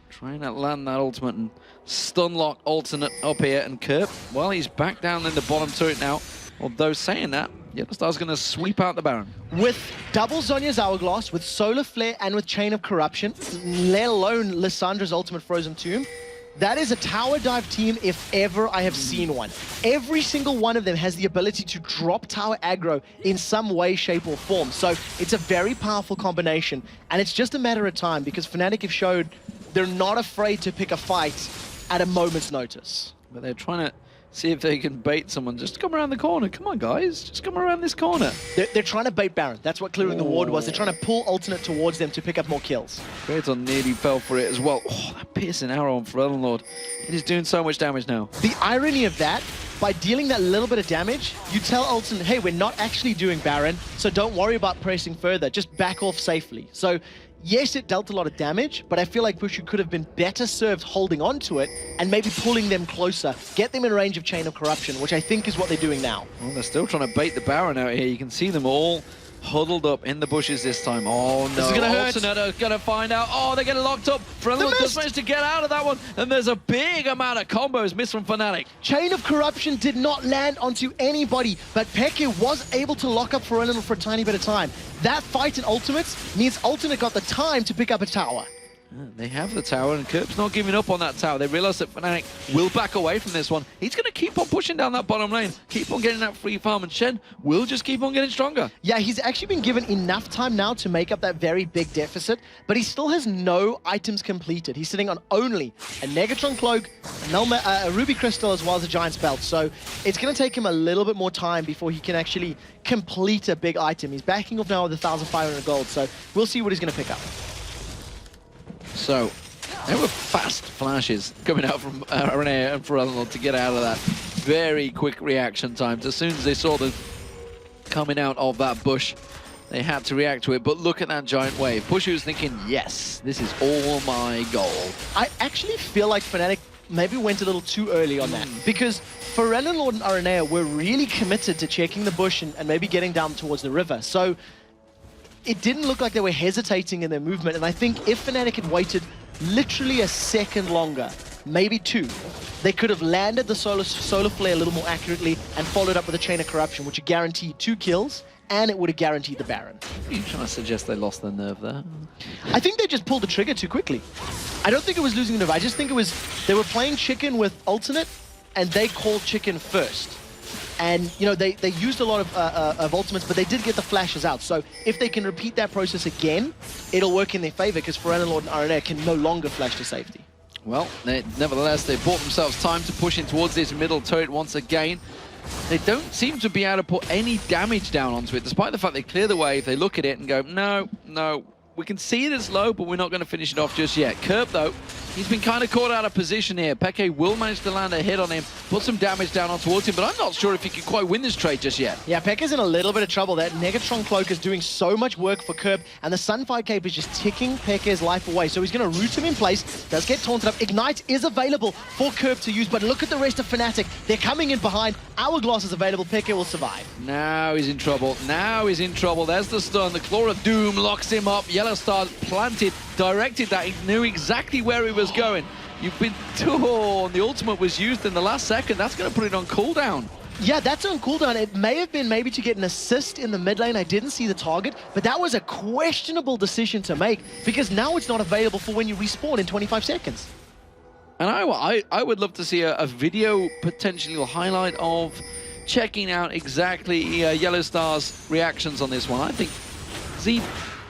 Trying to land that ultimate and stun lock Alternate up here. And Kerp, well, he's back down in the bottom turret now. Although saying that, Yellowstar's going to sweep out the Baron. With double Zhonya's Hourglass, with Solar Flare, and with Chain of Corruption, let alone Lissandra's ultimate Frozen Tomb, That is a tower dive team if ever I have seen one. Every single one of them has the ability to drop tower aggro in some way, shape, or form. So it's a very powerful combination, and it's just a matter of time because Fnatic have showed they're not afraid to pick a fight at a moment's notice. But they're trying to see if they can bait someone. Just come around the corner. Come on, guys. Just come around this corner. They're trying to bait Baron. That's what clearing the ward was. They're trying to pull alternate towards them to pick up more kills. Kraton nearly fell for it as well. Oh, that piercing arrow on Lord. It is doing so much damage now. The irony of that, by dealing that little bit of damage, you tell alternate, hey, we're not actually doing Baron, so don't worry about pressing further. Just back off safely. So yes, it dealt a lot of damage, but I feel like Pushu could have been better served holding on to it and maybe pulling them closer, get them in range of Chain of Corruption, which I think is what they're doing now. Well, they're still trying to bait the Baron out here. You can see them all huddled up in the bushes this time. Oh no, this is gonna hurt. Alternate gonna find out. Oh, they're getting locked up. Frello just managed to get out of that one, and there's a big amount of combos missed from Fnatic. Chain of Corruption did not land onto anybody, but Peke was able to lock up Frello for a tiny bit of time. That fight in ultimates means Ultimate got the time to pick up a tower. They have the tower, and Kirp's not giving up on that tower. They realize that Fnatic will back away from this one. He's going to keep on pushing down that bottom lane, keep on getting that free farm, and Shen will just keep on getting stronger. Yeah, he's actually been given enough time now to make up that very big deficit, but he still has no items completed. He's sitting on only a Negatron Cloak, a Ruby Crystal, as well as a Giant's Belt. So it's going to take him a little bit more time before he can actually complete a big item. He's backing off now with 1,500 gold, so we'll see what he's going to pick up. So, there were fast flashes coming out from Aranea and Frello to get out of that. Very quick reaction times. As soon as they saw them coming out of that bush, they had to react to it. But look at that giant wave. Pushu was thinking, yes, this is all my gold. I actually feel like Fnatic maybe went a little too early on that. Because Pharrell Lord and Aranea were really committed to checking the bush and maybe getting down towards the river. So it didn't look like they were hesitating in their movement, and I think if Fnatic had waited literally a second longer, maybe two, they could have landed the solar flare a little more accurately and followed up with a Chain of Corruption, which would guarantee 2 kills, and it would have guaranteed the Baron. Are you trying to suggest they lost their nerve there? I think they just pulled the trigger too quickly. I don't think it was losing nerve, I just think it was they were playing chicken with alternate, and they called chicken first. And, you know, they used a lot of ultimates, but they did get the flashes out. So if they can repeat that process again, it'll work in their favor, because Pharrell Lord and Aranea can no longer flash to safety. Well, nevertheless, they bought themselves time to push in towards this middle turret once again. They don't seem to be able to put any damage down onto it, despite the fact they clear the wave, they look at it and go, no, we can see it as low, but we're not going to finish it off just yet. Kirp, though, he's been kind of caught out of position here. Peke will manage to land a hit on him, put some damage down on towards him, but I'm not sure if he can quite win this trade just yet. Yeah, Peke's in a little bit of trouble. That Negatron Cloak is doing so much work for Kirp, and the Sunfire Cape is just ticking Peke's life away. So he's going to root him in place, does get taunted up. Ignite is available for Kirp to use, but look at the rest of Fnatic. They're coming in behind. Hourglass is available. Peke will survive. Now he's in trouble. Now he's in trouble. There's the stun. The Claw of Doom locks him up. Yellow Star planted, directed that. He knew exactly where he was going. You've been torn. The ultimate was used in the last second. That's going to put it on cooldown. Yeah, that's on cooldown. It may have been maybe to get an assist in the mid lane. I didn't see the target, but that was a questionable decision to make, because now it's not available for when you respawn in 25 seconds. And I would love to see a video, potentially a highlight of checking out exactly Yellow Star's reactions on this one. I think Z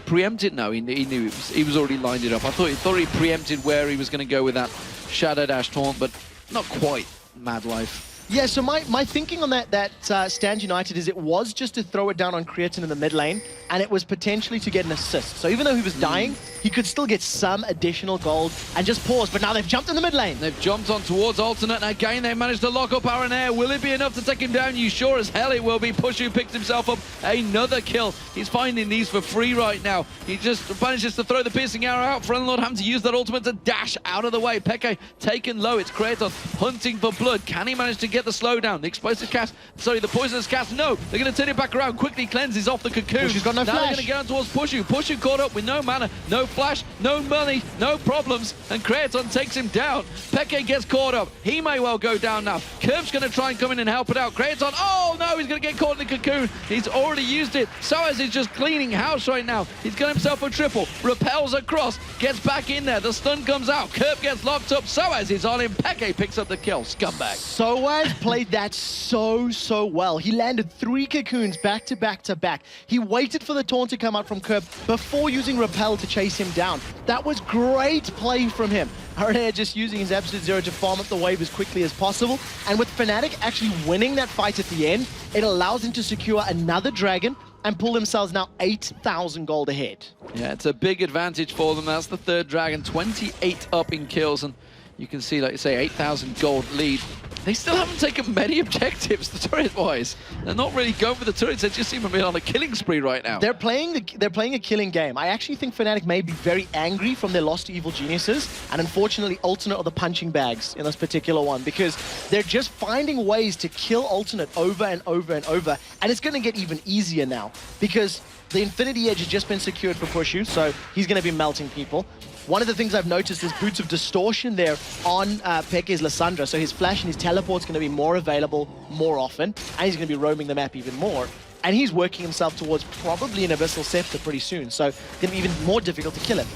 preempted. No, he knew he was already lined it up. I thought he preempted where he was going to go with that Shadow Dash taunt, but not quite. Mad Life. Yeah, so my thinking on that Stand United is it was just to throw it down on Creatine in the mid lane, and it was potentially to get an assist. So even though he was dying, he could still get some additional gold and just pause. But now they've jumped in the mid lane. They've jumped on towards alternate, and again they managed to lock up Aranea. Will it be enough to take him down? You sure as hell it will be. Pushu picks himself up another kill. He's finding these for free right now. He just manages to throw the piercing arrow out. Frenlord having to use that ultimate to dash out of the way. Peke taken low. It's Kratos hunting for blood. Can he manage to get the slowdown. The explosive cast, sorry, the poisonous cast, no. They're going to turn it back around, quickly cleanses off the cocoon. Pushu's got no now flash. they're going to get on towards Pushu. Pushu caught up with no mana, no flash, no money, no problems, and Creaton takes him down. Peke gets caught up. He may well go down now. Curve's going to try and come in and help it out. Creaton, oh no, he's going to get caught in the cocoon. He's already used it. Soaz is just cleaning house right now. He's got himself a triple, repels across, gets back in there. The stun comes out. Curve gets locked up. Soaz is on him. Peke picks up the kill. Scumbag. Soaz played that so well. He landed 3 cocoons back to back to back. He waited for the taunt to come out from Curve before using repel to chase him down. That was great play from him. Aranea just using his Absolute Zero to farm up the wave as quickly as possible. And with Fnatic actually winning that fight at the end, it allows him to secure another dragon and pull themselves now 8,000 gold ahead. Yeah, it's a big advantage for them. That's the 3rd dragon, 28 up in kills. And you can see, like you say, 8,000 gold lead. They still haven't taken many objectives, the turret-wise. They're not really going for the turrets. They just seem to be on a killing spree right now. They're playing a killing game. I actually think Fnatic may be very angry from their loss to Evil Geniuses, and unfortunately Alternate are the punching bags in this particular one, because they're just finding ways to kill Alternate over and over and over, and it's going to get even easier now, because the Infinity Edge has just been secured for Pushu, so he's going to be melting people. One of the things I've noticed is Boots of Distortion there on Peke's Lissandra, so his flash and his teleport's going to be more available more often, and he's going to be roaming the map even more. And he's working himself towards probably an Abyssal Scepter pretty soon, so it's going to be even more difficult to kill him.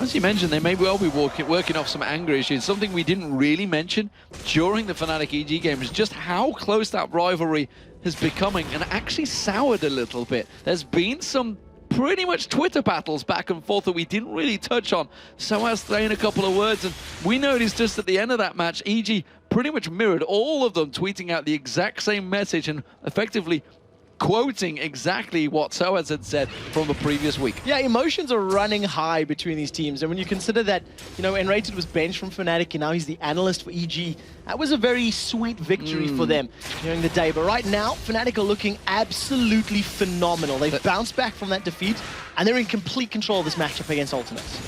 As you mentioned, they may well be working off some anger issues. Something we didn't really mention during the Fnatic EG game is just how close that rivalry is becoming, and actually soured a little bit. There's been some pretty much Twitter battles back and forth that we didn't really touch on. Soaz throwing a couple of words, and we noticed just at the end of that match, EG pretty much mirrored all of them, tweeting out the exact same message and effectively quoting exactly what Soaz had said from the previous week. Yeah, emotions are running high between these teams, and when you consider that, you know, Enrated was benched from Fnatic and now he's the analyst for EG, that was a very sweet victory for them during the day. But right now, Fnatic are looking absolutely phenomenal. They've bounced back from that defeat, and they're in complete control of this matchup against Ultimates.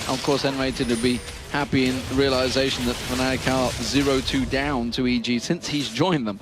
Of course, Enrated would be happy in the realization that Fnatic are 0-2 down to EG since he's joined them.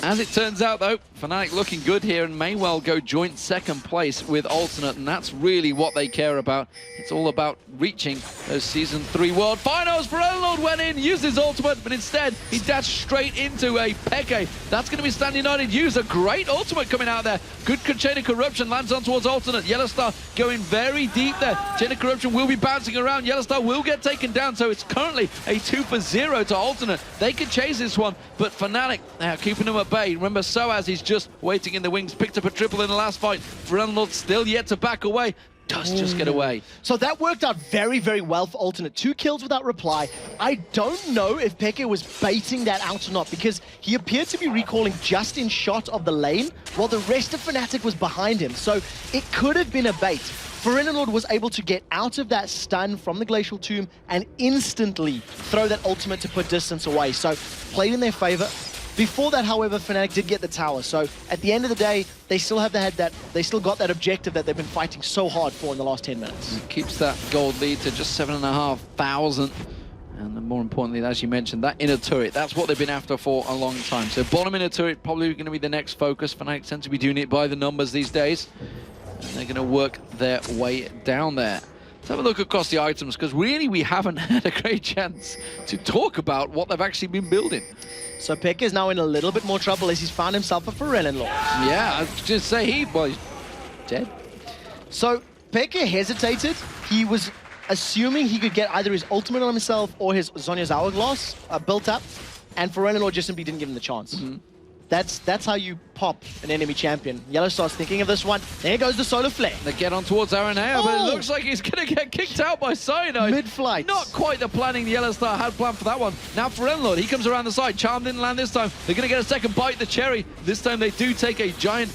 As it turns out, though, Fnatic looking good here and may well go joint 2nd place with Alternate, and that's really what they care about. It's all about reaching those Season 3 World Finals. Lord went in, used his ultimate, but instead he dashed straight into a Peke. That's going to be Stand United use. A great ultimate coming out there. Good Chain of Corruption lands on towards Alternate. Yellowstar going very deep there. Chain of Corruption will be bouncing around. Yellowstar will get taken down, so it's currently a 2-for-0 to Alternate. They could chase this one, but Fnatic keeping them at bay. Remember, Soaz is just waiting in the wings, picked up a triple in the last fight. Lord still yet to back away. Does just get away. So that worked out very, very well for Alternate. 2 kills without reply. I don't know if Peke was baiting that out or not, because he appeared to be recalling just in shot of the lane, while the rest of Fnatic was behind him. So it could have been a bait. Lord was able to get out of that stun from the Glacial Tomb and instantly throw that ultimate to put distance away. So played in their favor. Before that, however, Fnatic did get the tower. So at the end of the day, they still got that objective that they've been fighting so hard for in the last 10 minutes. It keeps that gold lead to just 7,500. And more importantly, as you mentioned, that inner turret, that's what they've been after for a long time. So bottom inner turret probably going to be the next focus. Fnatic tend to be doing it by the numbers these days. And they're going to work their way down there. Let's have a look across the items, because really we haven't had a great chance to talk about what they've actually been building. So Peke is now in a little bit more trouble as he's found himself a Lord. Yeah, I was just say he's dead. So Peke hesitated. He was assuming he could get either his ultimate on himself or his Zhonya's Hourglass built up, and Lord just simply didn't give him the chance. That's how you pop an enemy champion. Yellowstar's thinking of this one. There goes the Solar Flare. They get on towards Aranea, but it looks like he's going to get kicked out by Cyanide. Mid-flight. Not quite the planning the Yellowstar had planned for that one. Now Lord, he comes around the side. Charm didn't land this time. They're going to get a second bite, the cherry. This time they do take a giant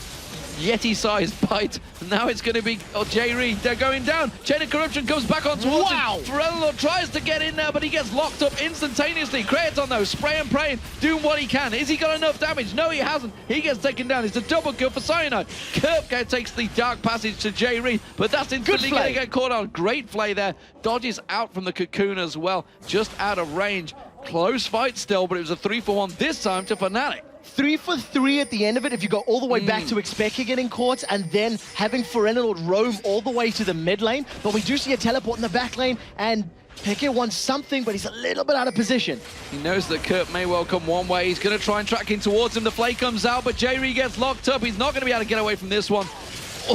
Yeti-sized bite. Now it's going to be J-Reed. They're going down. Chain of Corruption comes back on towards him. Lord tries to get in there, but he gets locked up instantaneously. Creaton, though, spraying, praying, doing what he can. Has he got enough damage? No, he hasn't. He gets taken down. It's a double kill for Cyanide. Kirk takes the Dark Passage to J-Reed, but that's instantly going to get caught on. Great play there. Dodges out from the cocoon as well, just out of range. close fight still, but it was a 3-for-1 this time to Fnatic. 3 for 3 at the end of it if you go all the way back to Expecka getting caught and then having Ferenalord roam all the way to the mid lane. But we do see a teleport in the back lane, and Peke wants something, but he's a little bit out of position. He knows that Kurt may well come one way. He's going to try and track in towards him. The flay comes out, but J-Ree gets locked up. He's not going to be able to get away from this one.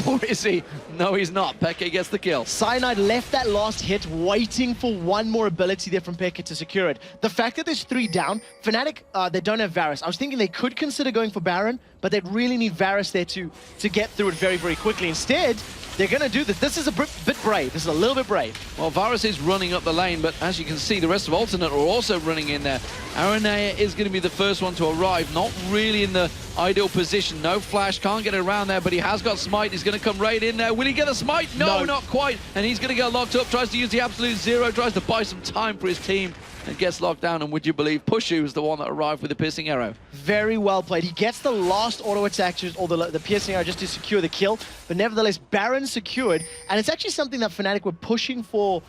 Or is he? No, he's not. Peke gets the kill. Cyanide left that last hit waiting for one more ability there from Peke to secure it. The fact that there's 3 down, Fnatic, they don't have Varus. I was thinking they could consider going for Baron, but they'd really need Varus there to get through it very, very quickly. Instead, they're going to do this. This is a bit brave. This is a little bit brave. Well, Varus is running up the lane, but as you can see, the rest of Alternate are also running in there. Aranea is going to be the first one to arrive. Not really in the ideal position. No flash, can't get around there, but he has got smite. He's going to come right in there. Will he get a smite? No, not quite. And he's going to get locked up, tries to use the absolute zero, tries to buy some time for his team, and gets locked down. And would you believe Pushu is the one that arrived with the piercing arrow? Very well played. He gets the last auto attack, or the piercing arrow, just to secure the kill. But nevertheless, Baron secured. And it's actually something that Fnatic were pushing for,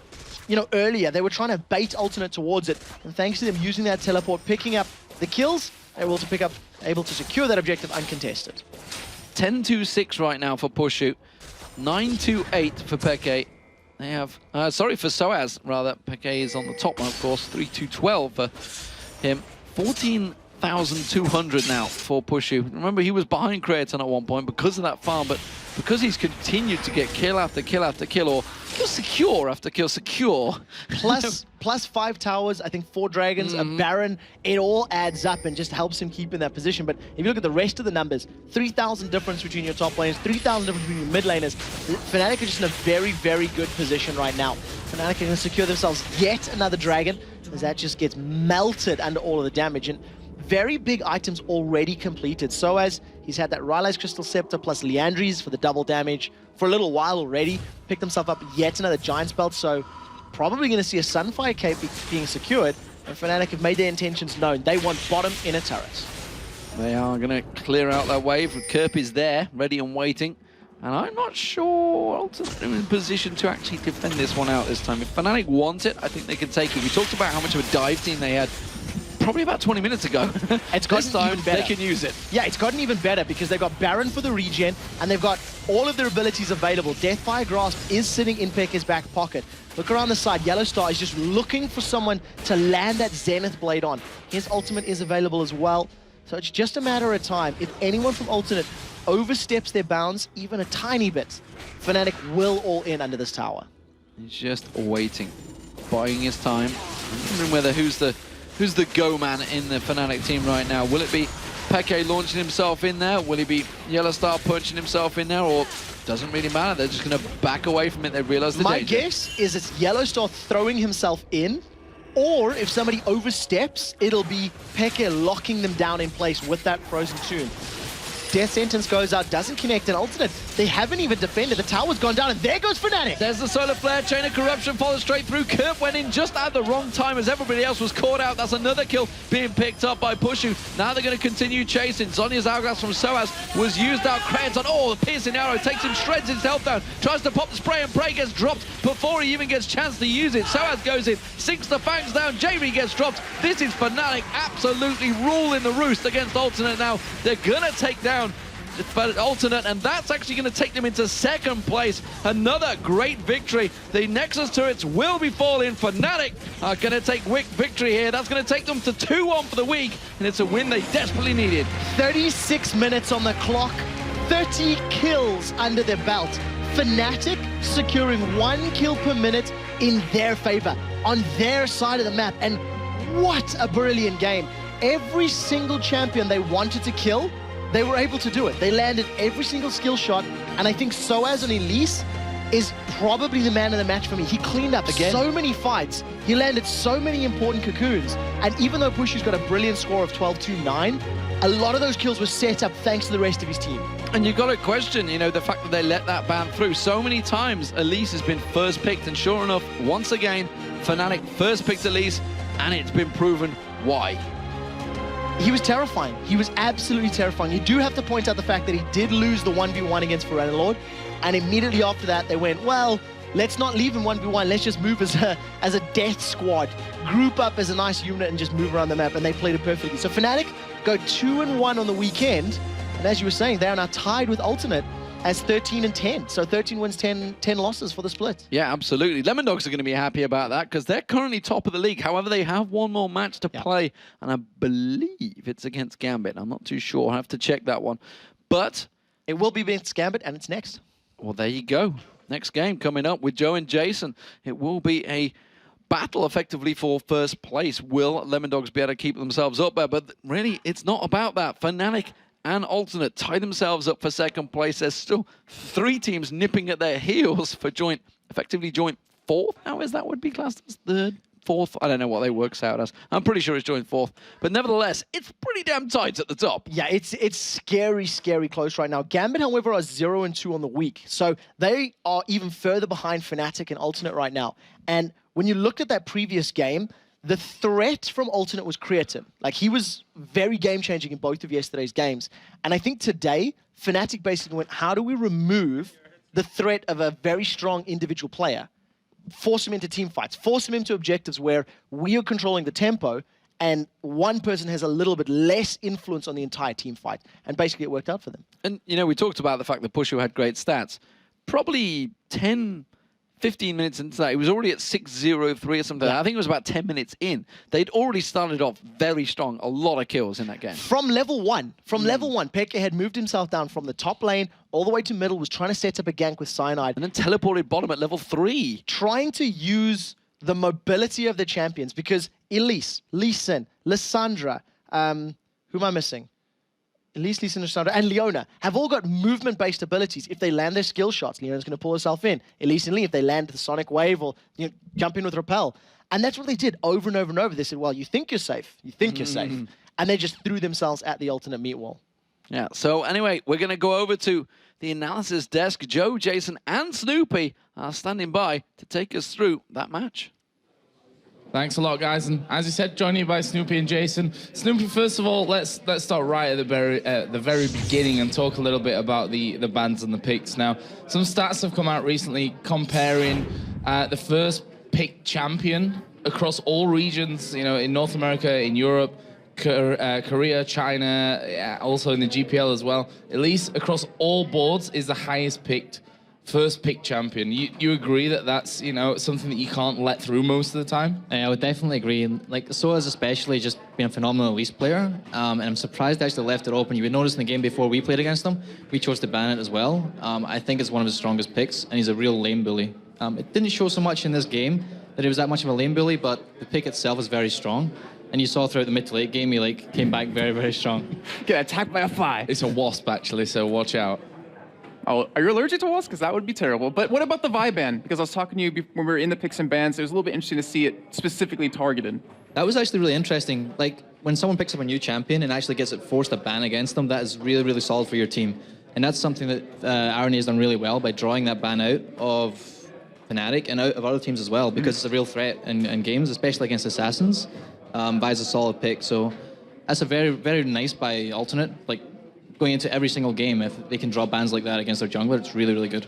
you know, earlier. They were trying to bait Alternate towards it. And thanks to them using that teleport, picking up the kills, they were able to secure that objective uncontested. 10-2-6 right now for Pushu. 9-2-8 for Peke. They have, sorry, for Soaz, rather. Peke is on the top one, of course. 3-2-12 for him. 14,200 now for Pushu. Remember, he was behind Creaton at one point because of that farm, but because he's continued to get kill after kill after kill, or kill secure after kill secure. Plus 5 towers, I think 4 dragons, a Baron, it all adds up and just helps him keep in that position. But if you look at the rest of the numbers, 3,000 difference between your top laners, 3,000 difference between your mid laners. Fnatic are just in a very, very good position right now. Fnatic are going to secure themselves yet another dragon, as that just gets melted under all of the damage. And very big items already completed. So as he's had that Rylai's Crystal Scepter plus Liandry's for the double damage for a little while already, picked himself up yet another Giant's Belt, so probably going to see a Sunfire Cape being secured, and Fnatic have made their intentions known. They want bottom inner turrets. They are going to clear out that wave. Kerp is there, ready and waiting. And I'm not sure Alternate are in position to actually defend this one out this time. If Fnatic want it, I think they can take it. We talked about how much of a dive team they had probably about 20 minutes ago. It's gotten this time, even better. they can use it. Yeah, it's gotten even better because they've got Baron for the regen, and they've got all of their abilities available. Deathfire Grasp is sitting in Peke's back pocket. Look around the side, Yellow Star is just looking for someone to land that Zenith Blade on. His ultimate is available as well, so it's just a matter of time. If anyone from Alternate oversteps their bounds even a tiny bit, Fnatic will all in under this tower. He's just waiting, buying his time. I'm wondering whether who's the go man in the Fnatic team right now. Will it be Peke launching himself in there? Will it be Yellow Star punching himself in there? Or doesn't really matter, they're just going to back away from it. They realize the danger. My guess is it's Yellow Star throwing himself in, or if somebody oversteps, it'll be Peke locking them down in place with that Frozen Tomb. Death Sentence goes out, doesn't connect, and Alternate, they haven't even defended. The tower's gone down, and there goes Fnatic. There's the Solar Flare, Chain of Corruption follows straight through. Kurt went in just at the wrong time as everybody else was caught out. That's another kill being picked up by Pushu. Now they're going to continue chasing. Zhonya's Hourglass from Soaz was used out. Creaton, oh, the piercing arrow takes him, shreds his health down, tries to pop the spray, and Prey gets dropped before he even gets a chance to use it. Soaz goes in, sinks the fangs down, J-Ree gets dropped. This is Fnatic absolutely ruling the roost against Alternate now. They're going to take down Alternate, and that's actually going to take them into second place. Another great victory. The Nexus turrets will be falling. Fnatic are going to take victory here. That's going to take them to 2-1 for the week, and it's a win they desperately needed. 36 minutes on the clock, 30 kills under their belt. Fnatic securing 1 kill per minute in their favor, on their side of the map, and what a brilliant game. Every single champion they wanted to kill, they were able to do it. They landed every single skill shot, and I think Soaz on Elise is probably the man of the match for me. He cleaned up so many fights. He landed so many important cocoons, and even though Pushu's got a brilliant score of 12-2-9, a lot of those kills were set up thanks to the rest of his team. And you've got to question, you know, the fact that they let that ban through. So many times, Elise has been first picked, and sure enough, once again, Fnatic first picked Elise, and it's been proven why. He was terrifying. He was absolutely terrifying. You do have to point out the fact that he did lose the 1v1 against Ferenalord, and immediately after that, they went, well, let's not leave in 1v1. Let's just move as a death squad, group up as a nice unit and just move around the map, and they played it perfectly. So Fnatic go 2-1 on the weekend, and as you were saying, they are now tied with Alternate as 13-10. So 13 wins, 10 losses for the split. Yeah, absolutely. Lemondogs are going to be happy about that because they're currently top of the league. However, they have one more match to play, and I believe it's against Gambit. I'm not too sure. I have to check that one. But it will be against Gambit, and it's next. Well, there you go. Next game coming up with Joe and Jason. It will be a battle effectively for first place. Will Lemondogs be able to keep themselves up there? But really, it's not about that. Fnatic and Alternate tie themselves up for second place. There's still 3 teams nipping at their heels for effectively joint 4th. How is that would be classed as 3rd, 4th? I don't know what they works out as. I'm pretty sure it's joint 4th. But nevertheless, it's pretty damn tight at the top. Yeah, it's scary, scary close right now. Gambit, however, are 0-2 on the week. So they are even further behind Fnatic and Alternate right now. And when you looked at that previous game, the threat from Alternate was Creative. Like, he was very game-changing in both of yesterday's games. And I think today, Fnatic basically went, how do we remove the threat of a very strong individual player? Force him into team fights, force him into objectives where we are controlling the tempo and one person has a little bit less influence on the entire team fight. And basically it worked out for them. And, you know, we talked about the fact that Pushu had great stats. Probably 15 minutes into that, he was already at 6-0-3 or something. I think it was about 10 minutes in. They'd already started off very strong. A lot of kills in that game. From level 1, Pekka had moved himself down from the top lane all the way to middle, was trying to set up a gank with Cyanide. And then teleported bottom at level 3. Trying to use the mobility of the champions, because Elise, Lee Sin, Lissandra, who am I missing? Elise, Lee Sin, Lissandra, and Leona have all got movement-based abilities. If they land their skill shots, Leona's going to pull herself in. Elise and Lee, if they land the Sonic Wave or jump in with Repel. And that's what they did over and over and over. They said, well, you think you're safe. You think you're safe. And they just threw themselves at the Alternate meat wall. Yeah, so anyway, we're going to go over to the analysis desk. Joe, Jason, and Snoopy are standing by to take us through that match. Thanks a lot, guys. And as you said, joined you by Snoopy and Jason. Snoopy, first of all, let's start right at the very beginning and talk a little bit about the bans and the picks. Now, some stats have come out recently comparing the first pick champion across all regions, you know, in North America, in Europe, Korea, China, also in the GPL as well. At least across all boards is the highest picked first pick champion. You agree that that's, you know, something that you can't let through most of the time? I would definitely agree. Like, Soa's especially just been a phenomenal Elise player, and I'm surprised they actually left it open. You would notice in the game before we played against them, we chose to ban it as well. I think it's one of his strongest picks, and he's a real lane bully. It didn't show so much in this game that he was that much of a lane bully, but the pick itself is very strong. And you saw throughout the mid to late game, he came back very, very strong. Get attacked by a fly. It's a wasp, actually, so watch out. Oh, are you allergic to wasps? Because that would be terrible. But what about the Vi ban? Because I was talking to you when we were in the picks and bans. It was a little bit interesting to see it specifically targeted. That was actually really interesting. Like, when someone picks up a new champion and actually gets it forced a ban against them, that is really, really solid for your team. And that's something that RNA has done really well by drawing that ban out of Fnatic and out of other teams as well, because it's a real threat in games, especially against Assassins. Vi's a solid pick. So that's a very, very nice by Alternate. Like, going into every single game, if they can draw bans like that against their jungler, it's really, really good.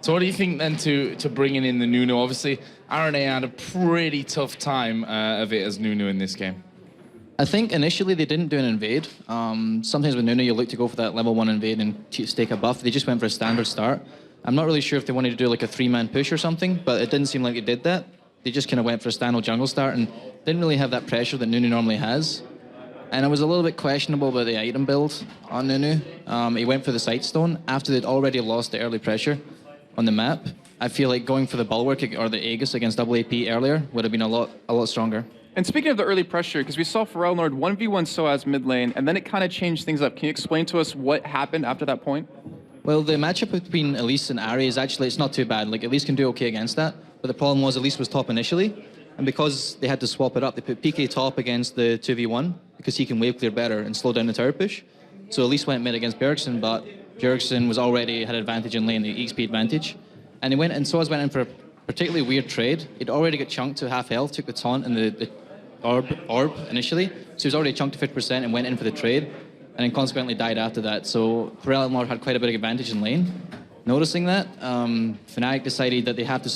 So what do you think then to bringing in the Nunu? Obviously, RNA had a pretty tough time of it as Nunu in this game. I think initially they didn't do an invade. Sometimes with Nunu, you look to go for that level 1 invade and stake a buff. They just went for a standard start. I'm not really sure if they wanted to do like a 3-man push or something, but it didn't seem like they did that. They just kind of went for a standard jungle start and didn't really have that pressure that Nunu normally has. And I was a little bit questionable about the item build on Nunu. He went for the Sightstone after they'd already lost the early pressure on the map. I feel like going for the Bulwark or the Aegis against double AP earlier would have been a lot stronger. And speaking of the early pressure, because we saw Pharrell Nord 1v1 Soaz mid lane, and then it kind of changed things up. Can you explain to us what happened after that point? Well, the matchup between Elise and Ahri is actually, it's not too bad. Like, Elise can do okay against that, but the problem was Elise was top initially, and because they had to swap it up, they put PK top against the 2v1, because he can wave clear better and slow down the tower push. So Elise went mid against Bjergsen, but Bjergsen was already had advantage in lane, the XP advantage. And Soaz went in for a particularly weird trade. He'd already got chunked to half health, took the taunt and the orb initially. So he was already chunked to 50% and went in for the trade, and then consequently died after that. So Pharrell Nord had quite a bit of advantage in lane. noticing that, Fnatic decided that they have to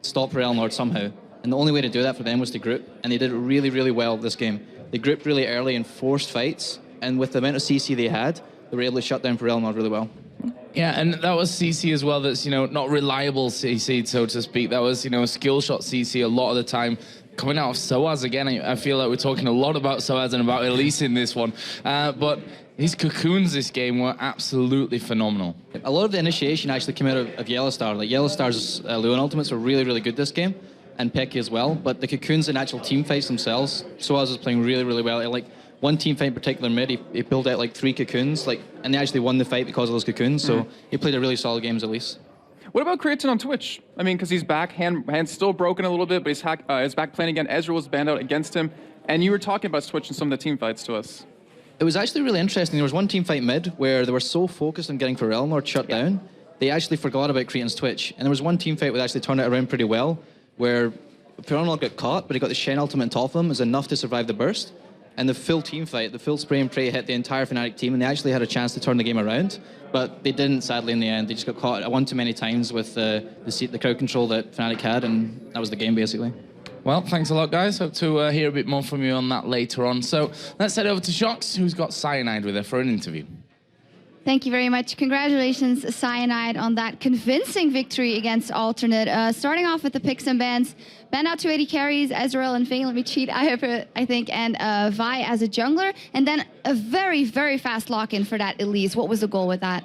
stop Real Nord somehow. And the only way to do that for them was to group. And they did it really, really well this game. They grouped really early and forced fights. And with the amount of CC they had, they were able to shut down for Real Nord really well. Yeah, and that was CC as well. That's, not reliable CC, so to speak. That was, a skill shot CC a lot of the time. Coming out of Soaz again, I feel like we're talking a lot about Soaz and about Elise in this one. But his cocoons this game were absolutely phenomenal. A lot of the initiation actually came out of Yellowstar. Like Yellowstar's Luan ultimates were really, really good this game, and Pecky as well. But the cocoons in actual team fights themselves, Soaz was playing really, really well. Like one team fight in particular mid, he pulled out like 3 cocoons, and they actually won the fight because of those cocoons. So he played a really solid game at least. What about Creatine on Twitch? I mean, because he's back, hand's still broken a little bit, but he's back playing again. Ezreal was banned out against him, and you were talking about Twitch in some of the team fights to us. It was actually really interesting. There was one team fight mid where they were so focused on getting Pharrell Nord shut down, they actually forgot about Creatine's Twitch. And there was one team fight where they actually turned it around pretty well, where Pharrell Nord got caught, but he got the Shen ultimate on top of him. It was enough to survive the burst. And the full team fight, the full spray and pray hit the entire Fnatic team, and they actually had a chance to turn the game around. But they didn't, sadly, in the end. They just got caught one too many times with the crowd control that Fnatic had, and that was the game, basically. Well, thanks a lot, guys. Hope to hear a bit more from you on that later on. So let's head over to Shox, who's got Cyanide with her for an interview. Thank you very much. Congratulations, Cyanide, on that convincing victory against Alternate. Starting off with the picks and bans. Banned out 2 AD carries, Ezreal and Fang, let me cheat, I think, and Vi as a jungler. And then a very, very fast lock-in for that Elise. What was the goal with that?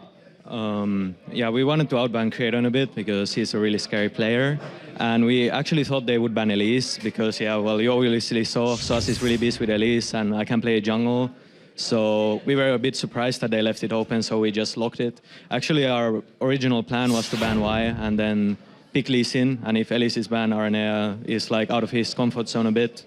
Yeah, we wanted to outban Creatine a bit because he's a really scary player. And we actually thought they would ban Elise because, yeah, well, you obviously saw Soaz is really busy with Elise and I can play jungle. So we were a bit surprised that they left it open, so we just locked it. Actually, our original plan was to ban Y and then pick Lee Sin, and if Elise is banned, Aranea is like out of his comfort zone a bit.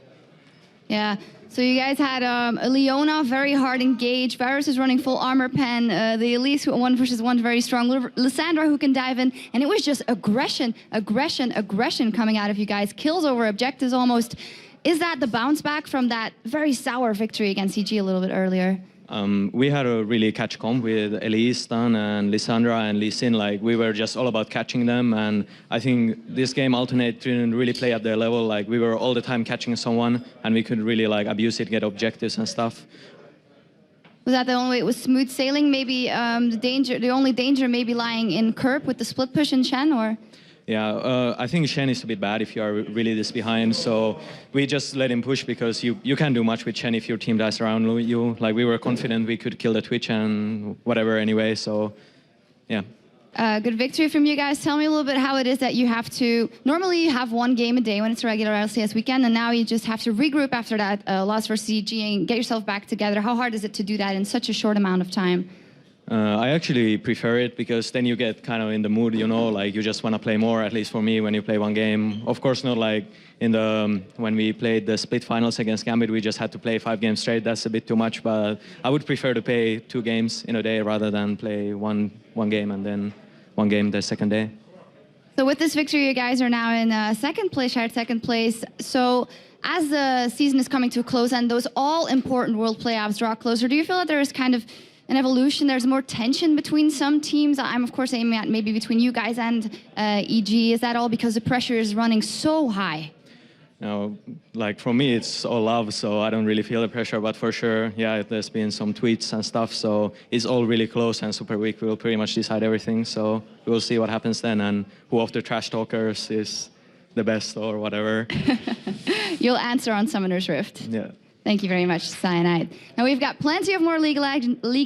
Yeah, so you guys had a Leona, very hard engaged. Varus is running full armor pen. The Elise, 1 versus 1, very strong. Lissandra, who can dive in. And it was just aggression coming out of you guys. Kills over objectives almost. Is that the bounce back from that very sour victory against CG a little bit earlier? We had a really catch comp with Elise, Stan, and Lissandra and Lee Sin. Like, we were just all about catching them, and I think this game Alternate didn't really play at their level. Like, we were all the time catching someone, and we could really like abuse it, get objectives and stuff. Was that the only way? It was smooth sailing? Maybe the only danger maybe lying in Kerp with the split push in Shen, or? Yeah, I think Shen is a bit bad if you are really this behind, so we just let him push because you can't do much with Shen if your team dies around you. Like, we were confident we could kill the Twitch and whatever anyway, so yeah. Good victory from you guys. Tell me a little bit how it is that you have to... Normally you have 1 game a day when it's a regular LCS weekend, and now you just have to regroup after that loss for CG and get yourself back together. How hard is it to do that in such a short amount of time? I actually prefer it because then you get kind of in the mood, you know, like you just want to play more, at least for me, when you play 1 game. Of course, not like in the when we played the split finals against Gambit, we just had to play 5 games straight. That's a bit too much, but I would prefer to play 2 games in a day rather than play one game and then 1 game the second day. So with this victory, you guys are now in second place, shared second place. So as the season is coming to a close and those all-important World Playoffs draw closer, do you feel that there is kind of an evolution? There's more tension between some teams. I'm, of course, aiming at maybe between you guys and EG. Is that all because the pressure is running so high? No, like for me, it's all love, so I don't really feel the pressure. But for sure, yeah, there's been some tweets and stuff, so it's all really close. And Super Week will pretty much decide everything. So we'll see what happens then, and who of the trash talkers is the best or whatever. You'll answer on Summoner's Rift. Yeah. Thank you very much, Cyanide. Now, we've got plenty of more League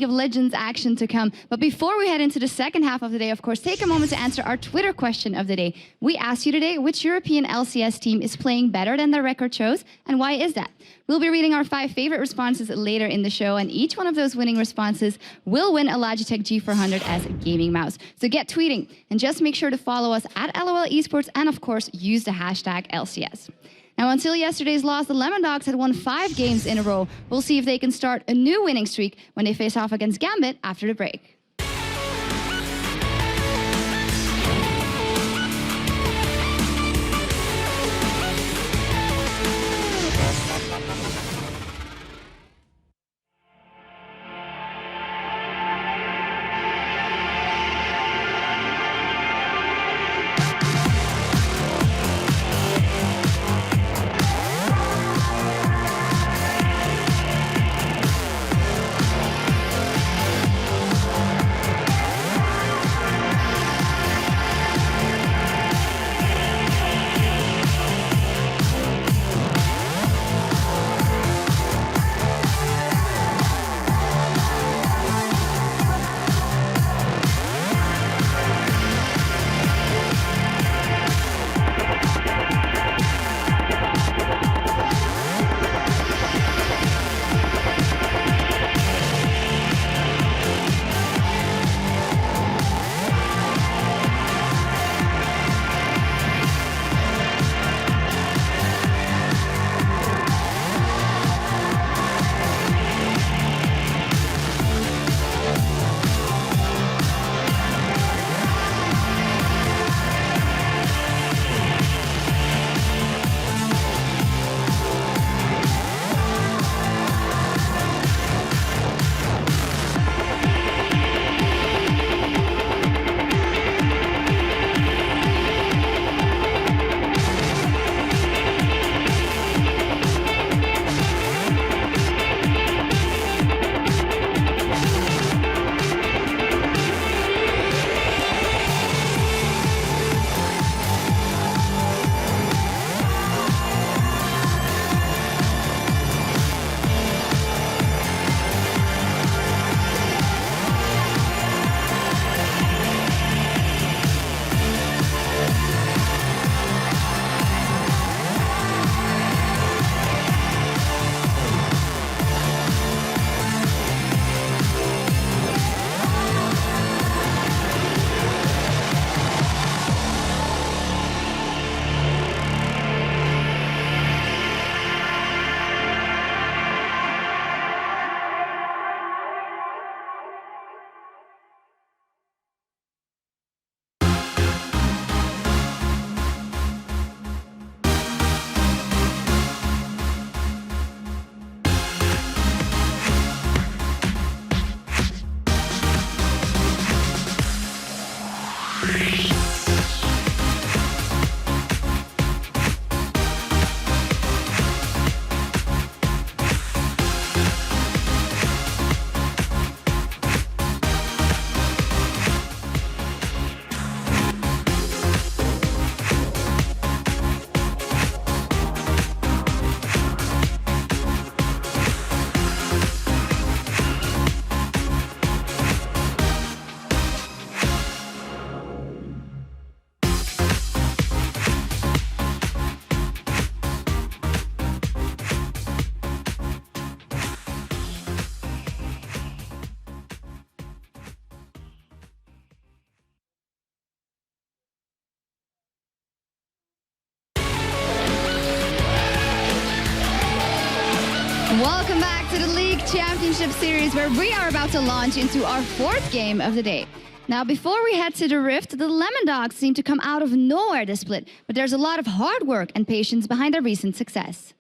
of Legends action to come. But before we head into the second half of the day, of course, take a moment to answer our Twitter question of the day. We asked you today, which European LCS team is playing better than their record shows, and why is that? We'll be reading our 5 favorite responses later in the show, and each one of those winning responses will win a Logitech G400 as a gaming mouse. So get tweeting, and just make sure to follow us at LOL Esports, and of course, use the hashtag LCS. Now, until yesterday's loss, the Lemon Dogs had won 5 games in a row. We'll see if they can start a new winning streak when they face off against Gambit after the break. Welcome back to the League Championship Series, where we are about to launch into our 4th game of the day. Now, before we head to the Rift, the Lemon Dogs seem to come out of nowhere this split, but there's a lot of hard work and patience behind their recent success.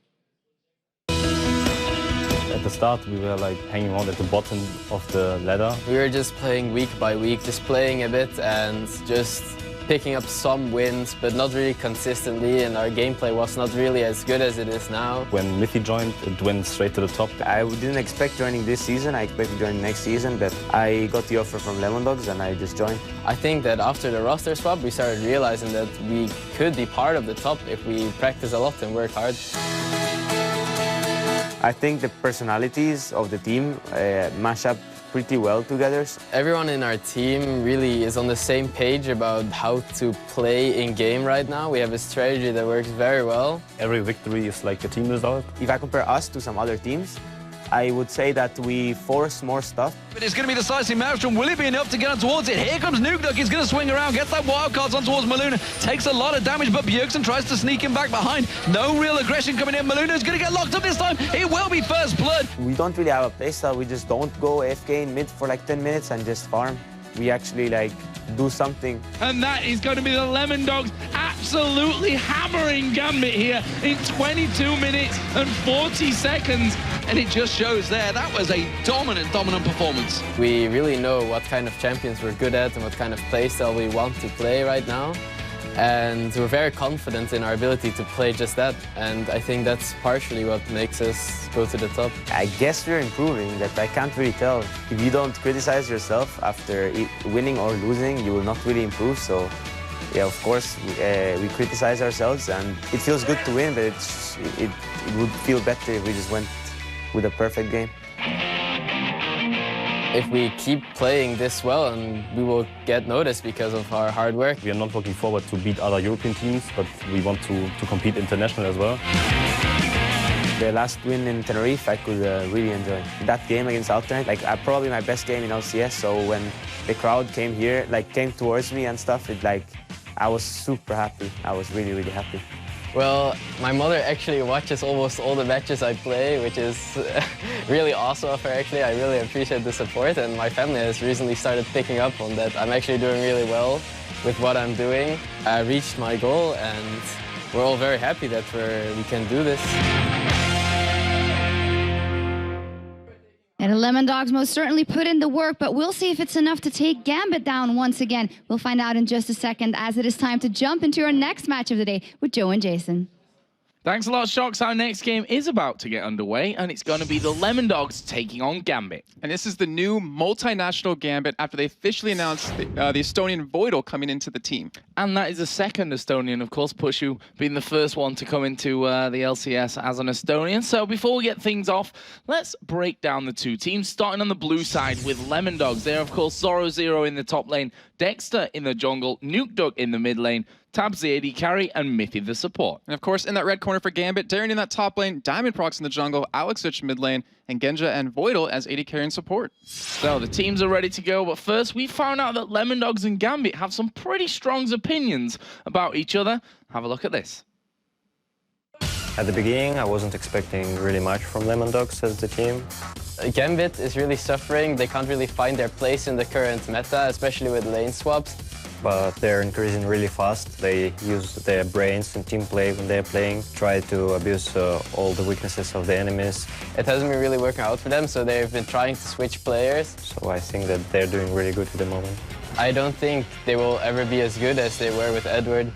At the start, we were like hanging around at the bottom of the ladder. We were just playing week by week, just playing a bit and just picking up some wins, but not really consistently, and our gameplay was not really as good as it is now. When Miffy joined, it went straight to the top. I didn't expect joining this season. I expected joining next season, but I got the offer from Lemon Dogs and I just joined. I think that after the roster swap, we started realizing that we could be part of the top if we practice a lot and work hard. I think the personalities of the team mash up pretty well together. Everyone in our team really is on the same page about how to play in game right now. We have a strategy that works very well. Every victory is like a team result. If I compare us to some other teams, I would say that we force more stuff. But it's going to be the decisive Maelstrom. Will it be enough to get on towards it? Here comes Nuke Duck. He's going to swing around, gets that wild cards on towards Maluna. Takes a lot of damage, but Bjergsen tries to sneak him back behind. No real aggression coming in. Maluna's going to get locked up this time. It will be first blood. We don't really have a playstyle. We just don't go AFK in mid for like 10 minutes and just farm. We actually like do something. And that is going to be the Lemon Dogs absolutely hammering Gambit here in 22 minutes and 40 seconds. And it just shows there, that was a dominant performance. We really know what kind of champions we're good at and what kind of playstyle we want to play right now. And we're very confident in our ability to play just that. And I think that's partially what makes us go to the top. I guess we're improving, that I can't really tell. If you don't criticize yourself after winning or losing, you will not really improve. So yeah, of course, we criticize ourselves and it feels good to win, but it would feel better if we just went with a perfect game. If we keep playing this well, and we will get noticed because of our hard work. We are not looking forward to beat other European teams, but we want to compete international as well. The last win in Tenerife, I could really enjoy. That game against Alternate, like probably my best game in LCS. So when the crowd came here, like came towards me and stuff, I was super happy. I was really, really happy. Well, my mother actually watches almost all the matches I play, which is really awesome of her, actually. I really appreciate the support, and my family has recently started picking up on that. I'm actually doing really well with what I'm doing. I reached my goal, and we're all very happy that we can do this. And the Lemon Dogs most certainly put in the work, but we'll see if it's enough to take Gambit down once again. We'll find out in just a second, as it is time to jump into our next match of the day with Joe and Jason. Thanks a lot, Shocks. Our next game is about to get underway, and it's going to be the Lemon Dogs taking on Gambit. And this is the new multinational Gambit after they officially announced the Estonian Voidal coming into the team. And that is the second Estonian, of course, Pushu being the first one to come into the LCS as an Estonian. So before we get things off, let's break down the two teams, starting on the blue side with Lemon Dogs. They're, of course, Zoro0 in the top lane, Dexter in the jungle, Nuke Duck in the mid lane, Tabs the AD carry, and Miffy the support. And of course, in that red corner for Gambit, Darren in that top lane, Diamond Prox in the jungle, Alex Switch mid lane, and Genja and Voidal as AD carry and support. So the teams are ready to go, but first we found out that Lemon Dogs and Gambit have some pretty strong opinions about each other. Have a look at this. At the beginning, I wasn't expecting really much from Lemon Dogs as the team. Gambit is really suffering. They can't really find their place in the current meta, especially with lane swaps. But they're increasing really fast. They use their brains and team play when they're playing, try to abuse all the weaknesses of the enemies. It hasn't been really working out for them, so they've been trying to switch players. So I think that they're doing really good at the moment. I don't think they will ever be as good as they were with Edward.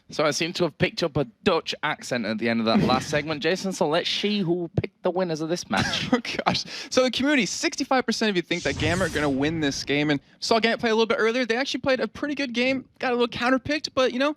So I seem to have picked up a Dutch accent at the end of that last segment, Jason, so let's see who picked the winners of this match. Oh gosh. So the community, 65% of you think that Gambit are going to win this game, and saw Gambit play a little bit earlier. They actually played a pretty good game, got a little counterpicked, but you know,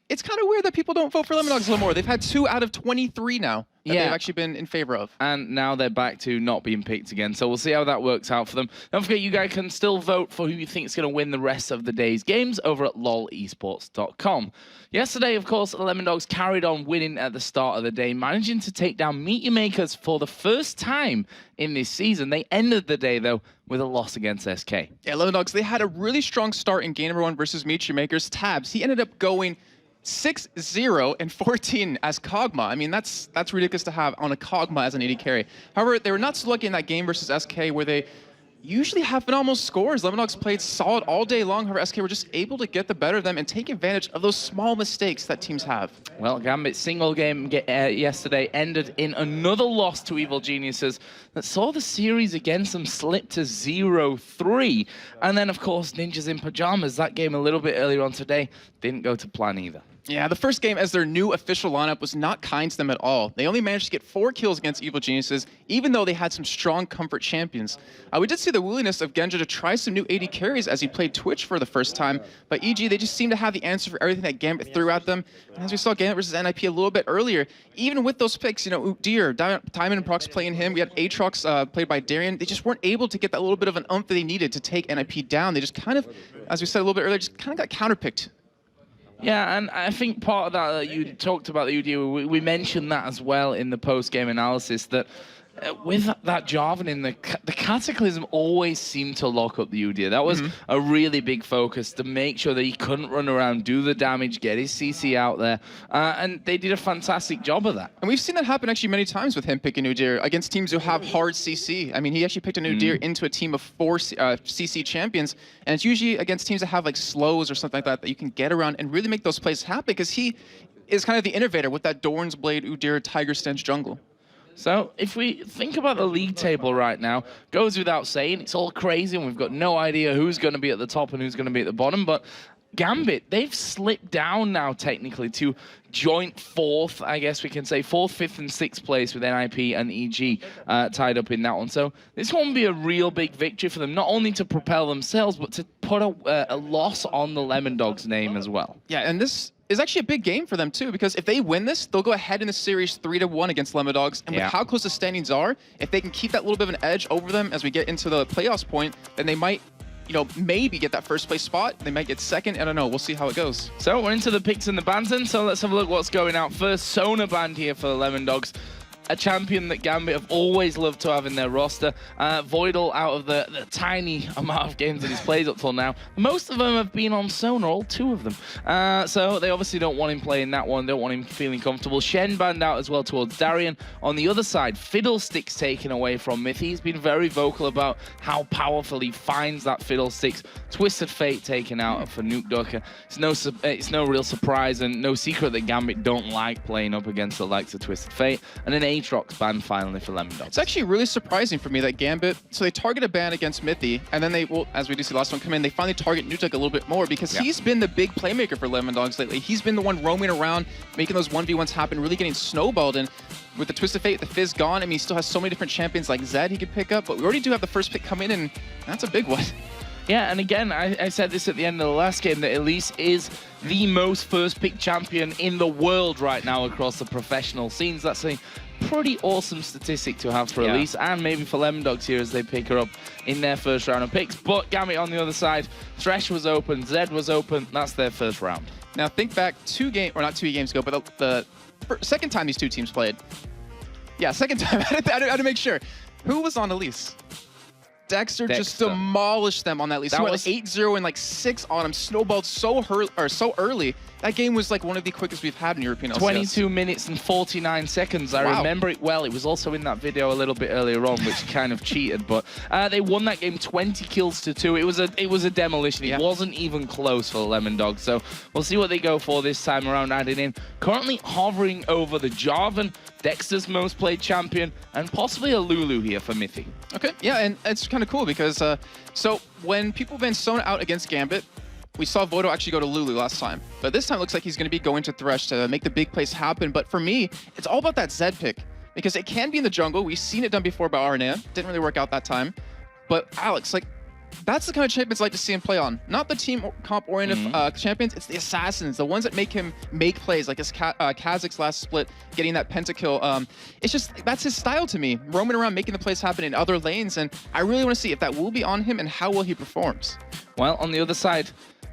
it's kind of weird that people don't vote for Lemon Dogs a little more. They've had 2 out of 23 now that they've actually been in favor of. And now they're back to not being picked again. So we'll see how that works out for them. Don't forget, you guys can still vote for who you think is going to win the rest of the day's games over at lolesports.com. Yesterday, of course, the Lemon Dogs carried on winning at the start of the day, managing to take down Meteor Makers for the first time in this season. They ended the day, though, with a loss against SK. Yeah, Lemon Dogs, they had a really strong start in game number 1 versus Meteor Makers. Tabs, he ended up going 6-0 and 14 as Kog'Maw. I mean, that's ridiculous to have on a Kog'Maw as an AD carry. However, they were not so lucky in that game versus SK where they usually have phenomenal scores. Lemondogs played solid all day long. However, SK were just able to get the better of them and take advantage of those small mistakes that teams have. Well, Gambit's single game yesterday ended in another loss to Evil Geniuses that saw the series against them slip to 0-3. And then, of course, Ninjas in Pajamas, that game a little bit earlier on today, didn't go to plan either. Yeah, the first game as their new official lineup was not kind to them at all. They only managed to get 4 kills against Evil Geniuses, even though they had some strong comfort champions. We did see the willingness of Genja to try some new AD carries as he played Twitch for the first time, but EG, they just seemed to have the answer for everything that Gambit threw at them. And as we saw Gambit versus NIP a little bit earlier, even with those picks, you know, Udyr, Diamond and Prox playing him, we had Aatrox played by Darian, they just weren't able to get that little bit of an oomph that they needed to take NIP down. They just kind of, as we said a little bit earlier, just kind of got counterpicked. Yeah, and I think part of that you talked about, the Udyr, we mentioned that as well in the post-game analysis, that with that Jarvan in the Cataclysm always seemed to lock up the Udyr. That was a really big focus to make sure that he couldn't run around, do the damage, get his CC out there, and they did a fantastic job of that. And we've seen that happen actually many times with him picking Udyr against teams who have hard CC. I mean, he actually picked an Udyr into a team of 4 CC champions, and it's usually against teams that have like slows or something like that that you can get around and really make those plays happen, because he is kind of the innovator with that Doran's Blade, Udyr, Tiger Stench jungle. So if we think about the league table right now, goes without saying, it's all crazy and we've got no idea who's going to be at the top and who's going to be at the bottom, but Gambit, they've slipped down now technically to joint 4th, I guess we can say, 4th, 5th and 6th place with NIP and EG tied up in that one. So this one will be a real big victory for them, not only to propel themselves, but to put a loss on the Lemondogs name as well. Yeah, and this is actually a big game for them too, because if they win this, they'll go ahead in the series 3-1 against Lemondogs. And with how close the standings are, if they can keep that little bit of an edge over them as we get into the playoffs point, then they might, you know, maybe get that first place spot. They might get second. I don't know. We'll see how it goes. So we're into the picks and the bans then. So let's have a look what's going out first. Sona banned here for the Lemondogs. A champion that Gambit have always loved to have in their roster. Voidal, out of the tiny amount of games that he's played up till now, most of them have been on Sona, all 2 of them. So they obviously don't want him playing that one, don't want him feeling comfortable. Shen banned out as well towards Darian. On the other side, Fiddlesticks taken away from Mythy. He's been very vocal about how powerful he finds that Fiddlesticks. Twisted Fate taken out for Nuke Ducker. It's no real surprise and no secret that Gambit don't like playing up against the likes of Twisted Fate. And then Aatrox banned finally for Lemondogs. It's actually really surprising for me that Gambit, so they target a ban against Mythy, and then they, well, as we do see the last one come in, they finally target Nuke Duck a little bit more, because he's been the big playmaker for Lemondogs lately. He's been the one roaming around, making those 1v1s happen, really getting snowballed. And with the Twisted Fate, the Fizz gone, I mean, he still has so many different champions like Zed he could pick up, but we already do have the first pick come in, and that's a big one. Yeah, and again, I said this at the end of the last game, that Elise is the most first-pick champion in the world right now across the professional scenes. That's a pretty awesome statistic to have for Elise, and maybe for Lemondogs here as they pick her up in their first round of picks. But Gambit on the other side, Thresh was open, Zed was open, that's their first round. Now think back 2 games, or not 2 games ago, but the second time these 2 teams played. Yeah, second time, I had to make sure. Who was on Elise? Dexter just demolished them on that lead. He went 8-0 and like 6 on him, snowballed so early. That game was like one of the quickest we've had in European LCS. 22 minutes and 49 seconds. I remember it well. It was also in that video a little bit earlier on, which kind of cheated. But they won that game 20 kills to 2. It was a demolition. It wasn't even close for the Lemondogs. So we'll see what they go for this time around, adding in. Currently hovering over the Jarvan, Dexter's most played champion, and possibly a Lulu here for Mythy. Okay, yeah, and it's kind of cool because so when people ban Sona out against Gambit, we saw Vodo actually go to Lulu last time. But this time it looks like he's going to be going to Thresh to make the big plays happen. But for me, it's all about that Zed pick, because it can be in the jungle. We've seen it done before by Arena. Didn't really work out that time. But Alex, like, that's the kind of champions I like to see him play on. Not the team comp-oriented champions, it's the assassins, the ones that make him make plays, like his Kha'Zix's last split, getting that pentakill. It's just, that's his style to me, roaming around, making the plays happen in other lanes, and I really want to see if that will be on him and how well he performs. Well, on the other side,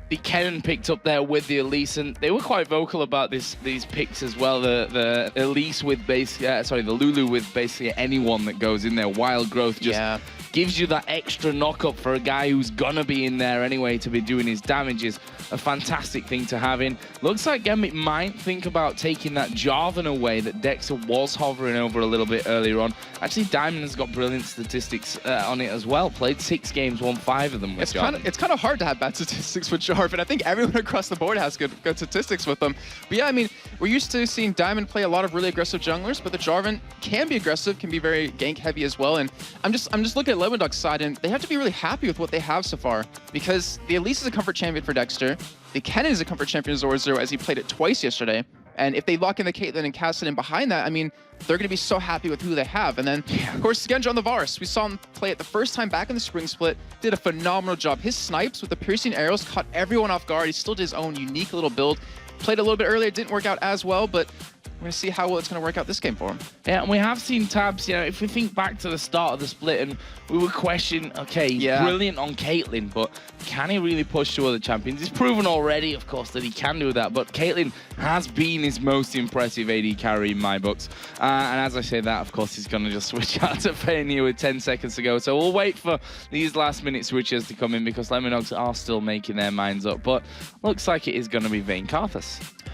the Kennen picked up there with the Elise, and they were quite vocal about these picks as well. The Elise with basically, the Lulu with basically anyone that goes in there. Wild Growth just gives you that extra knock-up for a guy who's gonna be in there anyway to be doing his damage is a fantastic thing to have in. Looks like Gambit might think about taking that Jarvan away that Dexter was hovering over a little bit earlier on. Actually, Diamond has got brilliant statistics on it as well. Played 6 games, won 5 of them with Jarvan. It's kind of hard to have bad statistics with Jarvan. I think everyone across the board has good statistics with them. But yeah, I mean, we're used to seeing Diamond play a lot of really aggressive junglers, but the Jarvan can be aggressive, can be very gank heavy as well. And I'm just looking at Lemondog's side, and they have to be really happy with what they have so far, because the Elise is a comfort champion for Dexter. The Kennen is a comfort champion for Zorzero, as he played it twice yesterday. And if they lock in the Caitlyn and cast it in behind that, I mean, they're going to be so happy with who they have. And then, of course, Genja on the Varus. We saw him play it the first time back in the spring split. Did a phenomenal job. His snipes with the piercing arrows caught everyone off guard. He still did his own unique little build. Played a little bit earlier, didn't work out as well, but we're going to see how well it's going to work out this game for him. Yeah, and we have seen Tabs, if we think back to the start of the split, and we would question, okay, brilliant on Caitlyn, but can he really push to other champions? He's proven already, of course, that he can do that, but Caitlyn has been his most impressive AD carry in my books. And as I say that, of course, he's going to just switch out to Vayne here with 10 seconds to go. So we'll wait for these last-minute switches to come in, because Lemondogs are still making their minds up, but looks like it is going to be Vayne Karthus.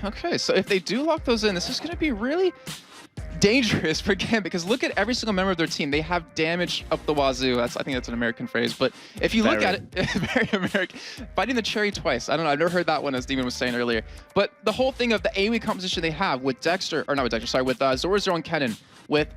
Okay, so if they do lock those in, this is going to be really dangerous for Gambit, because look at every single member of their team. They have damage up the wazoo. I think that's an American phrase, but if you look at it, very American. Biting the cherry twice. I don't know. I've never heard that one, as Demon was saying earlier. But the whole thing of the AoE composition they have with Dexter, or not with Dexter, sorry, with Zorzero and Kennen, with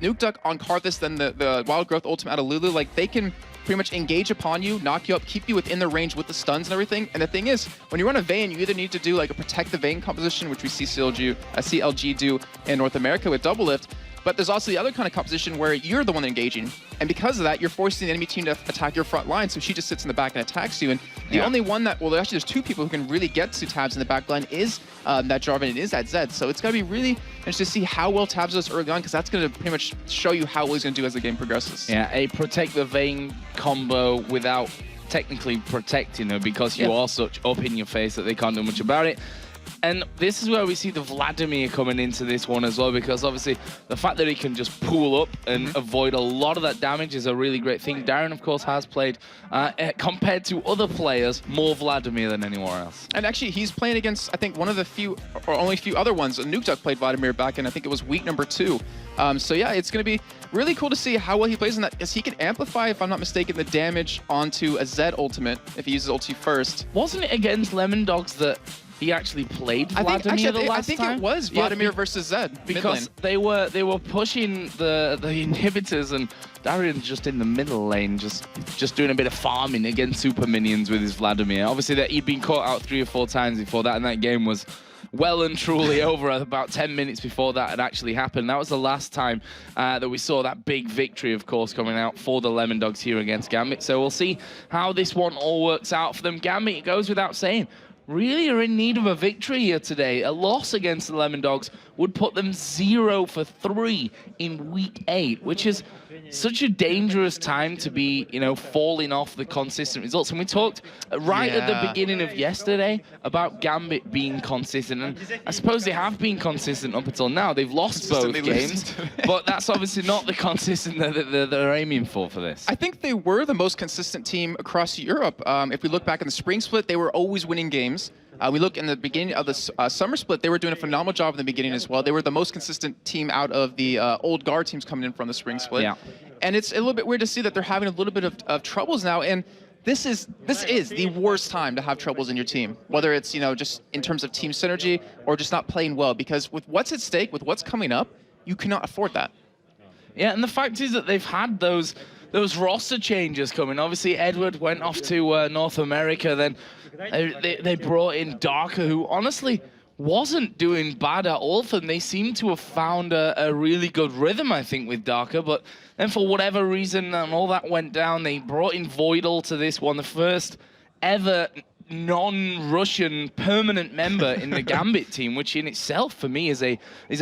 Nuke Duck on Karthus, then the Wild Growth ultimate out of Lulu, like they can pretty much engage upon you, knock you up, keep you within the range with the stuns and everything. And the thing is, when you run a Vayne, you either need to do like a protect the Vayne composition, which we see CLG do in North America with Double Lift, but there's also the other kind of composition where you're the one engaging. And because of that, you're forcing the enemy team to attack your front line, so she just sits in the back and attacks you. And the only one that, well, actually there's 2 people who can really get to Tabs in the back line is that Jarvan and is that Zed. So it's going to be really interesting to see how well Tabs does early on, because that's going to pretty much show you how well he's going to do as the game progresses. Yeah, a protect the Vayne combo without technically protecting her, because you are such up in your face that they can't do much about it. And this is where we see the Vladimir coming into this one as well, because obviously the fact that he can just pull up and avoid a lot of that damage is a really great thing. Darren, of course, has played, compared to other players, more Vladimir than anywhere else. And actually, he's playing against, I think, one of the few, or only few other ones. Nuke Duck played Vladimir back in, I think it was week number 2. So yeah, it's going to be really cool to see how well he plays in that, because he can amplify, if I'm not mistaken, the damage onto a Zed ultimate if he uses ulti first. Wasn't it against Lemondogs that he actually played Vladimir the last time? I think it was Vladimir versus Zed. Because they were pushing the inhibitors, and Darren's just in the middle lane, just doing a bit of farming against super minions with his Vladimir. Obviously, that he'd been caught out 3 or 4 times before that, and that game was well and truly over about 10 minutes before that had actually happened. That was the last time that we saw that big victory, of course, coming out for the Lemondogs here against Gambit. So we'll see how this one all works out for them. Gambit, it goes without saying, really are in need of a victory here today. A loss against the Lemondogs would put them 0 for 3 in week 8, which is such a dangerous time to be, falling off the consistent results. And we talked right at the beginning of yesterday about Gambit being consistent. And I suppose they have been consistent up until now. They've lost both games, but that's obviously not the consistent that they're aiming for this. I think they were the most consistent team across Europe. If we look back in the spring split, they were always winning games. We look in the beginning of the summer split, they were doing a phenomenal job in the beginning as well. They were the most consistent team out of the old guard teams coming in from the spring split. Yeah. And it's a little bit weird to see that they're having a little bit of troubles now. And this is the worst time to have troubles in your team, whether it's, just in terms of team synergy or just not playing well, because with what's at stake, with what's coming up, you cannot afford that. Yeah, and the fact is that they've had those roster changes coming. Obviously, Edward went off to North America. Then they brought in Darker, who honestly wasn't doing bad at all for them. They seem to have found a really good rhythm, I think, with Darker. But then for whatever reason, and all that went down, they brought in Voidal to this one, the first ever non-Russian permanent member in the Gambit team, which in itself for me is a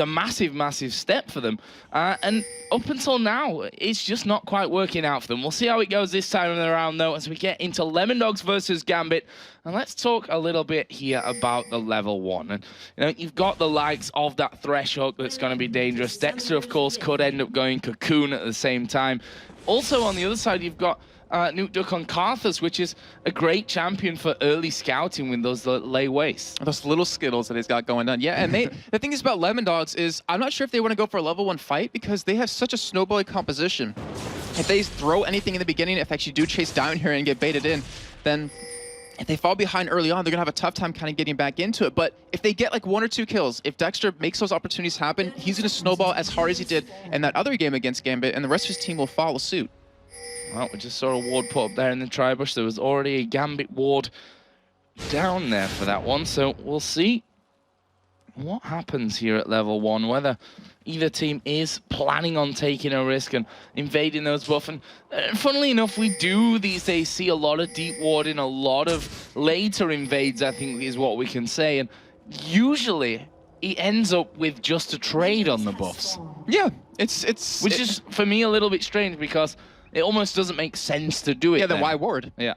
massive, massive step for them. And up until now, it's just not quite working out for them. We'll see how it goes this time around, though, as we get into Lemondogs versus Gambit. And let's talk a little bit here about the level 1. And you know, you've got the likes of that Threshold that's going to be dangerous. Dexter, of course, could end up going Cocoon at the same time. Also, on the other side, you've got Nuke on Karthus, which is a great champion for early scouting with those lay wastes. Those little skittles that he's got going on. Yeah, and the thing is about Lemondogs is I'm not sure if they want to go for a level 1 fight because they have such a snowbally composition. If they throw anything in the beginning, if they actually do chase down here and get baited in, then if they fall behind early on, they're going to have a tough time kind of getting back into it. But if they get like 1 or 2 kills, if Dexter makes those opportunities happen, he's going to snowball as hard as he did in that other game against Gambit, and the rest of his team will follow suit. Well, we just saw a ward put up there in the tri-bush. There was already a Gambit ward down there for that one. So we'll see what happens here at level 1, whether either team is planning on taking a risk and invading those buff. And funnily enough, we do these days see a lot of deep warding, a lot of later invades, I think is what we can say. And usually it ends up with just a trade on the buffs. Yeah, which is, for me, a little bit strange because it almost doesn't make sense to do it. Yeah, then why ward? Yeah.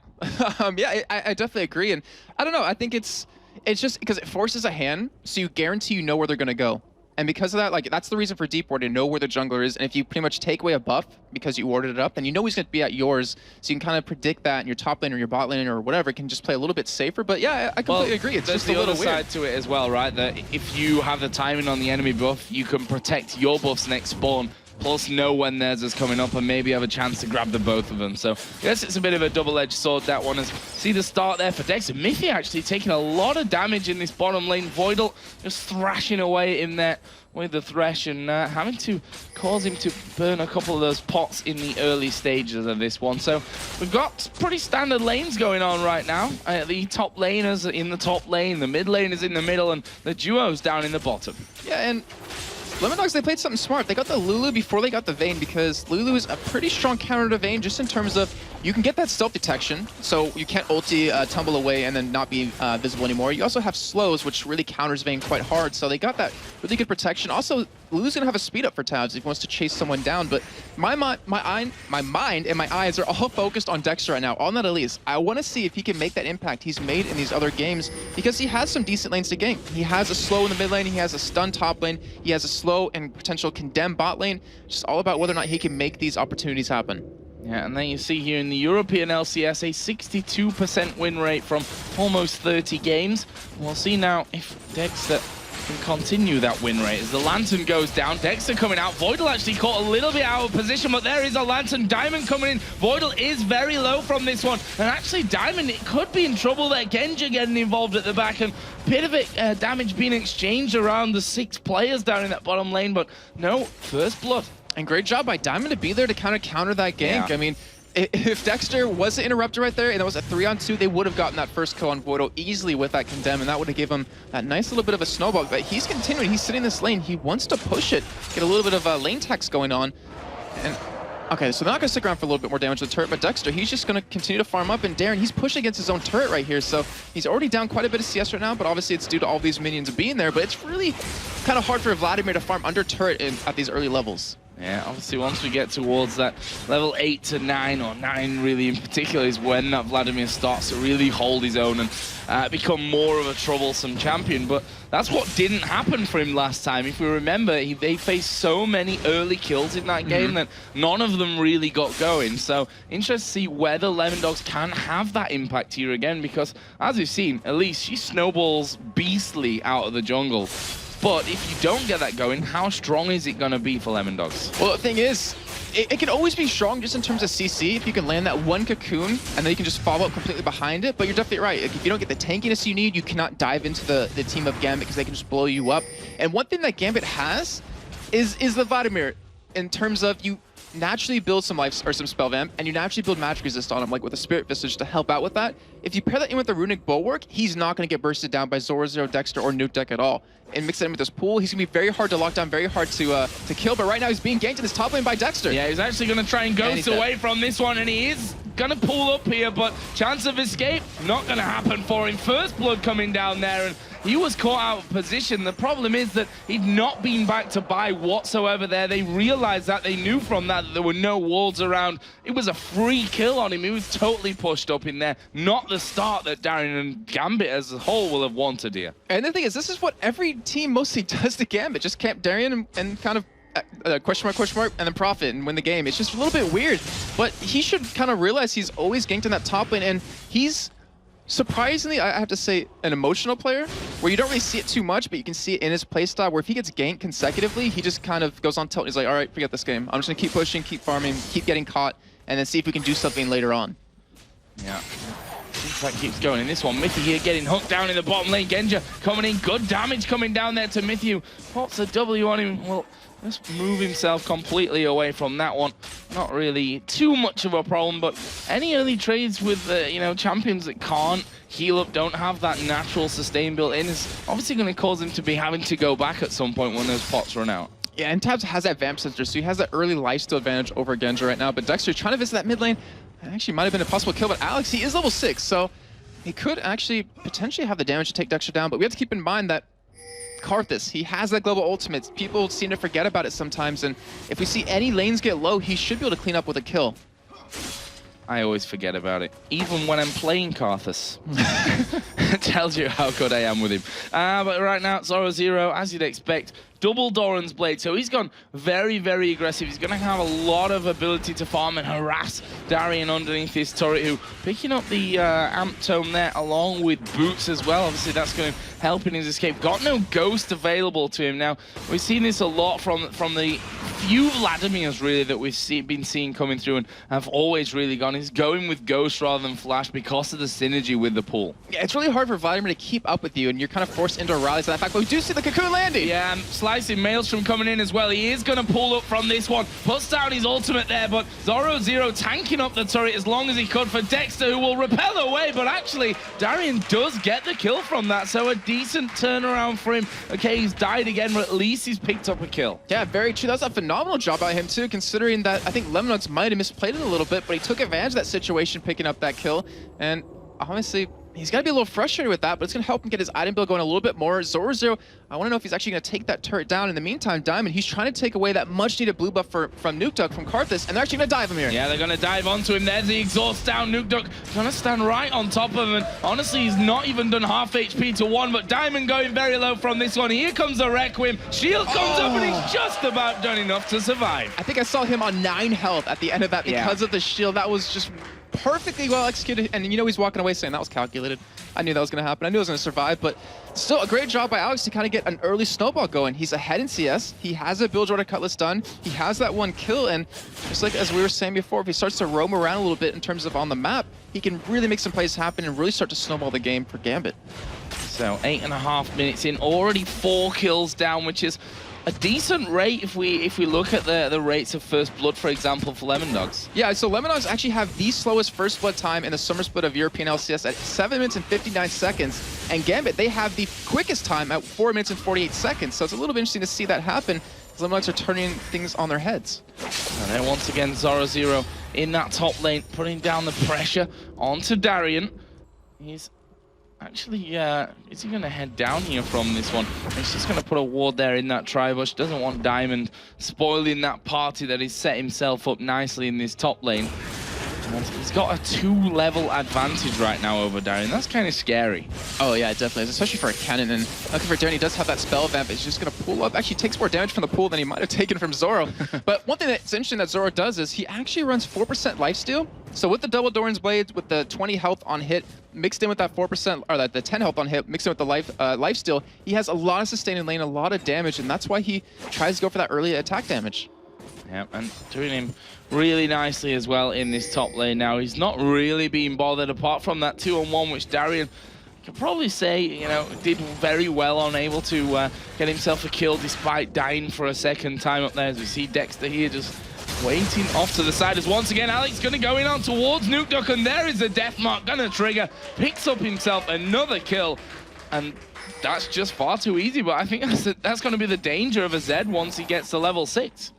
Yeah, I definitely agree. And I don't know, I think it's just because it forces a hand, so you guarantee you know where they're going to go. And because of that, like, that's the reason for deep ward, to know where the jungler is. And if you pretty much take away a buff because you warded it up, then you know he's going to be at yours. So you can kind of predict that, and your top lane or your bot lane or whatever can just play a little bit safer. But yeah, I completely agree. It's just a little weird. There's the other weird. side to it as well, right? That if you have the timing on the enemy buff, you can protect your buff's next spawn, plus know when theirs is coming up and maybe have a chance to grab the both of them. So yes, it's a bit of a double-edged sword, that one. See the start there for Dexter. Miffy actually taking a lot of damage in this bottom lane. Voidal just thrashing away in there with the Thresh and having to cause him to burn a couple of those pots in the early stages of this one. So we've got pretty standard lanes going on right now. The top laners in the top lane, the mid lane is in the middle, and the duos down in the bottom. Yeah, and Lemondogs, they played something smart. They got the Lulu before they got the Vayne, because Lulu is a pretty strong counter to Vayne, just in terms of you can get that stealth detection, so you can't ulti tumble away and then not be visible anymore. You also have slows, which really counters Vayne quite hard, so they got that really good protection. Also, Lulu's gonna have a speed up for Tabs if he wants to chase someone down, but my mind and my eyes are all focused on Dexter right now, on that Elise. I want to see if he can make that impact he's made in these other games, because he has some decent lanes to gank. He has a slow in the mid lane, he has a stun top lane, he has a slow and potential condemn bot lane. Just all about whether or not he can make these opportunities happen. Yeah, and then you see here in the European LCS a 62% win rate from almost 30 games. We'll see now if Dexter can continue that win rate. As the Lantern goes down, Dexter coming out. Voidal actually caught a little bit out of position, but there is a Lantern. Diamond coming in. Voidal is very low from this one. And actually, Diamond, it could be in trouble there. Genja getting involved at the back, and a bit of it damage being exchanged around the 6 players down in that bottom lane, but no, first blood. And great job by Diamond to be there to kind of counter that gank. Yeah. I mean, if Dexter wasn't interrupted right there and it was a 3-on-2, they would have gotten that first kill on Voidal easily with that condemn, and that would have given him that nice little bit of a snowball. But he's continuing, he's sitting in this lane, he wants to push it, get a little bit of lane tax going on. And okay, so they're not going to stick around for a little bit more damage to the turret, but Dexter, he's just going to continue to farm up, and Darren, he's pushing against his own turret right here, so he's already down quite a bit of CS right now, but obviously it's due to all these minions being there, but it's really kind of hard for Vladimir to farm under turret at these early levels. Yeah, obviously once we get towards that level 8 to 9, or 9 really in particular, is when that Vladimir starts to really hold his own and become more of a troublesome champion. But that's what didn't happen for him last time. If we remember, they faced so many early kills in that game that none of them really got going. So interesting to see whether Lemondogs can have that impact here again, because as we've seen, Elise, she snowballs beastly out of the jungle. But if you don't get that going, how strong is it going to be for Lemondogs? Well, the thing is, it can always be strong just in terms of CC, if you can land that one cocoon, and then you can just follow up completely behind it. But you're definitely right. If you don't get the tankiness you need, you cannot dive into the team of Gambit, because they can just blow you up. And one thing that Gambit has is the Vladimir, in terms of you naturally build some life or some spell vamp, and you naturally build magic resist on him, like with a Spirit Visage to help out with that. If you pair that in with the Runic Bulwark, he's not going to get bursted down by Zora, Zero, Dexter, or Nuke Deck at all. And mix that in with this pool, he's going to be very hard to lock down, very hard to kill, but right now he's being ganked in this top lane by Dexter. Yeah, he's actually going to try and ghost away from this one, and he is gonna pull up here, but chance of escape not gonna happen for him. First blood coming down there, and he was caught out of position. The problem is that he'd not been back to buy whatsoever there. They realized that. They knew from that there were no walls around. It was a free kill on him. He was totally pushed up in there. Not the start that Darian and Gambit as a whole will have wanted here. And the thing is, this is what every team mostly does to Gambit. Just camp Darian and kind of question mark, and then profit and win the game. It's just a little bit weird, but he should kind of realize he's always ganked in that top lane, and he's surprisingly, I have to say, an emotional player where you don't really see it too much, but you can see it in his playstyle where if he gets ganked consecutively, he just kind of goes on tilt. He's like, all right, forget this game. I'm just going to keep pushing, keep farming, keep getting caught, and then see if we can do something later on. Yeah. That keeps going in this one. Mithy here getting hooked down in the bottom lane. Genja coming in. Good damage coming down there to Mithy. Pops a W on him. Well, just move himself completely away from that one. Not really too much of a problem, but any early trades with, you know, champions that can't heal up, don't have that natural sustain built in, is obviously going to cause him to be having to go back at some point when those pots run out. Yeah, and Tabs has that Vamp Sensor, so he has that early lifesteal advantage over Genja right now, but Dexter trying to visit that mid lane. Actually might have been a possible kill, but Alex, he is level 6, so he could actually potentially have the damage to take Dexter down, but we have to keep in mind that Karthus, he has that global ultimate. People seem to forget about it sometimes, and if we see any lanes get low, he should be able to clean up with a kill. I always forget about it, even when I'm playing Karthus. It tells you how good I am with him. But right now, Zoro, as you'd expect, double Doran's Blade, so he's gone very, very aggressive. He's going to have a lot of ability to farm and harass Darian underneath his turret, who picking up the Amp Tome there along with Boots as well. Obviously, that's going to help in his escape. Got no Ghost available to him. Now, we've seen this a lot from the few Vladimirs, really, that we've been seeing coming through and have always really gone. He's going with Ghost rather than Flash because of the synergy with the pool. Yeah, it's really hard for Vladimir to keep up with you, and you're kind of forced into rallies on that fact, but we do see the Cocoon landing! Yeah, and Slicing Maelstrom coming in as well. He is going to pull up from this one. Puts down his ultimate there, but Zoro tanking up the turret as long as he could for Dexter, who will repel away, but actually, Darian does get the kill from that, so a decent turnaround for him. Okay, he's died again, but at least he's picked up a kill. Yeah, very true. That's a phenomenal job by him, too, considering that I think Lemonades might have misplayed it a little bit, but he took advantage of that situation, picking up that kill, and honestly, he's got to be a little frustrated with that, but it's going to help him get his item build going a little bit more. Zoro, I want to know if he's actually going to take that turret down. In the meantime, Diamond, he's trying to take away that much-needed blue buff from Nukeduck, from Karthus, and they're actually going to dive him here. Yeah, they're going to dive onto him. There's the exhaust down. Nukeduck trying to stand right on top of him, and honestly, he's not even done half HP to 1, but Diamond going very low from this one. Here comes a Requiem. Shield comes up, and he's just about done enough to survive. I think I saw him on 9 health at the end of that because of the shield. That was just perfectly well executed, and you know he's walking away saying that was calculated. I knew that was going to happen. I knew I was going to survive, but still a great job by Alex to kind of get an early snowball going. He's ahead in CS. He has a build order Cutlass done. He has that 1 kill, and just like as we were saying before, if he starts to roam around a little bit in terms of on the map, he can really make some plays happen and really start to snowball the game for Gambit. So 8.5 minutes in, already 4 kills down, which is a decent rate if we look at the rates of first blood, for example, for Lemondogs. Yeah, so Lemondogs actually have the slowest first blood time in the summer split of European LCS at 7 minutes and 59 seconds. And Gambit, they have the quickest time at 4 minutes and 48 seconds. So it's a little bit interesting to see that happen. Lemondogs are turning things on their heads. And then once again, Zoro in that top lane, putting down the pressure onto Darian. He's actually, is he going to head down here from this one? He's just going to put a ward there in that tri-bush. Doesn't want Diamond spoiling that party that he's set himself up nicely in this top lane. And he's got a 2-level advantage right now over Darian. That's kind of scary. Oh yeah, it definitely is, especially for a cannon. And looking for Darian, he does have that spell vamp. It's just going to pull up. Actually takes more damage from the pool than he might have taken from Zoro. But one thing that's interesting that Zoro does is he actually runs 4% lifesteal. So with the double Doran's Blades, with the 20 health on hit, mixed in with that 4%, or the 10 health on hit, mixed in with the lifesteal, he has a lot of sustain in lane, a lot of damage, and that's why he tries to go for that early attack damage. Yeah, and doing him really nicely as well in this top lane now. He's not really being bothered apart from that 2-on-1, which Darian can probably say, you know, did very well, unable to get himself a kill despite dying for a second time up there. As we see Dexter here just waiting off to the side, as once again Alex going to go in on towards Nukeduck, and there is the death mark going to trigger. Picks up himself another kill, and that's just far too easy. But I think that's going to be the danger of a Zed once he gets to level 6.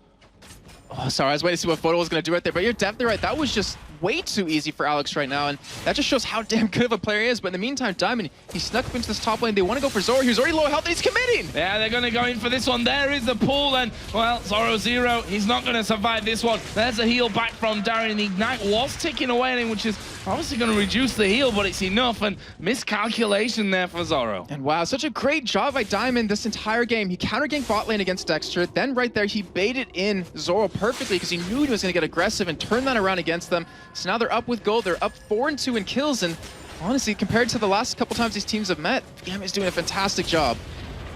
Oh, sorry, I was waiting to see what Photo was going to do right there, but you're definitely right. That was just way too easy for Alex right now, and that just shows how damn good of a player he is. But in the meantime, Diamond, he snuck up into this top lane. They want to go for Zoro. He's already low health, and he's committing. Yeah, they're going to go in for this one. There is the pull, and, well, Zoro Zero, he's not going to survive this one. There's a heal back from Darian. The Ignite was ticking away at him, which is obviously going to reduce the heal, but it's enough, and miscalculation there for Zoro. And wow, such a great job by Diamond this entire game. He counter-ganked bot lane against Dexter, then right there he baited in Zoro perfectly because he knew he was going to get aggressive and turn that around against them. So now they're up with gold, they're up 4-2 in kills, and honestly, compared to the last couple times these teams have met, Gambit is doing a fantastic job.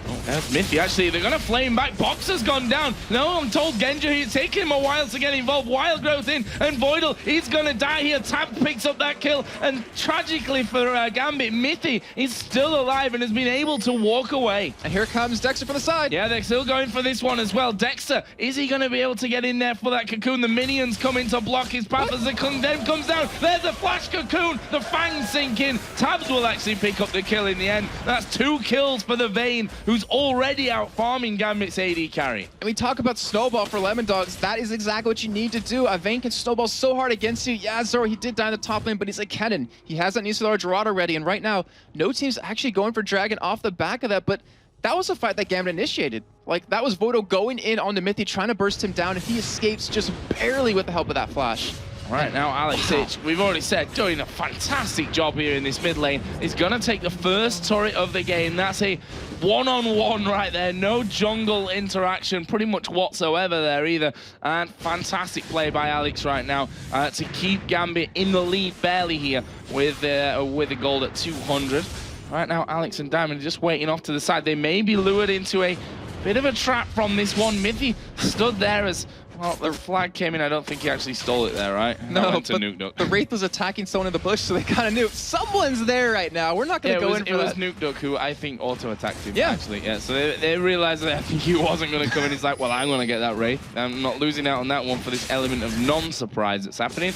Oh, that's Miffy. Actually, they're going to flame back. Box has gone down. No, I'm told Genja, it's taking him a while to get involved. Wild Growth in, and Voidal, he's going to die here. Tab picks up that kill, and tragically for Gambit, Miffy is still alive and has been able to walk away. And here comes Dexter from the side. Yeah, they're still going for this one as well. Dexter, is he going to be able to get in there for that cocoon? The minions come in to block his path as the condemn comes down. There's a flash cocoon. The fangs sink in. Tabs will actually pick up the kill in the end. That's 2 kills for the Vayne, who's already out farming Gambit's AD carry. And we talk about snowball for Lemon Dogs. That is exactly what you need to do. Vayne can snowball so hard against you. Yeah, Zoro, he did die in the top lane, but he's a cannon. He has that Nisalar Gerard already, and right now, no team's actually going for Dragon off the back of that, but that was a fight that Gambit initiated. Like, that was Voidal going in on the Mythy, trying to burst him down, and he escapes just barely with the help of that flash. Right now, Alex Hitch, we've already said, doing a fantastic job here in this mid lane. He's going to take the first turret of the game. That's a one-on-one right there. No jungle interaction pretty much whatsoever there either. And fantastic play by Alex right now to keep Gambit in the lead barely here with the gold at 200. Right now, Alex and Diamond are just waiting off to the side. They may be lured into a bit of a trap from this one. Mithy stood there as... well, the flag came in. I don't think he actually stole it there, right? No, but the Wraith was attacking someone in the bush, so they kind of knew someone's there right now. We're not going to go in for that. It was Nuke Duck who I think auto-attacked him, actually. Yeah, so they realized that I think he wasn't going to come in. He's like, well, I'm going to get that Wraith. I'm not losing out on that one for this element of non-surprise that's happening.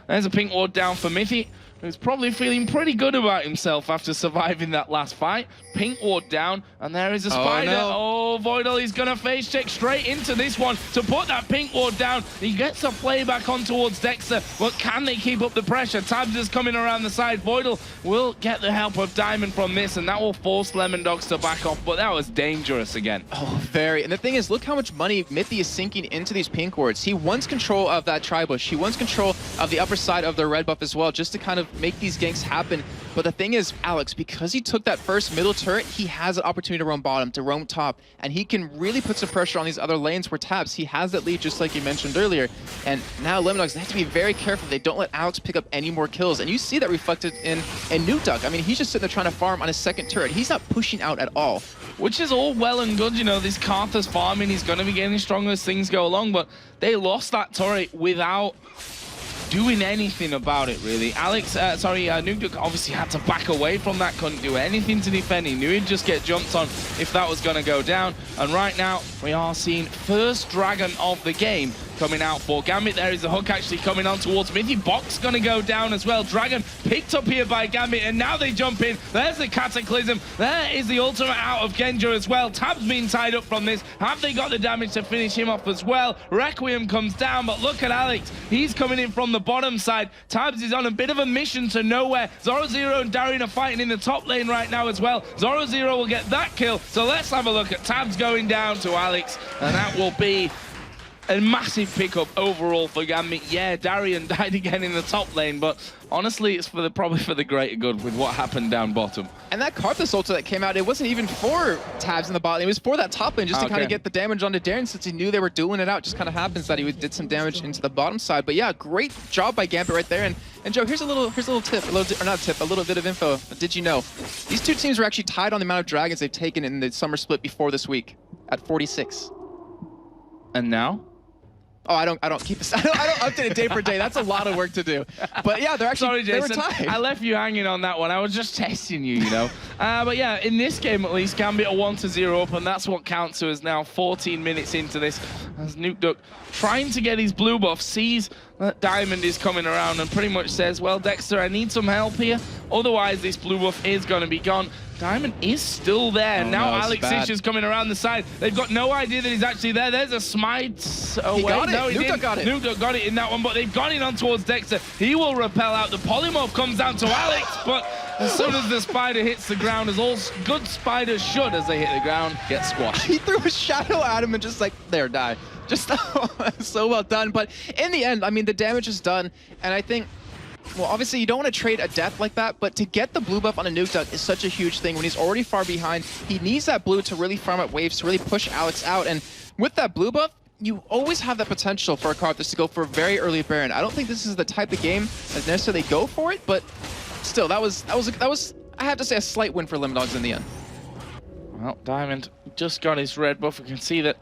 There's a pink ward down for Mithy, who's probably feeling pretty good about himself after surviving that last fight. Pink ward down, and there is a spider. Oh, Voidal, he's going to face check straight into this one to put that pink ward down. He gets a play back on towards Dexter, but can they keep up the pressure? Tabs is coming around the side. Voidal will get the help of Diamond from this, and that will force Lemon Dogs to back off, but that was dangerous again. Oh, very. And the thing is, look how much money Mithy is sinking into these pink wards. He wants control of that tri-bush. He wants control of the upper side of the red buff as well, just to kind of make these ganks happen. But the thing is, Alex, because he took that first middle turret, he has an opportunity to roam bottom, to roam top, and he can really put some pressure on these other lanes where Tabs, he has that lead just like you mentioned earlier. And now Lemon Dogs, they have to be very careful. They don't let Alex pick up any more kills. And you see that reflected in Nuke Duck. I mean, he's just sitting there trying to farm on his second turret. He's not pushing out at all. Which is all well and good, you know, this Cartha's farming, he's going to be getting stronger as things go along, but they lost that turret without doing anything about it, really. Nuke Duck obviously had to back away from that, couldn't do anything to defend. He knew he'd just get jumped on if that was going to go down. And right now, we are seeing first Dragon of the game coming out for Gambit. There is the hook actually coming on towards Mithy. Box going to go down as well. Dragon picked up here by Gambit, and now they jump in. There's the Cataclysm. There is the ultimate out of Genja as well. Tab's being tied up from this. Have they got the damage to finish him off as well? Requiem comes down, but look at Alex. He's coming in from the bottom side. Tabs is on a bit of a mission to nowhere. Zoro Zero and Darian are fighting in the top lane right now as well. Zoro Zero will get that kill. So let's have a look at Tabs going down to Alex, and that will be a massive pickup overall for Gambit. Yeah, Darian died again in the top lane, but honestly, it's probably for the greater good with what happened down bottom. And that Karthus ulti that came out, it wasn't even for Tabs in the bot lane. It was for that top lane, just to kind of get the damage onto Darren, since he knew they were dueling it out. Just kind of happens that he did some damage into the bottom side. But yeah, great job by Gambit right there. And Joe, here's a little tip, a little bit of info. Did you know these two teams were actually tied on the amount of dragons they've taken in the summer split before this week at 46. And now? Oh, I don't keep this. I don't update it day for day. That's a lot of work to do. But yeah, they're actually sorry, Jason. They were tied. I left you hanging on that one. I was just testing you, you know. But yeah, in this game at least, Gambit are 1-0 up, and that's what counts to us now, 14 minutes into this, as Nukeduck, trying to get his blue buff, sees that Diamond is coming around and pretty much says, well, Dexter, I need some help here, otherwise this blue buff is going to be gone. Diamond is still there. Now Alex is just coming around the side. They've got no idea that he's actually there. There's a smite away. He got it. No, he Nukeduck got it. Nukeduck got it in that one, but they've gone in on towards Dexter. He will repel out. The polymorph comes down to Alex, but as soon as the spider hits the ground, as all good spiders should as they hit the ground, get squashed. He threw a shadow at him and just like, there, die. Just so well done. But in the end, I mean, the damage is done, and I think, well, obviously you don't want to trade a death like that, but to get the blue buff on a Nukeduck is such a huge thing. When he's already far behind, he needs that blue to really farm up waves, to really push Alex out. And with that blue buff, you always have that potential for a Karthus to go for a very early Baron. I don't think this is the type of game that necessarily go for it, but still, that was I have to say, a slight win for Lemondogs in the end. Well, Diamond just got his red buff. We can see that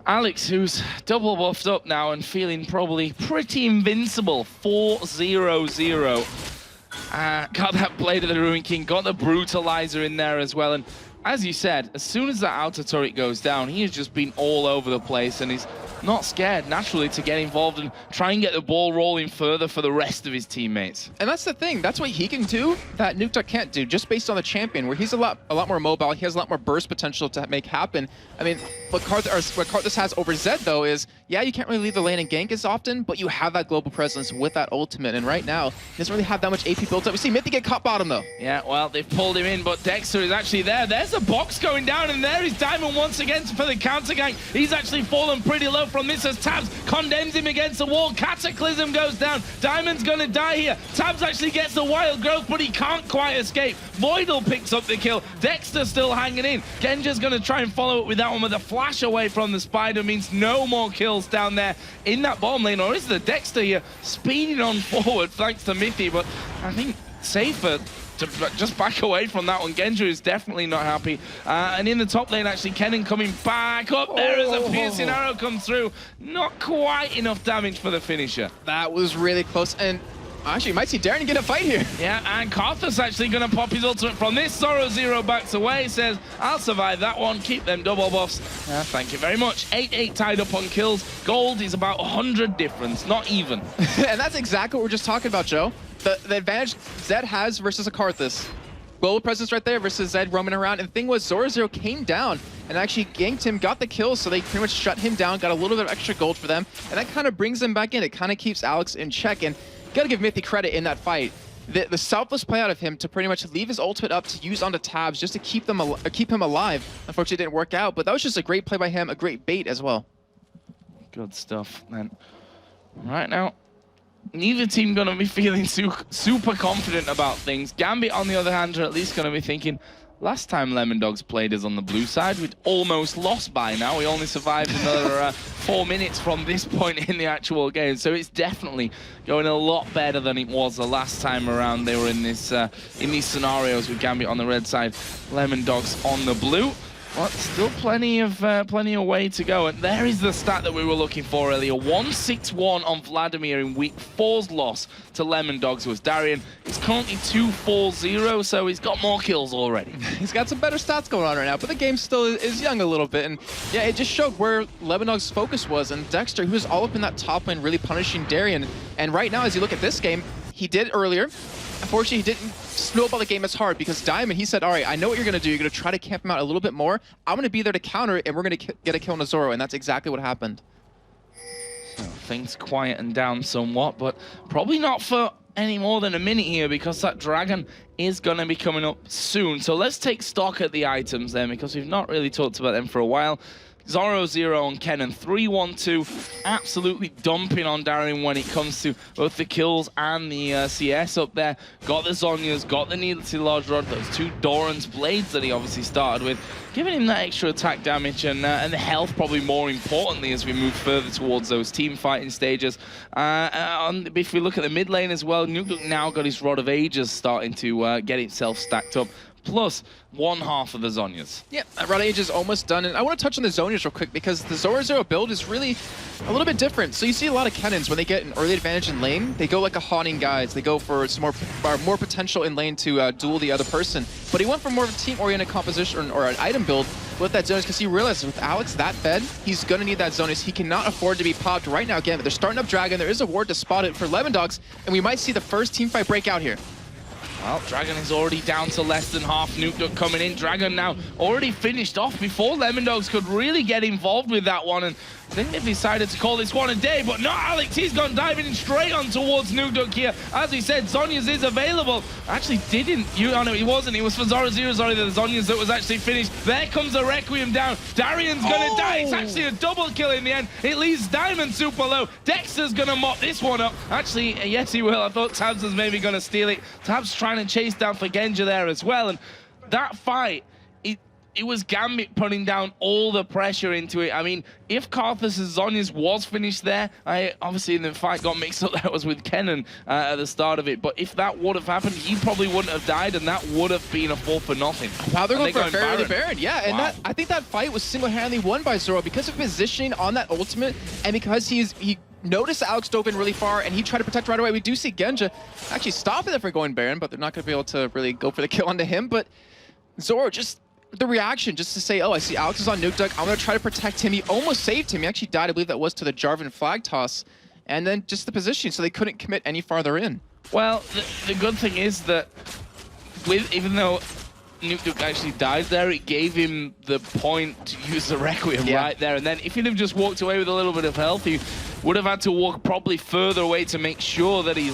Alex, who's double buffed up now and feeling probably pretty invincible, 4-0-0. Got that Blade of the Ruin King, got the Brutalizer in there as well. And as you said, as soon as that outer turret goes down, he has just been all over the place, and he's not scared, naturally, to get involved and try and get the ball rolling further for the rest of his teammates. And that's the thing. That's what he can do that Nukeduck can't do, just based on the champion, where he's a lot more mobile. He has a lot more burst potential to make happen. I mean, what Karthus has over Zed, though, is, yeah, you can't really leave the lane and gank as often, but you have that global presence with that ultimate. And right now, he doesn't really have that much AP built up. We see Mythic get caught bottom, though. Yeah, well, they've pulled him in, but Dexter is actually there. There's a box going down, and there is Diamond once again for the counter gank. He's actually fallen pretty low from this as Tabs condemns him against the wall. Cataclysm goes down. Diamond's gonna die here. Tabs actually gets the wild growth, but he can't quite escape. Voidal picks up the kill. Dexter still hanging in. Genja's gonna try and follow it with that one, with a flash away from the spider means no more kills down there in that bottom lane. Or is the Dexter here speeding on forward thanks to Mithy, but I think safer to just back away from that one. Genja is definitely not happy. And in the top lane, actually, Kennen coming back up there as a piercing arrow comes through. Not quite enough damage for the finisher. That was really close. And actually, you might see Darren get a fight here. Yeah, and Karthus actually going to pop his ultimate from this. Sorrow Zero backs away, says, I'll survive that one. Keep them double buffs. Thank you very much. 8-8 tied up on kills. Gold is about 100 difference, not even. And that's exactly what we're just talking about, Joe. The advantage Zed has versus a Karthus. Global presence right there versus Zed roaming around. And the thing was, Zoro came down and actually ganked him, got the kill, so they pretty much shut him down, got a little bit of extra gold for them. And that kind of brings them back in. It kind of keeps Alex in check. And gotta give Mythy credit in that fight. The selfless play out of him to pretty much leave his ultimate up to use onto Tabs just to keep him alive. Unfortunately, it didn't work out, but that was just a great play by him, a great bait as well. Good stuff, then. Right now, neither team going to be feeling super confident about things. Gambit, on the other hand, are at least going to be thinking, last time Lemondogs played us on the blue side, we'd almost lost by now. We only survived another 4 minutes from this point in the actual game. So it's definitely going a lot better than it was the last time around. They were in this in these scenarios with Gambit on the red side, Lemondogs on the blue. But still plenty of way to go. And there is the stat that we were looking for earlier. 161 on Vladimir in week 4's loss to Lemondogs was Darian. He's currently 2-4-0, so he's got more kills already. He's got some better stats going on right now, but the game still is young a little bit. And yeah, it just showed where Lemondogs' focus was. And Dexter, who was all up in that top lane, really punishing Darian. And right now, as you look at this game, he did earlier. Unfortunately, he didn't snowball the game as hard because Diamond, he said, all right, I know what you're going to do. You're going to try to camp him out a little bit more. I'm going to be there to counter it, and we're going to get a kill on Zoro, and that's exactly what happened. So things quieten down somewhat, but probably not for any more than a minute here because that dragon is going to be coming up soon. So let's take stock at the items then because we've not really talked about them for a while. Zoro Zero on Kennen, 3-1-2, absolutely dumping on Darian when it comes to both the kills and the CS up there. Got the Zhonya's, got the Needlessly Large Rod, those two Doran's Blades that he obviously started with, giving him that extra attack damage and the health probably more importantly as we move further towards those team fighting stages. If we look at the mid lane as well, Nukeduck now got his Rod of Ages starting to get itself stacked up. plus one half of the Zhonya's. Yeah, Rod Age is almost done, and I want to touch on the Zhonya's real quick because the Zoro build is really a little bit different. So you see a lot of cannons when they get an early advantage in lane, they go like a haunting guys. They go for some more potential in lane to duel the other person. But he went for more of a team-oriented composition or an item build with that Zhonya's because he realizes with Alex that fed, he's going to need that Zhonya's. He cannot afford to be popped right now again. But they're starting up Dragon. There is a ward to spot it for Lemondogs, and we might see the first team fight break out here. Well, Dragon is already down to less than half. Nukeduck coming in. Dragon now already finished off before Lemondogs could really get involved with that one. And I think they've decided to call this one a day, but not Alex. He's gone diving in straight on towards Nukeduck here. As we said, Zhonya's is available. Actually didn't. Oh no, he wasn't. It was for Zoro0, sorry, the Zhonya's that was actually finished. There comes the Requiem down. Darian's gonna die. It's actually a double kill in the end. It leaves Diamond super low. Dexter's gonna mop this one up. Actually, yes, he will. I thought Tabs was maybe gonna steal it. Tabs trying to chase down for Genja there as well. And that fight, it was Gambit putting down all the pressure into it. I mean, if Karthus' Zhonya's was finished there, I obviously in the fight got mixed up, that was with Kennen at the start of it. But if that would have happened, he probably wouldn't have died, and that would have been a 4 for nothing. Wow, they're going for a very early Baron. Yeah, and that, I think that fight was single-handedly won by Zoro because of positioning on that ultimate, and because he noticed Alex dove in really far, and he tried to protect right away. We do see Genja actually stopping them from going Baron, but they're not going to be able to really go for the kill onto him. But Zoro just... the reaction just to say, oh, I see Alex is on Nukeduck. I'm going to try to protect him. He almost saved him. He actually died. I believe that was to the Jarvan flag toss. And then just the positioning, so they couldn't commit any farther in. Well, the good thing is that even though Nukeduck actually died there, it gave him the point to use the Requiem right there. And then if he'd have just walked away with a little bit of health, he would have had to walk probably further away to make sure that he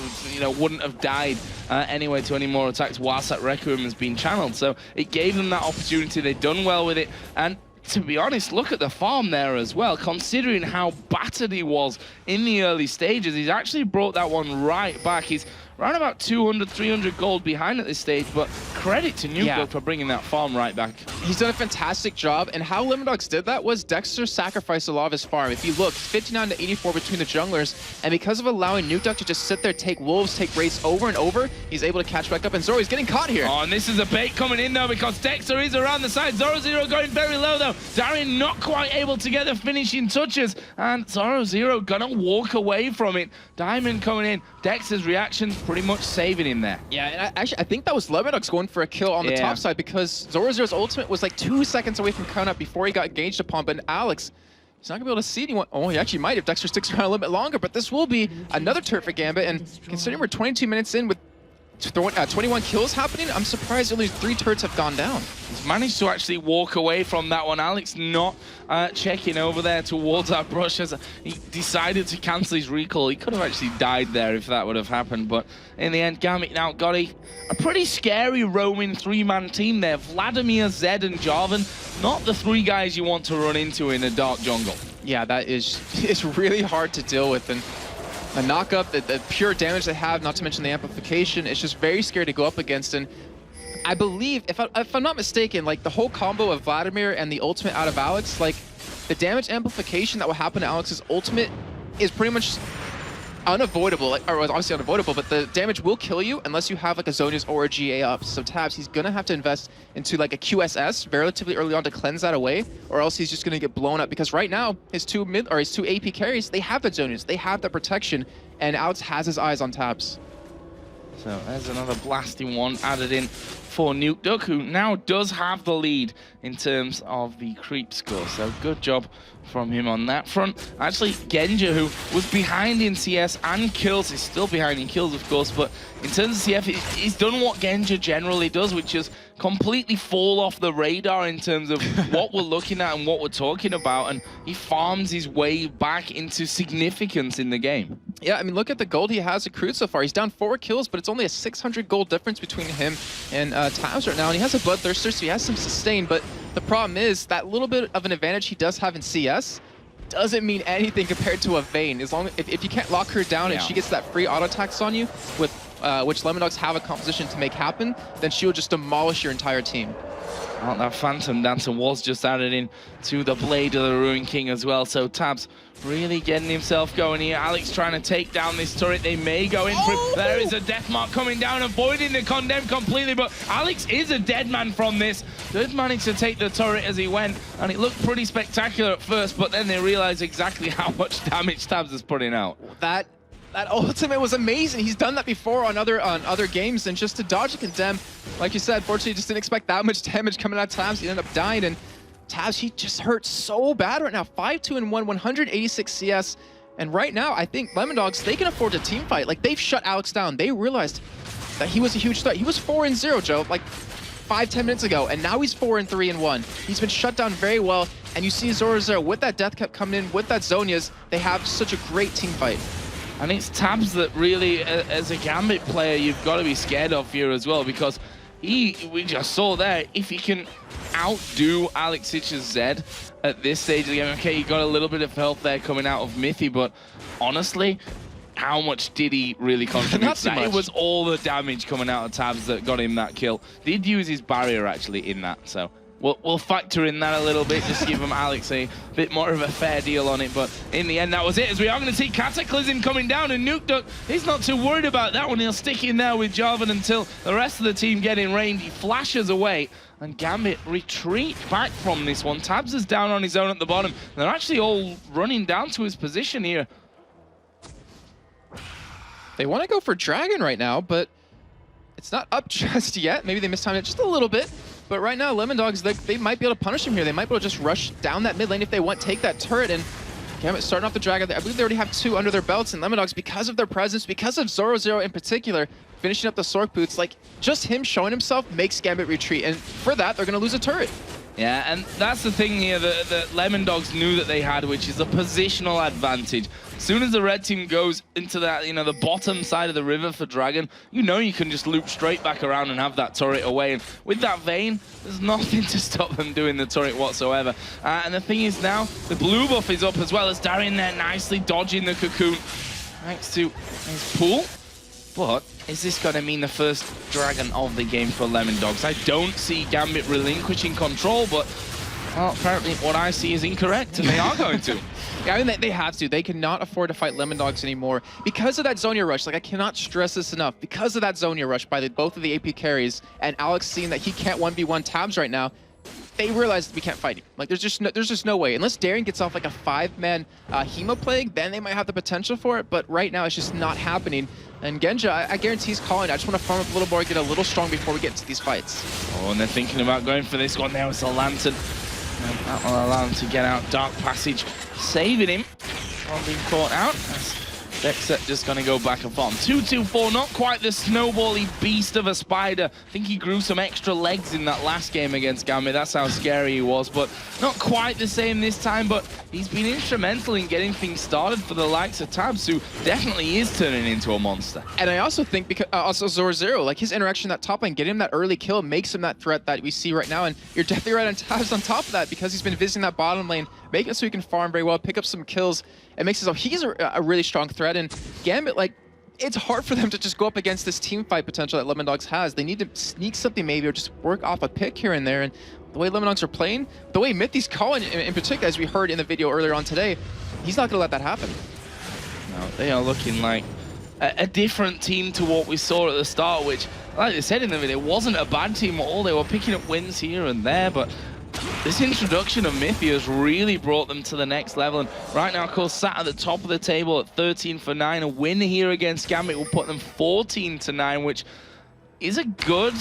wouldn't have died anyway to any more attacks whilst that Requiem has been channeled. So it gave them that opportunity. They've done well with it. And to be honest, look at the farm there as well. Considering how battered he was in the early stages, he's actually brought that one right back. He's around about 200, 300 gold behind at this stage, but credit to Nukeduck for bringing that farm right back. He's done a fantastic job, and how Lemondogs did that was Dexter sacrificed a lot of his farm. If you look, 59 to 84 between the junglers, and because of allowing Nukeduck to just sit there, take wolves, take wraiths over and over, he's able to catch back up, and Zoro's getting caught here. Oh, and this is a bait coming in though, because Dexter is around the side. Zoro0 going very low though. Darian not quite able to get the finishing touches, and Zoro0 gonna walk away from it. Diamond coming in. Dexter's reaction pretty much saving him there. Yeah, and I think that was Lemondogs going for a kill on the top side because Zoro0's ultimate was like 2 seconds away from coming up before he got engaged upon, but Alex, he's not going to be able to see anyone. Oh, he actually might if Dexter sticks around a little bit longer, but this will be another turret for Gambit, and considering we're 22 minutes in with 21 kills happening, I'm surprised only 3 turrets have gone down. He's managed to actually walk away from that one. Alex not checking over there towards that brush as he decided to cancel his recall. He could have actually died there if that would have happened, but in the end, Gambit now got a pretty scary roaming 3-man team there. Vladimir, Zed, and Jarvan, not the 3 guys you want to run into in a dark jungle. Yeah, that is it's really hard to deal with, and the knock-up, the pure damage they have, not to mention the amplification, it's just very scary to go up against. And I believe, if I'm not mistaken, like the whole combo of Vladimir and the ultimate out of Alex, like the damage amplification that will happen to Alex's ultimate is pretty much unavoidable, or obviously unavoidable, but the damage will kill you unless you have like a Zhonya's or a GA up. So Tabs, he's gonna have to invest into like a QSS relatively early on to cleanse that away, or else he's just gonna get blown up because right now his two AP carries, they have the Zhonya's, they have the protection, and Alex has his eyes on Tabs. So there's another blasting one added in for Nukeduck, who now does have the lead in terms of the creep score. So good job from him on that front. Actually, Genja, who was behind in CS and kills, is still behind in kills, of course, but in terms of CF, he's done what Genja generally does, which is completely fall off the radar in terms of what we're looking at and what we're talking about, and he farms his way back into significance in the game. Yeah, I mean, look at the gold he has accrued so far. He's down 4 kills, but it's only a 600 gold difference between him and Tabs right now, and he has a Bloodthirster, so he has some sustain, but the problem is that little bit of an advantage he does have in CS doesn't mean anything compared to a Vayne. As long if you can't lock her down and she gets that free auto attacks on you with which Lemon Dogs have a composition to make happen, then she will just demolish your entire team. Well, that Phantom Dancer was just added in to the Blade of the Ruined King as well, so Tabs really getting himself going here. Alex trying to take down this turret. They may go in for it. There is a death mark coming down, avoiding the condemn completely, but Alex is a dead man from this. Did manage to take the turret as he went, and it looked pretty spectacular at first, but then they realized exactly how much damage Tabs is putting out. That ultimate was amazing. He's done that before on other games, and just to dodge a condemn, like you said, fortunately just didn't expect that much damage coming out of Tabs. He ended up dying, and Tabs, he just hurts so bad right now. 5-2-1, 186 CS, and right now I think Lemon Dogs, they can afford to team fight. Like, they've shut Alex down. They realized that he was a huge threat. He was 4-0, Joe, like 5-10 minutes ago, and now he's 4-3-1. He's been shut down very well, and you see Zoro with that death cap coming in, with that Zhonya's, they have such a great team fight. And it's Tabs that really, as a Gambit player, you've got to be scared of here as well, because we just saw there, if he can outdo Alex Sitch's Zed at this stage of the game, okay, he got a little bit of health there coming out of Mithy, but honestly, how much did he really contribute to that? It was all the damage coming out of Tabs that got him that kill. Did use his barrier actually in that, so we'll factor in that a little bit, just to give him Alex a bit more of a fair deal on it. But in the end, that was it, as we are going to see Cataclysm coming down, and Nukeduck, he's not too worried about that one. He'll stick in there with Jarvan until the rest of the team get in range. He flashes away, and Gambit retreat back from this one. Tabs is down on his own at the bottom. They're actually all running down to his position here. They want to go for Dragon right now, but it's not up just yet. Maybe they mistimed it just a little bit. But right now, Lemon Dogs, they might be able to punish him here. They might be able to just rush down that mid lane if they want, take that turret, and Gambit starting off the Dragon. I believe they already have 2 under their belts, and Lemon Dogs, because of their presence, because of Zoro in particular, finishing up the Sork boots, like, just him showing himself makes Gambit retreat, and for that, they're going to lose a turret. Yeah, and that's the thing here that Lemon Dogs knew that they had, which is a positional advantage. As soon as the red team goes into that, you know, the bottom side of the river for Dragon, you know you can just loop straight back around and have that turret away. And with that Vayne, there's nothing to stop them doing the turret whatsoever. And the thing is now, the blue buff is up as well, as Darien there nicely dodging the cocoon thanks to his pool. But is this going to mean the first Dragon of the game for Lemon Dogs? I don't see Gambit relinquishing control, but well, apparently what I see is incorrect, and they are going to. Yeah, I mean, they have to. They cannot afford to fight Lemon Dogs anymore because of that Zhonya rush. Like, I cannot stress this enough. Because of that Zhonya rush by both of the AP carries, and Alex seeing that he can't 1v1 Tabs right now, they realize we can't fight him. Like, there's just no way. Unless Darien gets off like a 5-man Hema Plague, then they might have the potential for it. But right now, it's just not happening. And Genja, I guarantee he's calling. I just want to farm up a little more, get a little strong before we get into these fights. Oh, and they're thinking about going for this one. There was the Lantern. And that will allow him to get out. Dark Passage saving him from being caught out. Dexter just going to go back and farm. 2-2-4, not quite the snowbally beast of a spider. I think he grew some extra legs in that last game against Gambit. That's how scary he was, but not quite the same this time. But he's been instrumental in getting things started for the likes of Tabs, who definitely is turning into a monster. And I also think, because also Zoro, like his interaction that top lane, getting him that early kill makes him that threat that we see right now. And you're definitely right on Tabs on top of that, because he's been visiting that bottom lane, making it so he can farm very well, pick up some kills. It makes it so he's a really strong threat. And Gambit, like, it's hard for them to just go up against this team fight potential that Lemon Dogs has. They need to sneak something maybe, or just work off a pick here and there. And the way Lemon Dogs are playing, the way Mithy's calling in particular, as we heard in the video earlier on today, he's not going to let that happen. No, they are looking like a different team to what we saw at the start, which, like they said in the video, wasn't a bad team at all. They were picking up wins here and there, but this introduction of Mithy has really brought them to the next level. And right now, of course, sat at the top of the table at 13-9. A win here against Gambit will put them 14-9, which is a good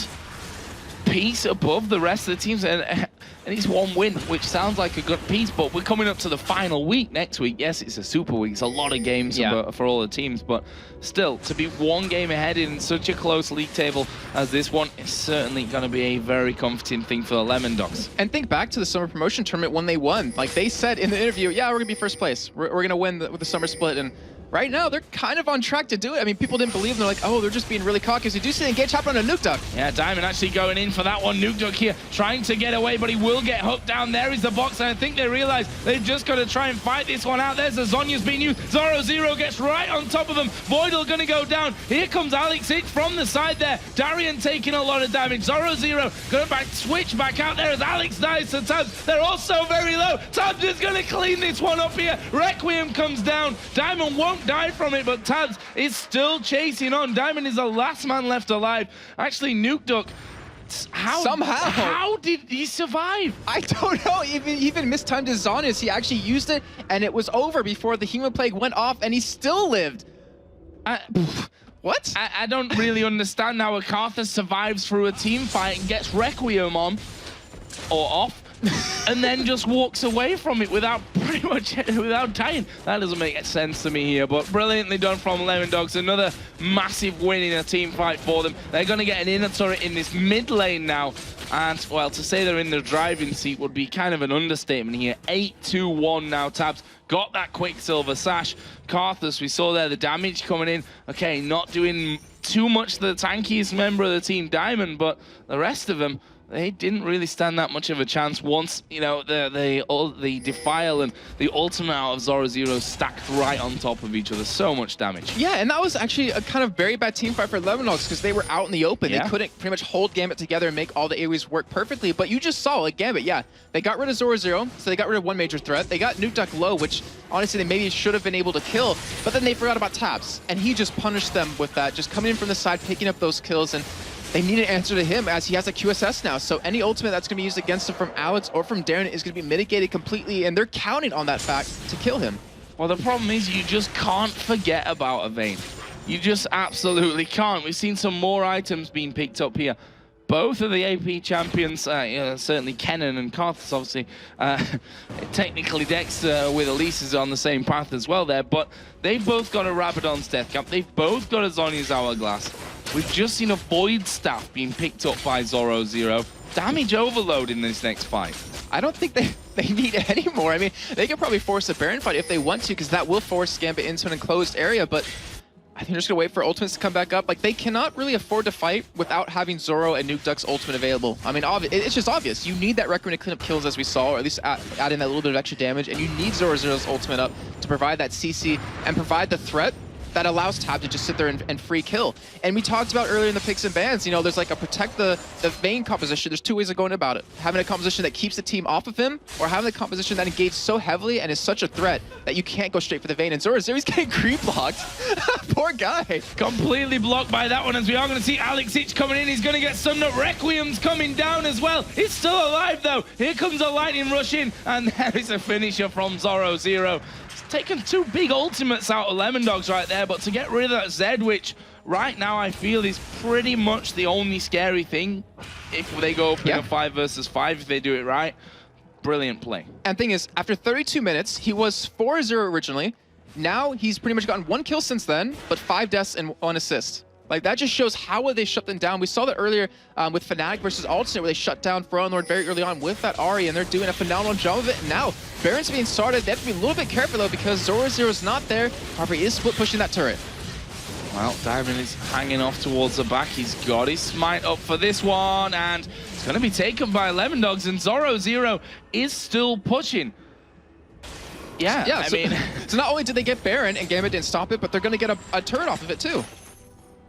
piece above the rest of the teams. And it's one win, which sounds like a good piece, but we're coming up to the final week next week. Yes, it's a super week. It's a lot of games for all the teams, but still, to be one game ahead in such a close league table as this one is certainly going to be a very comforting thing for the Lemon Dogs. And think back to the summer promotion tournament when they won. Like, they said in the interview, yeah, we're going to be first place. We're going to win with the summer split. And right now they're kind of on track to do it. I mean, people didn't believe them. They're like, oh, they're just being really cocky. You do see the engage happen on a Nuke Duck. Yeah, Diamond actually going in for that one. Nuke Duck here trying to get away, but he will get hooked down. There is the box, and I think they realize they've just got to try and fight this one out. There's the Zhonya's being used. Zoro gets right on top of them. Voidal going to go down. Here comes Alex Ich from the side there. Darian taking a lot of damage. Zoro going to switch back out there as Alex dies to Tabs. They're also very low. Tabs is going to clean this one up here. Requiem comes down. Diamond won't die from it, but Tabs is still chasing on. Diamond is the last man left alive. Actually, Nuke Duck, how did he survive? I don't know. Even mistimed his Zhonya's. He actually used it, and it was over before the Human Plague went off, and he still lived. What? I don't really understand how Akarthus survives through a team fight and gets Requiem on, or off, and then just walks away from it without dying. That doesn't make sense to me here, but brilliantly done from Lemondogs. Another massive win in a team fight for them. They're going to get an inner turret in this mid lane now, and, well, to say they're in the driving seat would be kind of an understatement here. 8-2-1 now. Tabs got that Quicksilver Sash. Karthus, we saw there the damage coming in. Okay, not doing too much the tankiest member of the team, Diamond, but the rest of them, they didn't really stand that much of a chance once, you know, the Defile and the ultimate out of Zoro stacked right on top of each other. So much damage. Yeah, and that was actually a kind of very bad team fight for Lemondogs because they were out in the open. Yeah. They couldn't pretty much hold Gambit together and make all the AoEs work perfectly. But you just saw, like, Gambit, yeah, they got rid of Zoro, so they got rid of one major threat. They got Nuke Duck low, which honestly they maybe should have been able to kill, but then they forgot about Tabs, and he just punished them with that, just coming in from the side, picking up those kills, and they need an answer to him as he has a QSS now. So any ultimate that's going to be used against him from Alex or from Darren is going to be mitigated completely, and they're counting on that fact to kill him. Well, the problem is you just can't forget about a Vayne. You just absolutely can't. We've seen some more items being picked up here. Both of the AP champions, certainly Kennen and Karthus, obviously, technically Dex with Elise is on the same path as well there, but they've both got a Rabadon's Death Cap. They've both got a Zhonya's Hourglass. We've just seen a Void Staff being picked up by Zoro. Damage overload in this next fight. I don't think they need it anymore. I mean, they could probably force a Baron fight if they want to, because that will force Gambit into an enclosed area, but I think they're just going to wait for ultimates to come back up. Like, they cannot really afford to fight without having Zoro and Nuke Duck's ultimate available. I mean, it's just obvious. You need that Requiem to clean up kills, as we saw, or at least add in that little bit of extra damage, and you need Zoro's ultimate up to provide that CC and provide the threat that allows Tab to just sit there and free kill. And we talked about earlier in the picks and bans, you know, there's like a protect the Vayne composition. There's two ways of going about it. Having a composition that keeps the team off of him, or having a composition that engages so heavily and is such a threat that you can't go straight for the Vayne. And Zoro's getting creep blocked. Poor guy. Completely blocked by that one, as we are going to see Alex Ich coming in. He's going to get summed up. Requiem's coming down as well. He's still alive, though. Here comes a lightning rush in, and there is a finisher from Zoro. Taken two big ultimates out of Lemondogs right there, but to get rid of that Zed, which right now I feel is pretty much the only scary thing if they go for a 5 versus 5, if they do it right. Brilliant play. And thing is, after 32 minutes, he was 4-0 originally. Now he's pretty much gotten 1 kill since then, but 5 deaths and 1 assist. Like, that just shows how would they shut them down. We saw that earlier with Fnatic versus Alternate, where they shut down Frozen Lord very early on with that Ahri, and they're doing a phenomenal job of it. And now, Baron's being started. They have to be a little bit careful, though, because Zoro's not there. However, he is split pushing that turret. Well, Diamond is hanging off towards the back. He's got his smite up for this one, and it's going to be taken by Lemondogs, and Zoro is still pushing. Yeah, I mean... So not only did they get Baron, and Gambit didn't stop it, but they're going to get a turret off of it, too.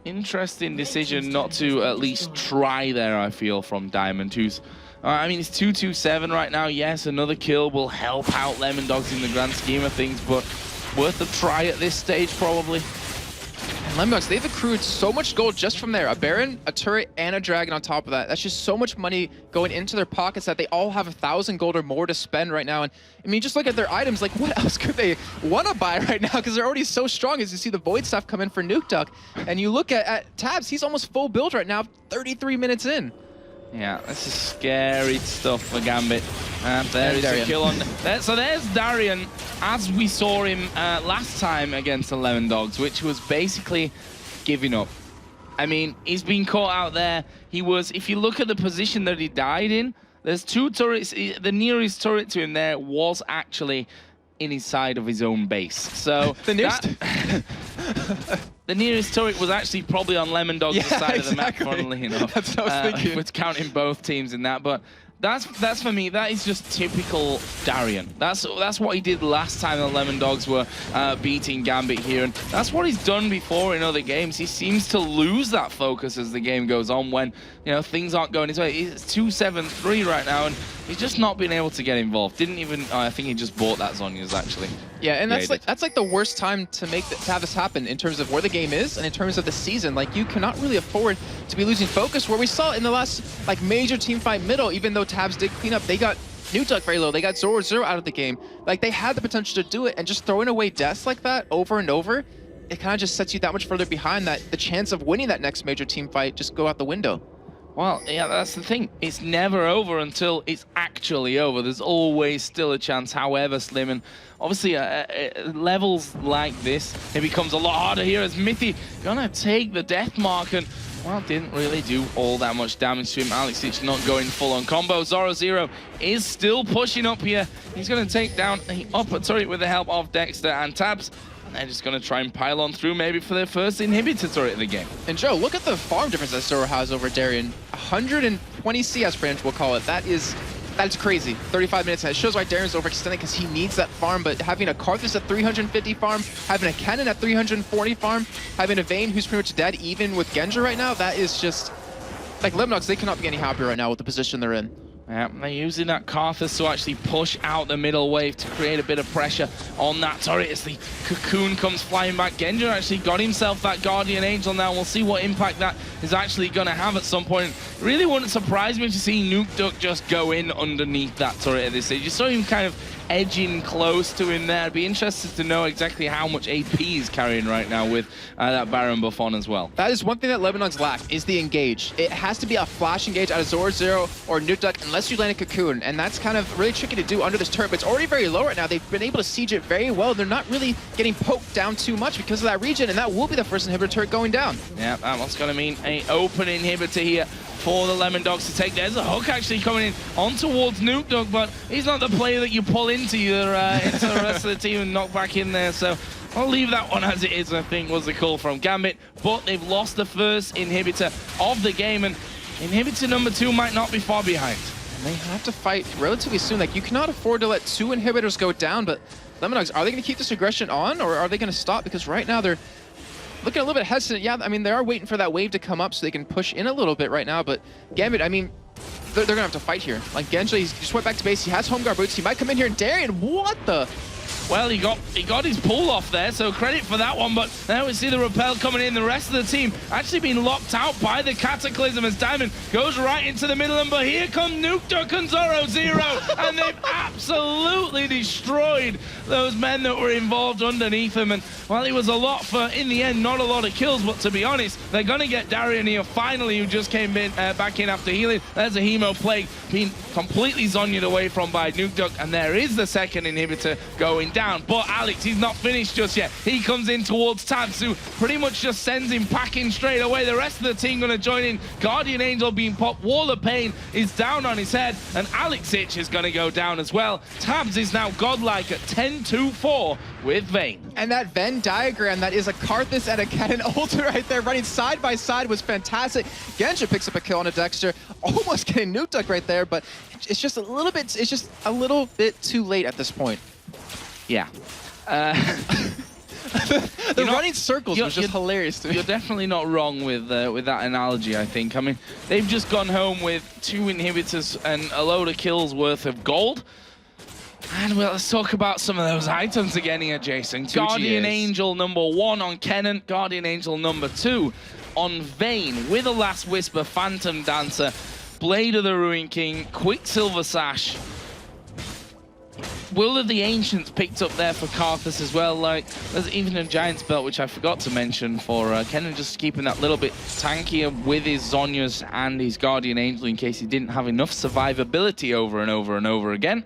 Interesting decision not to at least try there, I feel, from Diamond, who's... I mean, it's 2-2-7 right now. Yes, another kill will help out Lemondogs in the grand scheme of things, but worth a try at this stage, probably. And Lemondogs, they've accrued so much gold just from there. A Baron, a turret, and a Dragon on top of that. That's just so much money going into their pockets that they all have 1,000 gold or more to spend right now. And I mean, just look at their items. Like, what else could they want to buy right now? Because they're already so strong, as you see the Void stuff come in for Nuke Duck. And you look at Tabs, he's almost full build right now, 33 minutes in. Yeah, this is scary stuff for Gambit. And there's a kill on... So there's Darian, as we saw him last time against the Lemondogs, which was basically giving up. I mean, he's been caught out there. He was, if you look at the position that he died in, there's 2 turrets. The nearest turret to him there was actually in his side of his own base. So the nearest turret was actually probably on Lemon Dog's side of the map, funnily enough. That's what I was thinking. With counting both teams in that, but that's for me. That is just typical Darian. That's what he did last time the Lemon Dogs were beating Gambit here, and that's what he's done before in other games. He seems to lose that focus as the game goes on when things aren't going his way. He's 2-7-3 right now, and he's just not been able to get involved. Didn't even. I think he just bought that Zhonya's actually. Yeah, and that's like the worst time to have this happen in terms of where the game is and in terms of the season. Like, you cannot really afford to be losing focus. Where we saw in the last major team fight middle, even though Tabs did clean up, they got Nukeduck very low. They got Zoro out of the game. Like, they had the potential to do it, and just throwing away deaths like that over and over, it kind of just sets you that much further behind that the chance of winning that next major team fight just go out the window. Well, yeah, that's the thing. It's never over until it's actually over. There's always still a chance, however slim. And obviously, levels like this, it becomes a lot harder here as Mithy gonna take the death mark and, well, didn't really do all that much damage to him. Alexic not going full on combo. Zoro is still pushing up here. He's gonna take down the upper turret with the help of Dexter and Tabs. They're just going to try and pile on through maybe for their first inhibitor turret of the game. And Joe, look at the farm difference that Zoro has over Darian. 120 CS range, we'll call it. That's crazy. 35 minutes. And it shows why Darian's overextended, because he needs that farm. But having a Karthus at 350 farm, having a Cannon at 340 farm, having a Vayne who's pretty much dead even with Genja right now, that is just... Like, Lemon Dogs, they cannot be any happier right now with the position they're in. Yeah, they're using that Karthus to actually push out the middle wave to create a bit of pressure on that turret as the Cocoon comes flying back. Genja actually got himself that Guardian Angel now. We'll see what impact that is actually going to have at some point. Really wouldn't surprise me to see Nukeduck just go in underneath that turret at this stage. You saw him kind of edging close to him there. I'd be interested to know exactly how much AP he's carrying right now with that Baron buff on as well. That is one thing that Lemon Dogs lack, is the engage. It has to be a flash engage out of Zoro or Nukeduck unless you land a Cocoon, and that's kind of really tricky to do under this turret, but it's already very low right now. They've been able to siege it very well. They're not really getting poked down too much because of that regen, and that will be the first inhibitor turret going down. Yeah, that's going to mean an open inhibitor here for the Lemon Dogs to take. There's a hook actually coming in on towards Nukeduck, but he's not the player that you pull into the rest of the team and knock back in there. So I'll leave that one as it is, I think was the call from Gambit. But they've lost the first inhibitor of the game, and inhibitor number 2 might not be far behind. And they have to fight relatively soon. Like, you cannot afford to let 2 inhibitors go down, but Lemon Dogs, are they going to keep this aggression on, or are they going to stop? Because right now they're looking a little bit hesitant. Yeah, I mean, they are waiting for that wave to come up so they can push in a little bit right now, but Gambit, I mean, they're going to have to fight here. Like, Genja, he just went back to base. He has home guard boots. He might come in here, and Darian, what the... Well, he got his pull off there, so credit for that one, but now we see the Repel coming in. The rest of the team actually being locked out by the Cataclysm as Diamond goes right into the middle, but here come Nukeduck and Zoro, and they've absolutely destroyed those men that were involved underneath him. And, well, it was a lot for, in the end, not a lot of kills, but to be honest, they're going to get Darian here finally, who just came in back in after healing. There's a Hemo Plague being completely Zhonya'd away from by Nukeduck, and there is the second inhibitor going down. But Alex, he's not finished just yet. He comes in towards Tabs, who pretty much just sends him packing straight away. The rest of the team going to join in. Guardian Angel being popped. Wall of Pain is down on his head, and Alexic is going to go down as well. Tabs is now godlike at 10-2-4 with Vayne. And that Venn diagram, that is a Karthus and a Cannon ult right there, running side by side, was fantastic. Genja picks up a kill on a Dexter, almost getting Nukeduck right there, but it's just a little bit too late at this point. Yeah. The running circles was just hilarious to me. You're definitely not wrong with that analogy, I think. I mean, they've just gone home with 2 inhibitors and a load of kills worth of gold. And well, let's talk about some of those items again here, Jason. Guardian Angel number 1 on Kennen, Guardian Angel number 2 on Vayne, with a Last Whisper, Phantom Dancer, Blade of the Ruin King, Quicksilver Sash. Will of the Ancients picked up there for Karthus as well. Like, there's even a Giant's Belt, which I forgot to mention for Kennen, just keeping that little bit tankier with his Zhonya's and his Guardian Angel in case he didn't have enough survivability over and over and over again.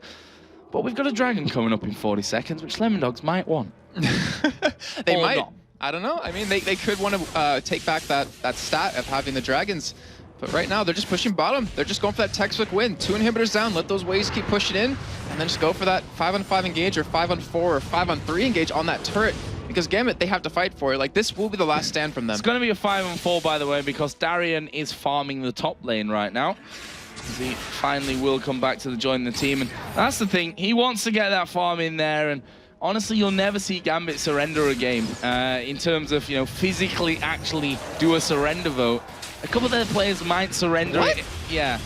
But we've got a Dragon coming up in 40 seconds, which Lemon Dogs might want. They or might. Not. I don't know. I mean, they could want to take back that stat of having the Dragons. But right now, they're just pushing bottom. They're just going for that textbook win. 2 inhibitors down, let those waves keep pushing in, and then just go for that 5-on-5 engage or 5-on-4 or 5-on-3 engage on that turret. Because Gambit, they have to fight for it. Like, this will be the last stand from them. It's going to be a 5-on-4, by the way, because Darian is farming the top lane right now. He finally will come back to join the team. And that's the thing. He wants to get that farm in there. And honestly, you'll never see Gambit surrender a game in terms of, physically actually do a surrender vote. A couple of their players might surrender it. Yeah.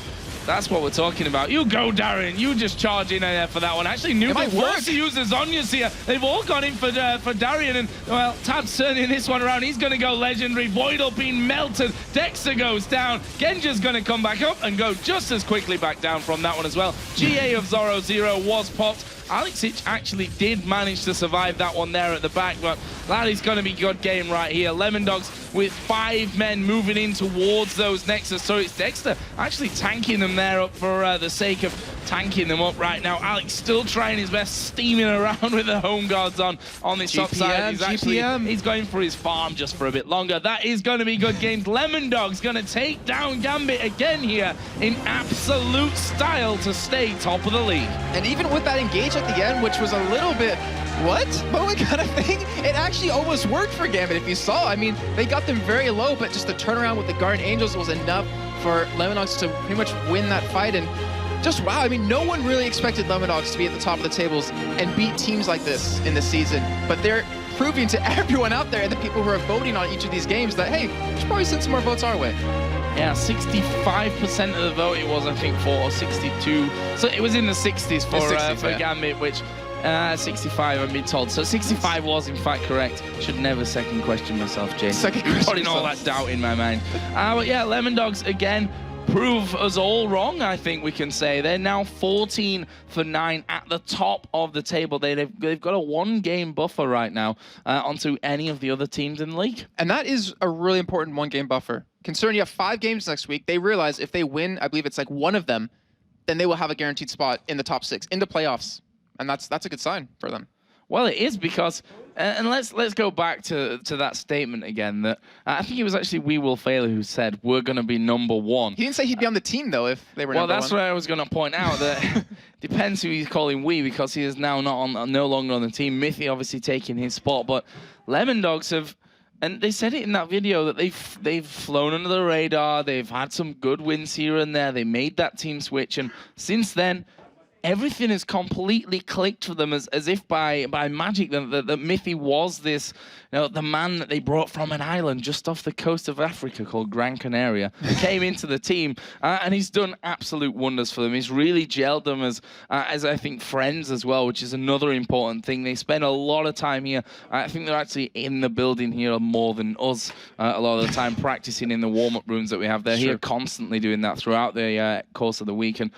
That's what we're talking about. You go, Darian. You just charge in there for that one. Actually, Nuba wants to use the Zhonya's here. They've all gone in for Darian. And, well, Tab's turning this one around. He's going to go legendary. Voidal being melted. Dexter goes down. Genja's going to come back up and go just as quickly back down from that one as well. GA of Zoro Zero was popped. Alexic actually did manage to survive that one there at the back, but that is going to be a good game right here. Lemondogs with 5 men moving in towards those Nexus. So it's Dexter actually tanking them there up for the sake of tanking them up right now. Alex still trying his best, steaming around with the home guards on this top side. He's going for his farm just for a bit longer. That is going to be good games. Lemondogs going to take down Gambit again here in absolute style to stay top of the league. And even with that engage at the end, which was a little bit, what moment kind of thing, it actually almost worked for Gambit if you saw. I mean, they got them very low, but just the turnaround with the Guardian Angels was enough for Lemondogs to pretty much win that fight. And just wow, I mean, no one really expected Lemondogs to be at the top of the tables and beat teams like this in the season, but they're proving to everyone out there and the people who are voting on each of these games that, hey, we should probably send some more votes our way. Yeah, 65% of the vote it was, I think, for 62. So it was in the 60s for Gambit, which 65 I've been told. So 65 was in fact correct. Should never second question myself, Jay. Putting all that doubt in my mind. But yeah, Lemondogs again prove us all wrong, I think we can say. They're now 14 for 9 at the top of the table. They've got a 1-game buffer right now onto any of the other teams in the league. And that is a really important 1-game buffer. Considering you have 5 games next week, they realize if they win, I believe it's like 1 of them, then they will have a guaranteed spot in the top 6, into playoffs. And that's a good sign for them. Well, it is because, and let's go back to that statement again, that I think it was actually We Will Fail who said, we're going to be #1. He didn't say he'd be on the team, though, if they were #1. Well, that's what I was going to point out, that depends who he's calling we, because he is now no longer on the team. Mithy obviously taking his spot, but Lemondogs have, and they said it in that video, that they've flown under the radar, they've had some good wins here and there, they made that team switch, and since then, everything has completely clicked for them as if by magic. That Mithy was this, the man that they brought from an island just off the coast of Africa called Gran Canaria, came into the team, and he's done absolute wonders for them. He's really gelled them as I think friends as well, which is another important thing. They spend a lot of time here. I think they're actually in the building here more than us a lot of the time, practicing in the warm-up rooms that we have. They're here constantly doing that throughout the course of the week. And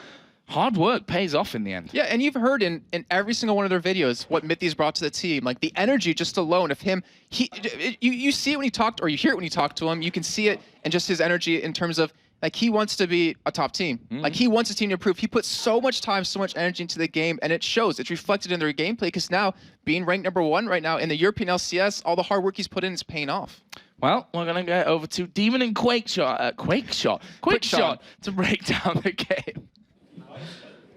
hard work pays off in the end. Yeah, and you've heard in every single one of their videos what Mithy's brought to the team. Like, the energy just alone of him, you see it when you talk, or you hear it when you talk to him. You can see it in just his energy in terms of, like, he wants to be a top team. Like, he wants his team to improve. He puts so much time, so much energy into the game, and it shows. It's reflected in their gameplay, because now, being ranked #1 right now in the European LCS, all the hard work he's put in is paying off. Well, we're going to go over to Demon and Quick Shot to break down the game.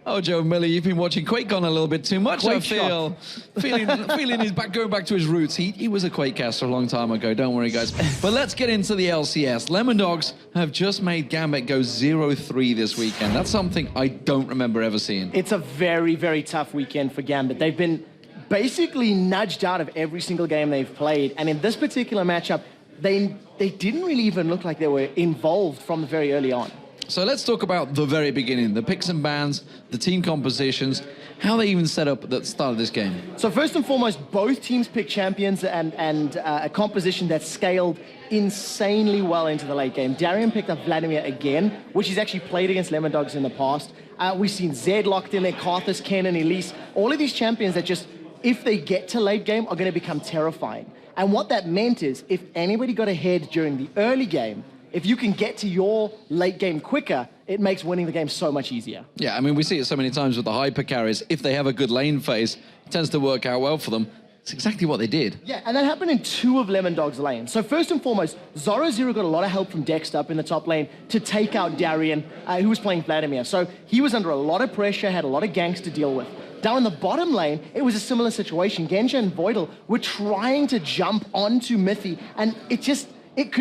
Oh, Joe Miller, you've been watching QuakeCon a little bit too much, I feel. Feeling he's going back to his roots. He was a QuakeCaster a long time ago, don't worry, guys. But let's get into the LCS. Lemondogs have just made Gambit go 0-3 this weekend. That's something I don't remember ever seeing. It's a very, very tough weekend for Gambit. They've been basically nudged out of every single game they've played. And in this particular matchup, they didn't really even look like they were involved from the very early on. So let's talk about the very beginning, the picks and bans, the team compositions, how they even set up at the start of this game. So first and foremost, both teams picked champions and a composition that scaled insanely well into the late game. Darian picked up Vladimir again, which he's actually played against Lemondogs in the past. We've seen Zed locked in there, Karthus, Ken, and Elise. All of these champions that just, if they get to late game, are going to become terrifying. And what that meant is, if anybody got ahead during the early game, if you can get to your late game quicker, it makes winning the game so much easier. Yeah, I mean, we see it so many times with the hyper carries. If they have a good lane phase, it tends to work out well for them. It's exactly what they did. Yeah, and that happened in 2 of Lemondog's lanes. So first and foremost, Zoro got a lot of help from Dexter up in the top lane to take out Darien, who was playing Vladimir. So he was under a lot of pressure, had a lot of ganks to deal with. Down in the bottom lane, it was a similar situation. Genja and Voidal were trying to jump onto Mithy, and it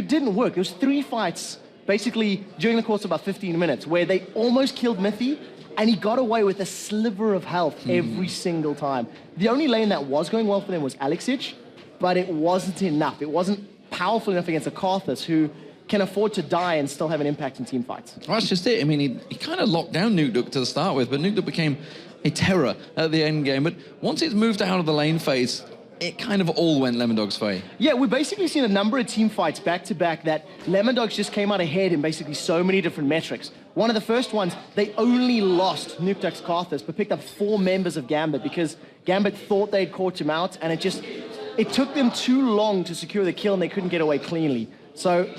didn't work. It was 3 fights, basically, during the course of about 15 minutes, where they almost killed Mithy, and he got away with a sliver of health every single time. The only lane that was going well for them was Alexich, but it wasn't enough. It wasn't powerful enough against a Karthus who can afford to die and still have an impact in team fights. Well, that's just it. I mean, he kind of locked down Nukeduck to start with, but Nukeduck became a terror at the end game. But once it's moved out of the lane phase, it kind of all went Lemondog's way. Yeah, we've basically seen a number of team fights back-to-back that Lemondogs just came out ahead in basically so many different metrics. One of the first ones, they only lost Nukeduck's Karthus, but picked up 4 members of Gambit because Gambit thought they'd caught him out, and it took them too long to secure the kill, and they couldn't get away cleanly. So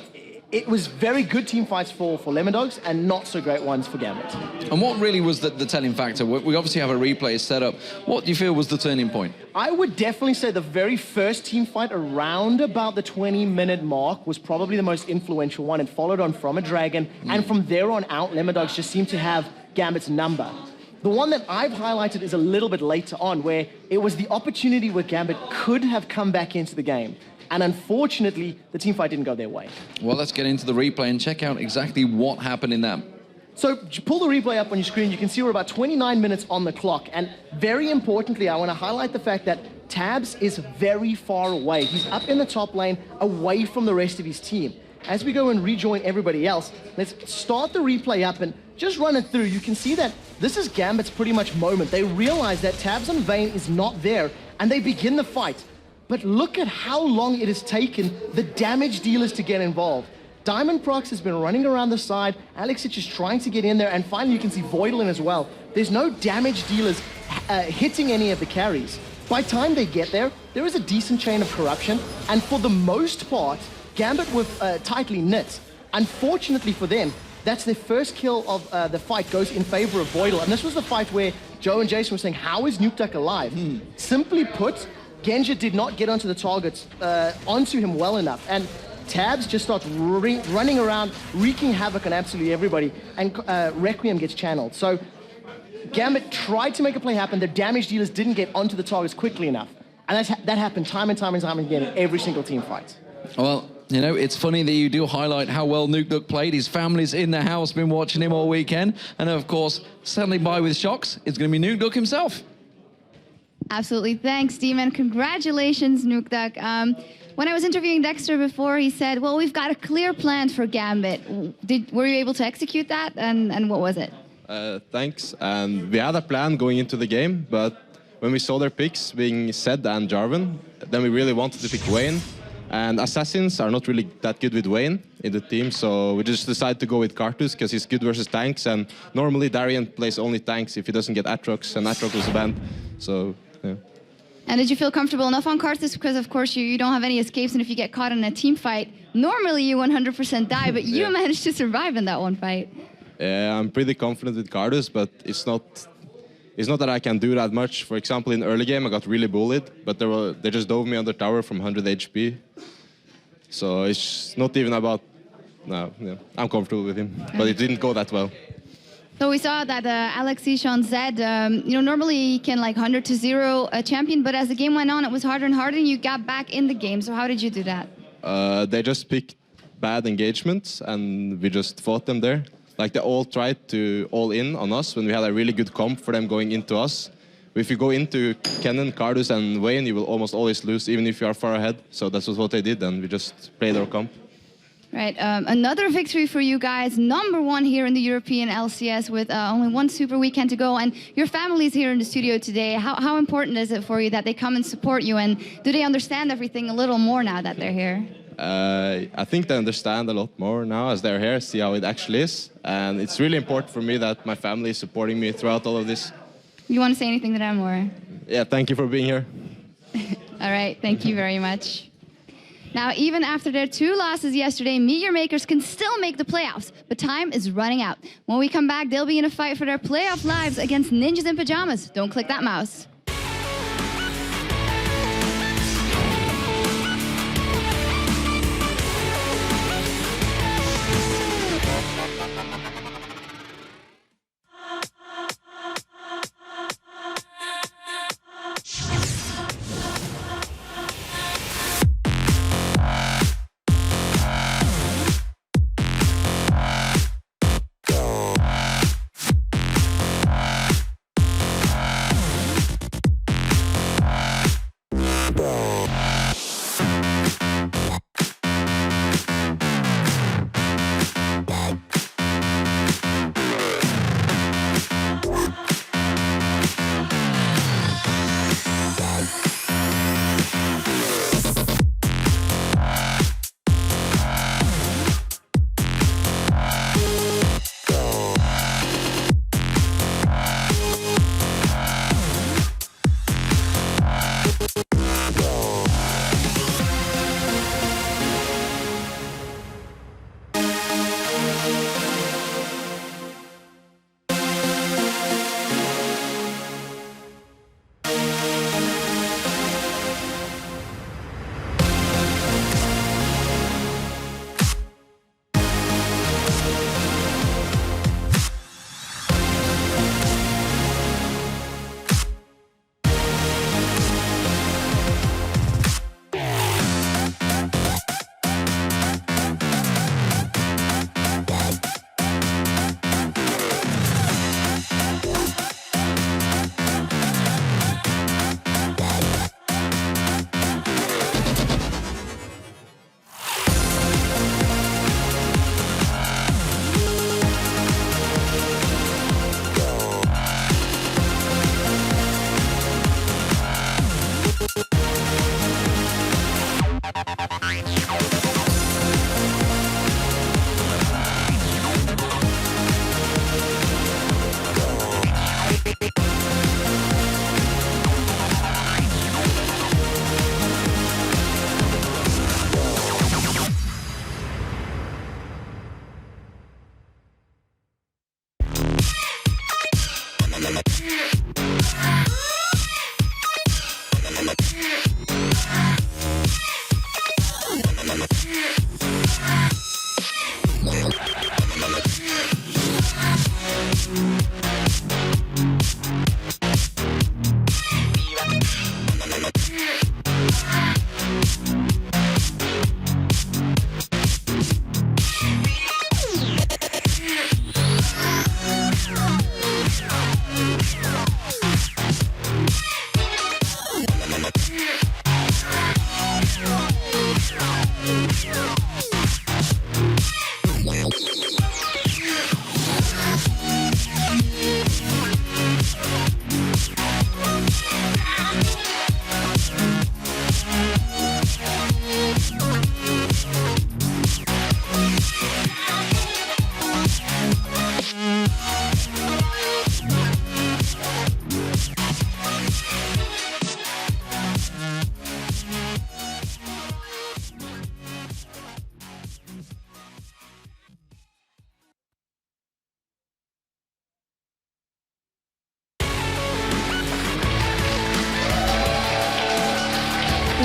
it was very good team fights for Lemondogs and not so great ones for Gambit. And what really was the telling factor? We obviously have a replay set up. What do you feel was the turning point? I would definitely say the very first team fight around about the 20-minute mark was probably the most influential one. It followed on from a Dragon, and from there on out, Lemondogs just seemed to have Gambit's number. The one that I've highlighted is a little bit later on, where it was the opportunity where Gambit could have come back into the game. And unfortunately, the team fight didn't go their way. Well, let's get into the replay and check out exactly what happened in that. So pull the replay up on your screen. You can see we're about 29 minutes on the clock. And very importantly, I want to highlight the fact that Tabs is very far away. He's up in the top lane, away from the rest of his team. As we go and rejoin everybody else, let's start the replay up and just run it through. You can see that this is Gambit's pretty much moment. They realize that Tabs on Vayne is not there, and they begin the fight. But look at how long it has taken the damage dealers to get involved. Diamond Prox has been running around the side. Alexich is trying to get in there, and finally you can see Voidal in as well. There's no damage dealers hitting any of the carries. By the time they get there, there is a decent chain of corruption, and for the most part, Gambit were tightly knit. Unfortunately for them, that's their first kill of the fight goes in favor of Voidal, and this was the fight where Joe and Jason were saying, how is Nukeduck alive? Simply put, Genja did not get onto the targets, onto him well enough, and Tabs just starts running around, wreaking havoc on absolutely everybody, and Requiem gets channeled. So Gambit tried to make a play happen, the damage dealers didn't get onto the targets quickly enough, and that happened time and time again in every single team fight. Well, you know, it's funny that you do highlight how well Nukeduck played. His family's in the house, been watching him all weekend, and of course, standing by with shocks, it's going to be Nukeduck himself. Absolutely. Thanks, Demon. Congratulations, Nukeduck. When I was interviewing Dexter before, he said, well, we've got a clear plan for Gambit. Were you able to execute that? And what was it? Thanks. And we had a plan going into the game, but when we saw their picks being Zed and Jarvan, then we really wanted to pick Vayne. And Assassins are not really that good with Vayne in the team, so we just decided to go with Karthus because he's good versus tanks, and normally Darien plays only tanks if he doesn't get Atrox, and Atrox was banned, so yeah. And did you feel comfortable enough on Karthus? Because of course you don't have any escapes, and if you get caught in a team fight, normally you 100% die, but you managed to survive in that one fight. Yeah, I'm pretty confident with Karthus, but it's not that I can do that much. For example, in early game, I got really bullied, but they just dove me on the tower from 100 HP. So it's not even about, no, yeah, I'm comfortable with him, but it didn't go that well. So we saw that Alexich on Zed, normally he can like 100-0 a champion, but as the game went on, it was harder and harder, and you got back in the game. So how did you do that? They just picked bad engagements, and we just fought them there. Like they all tried to all in on us when we had a really good comp for them going into us. If you go into Kennen, Karthus, and Vayne, you will almost always lose, even if you are far ahead. So that's what they did, and we just played our comp. Right, another victory for you guys, #1 here in the European LCS with only one super weekend to go, and your family's here in the studio today. How important is it for you that they come and support you, and do they understand everything a little more now that they're here? I think they understand a lot more now as they're here, see how it actually is. And it's really important for me that my family is supporting me throughout all of this. You want to say anything to them, or? Yeah, thank you for being here. All right, thank you very much. Now, even after their 2 losses yesterday, Meteor Makers can still make the playoffs, but time is running out. When we come back, they'll be in a fight for their playoff lives against Ninjas in Pajamas. Don't click that mouse.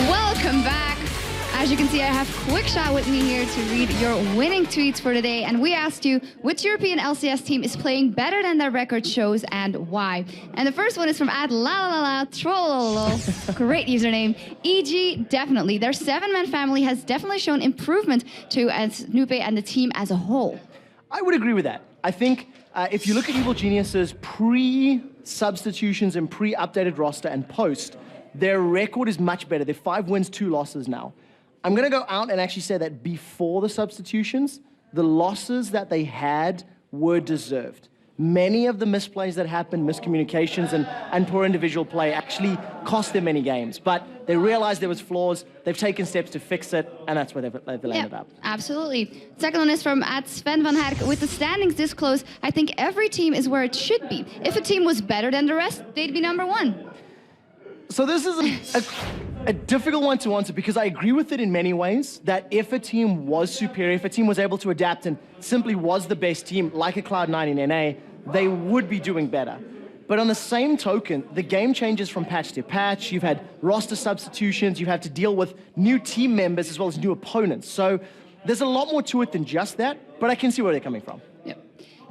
Welcome back. As you can see, I have Quickshot with me here to read your winning tweets for today. And we asked you, which European LCS team is playing better than their record shows and why? And the first one is from @LaLaLaTrollolo. Great username. EG, definitely. Their 7-man family has definitely shown improvement to Snoop and the team as a whole. I would agree with that. I think if you look at Evil Genius's pre-substitutions and pre-updated roster and post, their record is much better. They're 5 wins, 2 losses now. I'm going to go out and actually say that before the substitutions, the losses that they had were deserved. Many of the misplays that happened, miscommunications and poor individual play actually cost them many games. But they realized there was flaws, they've taken steps to fix it, and that's where they've landed up. Absolutely. Second one is from @SvenVanHerk. With the standings this close, I think every team is where it should be. If a team was better than the rest, they'd be #1. So this is a difficult one to answer because I agree with it in many ways, that if a team was superior, if a team was able to adapt and simply was the best team, like a Cloud9 in NA, they would be doing better. But on the same token, the game changes from patch to patch. You've had roster substitutions, you have to deal with new team members as well as new opponents. So there's a lot more to it than just that, but I can see where they're coming from.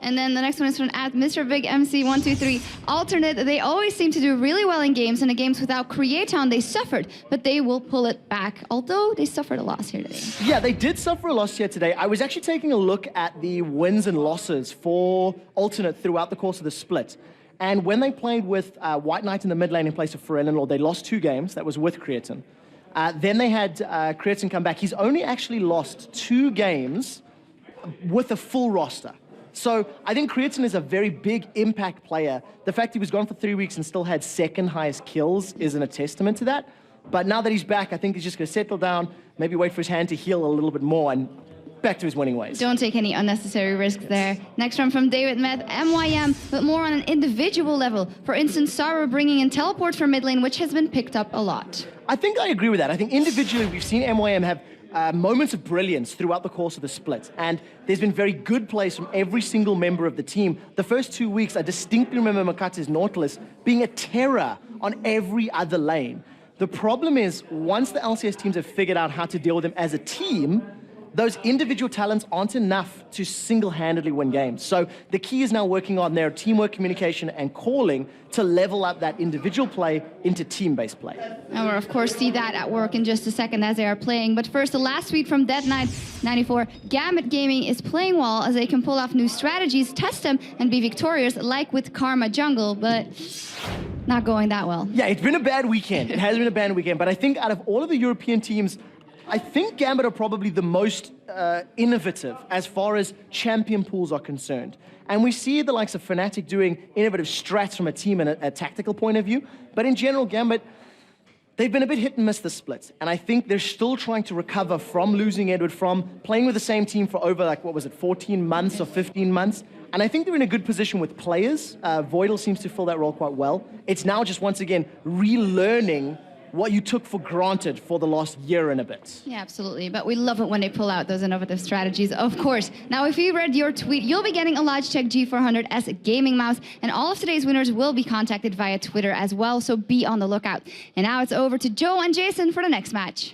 And then the next one is from @MrBigMC123. Alternate, they always seem to do really well in games, and in games without Creatown, they suffered, but they will pull it back, although they suffered a loss here today. Yeah, they did suffer a loss here today. I was actually taking a look at the wins and losses for Alternate throughout the course of the split. And when they played with White Knight in the mid lane in place of Pharrell, they lost 2 games. That was with Creatine. Then they had Creatine come back. He's only actually lost 2 games with a full roster. So I think Creatine is a very big impact player. The fact he was gone for 3 weeks and still had 2nd highest kills isn't a testament to that. But now that he's back, I think he's just going to settle down, maybe wait for his hand to heal a little bit more and back to his winning ways. Don't take any unnecessary risks there. Next one from David Meth, MYM, but more on an individual level. For instance, Sara bringing in teleport for mid lane, which has been picked up a lot. I think I agree with that. I think individually we've seen MYM have moments of brilliance throughout the course of the split. And there's been very good plays from every single member of the team. The first 2 weeks, I distinctly remember Makate's Nautilus being a terror on every other lane. The problem is, once the LCS teams have figured out how to deal with them as a team, those individual talents aren't enough to single-handedly win games. So the key is now working on their teamwork, communication, and calling to level up that individual play into team-based play. And we'll, of course, see that at work in just a second as they are playing. But first, the last tweet from Dead Knight 94. Gambit Gaming is playing well as they can pull off new strategies, test them, and be victorious, like with Karma Jungle, but not going that well. Yeah, it's been a bad weekend. It has been a bad weekend, but I think out of all of the European teams, I think Gambit are probably the most innovative as far as champion pools are concerned. And we see the likes of Fnatic doing innovative strats from a team and a tactical point of view. But in general, Gambit, they've been a bit hit and miss this split. And I think they're still trying to recover from losing Edward, from playing with the same team for over, 14 months or 15 months. And I think they're in a good position with players. Voidal seems to fill that role quite well. It's now just, once again, relearning what you took for granted for the last year and a bit. Yeah, absolutely. But we love it when they pull out those innovative strategies, of course. Now, if you read your tweet, you'll be getting a Logitech G400 as a gaming mouse, and all of today's winners will be contacted via Twitter as well, so be on the lookout. And now it's over to Joe and Jason for the next match.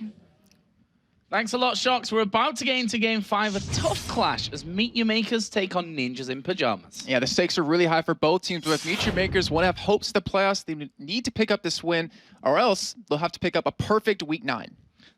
Thanks a lot, Shocks. We're about to get into Game 5, a tough clash as Meet Your Makers take on Ninjas in Pajamas. Yeah, the stakes are really high for both teams, but if Meet Your Makers want to have hopes of the playoffs, they need to pick up this win, or else they'll have to pick up a perfect Week 9.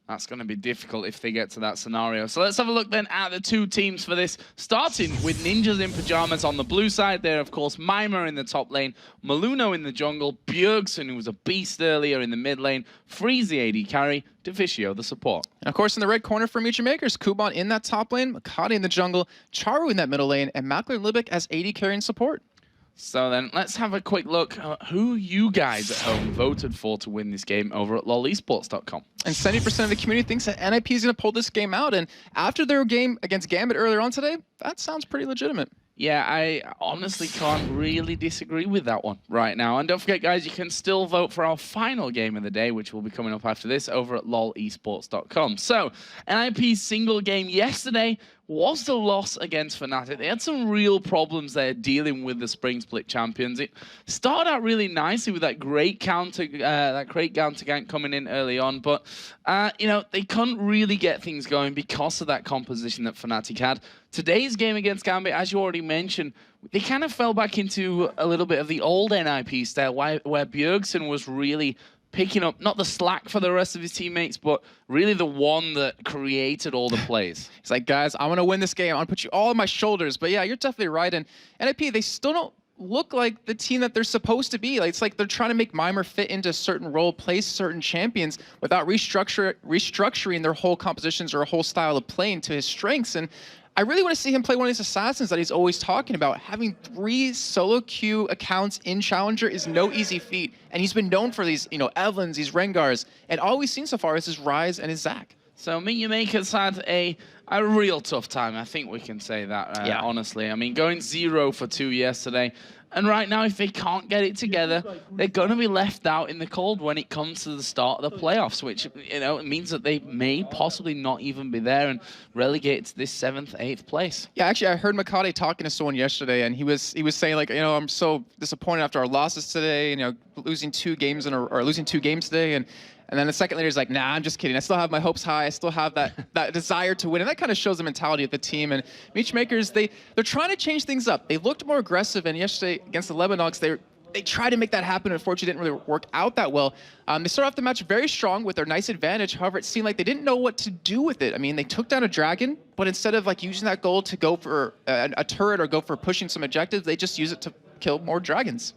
That's going to be difficult if they get to that scenario. So let's have a look then at the two teams for this. Starting with Ninjas in Pajamas on the blue side. There, of course, Mima in the top lane, Maluno in the jungle, Bjergsen, who was a beast earlier in the mid lane, Freeze the AD carry, Deficio the support. And of course, in the red corner for Meet Your Makers, Kuban in that top lane, Makati in the jungle, Charu in that middle lane, and Makler and Libic as AD carry and support. So then let's have a quick look at who you guys at home voted for to win this game over at lolesports.com. And 70% of the community thinks that NIP is going to pull this game out. And after their game against Gambit earlier on today, that sounds pretty legitimate. Yeah, I honestly can't really disagree with that one right now. And don't forget, guys, you can still vote for our final game of the day, which will be coming up after this over at lolesports.com. So, NIP's single game yesterday was the loss against Fnatic. They had some real problems there dealing with the Spring Split champions. It started out really nicely with that great counter gank coming in early on, but you know, they couldn't really get things going because of that composition that Fnatic had. Today's game against Gambit, as you already mentioned, they kind of fell back into a little bit of the old NIP style, where Bjergsen was really picking up, not the slack for the rest of his teammates, but really the one that created all the plays. It's like, guys, I want to win this game. I want to put you all on my shoulders. But yeah, you're definitely right. And NIP, they still don't look like the team that they're supposed to be. Like, it's like they're trying to make Mimir fit into a certain role, play certain champions without restructuring their whole compositions or a whole style of playing to his strengths. And I really want to see him play one of these assassins that he's always talking about. Having 3 solo queue accounts in Challenger is no easy feat. And he's been known for these, you know, Evelyns, these Rengars. And all we've seen so far is his Ryze and his Zac. So Meet Your Makers had a real tough time. I think we can say that, yeah. Honestly. I mean, going 0 for 2 yesterday. And right now, if they can't get it together, they're going to be left out in the cold when it comes to the start of the playoffs, which, you know, it means that they may possibly not even be there and relegated to this 7th, 8th place. Yeah, actually, I heard Makati talking to someone yesterday, and he was saying, like, you know, I'm so disappointed after our losses today, you know, losing 2 games today, and then a second later, he's like, nah, I'm just kidding. I still have my hopes high. I still have that desire to win. And that kind of shows the mentality of the team. And Meet Your Makers, they're trying to change things up. They looked more aggressive. And yesterday against the Lebanogs, they tried to make that happen. Unfortunately, it didn't really work out that well. They started off the match very strong with their nice advantage. However, it seemed like they didn't know what to do with it. I mean, they took down a dragon, but instead of like using that gold to go for a turret or go for pushing some objectives, they just use it to kill more dragons.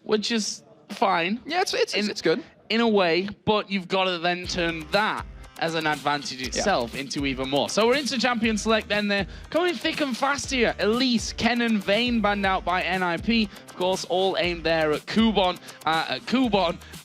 Which is fine. Yeah, it's good. In a way, but you've got to then turn that as an advantage itself into even more. So we're into Champion Select then. They're coming thick and fast here. Elise, Kennen, Vayne banned out by NIP. Of course, all aimed there at Kuban,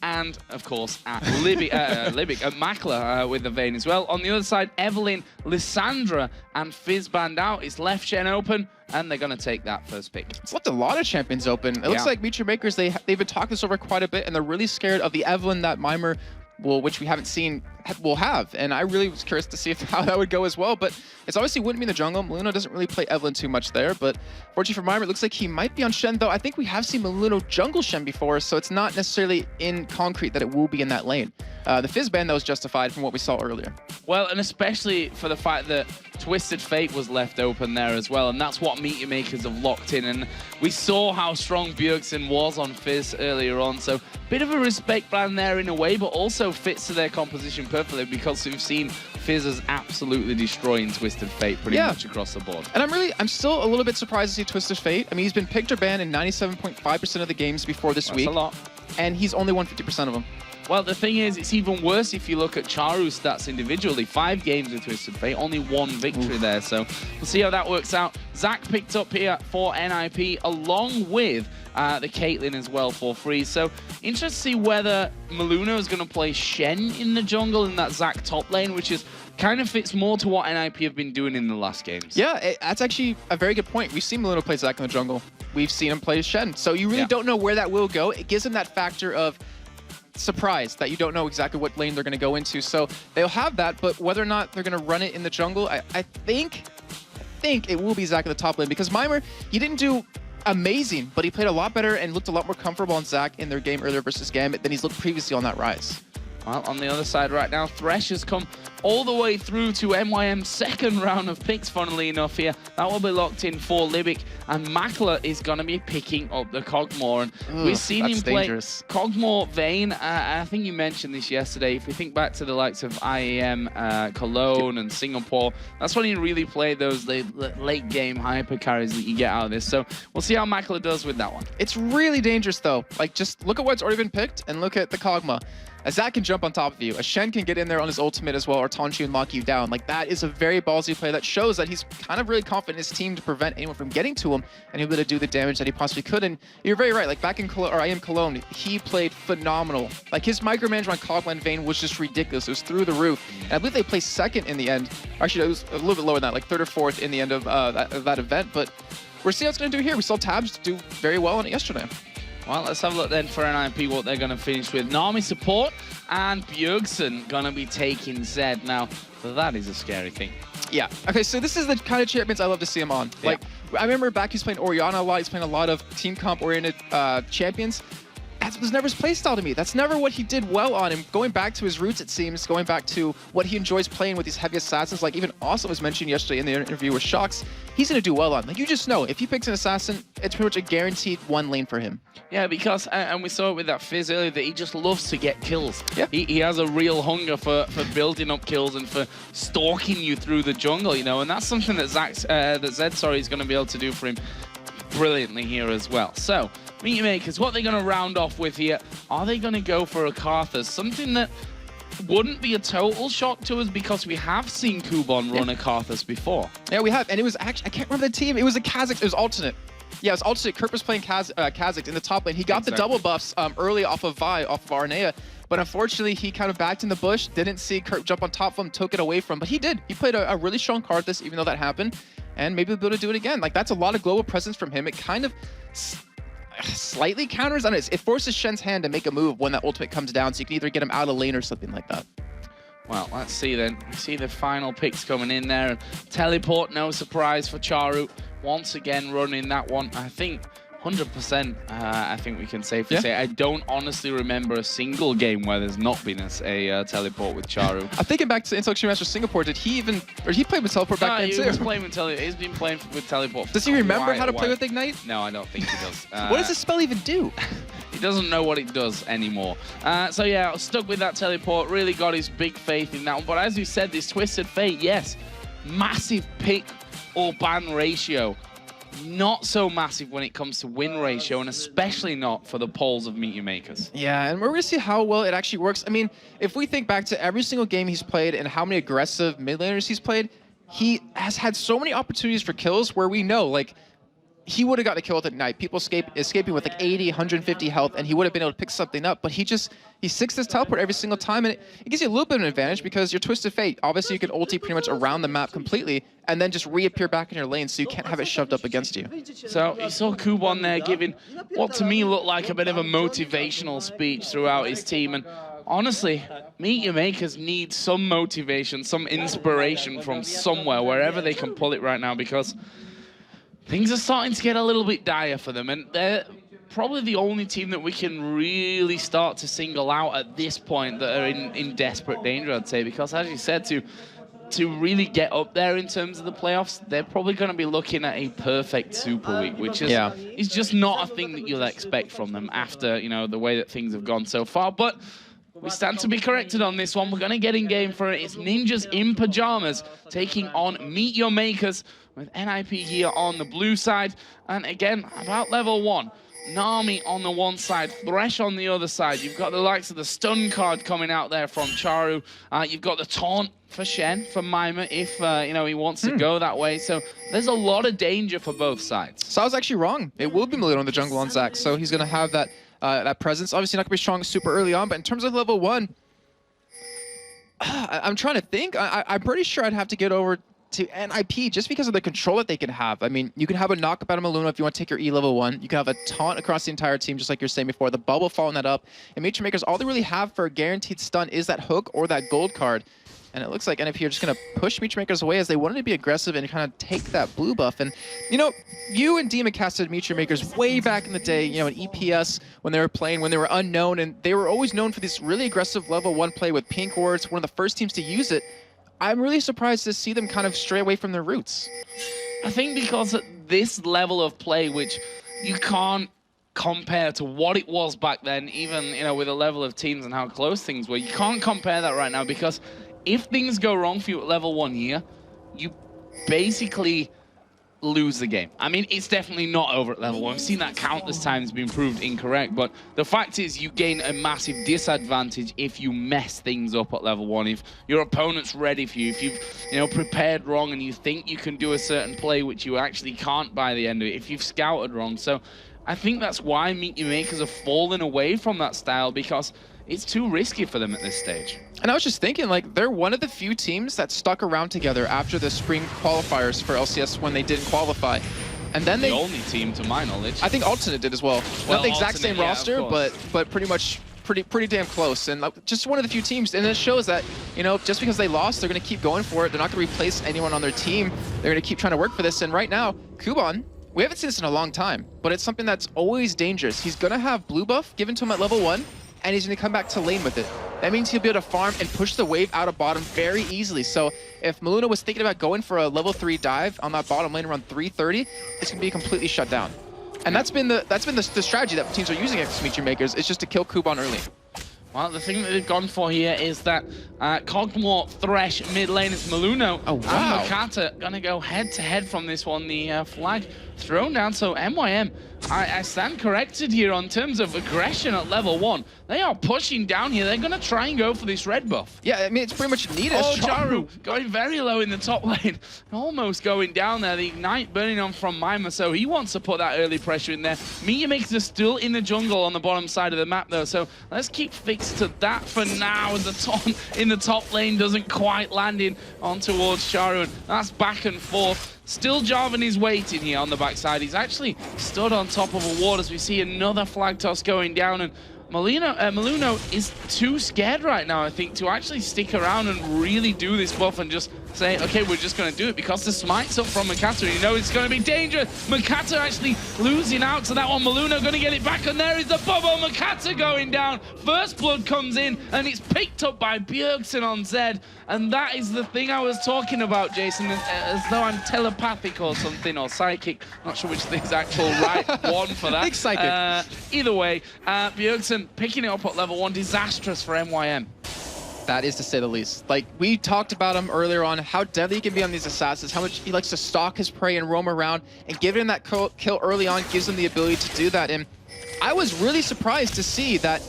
and of course at Libic, at Makler with the Vayne as well. On the other side, Evelyn, Lissandra, and Fizz banned out. It's left Shen open, and they're going to take that first pick. It's left a lot of champions open. It looks like Meet Your Makers, they've been talking this over quite a bit, and they're really scared of the Evelyn that Mimir which we haven't seen, will have. And I really was curious to see how that would go as well. But it's obviously wouldn't be in the jungle. Maluno doesn't really play Evelyn too much there. But fortunately for Mimir, it looks like he might be on Shen, though. I think we have seen Maluno jungle Shen before, so it's not necessarily in concrete that it will be in that lane. The Fizz ban, though, was justified from what we saw earlier. Well, and especially for the fact that Twisted Fate was left open there as well, and that's what Meet Your Makers have locked in. And we saw how strong Bjergsen was on Fizz earlier on, so bit of a respect ban there in a way, but also fits to their composition perfectly because we've seen Fizz as absolutely destroying Twisted Fate pretty much across the board. And I'm still a little bit surprised to see Twisted Fate. I mean, he's been picked or banned in 97.5% of the games before this week. That's a lot. And he's only won 50% of them. Well, the thing is, it's even worse if you look at Charu's stats individually. 5 games with Twisted Fate, only 1 victory there. So we'll see how that works out. Zac picked up here for NIP, along with the Caitlyn as well for free. So interesting to see whether Maluno is going to play Shen in the jungle in that Zac top lane, which is kind of fits more to what NIP have been doing in the last games. Yeah, that's actually a very good point. We've seen Maluno play Zac in the jungle. We've seen him play Shen. So you really don't know where that will go. It gives him that factor of surprise that you don't know exactly what lane they're going to go into. So they'll have that, but whether or not they're going to run it in the jungle, I think it will be Zac in the top lane, because Mimir, he didn't do amazing, but he played a lot better and looked a lot more comfortable on Zac in their game earlier versus Gambit than he's looked previously on that Ryze. Well, on the other side right now, Thresh has come all the way through to MYM's second round of picks, funnily enough here. That will be locked in for Libic, and Makler is going to be picking up the Cogmore. And we've seen him play Cogmore Vayne. I think you mentioned this yesterday. If we think back to the likes of IEM, Cologne, and Singapore, that's when he really played those late game hyper carries that you get out of this. So we'll see how Makler does with that one. It's really dangerous, though. Like, just look at what's already been picked and look at the Kog'Maw. A Zac can jump on top of you. A Shen can get in there on his ultimate as well, or taunt you and lock you down. Like, that is a very ballsy play that shows that he's kind of really confident in his team to prevent anyone from getting to him, and he'll be able to do the damage that he possibly could. And you're very right. Like, back in Cologne, or I am Cologne, he played phenomenal. Like, his micromanagement on Kog'Maw and Vayne was just ridiculous. It was through the roof. And I believe they placed second in the end. Actually, it was a little bit lower than that, like third or fourth in the end of that event. But we'll see how it's going to do here. We saw Tabs do very well on it yesterday. Well, let's have a look then for NIP, what they're going to finish with. Nami support and Bjergsen going to be taking Zed. Now, that is a scary thing. Yeah. Okay, so this is the kind of champions I love to see him on. Yeah. Like, I remember back he's playing Orianna a lot. He's playing a lot of team comp-oriented champions. That was never his playstyle to me. That's never what he did well on. And going back to his roots, it seems, going back to what he enjoys playing with these heavy assassins, like even Awesome was mentioned yesterday in the interview with Shox, he's going to do well on. Like, you just know, if he picks an assassin, it's pretty much a guaranteed one lane for him. Yeah, because, and we saw it with that Fizz earlier, that he just loves to get kills. Yeah. He has a real hunger for building up kills and for stalking you through the jungle, you know, and that's something that Zed is going to be able to do for him brilliantly here as well. So, Meteor Makers, what are they going to round off with here? Are they going to go for a Karthus? Something that wouldn't be a total shock to us because we have seen Kubon run a Karthus before. Yeah, we have, and it was actually, I can't remember the team, it was a Kha'Zix, it was alternate. Yeah, it was alternate. Kurt was playing Kha'Zix in the top lane. He got the double buffs early off of Vi, off of Arnea, but unfortunately he kind of backed in the bush, didn't see Kurt jump on top of him, took it away from him, but he did. He played a really strong Karthus even though that happened, and maybe we'll be able to do it again. Like, that's a lot of global presence from him. It kind of slightly counters, I don't know, it forces Shen's hand to make a move when that ultimate comes down, so you can either get him out of lane or something like that. Well, let's see then. We see the final picks coming in there. Teleport, no surprise for Charu. Once again running that one. I think 100%, I think we can safely say. I don't honestly remember a single game where there's not been a teleport with Charu. I'm thinking back to Intel Master Singapore. Did he even, or he played with teleport back then too? He was playing with teleport. He's been playing with teleport. Does he remember how to play with Ignite? No, I don't think he does. What does this spell even do? He doesn't know what it does anymore. So yeah, stuck with that teleport. Really got his big faith in that one. But as you said, this Twisted Fate, yes, massive pick or ban ratio. Not so massive when it comes to win ratio, and especially not for the polls of Meteor Makers. Yeah, and we're going to see how well it actually works. I mean, if we think back to every single game he's played and how many aggressive mid laners he's played, he has had so many opportunities for kills where we know, like, he would have gotten a kill with Ignite. People escaping with like 80, 150 health, and he would have been able to pick something up. But he sticks this teleport every single time, and it gives you a little bit of an advantage because you're Twisted Fate. Obviously, you can ulti pretty much around the map completely, and then just reappear back in your lane, so you can't have it shoved up against you. So you saw Kubon there giving what to me looked like a bit of a motivational speech throughout his team, and honestly, Meteor Makers need some motivation, some inspiration from somewhere, wherever they can pull it right now, because things are starting to get a little bit dire for them, and they're probably the only team that we can really start to single out at this point that are in desperate danger, I'd say, because as you said, to really get up there in terms of the playoffs, they're probably going to be looking at a perfect Super Week, which is just not a thing that you'll expect from them after, you know, the way that things have gone so far. But we stand to be corrected on this one. We're going to get in game for it. It's Ninjas in Pajamas taking on Meteor Makers with NIP here on the blue side. And again, about level 1. Nami on the one side, Thresh on the other side. You've got the likes of the stun card coming out there from Charu. You've got the taunt for Shen, for Mima, if you know, he wants to go that way. So there's a lot of danger for both sides. So I was actually wrong. It will be Malone on the jungle on Zac, so he's going to have that that presence. Obviously not going to be strong super early on, but in terms of level 1, I'm trying to think. I'm pretty sure I'd have to get over to NIP just because of the control that they can have. I mean, you can have a knockup out of Maluna if you want to take your E level 1. You can have a taunt across the entire team, just like you're saying before. The bubble following that up. And Meteor Makers, all they really have for a guaranteed stun is that hook or that gold card. And it looks like NFP are just going to push Meatmakers away as they wanted to be aggressive and kind of take that blue buff. And, you know, you and Demon casted Meatmakers way back in the day, you know, in EPS when they were playing, when they were unknown. And they were always known for this really aggressive level 1 play with pink wards, one of the first teams to use it. I'm really surprised to see them kind of stray away from their roots. I think because at this level of play, which you can't compare to what it was back then, even, you know, with the level of teams and how close things were, you can't compare that right now, because if things go wrong for you at level 1 here, you basically lose the game. I mean, it's definitely not over at level 1. I've seen that countless times being proved incorrect, but the fact is you gain a massive disadvantage if you mess things up at level 1. If your opponent's ready for you, if you've, you know, prepared wrong and you think you can do a certain play which you actually can't by the end of it, if you've scouted wrong. So I think that's why Meatmakers have fallen away from that style, because it's too risky for them at this stage. And I was just thinking, like, they're one of the few teams that stuck around together after the spring qualifiers for LCS when they didn't qualify. And then the only team, to my knowledge. I think Alternate did as well. Not the exact same roster, but pretty much pretty damn close. And just one of the few teams. And it shows that, you know, just because they lost, they're going to keep going for it. They're not going to replace anyone on their team. They're going to keep trying to work for this. And right now, Kuban, we haven't seen this in a long time, but it's something that's always dangerous. He's going to have blue buff given to him at level 1, and he's going to come back to lane with it. That means he'll be able to farm and push the wave out of bottom very easily. So if Maluna was thinking about going for a level 3 dive on that bottom lane around 330, it's going to be completely shut down. And that's been the strategy that teams are using against Meatmakers, is just to kill Kuban early. Well, the thing that they've gone for here is that Cogmore, Thresh, mid lane, it's Maluno and Makata gonna go head-to-head from this one. The flag thrown down, so MYM, I stand corrected here on terms of aggression at level 1. They are pushing down here. They're gonna try and go for this red buff. Yeah, I mean, it's pretty much needed. Oh, Jaru going very low in the top lane. Almost going down there. The Ignite burning on from Mima, so he wants to put that early pressure in there. Meatmakers are still in the jungle on the bottom side of the map, though, so let's keep fixed to that for now. The taunt in the top lane doesn't quite land in on towards Charu, and that's back and forth. Still Jarvan is waiting here on the backside. He's actually stood on top of a ward as we see another flag toss going down, and Maluno is too scared right now, I think, to actually stick around and really do this buff and just say, okay, we're just going to do it, because the smite's up from Makata. You know it's going to be dangerous. Makata actually losing out to that one. Maluno going to get it back, and there is the bubble. Makata going down. First blood comes in, and it's picked up by Bjergsen on Zed. And that is the thing I was talking about, Jason, as though I'm telepathic or something, or psychic. Not sure which is the actual right one for that. Big psychic. Either way, Bjergsen picking it up at level 1. Disastrous for MYM. That is to say the least. Like, we talked about him earlier on, how deadly he can be on these assassins, how much he likes to stalk his prey and roam around, and giving him that kill early on gives him the ability to do that. And I was really surprised to see that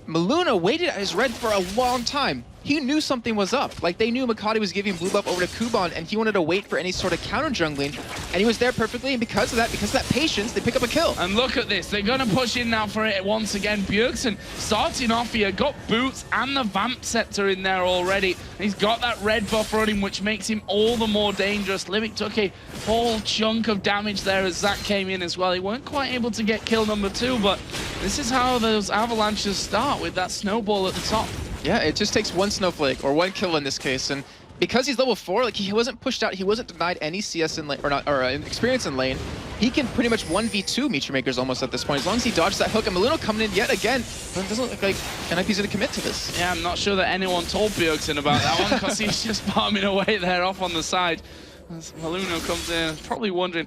Maluna waited at his red for a long time. He knew something was up. Like, they knew Makati was giving blue buff over to Kuban, and he wanted to wait for any sort of counter jungling, and he was there perfectly, and because of that patience, they pick up a kill. And look at this, they're gonna push in now for it once again. Bjergsen starting off here, got boots and the Vamp Scepter in there already. He's got that red buff running, which makes him all the more dangerous. Limit took a whole chunk of damage there as Zach came in as well. He weren't quite able to get kill number 2, but this is how those avalanches start, with that snowball at the top. Yeah, it just takes one snowflake, or one kill in this case, and because he's level 4, like, he wasn't pushed out, he wasn't denied any CS in lane, or experience in lane. He can pretty much 1v2 Meatmakers almost at this point, as long as he dodges that hook. And Maluno coming in yet again, but it doesn't look like NIP's going to commit to this. Yeah, I'm not sure that anyone told Bjergsen about that one, because he's just farming away there off on the side. As Maluno comes in, probably wondering,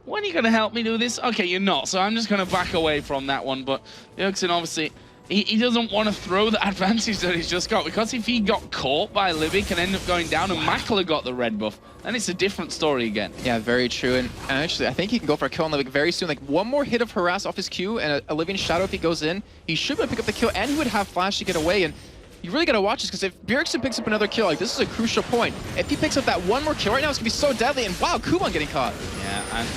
when are you going to help me do this? Okay, you're not, so I'm just going to back away from that one. But Bjergsen obviously, he doesn't want to throw the advantage that he's just got, because if he got caught by Libic and ended up going down and Makala got the red buff, then it's a different story again. Yeah, very true. And actually, I think he can go for a kill on Libic very soon. Like, one more hit of Harass off his Q and a Living Shadow if he goes in, he should be able to pick up the kill, and he would have Flash to get away. And you really got to watch this, because if Bjergsen picks up another kill, like, this is a crucial point. If he picks up that one more kill right now, it's going to be so deadly. And wow, Kuban getting caught. Yeah, and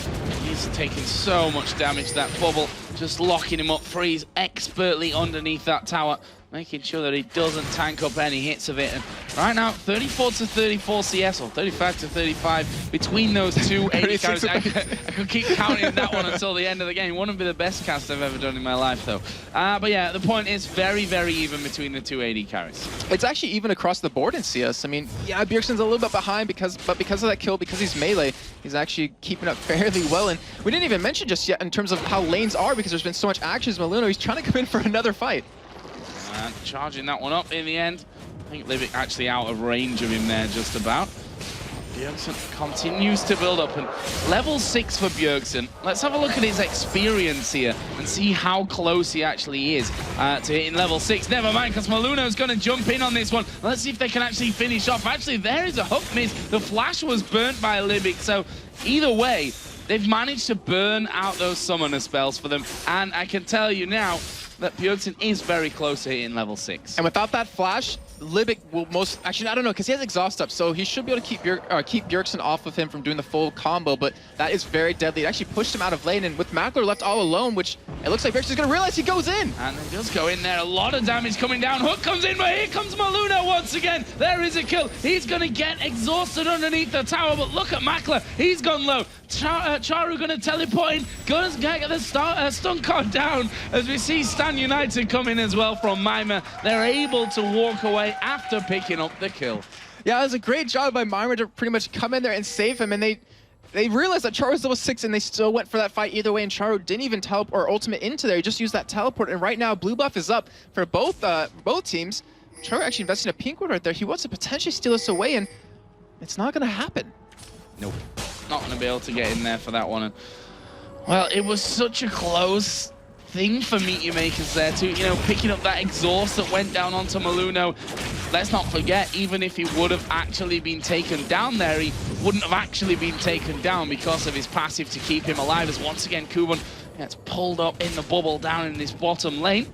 he's taking so much damage. That bubble just locking him up. Freeze expertly underneath that tower. making sure that he doesn't tank up any hits of it. And right now, 34 to 34 CS, or 35 to 35 between those two 80 carries. I could keep counting that one until the end of the game. Wouldn't be the best cast I've ever done in my life, though. But yeah, the point is very, very even between the two 80 carries. It's actually even across the board in CS. I mean, yeah, Bjergsen's a little bit behind, but because of that kill, because he's melee, he's actually keeping up fairly well. And we didn't even mention just yet in terms of how lanes are, because there's been so much action. Maluno, he's trying to come in for another fight. And charging that one up in the end. I think Livic actually out of range of him there just about. Bjergsen continues to build up, and level 6 for Bjergsen. Let's have a look at his experience here and see how close he actually is to hitting level 6. Never mind, because Maluno's going to jump in on this one. Let's see if they can actually finish off. Actually, there is a hook miss. The flash was burnt by Livic, so either way, they've managed to burn out those summoner spells for them, and I can tell you now that Bjergsen is very close to hitting level 6. And without that flash, Livic will actually, I don't know, because he has exhaust up, so he should be able to keep Bjergsen off of him from doing the full combo, but that is very deadly. It actually pushed him out of lane, and with Mackler left all alone, which it looks like Bjergsen's going to realize he goes in. And he does go in there. A lot of damage coming down. Hook comes in, but here comes Maluno once again. There is a kill. He's going to get exhausted underneath the tower, but look at Mackler. He's gone low. Charu going to teleport in. Going to get the stun card down as we see Stan United come in as well from Mima. They're able to walk away after picking up the kill. Yeah, it was a great job by Mima to pretty much come in there and save him, and they realized that Charu was level 6 and they still went for that fight either way, and Charu didn't even teleport or ultimate into there. He just used that teleport, and right now blue buff is up for both teams. Charu actually invested in a pink one right there. He wants to potentially steal us away, and it's not going to happen. Nope. Not going to be able to get in there for that one. And, well, it was such a close thing for Meteor Makers there too, you know, picking up that exhaust that went down onto Maluno. Let's not forget, even if he would have actually been taken down there, he wouldn't have actually been taken down because of his passive to keep him alive, as once again Kuban gets pulled up in the bubble down in this bottom lane.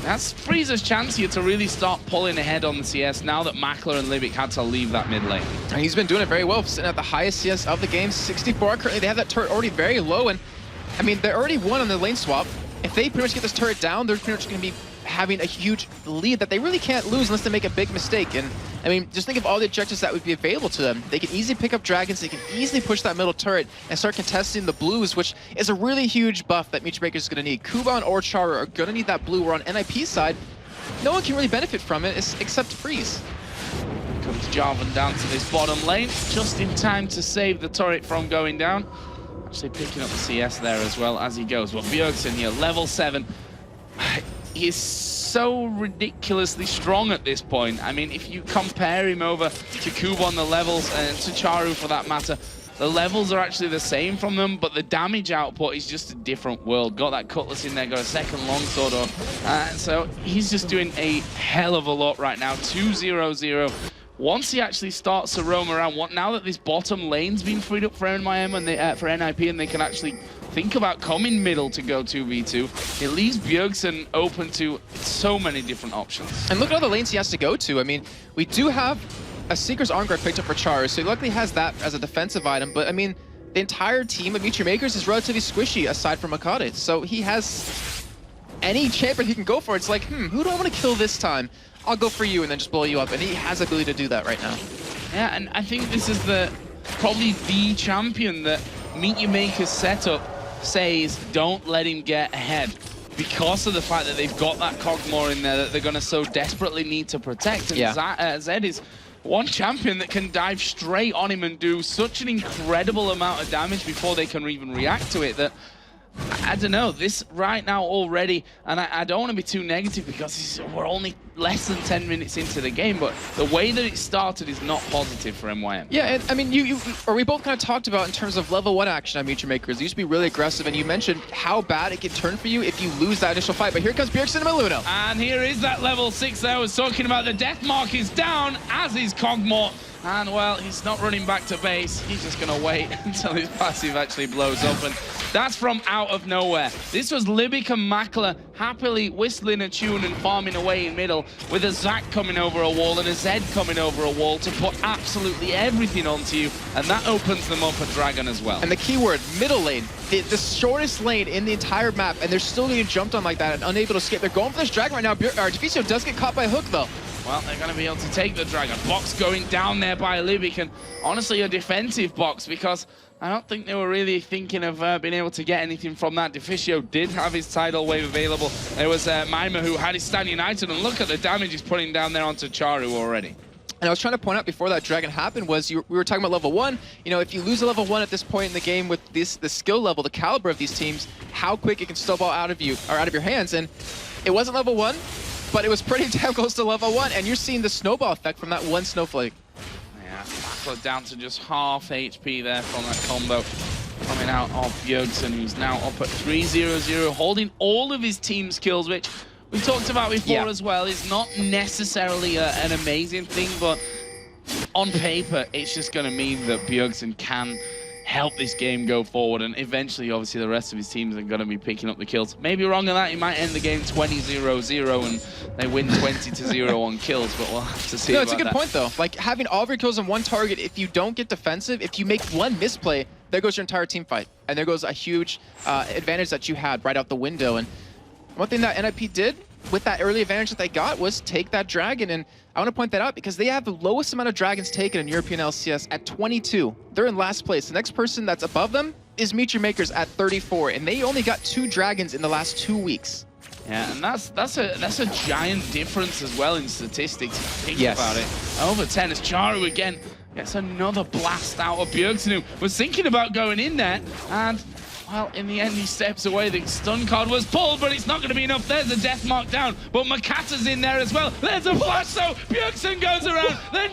That's Freezer's chance here to really start pulling ahead on the CS now that Mackler and Livic had to leave that mid lane. And he's been doing it very well, sitting at the highest CS of the game, 64. Currently, they have that turret already very low, and I mean, they already won on the lane swap. If they pretty much get this turret down, they're pretty much going to be having a huge lead that they really can't lose unless they make a big mistake. And I mean, just think of all the objectives that would be available to them. They can easily pick up dragons, they can easily push that middle turret and start contesting the blues, which is a really huge buff that Meteor Makers is going to need. Kuban or Charu are going to need that blue, where on NIP's side, no one can really benefit from it except Freeze. Comes Jarvan down to this bottom lane, just in time to save the turret from going down. Actually picking up the CS there as well as he goes. Well, Bjergsen here, level 7. He's so ridiculously strong at this point. I mean, if you compare him over to Kuban, the levels, and to Charu for that matter, the levels are actually the same from them, but the damage output is just a different world. Got that cutlass in there, got a second longsword on. So he's just doing a hell of a lot right now. 2-0-0. Once he actually starts to roam around, now that this bottom lane's been freed up for NYM and for NIP, and they can actually think about coming middle to go 2v2, it leaves Bjergsen open to so many different options. And look at all the lanes he has to go to. I mean, we do have a Seeker's Arm Guard picked up for Charu, so he luckily has that as a defensive item, but I mean, the entire team of Meteor Makers is relatively squishy aside from Akade, so he has any champion he can go for. It's like, who do I want to kill this time? I'll go for you and then just blow you up, and he has the ability to do that right now. Yeah, and I think this is probably the champion that Meteor Makers setup says don't let him get ahead, because of the fact that they've got that Kog'Maw in there that they're going to so desperately need to protect. And Zed is one champion that can dive straight on him and do such an incredible amount of damage before they can even react to it that I don't know, this right now already, and I don't want to be too negative because we're only less than 10 minutes into the game, but the way that it started is not positive for MYM. Yeah, and I mean, we both kind of talked about in terms of level 1 action on Meteor Makers. It used to be really aggressive, and you mentioned how bad it can turn for you if you lose that initial fight, but here comes Bjergsen and Maluno. And here is that level 6 that I was talking about. The death mark is down, as is Kog'Maw. And, well, he's not running back to base. He's just going to wait until his passive actually blows up. And that's from out of nowhere. This was Libic and Makler happily whistling a tune and farming away in middle with a Zac coming over a wall and a Zed coming over a wall to put absolutely everything onto you. And that opens them up a Dragon as well. And the keyword, middle lane. The shortest lane in the entire map, and they're still getting jumped on like that and unable to escape. They're going for this Dragon right now. Deficio does get caught by a hook, though. Well, they're going to be able to take the Dragon. Box going down there by Libic, and honestly a defensive box, because I don't think they were really thinking of being able to get anything from that. Deficio did have his tidal wave available. There was Mimer who had his stand united, and look at the damage he's putting down there onto Charu already. And I was trying to point out before that Dragon happened was we were talking about level 1. You know, if you lose a level 1 at this point in the game with the skill level, the caliber of these teams, how quick it can snowball out of you or out of your hands. And it wasn't level 1, but it was pretty damn close to level 1. And you're seeing the snowball effect from that one snowflake. Yeah, Makler down to just half HP there from that combo coming out of Bjergsen, who's now up at 3-0-0, holding all of his team's kills, which we talked about before as well. It's not necessarily an amazing thing, but on paper, it's just going to mean that Bjergsen can help this game go forward, and eventually, obviously, the rest of his teams are going to be picking up the kills. Maybe wrong on that, he might end the game 20-0-0 and they win 20-0 on kills, but we'll have to see. No, it's a good point, though. Like, having all of your kills on one target, if you don't get defensive, if you make one misplay, there goes your entire team fight. And there goes a huge advantage that you had right out the window. And one thing that NIP did with that early advantage that they got was take that Dragon, and I want to point that out because they have the lowest amount of Dragons taken in European LCS at 22. They're in last place. The next person that's above them is Meet Your Makers at 34, and they only got 2 Dragons in the last 2 weeks. Yeah, and that's a giant difference as well in statistics. Think about it. Over 10 as Charu again gets another blast out of Bjergsen, who was thinking about going in there, and well, in the end, he steps away. The stun card was pulled, but it's not going to be enough. There's a death mark down, but Makata's in there as well. There's a flash, so Bjergsen goes around, then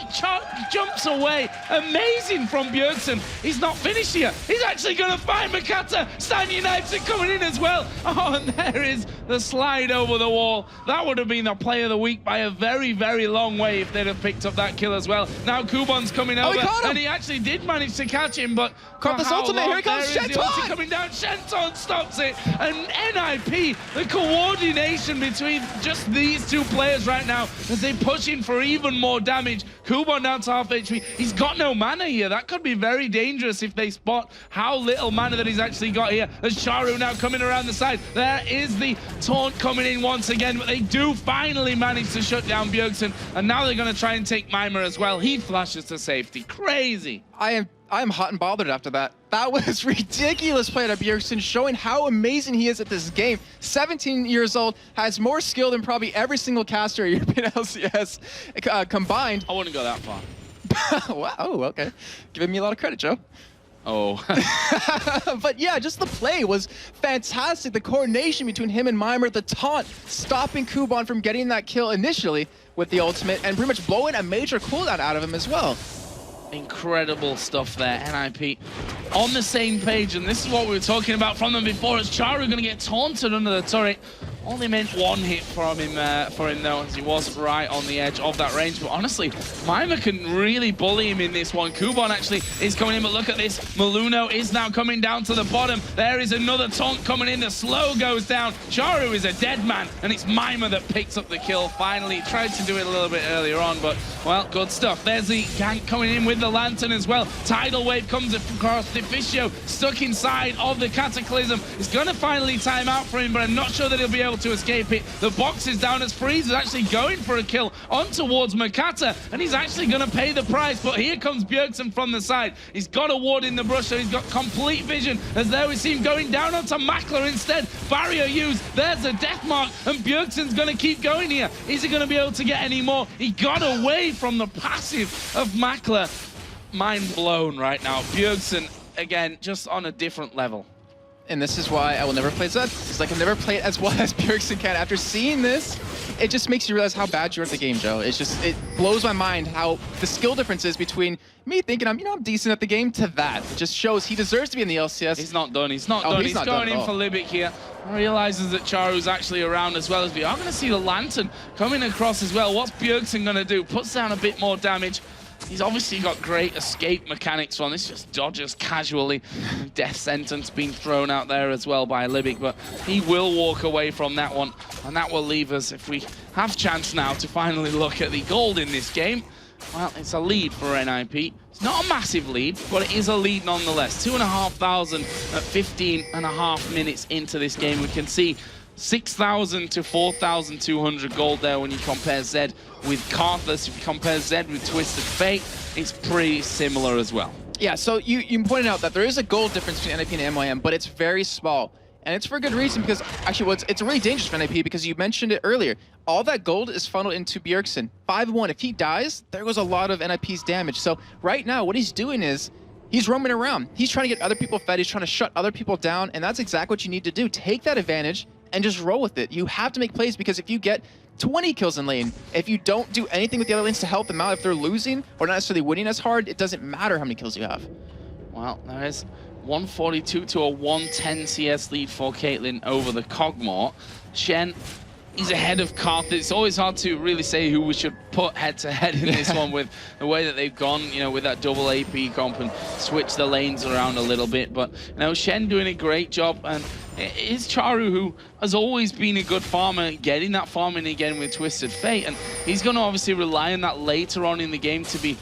jumps away. Amazing from Bjergsen. He's not finished here. He's actually going to find Makata. Stan United coming in as well. Oh, and there is the slide over the wall. That would have been the play of the week by a very, very long way if they'd have picked up that kill as well. Now Kubon's coming over, and he actually did manage to catch him, but caught this ultimate. Here he comes, Shenton coming down. Shenton stops it, and NIP, the coordination between just these two players right now as they push in for even more damage. Kubon down to half HP. He's got no mana here. That could be very dangerous if they spot how little mana that he's actually got here. There's Charu now coming around the side. There is the taunt coming in once again, but they do finally manage to shut down Bjergsen, and now they're going to try and take Mimer as well. He flashes to safety. Crazy. I am hot and bothered after that. That was ridiculous play at Bjergsen, showing how amazing he is at this game. 17 years old, has more skill than probably every single caster at European LCS combined. I wouldn't go that far. Wow, okay. Giving me a lot of credit, Joe. Oh. But yeah, just the play was fantastic. The coordination between him and Mimer, the taunt, stopping Kubon from getting that kill initially with the ultimate, and pretty much blowing a major cooldown out of him as well. Incredible stuff there. NIP on the same page, and this is what we were talking about from them before. As Charu going to get taunted under the turret. Only meant one hit from him though, as he was right on the edge of that range. But honestly, Mimer can really bully him in this one. Kubon actually is coming in, but look at this. Maluno is now coming down to the bottom. There is another taunt coming in. The slow goes down. Charu is a dead man, and it's Mimer that picks up the kill. Finally, tried to do it a little bit earlier on, but, well, good stuff. There's the gank coming in with the lantern as well. Tidal wave comes across. Deficio stuck inside of the Cataclysm. It's going to finally time out for him, but I'm not sure that he'll be able to escape it. The box is down as Freeze is actually going for a kill on towards Makata, and he's actually going to pay the price, but here comes Bjergsen from the side. He's got a ward in the brush, so he's got complete vision, as there we see him going down onto Makler instead. Barrier used, there's a death mark, and Bjergsen's going to keep going here. Is he going to be able to get any more? He got away from the passive of Makler. Mind blown right now. Bjergsen, again, just on a different level. And this is why I will never play Zed. It's like I'll never play it as well as Bjergsen can. After seeing this, it just makes you realize how bad you're at the game, Joe. It's just, it blows my mind how the skill differences between me thinking I'm decent at the game to that. It just shows he deserves to be in the LCS. He's not done. He's not done. He's going in for Libic here. Realizes that Charu's actually around as well, as we are going to see the lantern coming across as well. What's Bjergsen going to do? Puts down a bit more damage. He's obviously got great escape mechanics from this, just dodges casually. Death sentence being thrown out there as well by Libic, but he will walk away from that one, and that will leave us, if we have chance now to finally look at the gold in this game, well, it's a lead for NIP. It's not a massive lead, but it is a lead nonetheless. 2,500 at 15.5 minutes into this game. We can see 6,000 to 4,200 gold there when you compare Zed with Karthus. If you compare Zed with Twisted Fate, it's pretty similar as well. Yeah, so you pointed out that there is a gold difference between NIP and MYM, but it's very small. And it's for good reason, because actually, well, it's really dangerous for NIP because you mentioned it earlier. All that gold is funneled into Bjergsen. 5-1, if he dies, there goes a lot of NIP's damage. So right now, what he's doing is he's roaming around. He's trying to get other people fed. He's trying to shut other people down. And that's exactly what you need to do. Take that advantage and just roll with it. You have to make plays, because if you get 20 kills in lane, if you don't do anything with the other lanes to help them out, if they're losing or not necessarily winning as hard, it doesn't matter how many kills you have. Well, there is 142 to a 110 CS lead for Caitlyn over the Kog'Maw. Shen, he's ahead of Karthus. It's always hard to really say who we should put head-to-head in this one with the way that they've gone, you know, with that double AP comp and switch the lanes around a little bit. But, you know, Shen doing a great job, and it's Charu who has always been a good farmer, getting that farming again with Twisted Fate, and he's going to obviously rely on that later on in the game to be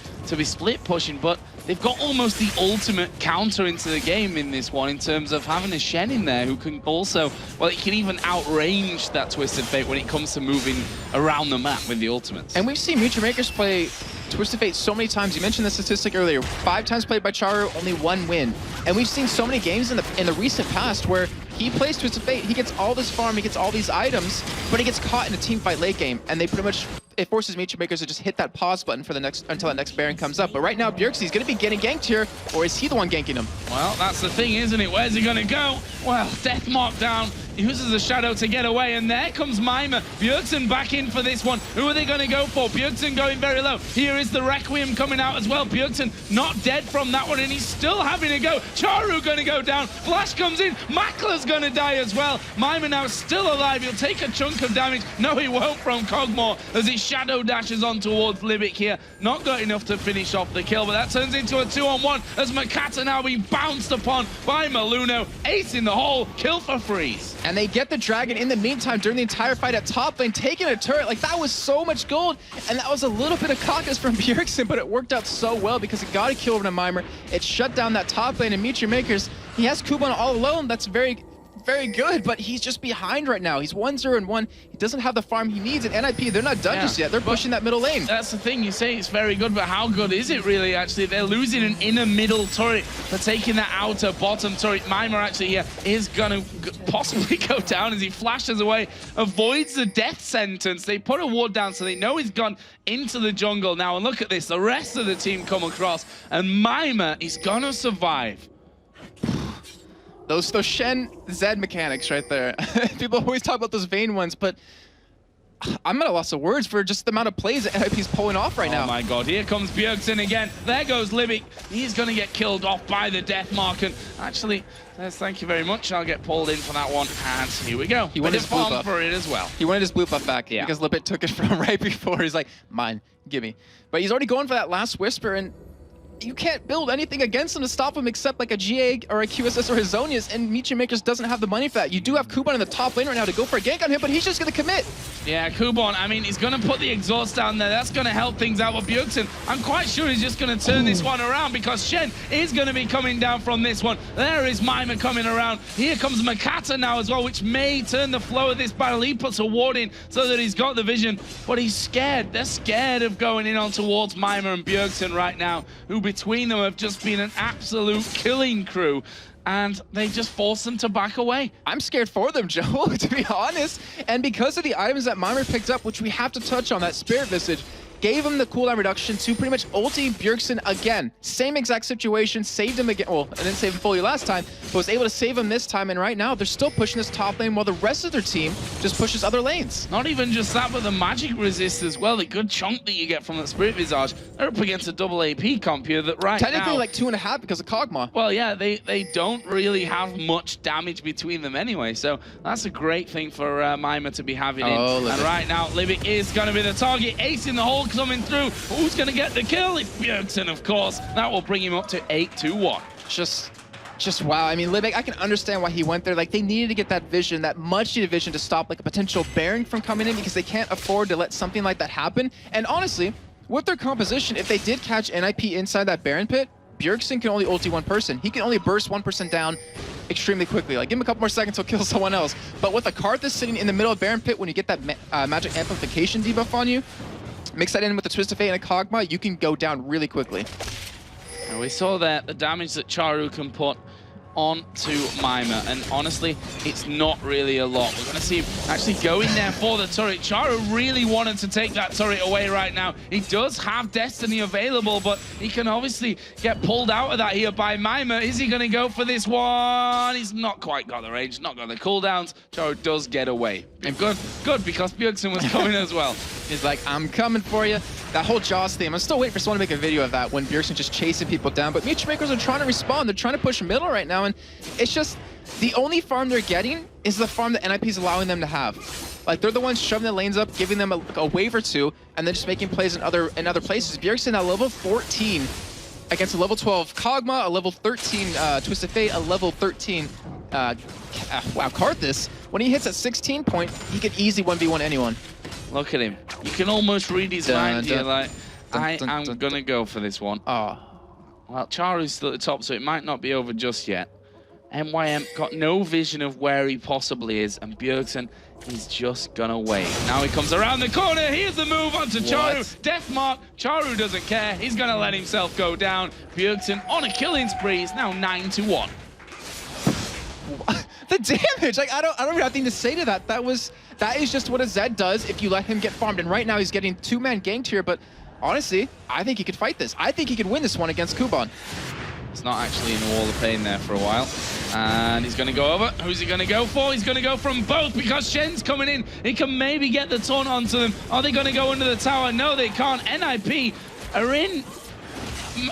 split pushing, but they've got almost the ultimate counter into the game in this one in terms of having a Shen in there who can also, well, he can even outrange that Twisted Fate when it comes to moving around the map with the ultimates. And we've seen Mutual Makers play Twisted Fate so many times. You mentioned the statistic earlier, 5 times played by Charu, only 1 win. And we've seen so many games in the recent past where he plays Twisted Fate, he gets all this farm, he gets all these items, but he gets caught in a team fight late game, and they pretty much, it forces Mutual Makers to just hit that pause button for the next, until that next Baron comes up. But right now, Bjergsen's going to be getting ganked here, or is he the one ganking him? Well, that's the thing, isn't it? Where's he going to go? Well, Death Mark down. He uses a shadow to get away, and there comes Mima. Bjergsen back in for this one. Who are they going to go for? Bjergsen going very low. Here is the Requiem coming out as well. Bjergsen not dead from that one, and he's still having to go. Charu going to go down. Flash comes in. Makla's going to die as well. Mima now still alive. He'll take a chunk of damage. No, he won't from Kog'Maw as his shadow dashes on towards Libic here. Not got enough to finish off the kill, but that turns into a 2-on-1 as Makata now being bounced upon by Maluno. Ace in the hole. Kill for freeze. And they get the dragon in the meantime during the entire fight at top lane, taking a turret. Like, that was so much gold, and that was a little bit of caucus from Bjergsen, but it worked out so well because it got a kill over to Mimer. It shut down that top lane, and Mutual Makers, he has Kuban all alone. That's very good, but he's just behind right now. He's 1-0-1. He doesn't have the farm he needs, and NIP, they're not done just yet. They're pushing that middle lane. That's the thing. You say it's very good, but how good is it really, actually? They're losing an inner middle turret for taking that outer bottom turret. Mimer actually here is going to possibly go down as he flashes away, avoids the death sentence. They put a ward down, so they know he's gone into the jungle now. And look at this. The rest of the team come across, and Mimer is going to survive. Those Shen Zed mechanics right there. People always talk about those Vayne ones, but I'm at a loss of words for just the amount of plays that NIP's pulling off right now. Oh my god, here comes Bjergsen again. There goes Libic. He's going to get killed off by the death mark, and actually, thank you very much. I'll get pulled in for that one, and here we go. He wanted his blue buff for it as well. He wanted his blue buff back because Libic took it from right before. He's like, mine, gimme. But he's already going for that last whisper, and you can't build anything against him to stop him except like a GA or a QSS or a Zonius, and Mutual Makers doesn't have the money for that. You do have Kuban in the top lane right now to go for a gank on him, but he's just going to commit. Yeah, Kuban, I mean, he's going to put the exhaust down there. That's going to help things out with Bjergsen. I'm quite sure he's just going to turn this one around because Shen is going to be coming down from this one. There is Mima coming around. Here comes Makata now as well, which may turn the flow of this battle. He puts a ward in so that he's got the vision, but he's scared. They're scared of going in on towards Mima and Bjergsen right now, who between them have just been an absolute killing crew, and they just force them to back away. I'm scared for them, Joe, to be honest. And because of the items that Mimer picked up, which we have to touch on, that Spirit Visage, gave him the cooldown reduction to pretty much ulti Bjergsen again. Same exact situation, saved him again. Well, I didn't save him fully last time, but was able to save him this time. And right now, they're still pushing this top lane while the rest of their team just pushes other lanes. Not even just that, but the magic resist as well. The good chunk that you get from the Spirit Visage. They're up against a double AP comp here that right Technically now, like 2.5 because of Kog'Maw. Well, yeah, they don't really have much damage between them anyway. So that's a great thing for Mima to be having in. And right now, Libic is going to be the target. Ace in the hole coming through. Who's going to get the kill? It's Bjergsen, of course. That will bring him up to 8-1. Just wow. I mean, Libek, I can understand why he went there. Like, they needed to get that vision, that much-needed vision to stop like a potential Baron from coming in, because they can't afford to let something like that happen. And honestly, with their composition, if they did catch NIP inside that Baron pit, Bjergsen can only ulti one person. He can only burst one person down extremely quickly. Like, give him a couple more seconds, he'll kill someone else. But with a Karthus sitting in the middle of Baron pit, when you get that magic amplification debuff on you, mix that in with a Twist of Fate and a Kog'Maw, you can go down really quickly. And we saw that the damage that Charu can put onto Mimer, and honestly, it's not really a lot. We're going to see him actually going there for the turret. Charu really wanted to take that turret away right now. He does have Destiny available, but he can obviously get pulled out of that here by Mimer. Is he going to go for this one? He's not quite got the range, not got the cooldowns. Charu does get away. And good, because Bjergsen was coming as well. He's like, I'm coming for you. That whole Jaws theme, I'm still waiting for someone to make a video of that when Bjergsen just chasing people down. But Matchmakers are trying to respond. They're trying to push middle right now, and it's just the only farm they're getting is the farm that NIP is allowing them to have. Like, they're the ones shoving the lanes up, giving them a wave or two, and then just making plays in other places. Bjergsen at level 14 against a level 12 Kog'Maw, a level 13 Twisted Fate, a level 13 Karthus. When he hits at 16 point, he could easily 1v1 anyone. Look at him. You can almost read his mind here, like, I am going to go for this one. Oh. Well, Charu's still at the top, so it might not be over just yet. MYM got no vision of where he possibly is, and Bjergsen is just going to wait. Now he comes around the corner. Here's the move onto Charu. Death mark. Charu doesn't care. He's going to let himself go down. Bjergsen on a killing spree. He's now 9-1. The damage, like, I don't even have anything to say to that. That is just what a Zed does if you let him get farmed. And right now he's getting two-man ganked here, but honestly, I think he could fight this. I think he could win this one against Kuban. It's not actually in a wall of pain there for a while. And he's going to go over. Who's he going to go for? He's going to go from both, because Shen's coming in. He can maybe get the taunt onto them. Are they going to go under the tower? No, they can't. NIP are in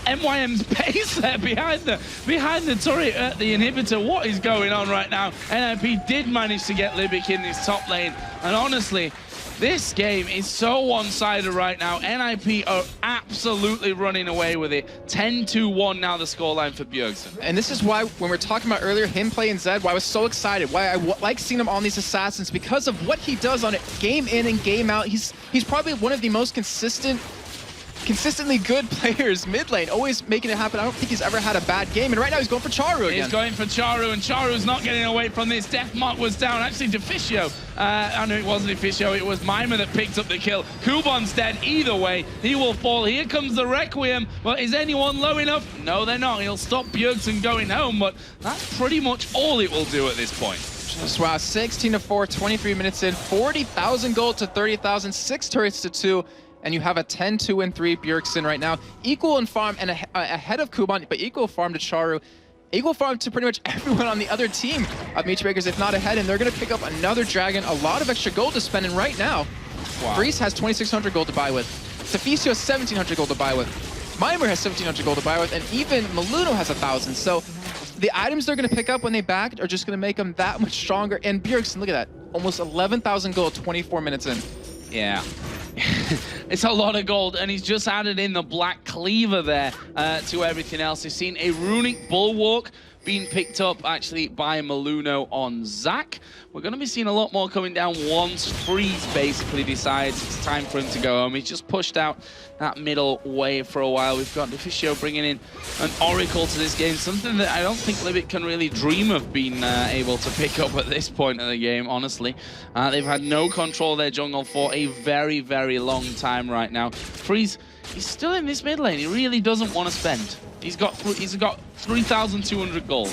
MYM's base there behind the turret at the inhibitor. What is going on right now? NIP did manage to get Libik in his top lane, and honestly, this game is so one-sided right now. NIP are absolutely running away with it. 10-1 now the scoreline for Bjergsen. And this is why, when we were talking about earlier, him playing Zed, why I was so excited, why I like seeing him on these Assassins, because of what he does on it, game in and game out. He's probably one of the most consistently good players mid lane, always making it happen. I don't think he's ever had a bad game, and right now he's going for Charu again. He's going for Charu, and Charu's not getting away from this. Death mark was down. Actually, Deficio. I know it wasn't Deficio, it was Mimer that picked up the kill. Kuban's dead either way. He will fall. Here comes the Requiem, but is anyone low enough? No, they're not. He'll stop Bjergsen going home, but that's pretty much all it will do at this point. Just wow, 16-4, 23 minutes in, 40,000 gold to 30,000, 6 turrets to 2. And you have a 10-2-3 Bjergsen right now. Equal in farm and ahead of Kuban, but equal farm to Charu. Equal farm to pretty much everyone on the other team of Matchmakers, if not ahead. And they're going to pick up another Dragon. A lot of extra gold to spend in right now. Wow. Freeze has 2,600 gold to buy with. Deficio has 1,700 gold to buy with. Mimer has 1,700 gold to buy with. And even Maluno has 1,000. So the items they're going to pick up when they back are just going to make them that much stronger. And Bjergsen, look at that. Almost 11,000 gold, 24 minutes in. Yeah. It's a lot of gold, and he's just added in the Black Cleaver there to everything else. He's seen a Runic Bulwark being picked up actually by Maluno on Zac. We're going to be seeing a lot more coming down once Freeze basically decides it's time for him to go home. He's just pushed out that middle wave for a while. We've got Deficio bringing in an Oracle to this game, something that I don't think Libik can really dream of being able to pick up at this point of the game, honestly. They've had no control of their jungle for a very, very long time right now. Freeze, he's still in this mid lane. He really doesn't want to spend. He's got 3,200 gold.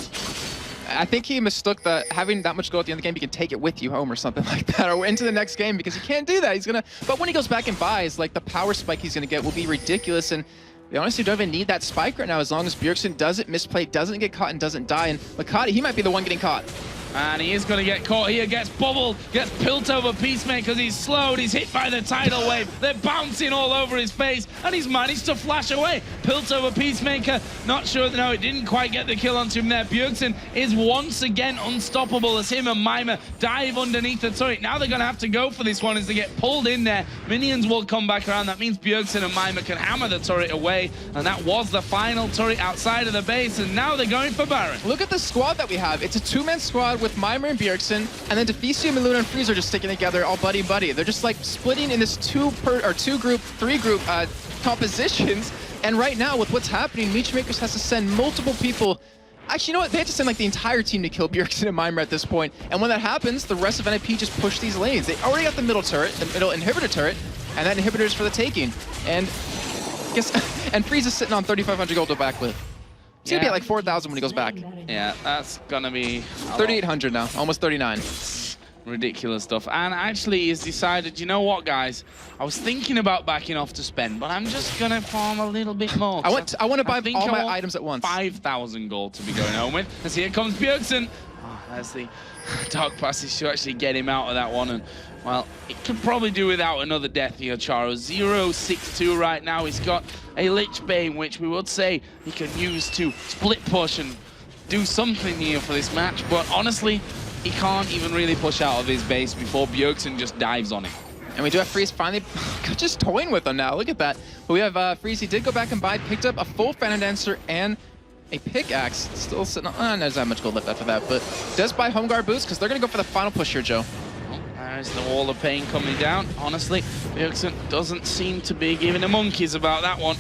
I think he mistook that having that much gold at the end of the game, you can take it with you home or something like that, or into the next game, because you can't do that. He's gonna, but when he goes back and buys, like, the power spike he's gonna get will be ridiculous, and they honestly don't even need that spike right now, as long as Bjergsen doesn't misplay, doesn't get caught, and doesn't die. And Makati, he might be the one getting caught. And he is going to get caught here, gets bubbled, gets pilt over Peacemaker because he's slowed, he's hit by the tidal wave, they're bouncing all over his face, and he's managed to flash away. Pilt over Peacemaker, not sure, no, it didn't quite get the kill onto him there. Bjergsen is once again unstoppable as him and Mima dive underneath the turret. Now they're going to have to go for this one as they get pulled in there. Minions will come back around, that means Bjergsen and Mima can hammer the turret away, and that was the final turret outside of the base, and now they're going for Baron. Look at the squad that we have. It's a two-man squad with Mima and Bjergsen, and then Deficio, Meluna, and Freeze are just sticking together all buddy-buddy. They're just like splitting in this three-group compositions, and right now with what's happening, Meechmakers has to send multiple people. Actually, you know what? They have to send like the entire team to kill Bjergsen and Mima at this point, and when that happens, the rest of NIP just push these lanes. They already got the middle turret, the middle inhibitor turret, and that inhibitor is for the taking. And and Freeze is sitting on 3,500 gold to back with. He's gonna be at like 4,000 when he goes back. Yeah, that's gonna be 3,800 now, almost 39. Ridiculous stuff. And actually he's decided, you know what, guys? I was thinking about backing off to spend, but I'm just gonna farm a little bit more. I want to buy all my items at once. 5,000 gold to be going home with. As here comes Bjergsen. Oh, there's the dark passage to actually get him out of that one. And well, it could probably do without another death here, Charo. 0-6-2 right now. He's got a Lich Bane, which we would say he can use to split push and do something here for this match. But honestly, he can't even really push out of his base before Bjergsen just dives on it. And we do have Freeze finally just toying with them now. Look at that. But we have Freeze. He did go back and picked up a full Phantom Dancer and a pickaxe. Still sitting on, there's not much gold left after that, but does buy Home Guard boots because they're going to go for the final push here, Joe. There's the wall of pain coming down. Honestly, Bjergsen doesn't seem to be giving a monkeys about that one.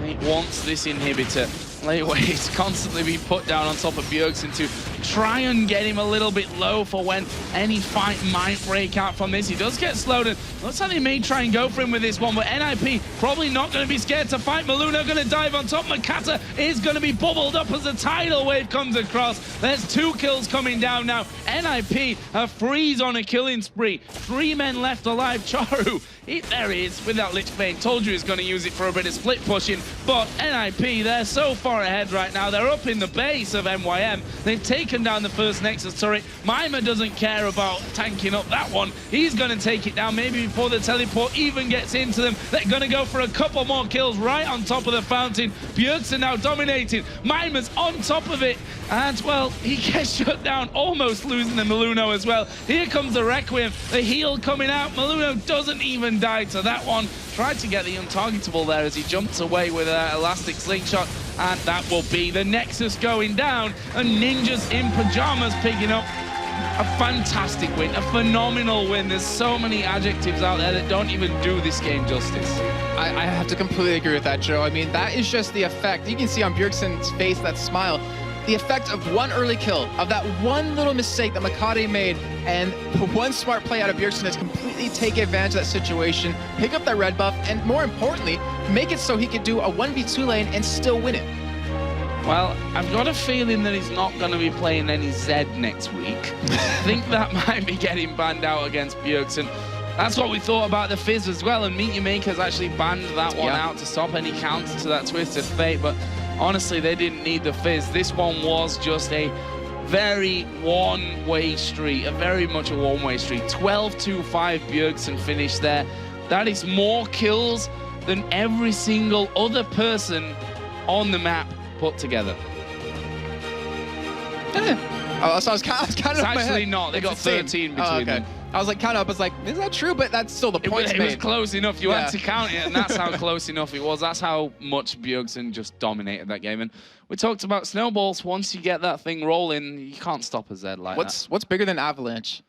He wants this inhibitor. Lateways constantly be put down on top of Bjergsen to try and get him a little bit low for when any fight might break out from this. He does get slowed, and looks like they may try and go for him with this one, but NIP probably not going to be scared to fight. Meluna going to dive on top. Makata is going to be bubbled up as the tidal wave comes across. There's 2 kills coming down now. NIP a Freeze on a killing spree. 3 men left alive. Charu, there he is with that Lich Bane. Told you he's going to use it for a bit of split pushing, but NIP, they're so far ahead right now. They're up in the base of MYM. They've taken down the first Nexus turret. Mima doesn't care about tanking up that one. He's going to take it down maybe before the teleport even gets into them. They're going to go for a couple more kills right on top of the fountain. Bjergsen now dominating. Mima's on top of it. And, well, he gets shut down, almost losing the Meluno as well. Here comes the Requiem. The heal coming out. Meluno doesn't even die to that one. Tried to get the untargetable there as he jumps away with an elastic slingshot. And that will be the Nexus going down. And Ninjas in Pajamas picking up a fantastic win, a phenomenal win. There's so many adjectives out there that don't even do this game justice. I have to completely agree with that, Joe. I mean, that is just the effect. You can see on Bjergsen's face that smile. The effect of one early kill, of that one little mistake that Makate made, and one smart play out of Bjergsen that's completely take advantage of that situation, pick up that red buff, and more importantly, make it so he could do a 1v2 lane and still win it. Well, I've got a feeling that he's not going to be playing any Zed next week. I think that might be getting banned out against Bjergsen. That's what we thought about the Fizz as well, and Meet Your Maker's actually banned that one out to stop any counter to that Twisted Fate, but honestly, they didn't need the Fizz. This one was just a very one-way street, very much a one-way street. 12-2-5 Bjergsen finished there. That is more kills than every single other person on the map put together. Oh, so I was kind of it's actually not. They got 13 between them. I was like, kind of up. I was like, is that true? But that's still the point. It was close enough. You had to count it, and that's how close enough it was. That's how much Bjergsen just dominated that game. And we talked about snowballs. Once you get that thing rolling, you can't stop a Zed like that. What's bigger than Avalanche?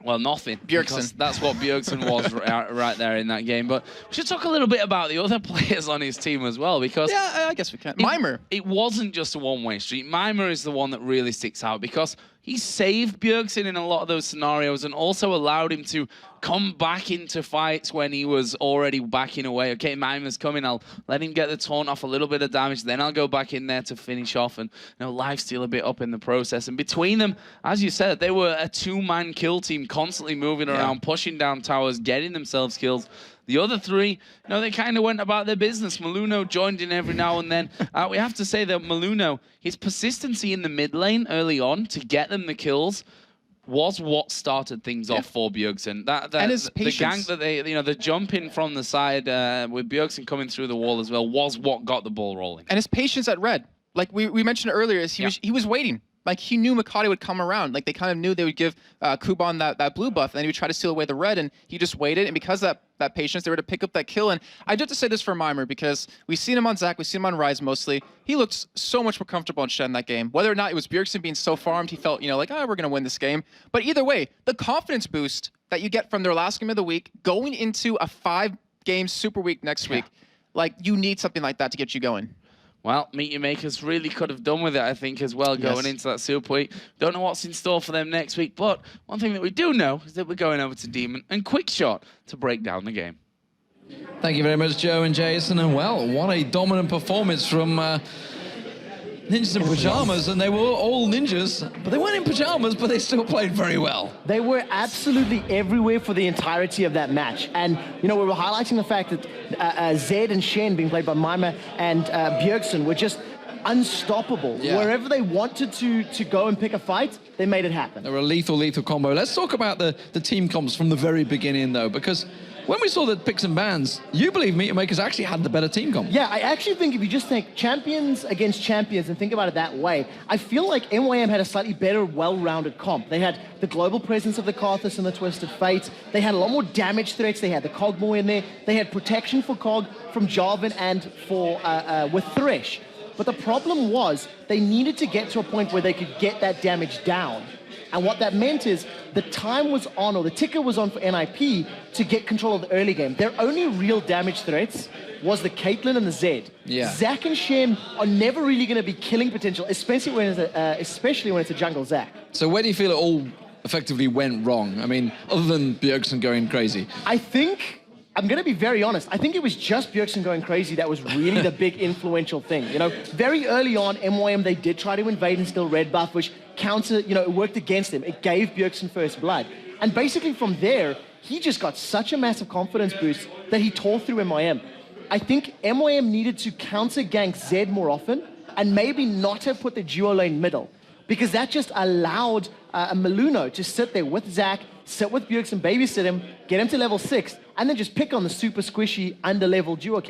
Well, nothing. Bjergsen. That's what Bjergsen was right there in that game. But we should talk a little bit about the other players on his team as well, because yeah, I guess we can. Mima. It wasn't just a one-way street. Mima is the one that really sticks out because he saved Bjergsen in a lot of those scenarios and also allowed him to come back into fights when he was already backing away. Okay, Mima's coming, I'll let him get the taunt off, a little bit of damage, then I'll go back in there to finish off and lifesteal a bit up in the process. And between them, as you said, they were a 2-man kill team, constantly moving around, pushing down towers, getting themselves kills. The other three, they kind of went about their business. Maluno joined in every now and then. We have to say that Maluno, his persistency in the mid lane early on to get them the kills was what started things off for Bjergsen. And his the patience. gank that they, the jump in from the side with Bjergsen coming through the wall as well was what got the ball rolling. And his patience at red. Like we mentioned earlier, is he was waiting. Like he knew Makati would come around. Like they kind of knew they would give Kuban that blue buff, and then he would try to steal away the red, and he just waited. And because of that patience, they were to pick up that kill. And I do have to say this for Mimer, because we've seen him on Zac, we've seen him on Ryze mostly. He looked so much more comfortable on Shen that game. Whether or not it was Bjergsen being so farmed, he felt, like, we're gonna win this game. But either way, the confidence boost that you get from their last game of the week, going into a 5-game super week next week, like you need something like that to get you going. Well, Meet Your Makers really could have done with it, I think, as well, going into that Super Week. Don't know what's in store for them next week, but one thing that we do know is that we're going over to Demon and Quickshot to break down the game. Thank you very much, Joe and Jason. And well, what a dominant performance from Ninjas in Pajamas. And they were all ninjas, but they weren't in pajamas, but they still played very well. They were absolutely everywhere for the entirety of that match. And, we were highlighting the fact that Zed and Shen, being played by Mimer and Bjergsen, were just unstoppable. Yeah. Wherever they wanted to go and pick a fight, they made it happen. They were a lethal combo. Let's talk about the team comps from the very beginning, though, because when we saw the picks and bans, you believe Meet Your Makers actually had the better team comp. Yeah, I actually think if you just think champions against champions and think about it that way, I feel like NYM had a slightly better, well-rounded comp. They had the global presence of the Karthus and the Twisted Fate. They had a lot more damage threats. They had the Cogmore in there. They had protection for Cog from Jarvan and for with Thresh. But the problem was they needed to get to a point where they could get that damage down. And what that meant is the time was on, or the ticker was on for NIP to get control of the early game. Their only real damage threats was the Caitlyn and the Zed. Yeah. Zac and Shen are never really going to be killing potential, especially when it's a jungle Zac. So where do you feel it all effectively went wrong? I mean, other than Bjergsen going crazy. I think, I'm going to be very honest, I think it was just Bjergsen going crazy that was really the big influential thing. Very early on, MYM, they did try to invade and steal red buff, which it worked against him. It gave Bjergsen first blood. And basically from there, he just got such a massive confidence boost that he tore through MYM. I think MYM needed to counter gank Zed more often and maybe not have put the duo lane middle, because that just allowed Maluno to sit there with Zac, sit with Bjergsen, babysit him, get him to level 6, and then just pick on the super squishy under-level duo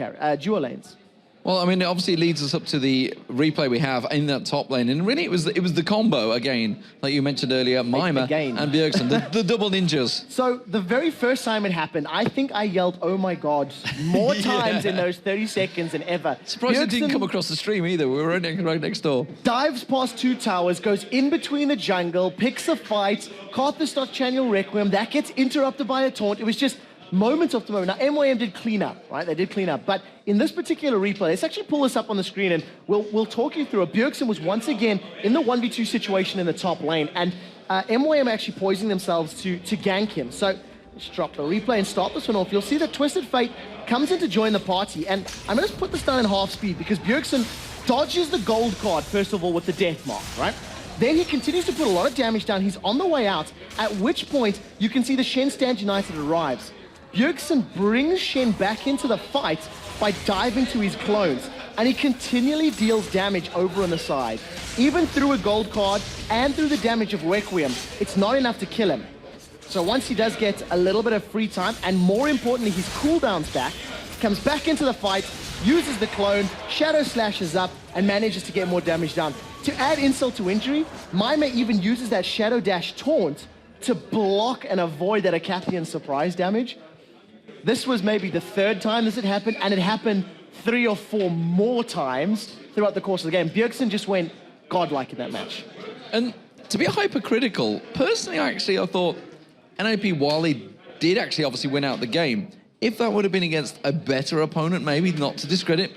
lanes. Well, I mean, it obviously leads us up to the replay we have in that top lane, and really it was the combo again, like you mentioned earlier, Mimer and Bjergsen, the double ninjas. So the very first time it happened, I think I yelled, "Oh my God," more times in those 30 seconds than ever. Surprised it didn't come across the stream either. We were right next door. Dives past 2 towers, goes in between the jungle, picks a fight. Karthus starts channeling Requiem. That gets interrupted by a taunt. It was just moments of the moment. Now, MYM did clean up, right? They did clean up. But in this particular replay, let's actually pull this up on the screen and we'll talk you through it. Bjergsen was once again in the 1v2 situation in the top lane, and MYM actually poisoned themselves to gank him. So let's drop the replay and start this one off. You'll see that Twisted Fate comes in to join the party, and I'm going to put this down in half speed because Bjergsen dodges the gold card, first of all, with the death mark, right? Then he continues to put a lot of damage down. He's on the way out, at which point you can see the Shen Stand United arrives. Bjergsen brings Shen back into the fight by diving to his clones, and he continually deals damage over on the side. Even through a gold card and through the damage of Requiem, it's not enough to kill him. So once he does get a little bit of free time, and more importantly, his cooldown's back, comes back into the fight, uses the clone, shadow slashes up, and manages to get more damage down. To add insult to injury, Mimer even uses that shadow dash taunt to block and avoid that Acathian surprise damage. This was maybe the 3rd time this had happened, and it happened 3 or 4 more times throughout the course of the game. Bjergsen just went godlike in that match. And to be hypercritical, personally, I thought NIP, while they did actually obviously win out the game, if that would have been against a better opponent, maybe not to discredit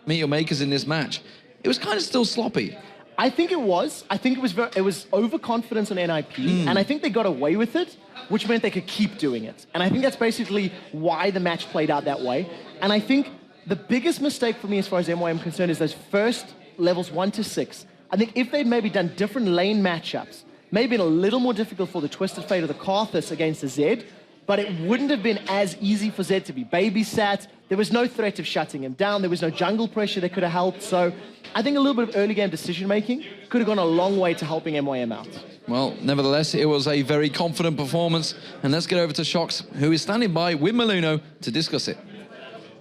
Meet Your Makers in this match, it was kind of still sloppy. I think it was. I think it was overconfidence on NIP, and I think they got away with it, which meant they could keep doing it. And I think that's basically why the match played out that way. And I think the biggest mistake for me as far as MYM is concerned is those first levels 1 to 6. I think if they'd maybe done different lane matchups, maybe been a little more difficult for the Twisted Fate or the Karthus against the Zed, but it wouldn't have been as easy for Zed to be babysat. There was no threat of shutting him down. There was no jungle pressure that could have helped. So I think a little bit of early game decision-making could have gone a long way to helping MYM out. Well, nevertheless, it was a very confident performance. And let's get over to Shox, who is standing by with Maluno to discuss it.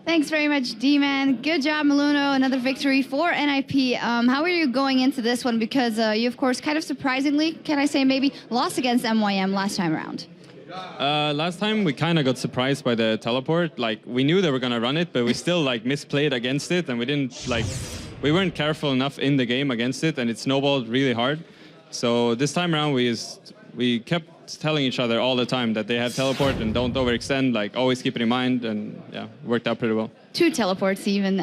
Thanks very much, D-Man. Good job, Maluno. Another victory for NIP. How are you going into this one? Because you, of course, kind of surprisingly, can I say maybe, lost against MYM last time around. Last time we kind of got surprised by the teleport. Like, we knew they were going to run it, but we still like misplayed against it, and we weren't careful enough in the game against it, and it snowballed really hard. So this time around we kept telling each other all the time that they have teleport and don't overextend, like always keep it in mind, and yeah, worked out pretty well. 2 teleports even.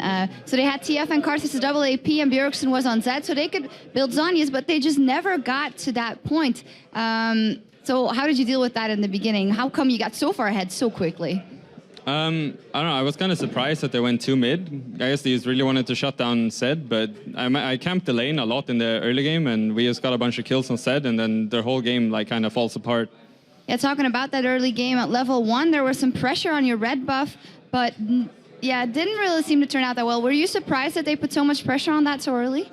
So they had TF and Karthus double AP and Bjergsen was on Zed, so they could build Zhonya's, but they just never got to that point. So how did you deal with that in the beginning? How come you got so far ahead so quickly? I don't know, I was kind of surprised that they went 2 mid. I guess they just really wanted to shut down Zed, but I camped the lane a lot in the early game, and we just got a bunch of kills on Zed, and then their whole game like kind of falls apart. Yeah, talking about that early game at level 1, there was some pressure on your red buff, but yeah, it didn't really seem to turn out that well. Were you surprised that they put so much pressure on that so early?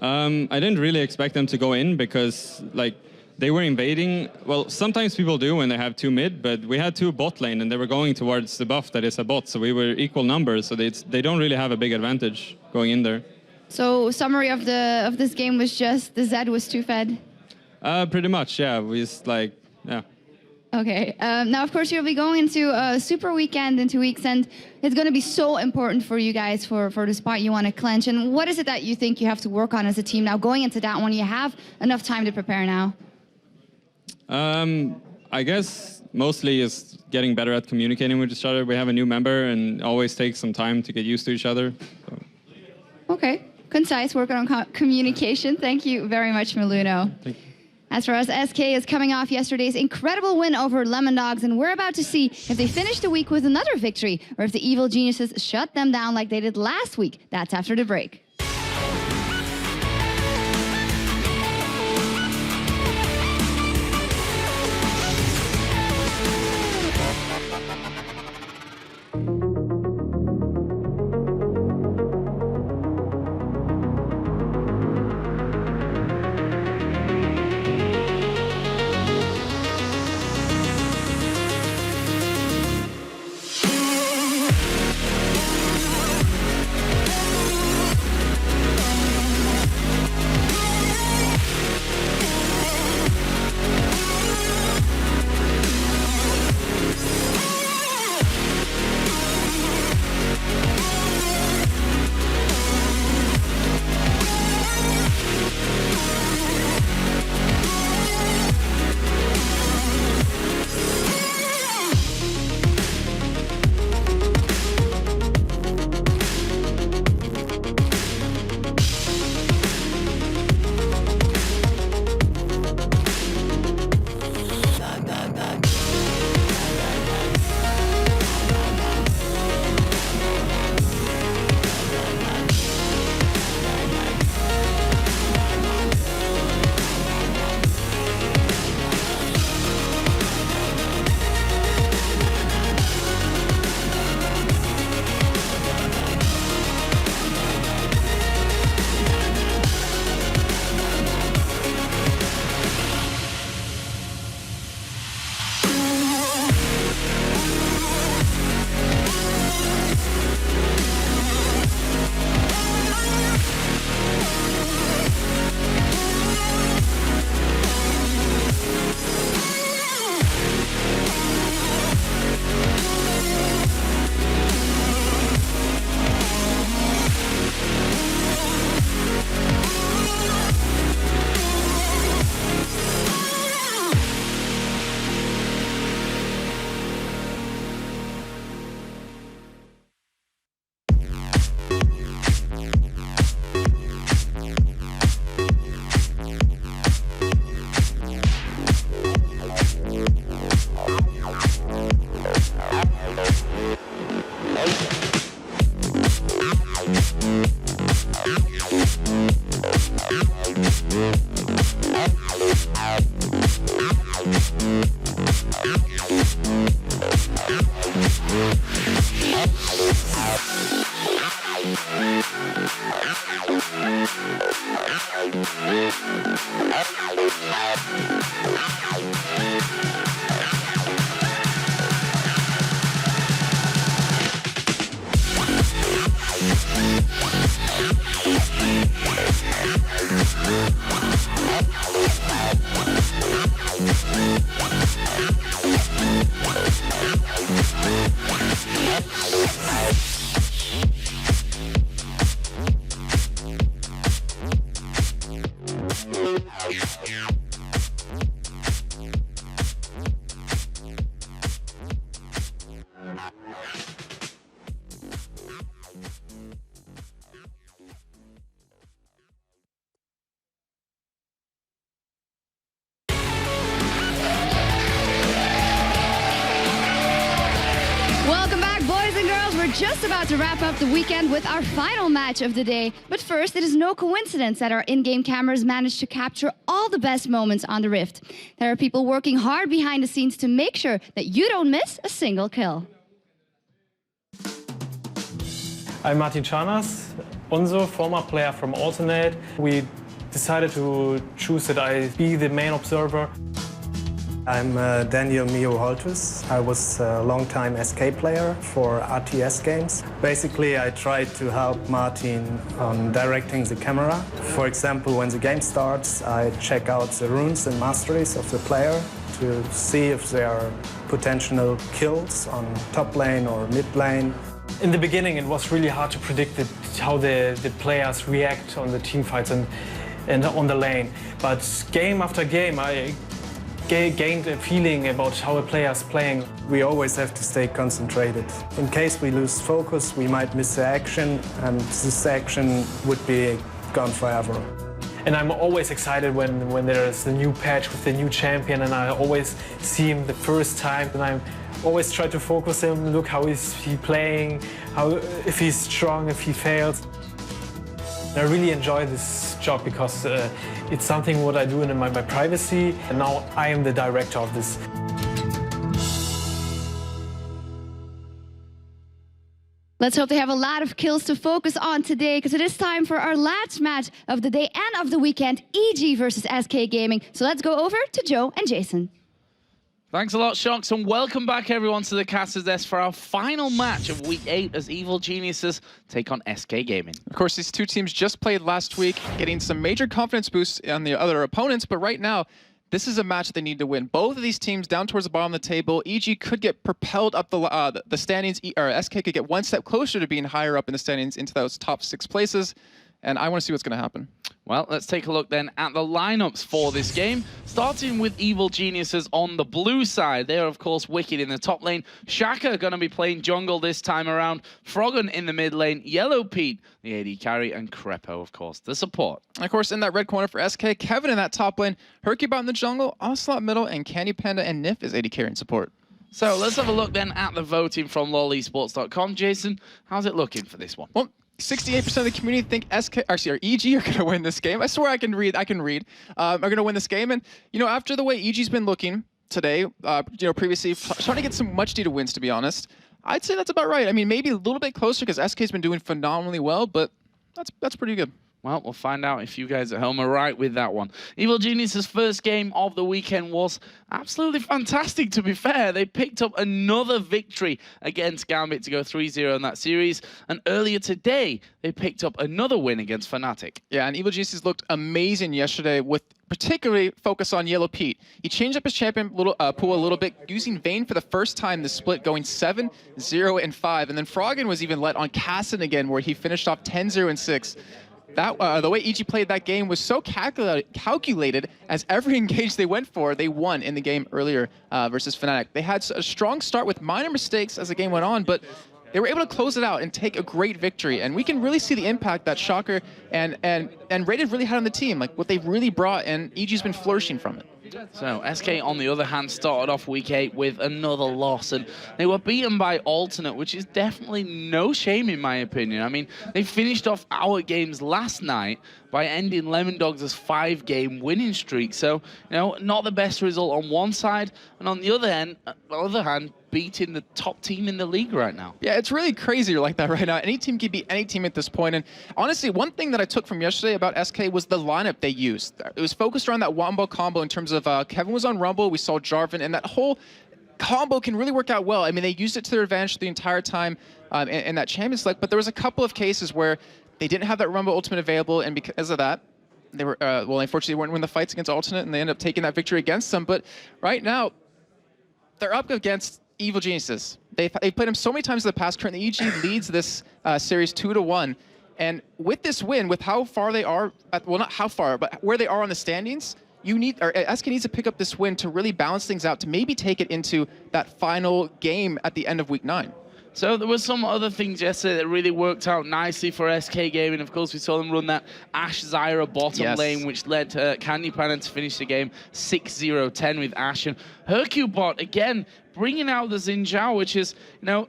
I didn't really expect them to go in because like they were invading. Well, sometimes people do when they have 2 mid, but we had 2 bot lane and they were going towards the buff that is a bot, so we were equal numbers, so they don't really have a big advantage going in there. So summary of this game was just the Zed was too fed? Pretty much, yeah. We just like, yeah. Okay. Now, of course, you'll be going into a super weekend in 2 weeks, and it's going to be so important for you guys for the spot you want to clinch. And what is it that you think you have to work on as a team now going into that one? You have enough time to prepare now. I guess mostly is getting better at communicating with each other. We have a new member and always takes some time to get used to each other. So. Okay. Concise, working on communication. Thank you very much, Maluno. Thank you. As for us, SK is coming off yesterday's incredible win over Lemon Dogs, and we're about to see if they finish the week with another victory or if the Evil Geniuses shut them down like they did last week. That's after the break. Welcome back, boys and girls. We're just about to wrap up the weekend with our final match of the day. But first, it is no coincidence that our in-game cameras managed to capture all the best moments on the Rift. There are people working hard behind the scenes to make sure that you don't miss a single kill. I'm Martin Chanas, Unzo, former player from Alternate. We decided to choose that I be the main observer. I'm Daniel Mio Holtus. I was a long-time SK player for RTS games. Basically, I tried to help Martin on directing the camera. For example, when the game starts, I check out the runes and masteries of the player to see if there are potential kills on top lane or mid lane. In the beginning, it was really hard to predict how the players react on the team fights and on the lane. But game after game, I gained a feeling about how a player is playing. We always have to stay concentrated. In case we lose focus, we might miss the action, and this action would be gone forever. And I'm always excited when there's a new patch with the new champion, and I always see him the first time, and I always try to focus him, look how is he playing, if he's strong, if he fails. I really enjoy this job because it's something what I do in my privacy, and now I am the director of this. Let's hope they have a lot of kills to focus on today, because it is time for our last match of the day and of the weekend, EG versus SK Gaming. So let's go over to Joe and Jason. Thanks a lot, Shocks, and welcome back everyone to the Caster's Desk for our final match of Week 8 as Evil Geniuses take on SK Gaming. Of course, these two teams just played last week, getting some major confidence boosts on the other opponents, but right now, this is a match that they need to win. Both of these teams down towards the bottom of the table. EG could get propelled up the standings, or SK could get one step closer to being higher up in the standings into those top 6 places. And I want to see what's going to happen. Well, let's take a look then at the lineups for this game. Starting with Evil Geniuses on the blue side. They're, of course, Wicked in the top lane. Shaka going to be playing jungle this time around. Froggen in the mid lane. Yellow Pete, the AD carry. And Crepo, of course, the support. Of course, in that red corner for SK, Kevin in that top lane. Hercubot in the jungle. Ocelot middle. And Candy Panda and Nif is AD carry and support. So let's have a look then at the voting from lolesports.com. Jason, how's it looking for this one? Well, 68% of the community think EG are going to win this game. I swear I can read. Are going to win this game. And, you know, after the way EG's been looking today, you know, previously, trying to get some much-needed wins, to be honest, I'd say that's about right. I mean, maybe a little bit closer because SK's been doing phenomenally well, but that's pretty good. Well, we'll find out if you guys at home are right with that one. Evil Genius' first game of the weekend was absolutely fantastic, to be fair. They picked up another victory against Gambit to go 3-0 in that series. And earlier today, they picked up another win against Fnatic. Yeah, and Evil Genius looked amazing yesterday with particularly focus on Yellow Pete. He changed up his champion pool a little bit, using Vayne for the first time this split, going 7, 0, and 5. And then Froggen was even let on Cassin again, where he finished off 10, 0, and 6. The way EG played that game was so calculated, as every engage they went for, they won in the game earlier versus Fnatic. They had a strong start with minor mistakes as the game went on, but they were able to close it out and take a great victory. And we can really see the impact that Shocker and Rated really had on the team, like what they really brought, and EG's been flourishing from it. So SK, on the other hand, started off Week 8 with another loss, and they were beaten by Alternate, which is definitely no shame in my opinion. I mean, they finished off our games last night by ending Lemon Dogs' 5-game winning streak. So, you know, not the best result on one side, and on the other hand, beating the top team in the league right now. Yeah, it's really crazy like that right now. Any team can beat any team at this point. And honestly, one thing that I took from yesterday about SK was the lineup they used. It was focused around that Wombo combo in terms of Kevin was on Rumble, we saw Jarvan, and that whole combo can really work out well. I mean, they used it to their advantage the entire time in that Champions Select, but there was a couple of cases where they didn't have that Rumble ultimate available, and because of that, they were, well, unfortunately, weren't winning the fights against Alternate, and they ended up taking that victory against them. But right now, they're up against Evil Geniuses. They've played them so many times in the past. Currently, EG leads this series 2-1. And with this win, with how far they are, well, not how far, but where they are on the standings, SK needs to pick up this win to really balance things out, to maybe take it into that final game at the end of Week 9. So there were some other things yesterday that really worked out nicely for SK Gaming. Of course, we saw them run that Ashe Zyra bottom lane, which led to Candy Panda to finish the game 6-0-10 with Ashe. And Hercubot, again, bringing out the Xin Zhao, which is, you know,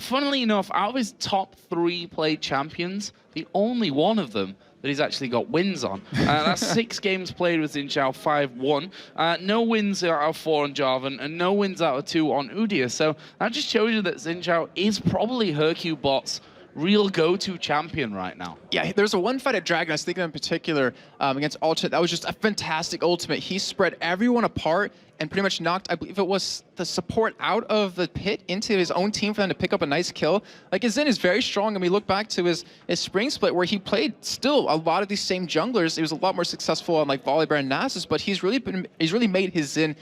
funnily enough, out of his top 3 played champions, the only one of them that he's actually got wins on. That's 6 games played with Xin Zhao, 5-1. No wins out of 4 on Jarvan, and no wins out of 2 on Udyr. So that just shows you that Xin Zhao is probably Hercubot's real go-to champion right now. Yeah, there's a one fight at Dragon, I was thinking in particular, against Alternate. That was just a fantastic ultimate. He spread everyone apart and pretty much knocked, I believe it was the support out of the pit into his own team for them to pick up a nice kill. Like, his Zen is very strong, and we look back to his spring split where he played still a lot of these same junglers. He was a lot more successful on like Volibear and Nasus, but he's really made his Zen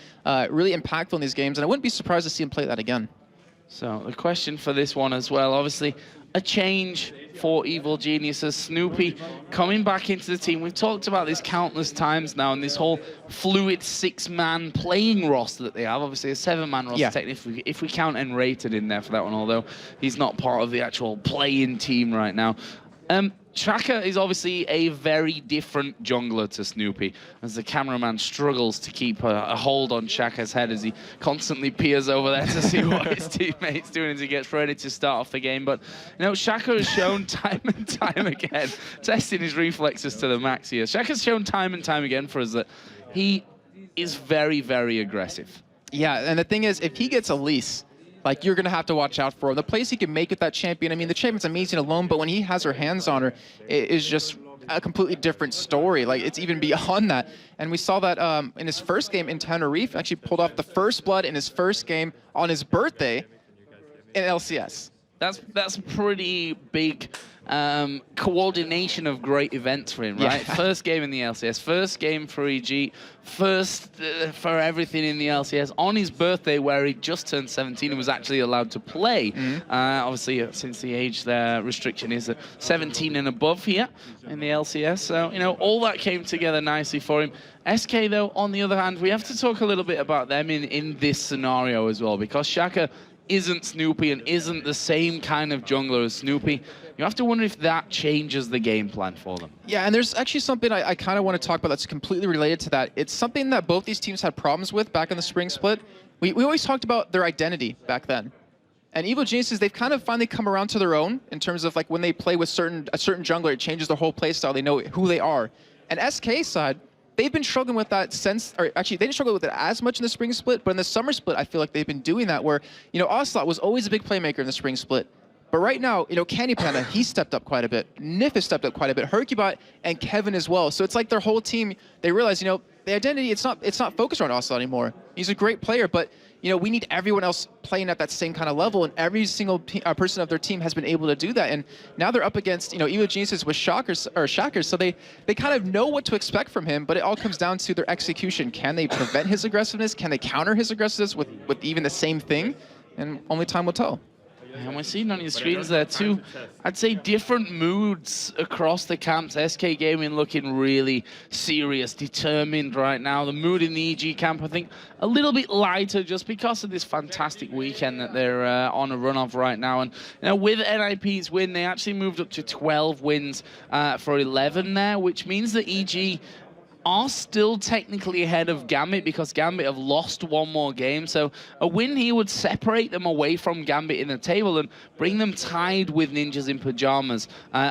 really impactful in these games, and I wouldn't be surprised to see him play that again. So the question for this one as well, obviously, a change for Evil Geniuses. Snoopy coming back into the team. We've talked about this countless times now, and this whole fluid 6-man playing roster that they have. Obviously, a 7-man roster, technically, if we count N-rated in there for that one, although he's not part of the actual playing team right now. Shaka is obviously a very different jungler to Snoopy, as the cameraman struggles to keep a hold on Shaka's head as he constantly peers over there to see what his teammate's doing as he gets ready to start off the game. But, you know, Shaka has shown time and time again, testing his reflexes to the max here. Shaka's shown time and time again for us that he is very, very aggressive. Yeah, and the thing is, if he gets Elise, like, you're going to have to watch out for him. The plays he can make with that champion, I mean, the champion's amazing alone, but when he has her hands on her, it is just a completely different story. Like, it's even beyond that. And we saw that in his first game in Tenerife, actually pulled off the first blood in his first game on his birthday in LCS. That's a pretty big coordination of great events for him, right? Yeah. First game in the LCS, first game for EG, first for everything in the LCS on his birthday, where he just turned 17 and was actually allowed to play. Obviously, since the age restriction is at 17 and above here in the LCS. So, you know, all that came together nicely for him. SK, though, on the other hand, we have to talk a little bit about them in this scenario as well, because Shaka isn't Snoopy and isn't the same kind of jungler as Snoopy. You have to wonder if that changes the game plan for them. Yeah, and there's actually something I kind of want to talk about that's completely related to that. It's something that both these teams had problems with back in the spring split. We always talked about their identity back then. And Evil Geniuses, they've kind of finally come around to their own in terms of like when they play with a certain jungler, it changes their whole play style. They know who they are. And SK side, they've been struggling with that sense, or actually they didn't struggle with it as much in the spring split, but in the summer split, I feel like they've been doing that where, you know, Ocelot was always a big playmaker in the spring split. But right now, you know, Candy Panda, he stepped up quite a bit. Nif has stepped up quite a bit. Hercubot and Kevin as well. So it's like their whole team, they realize, you know, the identity, it's not focused on Ocelot anymore. He's a great player, but, you know, we need everyone else playing at that same kind of level, and every single person of their team has been able to do that. And now they're up against, you know, Evil Geniuses with Shackers, so they kind of know what to expect from him, but it all comes down to their execution. Can they prevent his aggressiveness? Can they counter his aggressiveness with even the same thing? And only time will tell. And we're seeing on your screens there too, I'd say different moods across the camps. SK Gaming looking really serious, determined right now. The mood in the EG camp, I think, a little bit lighter just because of this fantastic weekend that they're on a run of right now. And you know, with NIP's win, they actually moved up to 12 wins for 11 there, which means that EG are still technically ahead of Gambit because Gambit have lost one more game. So a win here would separate them away from Gambit in the table and bring them tied with Ninjas in Pajamas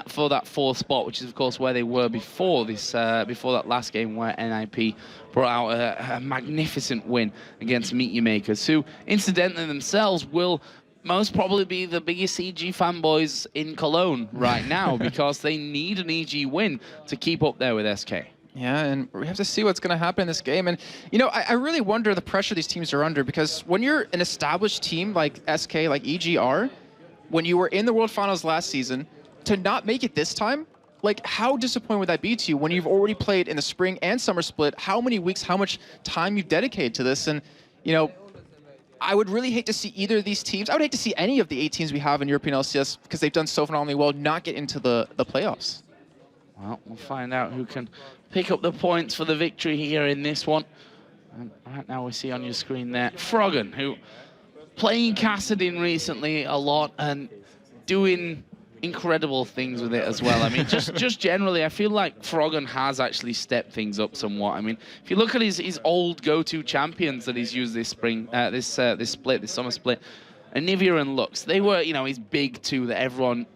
for that 4th spot, which is, of course, where they were before this, before that last game where NIP brought out a magnificent win against Meet Your Makers, who, incidentally themselves, will most probably be the biggest EG fanboys in Cologne right now because they need an EG win to keep up there with SK. Yeah, and we have to see what's going to happen in this game. And, you know, I really wonder the pressure these teams are under, because when you're an established team like SK, like EGR, when you were in the World Finals last season, to not make it this time, like, how disappointing would that be to you when you've already played in the spring and summer split, how many weeks, how much time you've dedicated to this? And, you know, I would really hate to see either of these teams. I would hate to see any of the 8 teams we have in European LCS, because they've done so phenomenally well, not get into the playoffs. Well, we'll find out who can pick up the points for the victory here in this one. And right now we see on your screen there Froggen, who playing Kassadin recently a lot and doing incredible things with it as well. I mean, just generally, I feel like Froggen has actually stepped things up somewhat. I mean, if you look at his old go-to champions that he's used this spring, this summer split, Anivia and Lux, they were, you know, his big 2 that everyone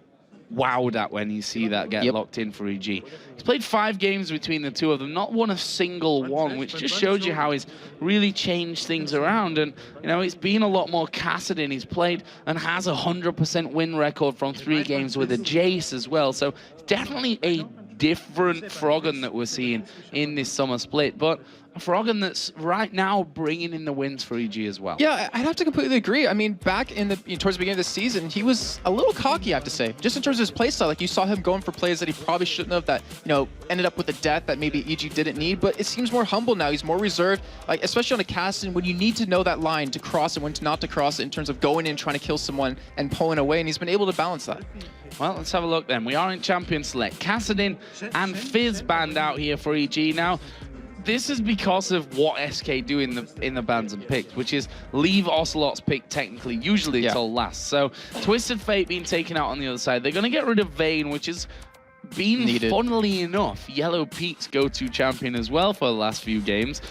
wowed at when you see that get locked in for EG. He's played 5 games between the 2 of them, not won a single one, which just shows you how he's really changed things around. And, you know, it's been a lot more Kassadin. He's played and has a 100% win record from 3 games with a Jace as well. So definitely a different Froggen that we're seeing in this summer split. But a Froggen that's right now bringing in the wins for EG as well. Yeah, I'd have to completely agree. I mean, back in the towards the beginning of the season, he was a little cocky, I have to say, just in terms of his playstyle. Like, you saw him going for plays that he probably shouldn't have, that, you know, ended up with a death that maybe EG didn't need. But it seems more humble now. He's more reserved, like, especially on a Kassadin, when you need to know that line to cross and when not to cross it, in terms of going in, trying to kill someone and pulling away. And he's been able to balance that. Well, let's have a look then. We are in Champion Select. Kassadin and Fizz banned out here for EG. Now, this is because of what SK do in the bans and picks, which is leave Ocelot's pick technically, usually until last. So Twisted Fate being taken out on the other side. They're going to get rid of Vayne, which has been, funnily enough, Yellow Pete's go-to champion as well for the last few games.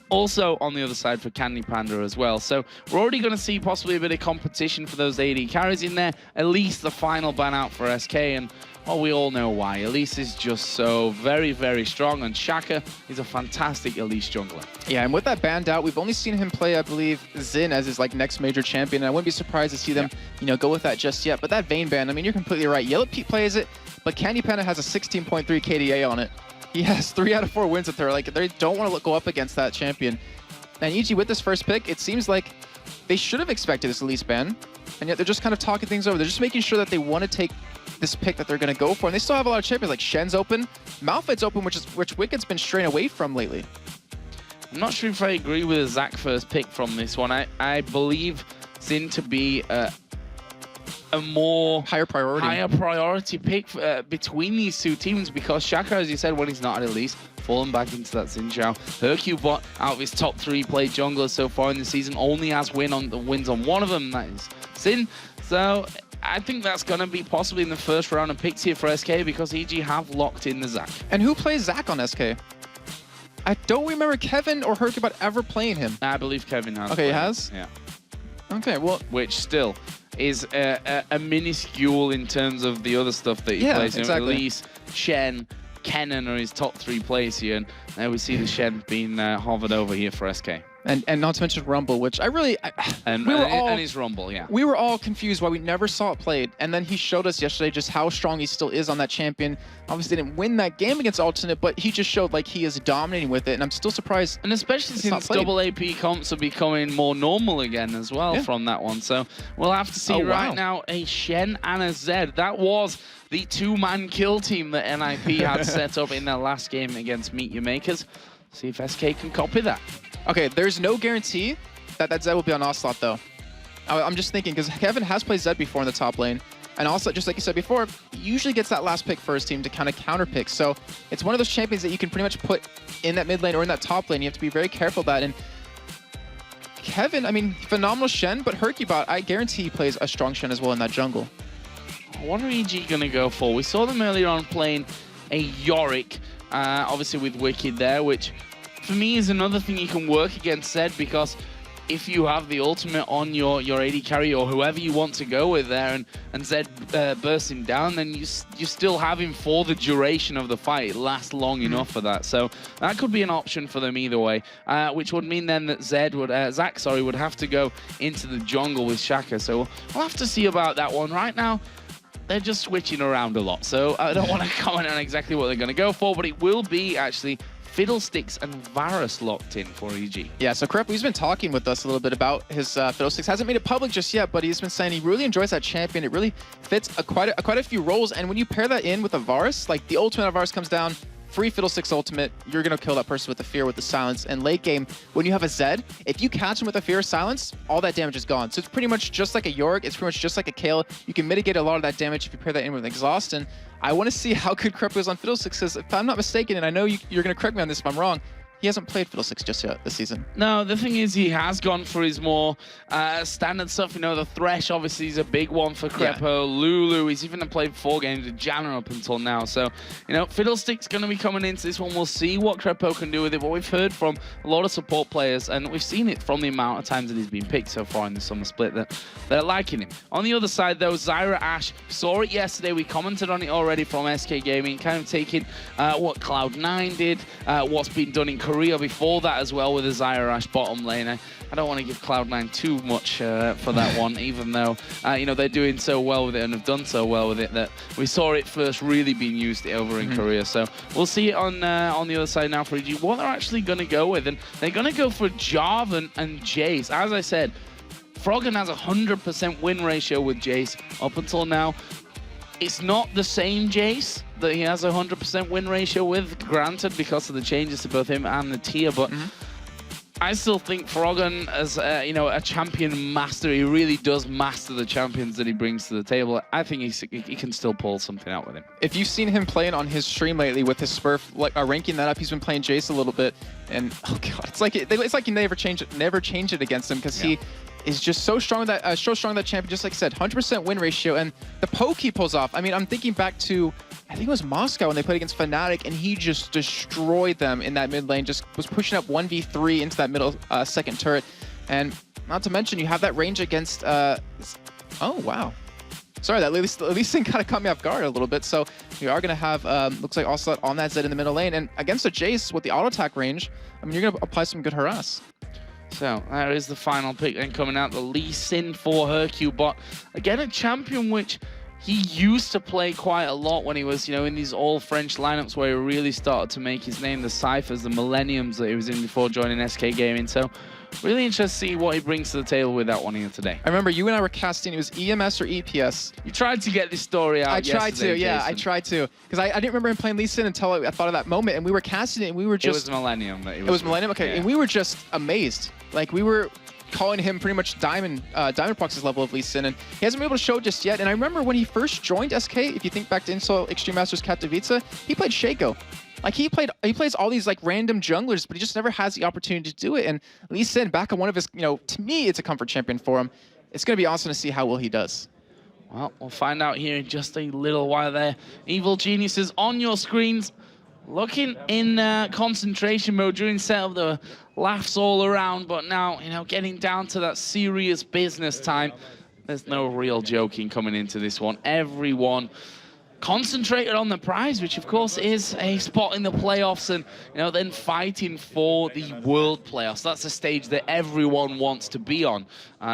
Also on the other side for Candy Panda as well. So we're already going to see possibly a bit of competition for those AD carries in there. At least the final ban out for SK, and well, we all know why. Elise is just so very, very strong, and Shaka is a fantastic Elise jungler. Yeah, and with that banned out, we've only seen him play, I believe, Xin as his next major champion, and I wouldn't be surprised to see them, you know, go with that just yet. But that Vayne ban, I mean, you're completely right. Yellow Pete plays it, but Candy Panda has a 16.3 KDA on it. He has 3 out of 4 wins with her. Like, they don't want to go up against that champion. And EG with this first pick, it seems like they should have expected this Elise ban, and yet they're just kind of talking things over. They're just making sure that they want to take this pick that they're going to go for. And they still have a lot of champions, like Shen's open, Malphite's open, which Wicked's been straying away from lately. I'm not sure if I agree with the Zach first pick from this one. I believe Xin to be a more higher priority pick between these 2 teams, because Shaka, as you said, when he's not at Elise, fallen back into that Xin Zhao. Hercubot, out of his top 3 played junglers so far in the season, only has wins on one of them, that is Xin. So I think that's going to be possibly in the first round of picks here for SK, because EG have locked in the Zac. And who plays Zac on SK? I don't remember Kevin or Hercubot ever playing him. I believe Kevin has. Okay, he has? Yeah. Okay, well... Which still is a minuscule in terms of the other stuff that he plays. Exactly. Elise, Shen, Kennen are his top 3 plays here, and there we see the Shen being hovered over here for SK. And not to mention Rumble, which and his Rumble, yeah. We were all confused why we never saw it played, and then he showed us yesterday just how strong he still is on that champion. Obviously didn't win that game against Alternate, but he just showed like he is dominating with it, and I'm still surprised. And especially since double AP comps are becoming more normal again as well from that one. So we'll have to see now a Shen and a Zed. That was the 2-man kill team that NIP had set up in their last game against Meet Your Makers. See if SK can copy that. Okay, there's no guarantee that Zed will be on Ocelot, though. I'm just thinking, because Kevin has played Zed before in the top lane, and also, just like you said before, he usually gets that last pick for his team to kind of counter pick. So it's one of those champions that you can pretty much put in that mid lane or in that top lane. You have to be very careful of that. And Kevin, I mean, phenomenal Shen, but Hercubot, I guarantee he plays a strong Shen as well in that jungle. What are EG going to go for? We saw them earlier on playing a Yorick, obviously with Wicked there, which for me is another thing you can work against Zed, because if you have the ultimate on your AD carry or whoever you want to go with there, and Zed bursts him down, then you still have him for the duration of the fight. It lasts long enough for that. So that could be an option for them either way, which would mean then that Zach would have to go into the jungle with Shaka. So we'll have to see about that one. Right now, they're just switching around a lot. So I don't want to comment on exactly what they're going to go for, but it will be actually Fiddlesticks and Varus locked in for EG. Yeah, so Krepo's been talking with us a little bit about his Fiddlesticks. Hasn't made it public just yet, but he's been saying he really enjoys that champion. It really fits quite a few roles, and when you pair that in with a Varus, like the ultimate of Varus comes down, free Fiddlesticks ultimate, you're going to kill that person with the fear, with the silence. And late game, when you have a Zed, if you catch him with a fear silence, all that damage is gone. So it's pretty much just like a Yorick, it's pretty much just like a Kayle. You can mitigate a lot of that damage if you pair that in with an Exhaust. And I want to see how good Krepo is on Fiddlesticks, because if I'm not mistaken, and I know you're going to correct me on this if I'm wrong, he hasn't played Fiddlesticks just yet this season. No, the thing is he has gone for his more standard stuff. You know, the Thresh obviously is a big one for Krepo. Yeah. Lulu, he's even played 4 games with Janna up until now. So, you know, Fiddlesticks going to be coming into this one. We'll see what Krepo can do with it. But we've heard from a lot of support players, and we've seen it from the amount of times that he's been picked so far in the summer split, that they're liking him. On the other side, though, Zyra Ashe, saw it yesterday. We commented on it already from SK Gaming, kind of taking what Cloud9 did, what's been done in Korea before that as well with the Zyra Ashe bottom lane. I don't want to give Cloud9 too much for that one, even though you know, they're doing so well with it and have done so well with it that we saw it first really being used over in Korea. So we'll see it on the other side now for EG, what they're actually going to go with. And they're going to go for Jarvan and Jace. As I said, Froggen has a 100% win ratio with Jace up until now. It's not the same Jace that he has a 100% win ratio with, granted, because of the changes to both him and the tier, but I still think Froggen, as you know, a champion master, he really does master the champions that he brings to the table. I think he can still pull something out with him. If you've seen him playing on his stream lately with his Smurf, like ranking that up, he's been playing Jace a little bit, and oh god, it's like you never change it against him, because he is just so strong that champion. Just like I said, 100% win ratio, and the poke he pulls off. I mean, I'm thinking back to, I think it was Moscow when they played against Fnatic, and he just destroyed them in that mid lane. Just was pushing up 1v3 into that middle second turret, and not to mention you have that range against. Oh wow. Sorry, that Lee Sin kind of caught me off guard a little bit. So we are going to have, looks like Ocelot on that Zed in the middle lane. And against a Jace with the auto attack range, I mean, you're going to apply some good harass. So there is the final pick then coming out, the Lee Sin for Hercule bot. Again, a champion which he used to play quite a lot when he was, you know, in these all-French lineups where he really started to make his name, the Cyphers, the Millenniums that he was in before joining SK Gaming. So really interested to see what he brings to the table with that one here today. I remember you and I were casting, it was EMS or EPS. You tried to get this story out. I tried to, yeah, Jason. I tried to. Because I didn't remember him playing Lee Sin until I thought of that moment, and we were casting it, and we were just... It was Millennium. It was Millennium, okay. Yeah. And we were just amazed. Like, we were calling him pretty much Diamond Proxy's level of Lee Sin, and he hasn't been able to show just yet. And I remember when he first joined SK, if you think back to Insol Extreme Masters Katowice, he played Shaco. Like, he plays all these like random junglers, but he just never has the opportunity to do it. And Lee Sin, back on one of his, you know, to me, it's a comfort champion for him. It's going to be awesome to see how well he does. Well, we'll find out here in just a little while there. Evil Geniuses on your screens, looking in concentration mode during setup. There were laughs all around, but now, you know, getting down to that serious business time. There's no real joking coming into this one. Everyone concentrated on the prize, which of course is a spot in the playoffs, and you know, then fighting for the world playoffs. That's a stage that everyone wants to be on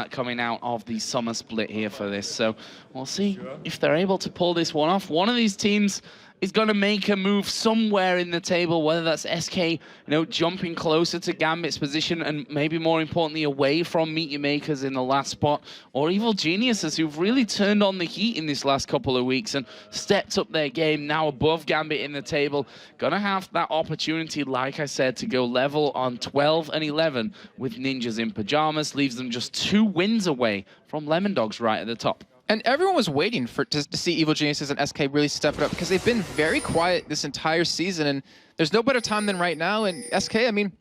coming out of the summer split here for this. So we'll see if they're able to pull this one off. One of these teams is going to make a move somewhere in the table, whether that's SK, you know, jumping closer to Gambit's position and maybe more importantly away from Meet Your Makers in the last spot, or Evil Geniuses, who've really turned on the heat in this last couple of weeks and stepped up their game, now above Gambit in the table. Gonna have that opportunity, like I said, to go level on 12 and 11 with Ninjas in Pajamas, leaves them just 2 wins away from Lemon Dogs right at the top. And everyone was waiting to see Evil Geniuses and SK really step it up, because they've been very quiet this entire season, and there's no better time than right now. And SK, I mean,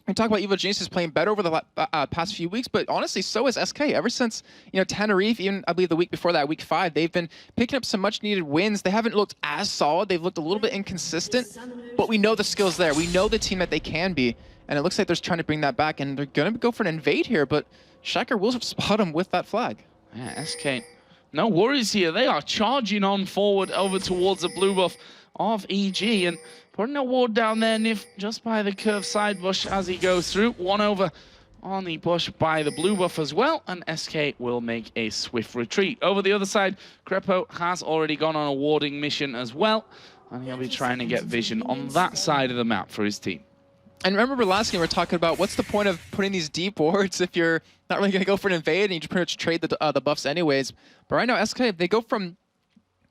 We talk about Evil Geniuses playing better over the past few weeks, but honestly, so is SK. Ever since, you know, Tenerife, even I believe the week before that, week 5, they've been picking up some much-needed wins. They haven't looked as solid. They've looked a little bit inconsistent, but we know the skill's there. We know the team that they can be, and it looks like they're trying to bring that back, and they're going to go for an invade here, but Shaker will spot him with that flag. Yeah, SK, no worries here. They are charging on forward over towards the blue buff of EG, and putting a ward down there, Nif, just by the curved side bush as he goes through. One over on the bush by the blue buff as well, and SK will make a swift retreat. Over the other side, Crepo has already gone on a warding mission as well, and he'll be trying to get vision on that side of the map for his team. And remember last game we were talking about what's the point of putting these deep wards if you're not really going to go for an invade and you just pretty much trade the buffs anyways. But right now, SK, they go from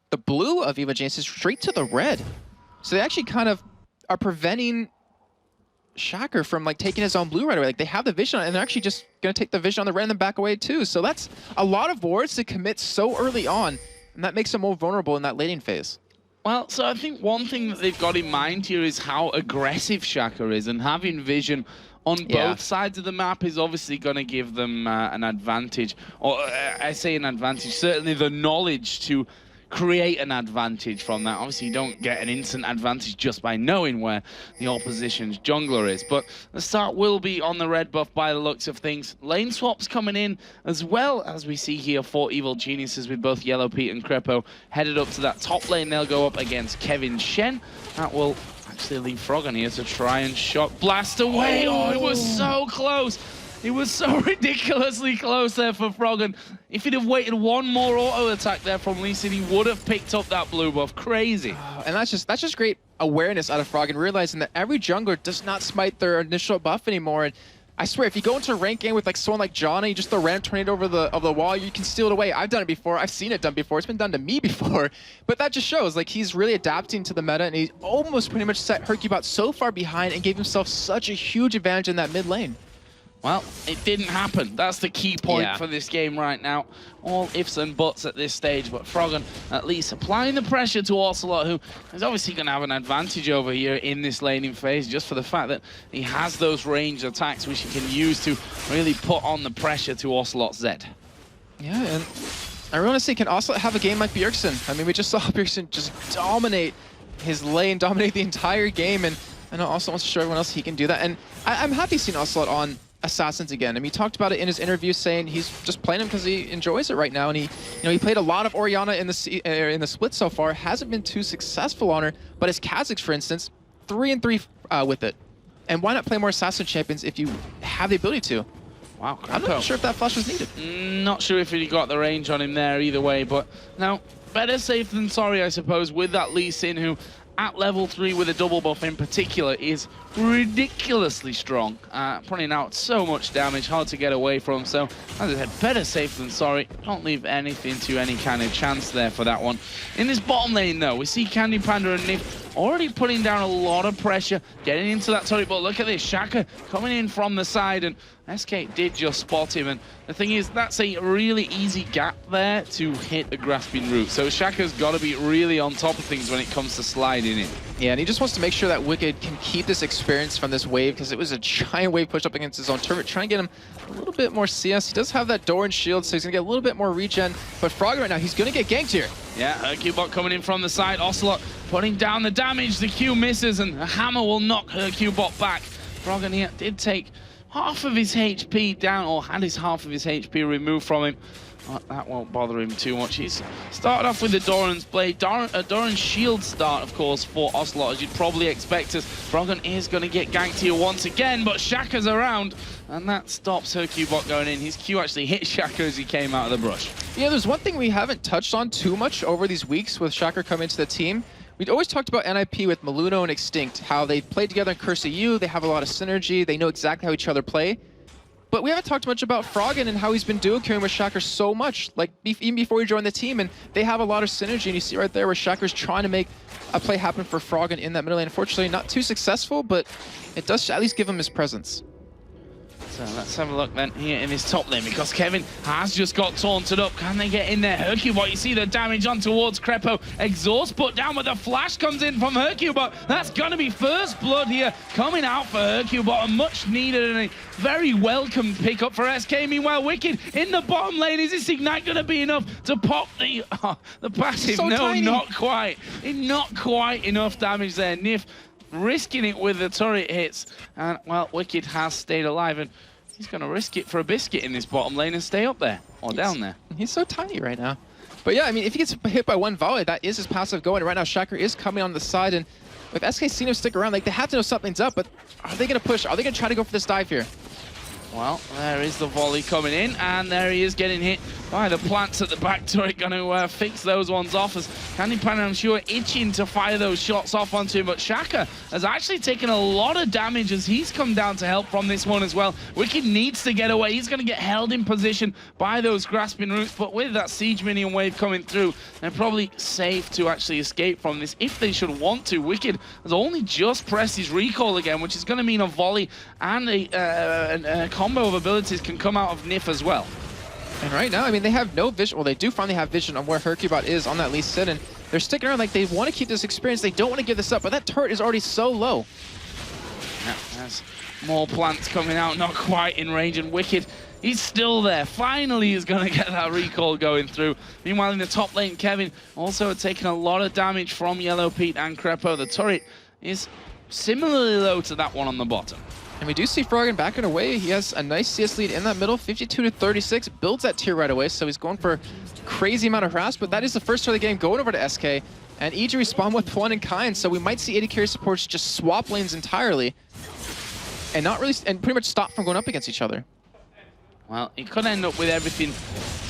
the blue of Evil Geniuses straight to the red. So they actually kind of are preventing Shaker from like taking his own blue right away. Like they have the vision and they're actually just going to take the vision on the red and then back away too. So that's a lot of wards to commit so early on, and that makes them more vulnerable in that laning phase. Well, so I think one thing that they've got in mind here is how aggressive Shaker is, and having vision on both sides of the map is obviously going to give them an advantage. Or I say an advantage, certainly the knowledge to create an advantage from that. Obviously, you don't get an instant advantage just by knowing where the opposition's jungler is. But the start will be on the red buff by the looks of things. Lane swaps coming in as well, as we see here for Evil Geniuses with both Yellow Pete and Crepo headed up to that top lane. They'll go up against Kevin Shen. That will actually leave Frog on here to try and shot blast away. Oh, it was so close. It was so ridiculously close there for Frog, and if he'd have waited one more auto attack there from Lee Sin, he would have picked up that blue buff. Crazy. And that's just great awareness out of Frog and realizing that every jungler does not smite their initial buff anymore. And I swear, if you go into a rank game with like someone like John and you just throw random tornado over the wall, you can steal it away. I've done it before. I've seen it done before. It's been done to me before. But that just shows like he's really adapting to the meta, and he almost pretty much set Hercubot so far behind and gave himself such a huge advantage in that mid lane. Well, it didn't happen. That's the key point for this game right now. All ifs and buts at this stage, but Froggen at least applying the pressure to Ocelot, who is obviously going to have an advantage over here in this laning phase, just for the fact that he has those ranged attacks which he can use to really put on the pressure to Ocelot's Zed. Yeah, and I really want to say, can Ocelot have a game like Bjergsen? I mean, we just saw Bjergsen just dominate his lane, dominate the entire game, and I know Ocelot wants to show everyone else he can do that. And I'm happy seeing Ocelot on Assassins again. I mean, he talked about it in his interview, saying he's just playing him because he enjoys it right now. And he played a lot of Orianna in the split so far. Hasn't been too successful on her, but as Kha'Zix, for instance, 3-3 with it. And why not play more Assassin champions if you have the ability to? Wow, I'm not sure if that flash was needed. Not sure if he got the range on him there either way, but now better safe than sorry, I suppose, with that Lee Sin, who at level 3 with a double buff in particular is ridiculously strong, putting out so much damage, hard to get away from. So as I said, better safe than sorry. Don't leave anything to any kind of chance there for that one. In this bottom lane though, we see Candy Panda and Nif already putting down a lot of pressure, getting into that turret, but look at this, Shaka coming in from the side, and SK did just spot him, and the thing is, that's a really easy gap there to hit a grasping root. So Shaka's got to be really on top of things when it comes to sliding in. Yeah, and he just wants to make sure that Wicked can keep this experience from this wave, because it was a giant wave push up against his own turret, trying to get him a little bit more CS. He does have that door and shield, so he's going to get a little bit more regen, but Frog right now, he's going to get ganked here. Yeah, Q-Bot coming in from the side, Ocelot putting down the damage, the Q misses, and a hammer will knock her Q-Bot back. Froggen here did take half of his HP down, or had his half of his HP removed from him. That won't bother him too much. He's started off with the Doran's Blade. Doran's Shield start, of course, for Ocelot, as you'd probably expect us. Froggen is going to get ganked here once again, but Shaka's around, and that stops her Q-Bot going in. His Q actually hit Shaka as he came out of the brush. Yeah, there's one thing we haven't touched on too much over these weeks with Shaka coming into the team. We'd always talked about NIP with Maluno and Extinct, how they played together in Curse of You, they have a lot of synergy, they know exactly how each other play. But we haven't talked much about Froggen and how he's been duo queuing with Shaker so much, like even before he joined the team, and they have a lot of synergy, and you see right there where Shaker's trying to make a play happen for Froggen in that middle lane. Unfortunately, not too successful, but it does at least give him his presence. So let's have a look then here in this top lane, because Kevin has just got taunted up. Can they get in there? Hercubot, you see the damage on towards Crepo. Exhaust put down, but the flash comes in from Hercubot. That's going to be first blood here coming out for Hercubot. A much needed and a very welcome pickup for SK. Meanwhile, Wicked in the bottom lane. Is this Ignite going to be enough to pop the passive? So no, tiny. not quite. Not quite enough damage there. Nif risking it with the turret hits. And, well, Wicked has stayed alive, and he's going to risk it for a biscuit in this bottom lane and stay up there, or down there. He's so tiny right now. But yeah, I mean, if he gets hit by one volley, that is his passive going. Right now, Shaker is coming on the side, and with SK seeing him stick around, like, they have to know something's up, but are they going to push? Are they going to try to go for this dive here? Well, there is the volley coming in, and there he is getting hit by the plants at the back turret. Going to fix those ones off, as Candypan, I'm sure, itching to fire those shots off onto him. But Shaka has actually taken a lot of damage as he's come down to help from this one as well. Wicked needs to get away. He's going to get held in position by those grasping roots, but with that siege minion wave coming through, they're probably safe to actually escape from this if they should want to. Wicked has only just pressed his recall again, which is going to mean a volley and a combo of abilities can come out of Nif as well. And right now, I mean, they have no vision. Well, they do finally have vision on where Hercubot is on that Lee Sin, and they're sticking around like they want to keep this experience. They don't want to give this up, but that turret is already so low. Yeah, there's more plants coming out, not quite in range, and Wicked, he's still there. Finally, he's going to get that recall going through. Meanwhile, in the top lane, Kevin also taking a lot of damage from Yellow Pete and Crepo. The turret is similarly low to that one on the bottom. And we do see Froggen backing away. He has a nice CS lead in that middle, 52-36, builds that tier right away, so he's going for crazy amount of harass, but that is the first turn of the game going over to SK, and EG respawn with one in kind, so we might see AD carry supports just swap lanes entirely, and pretty much stop from going up against each other. Well, it could end up with everything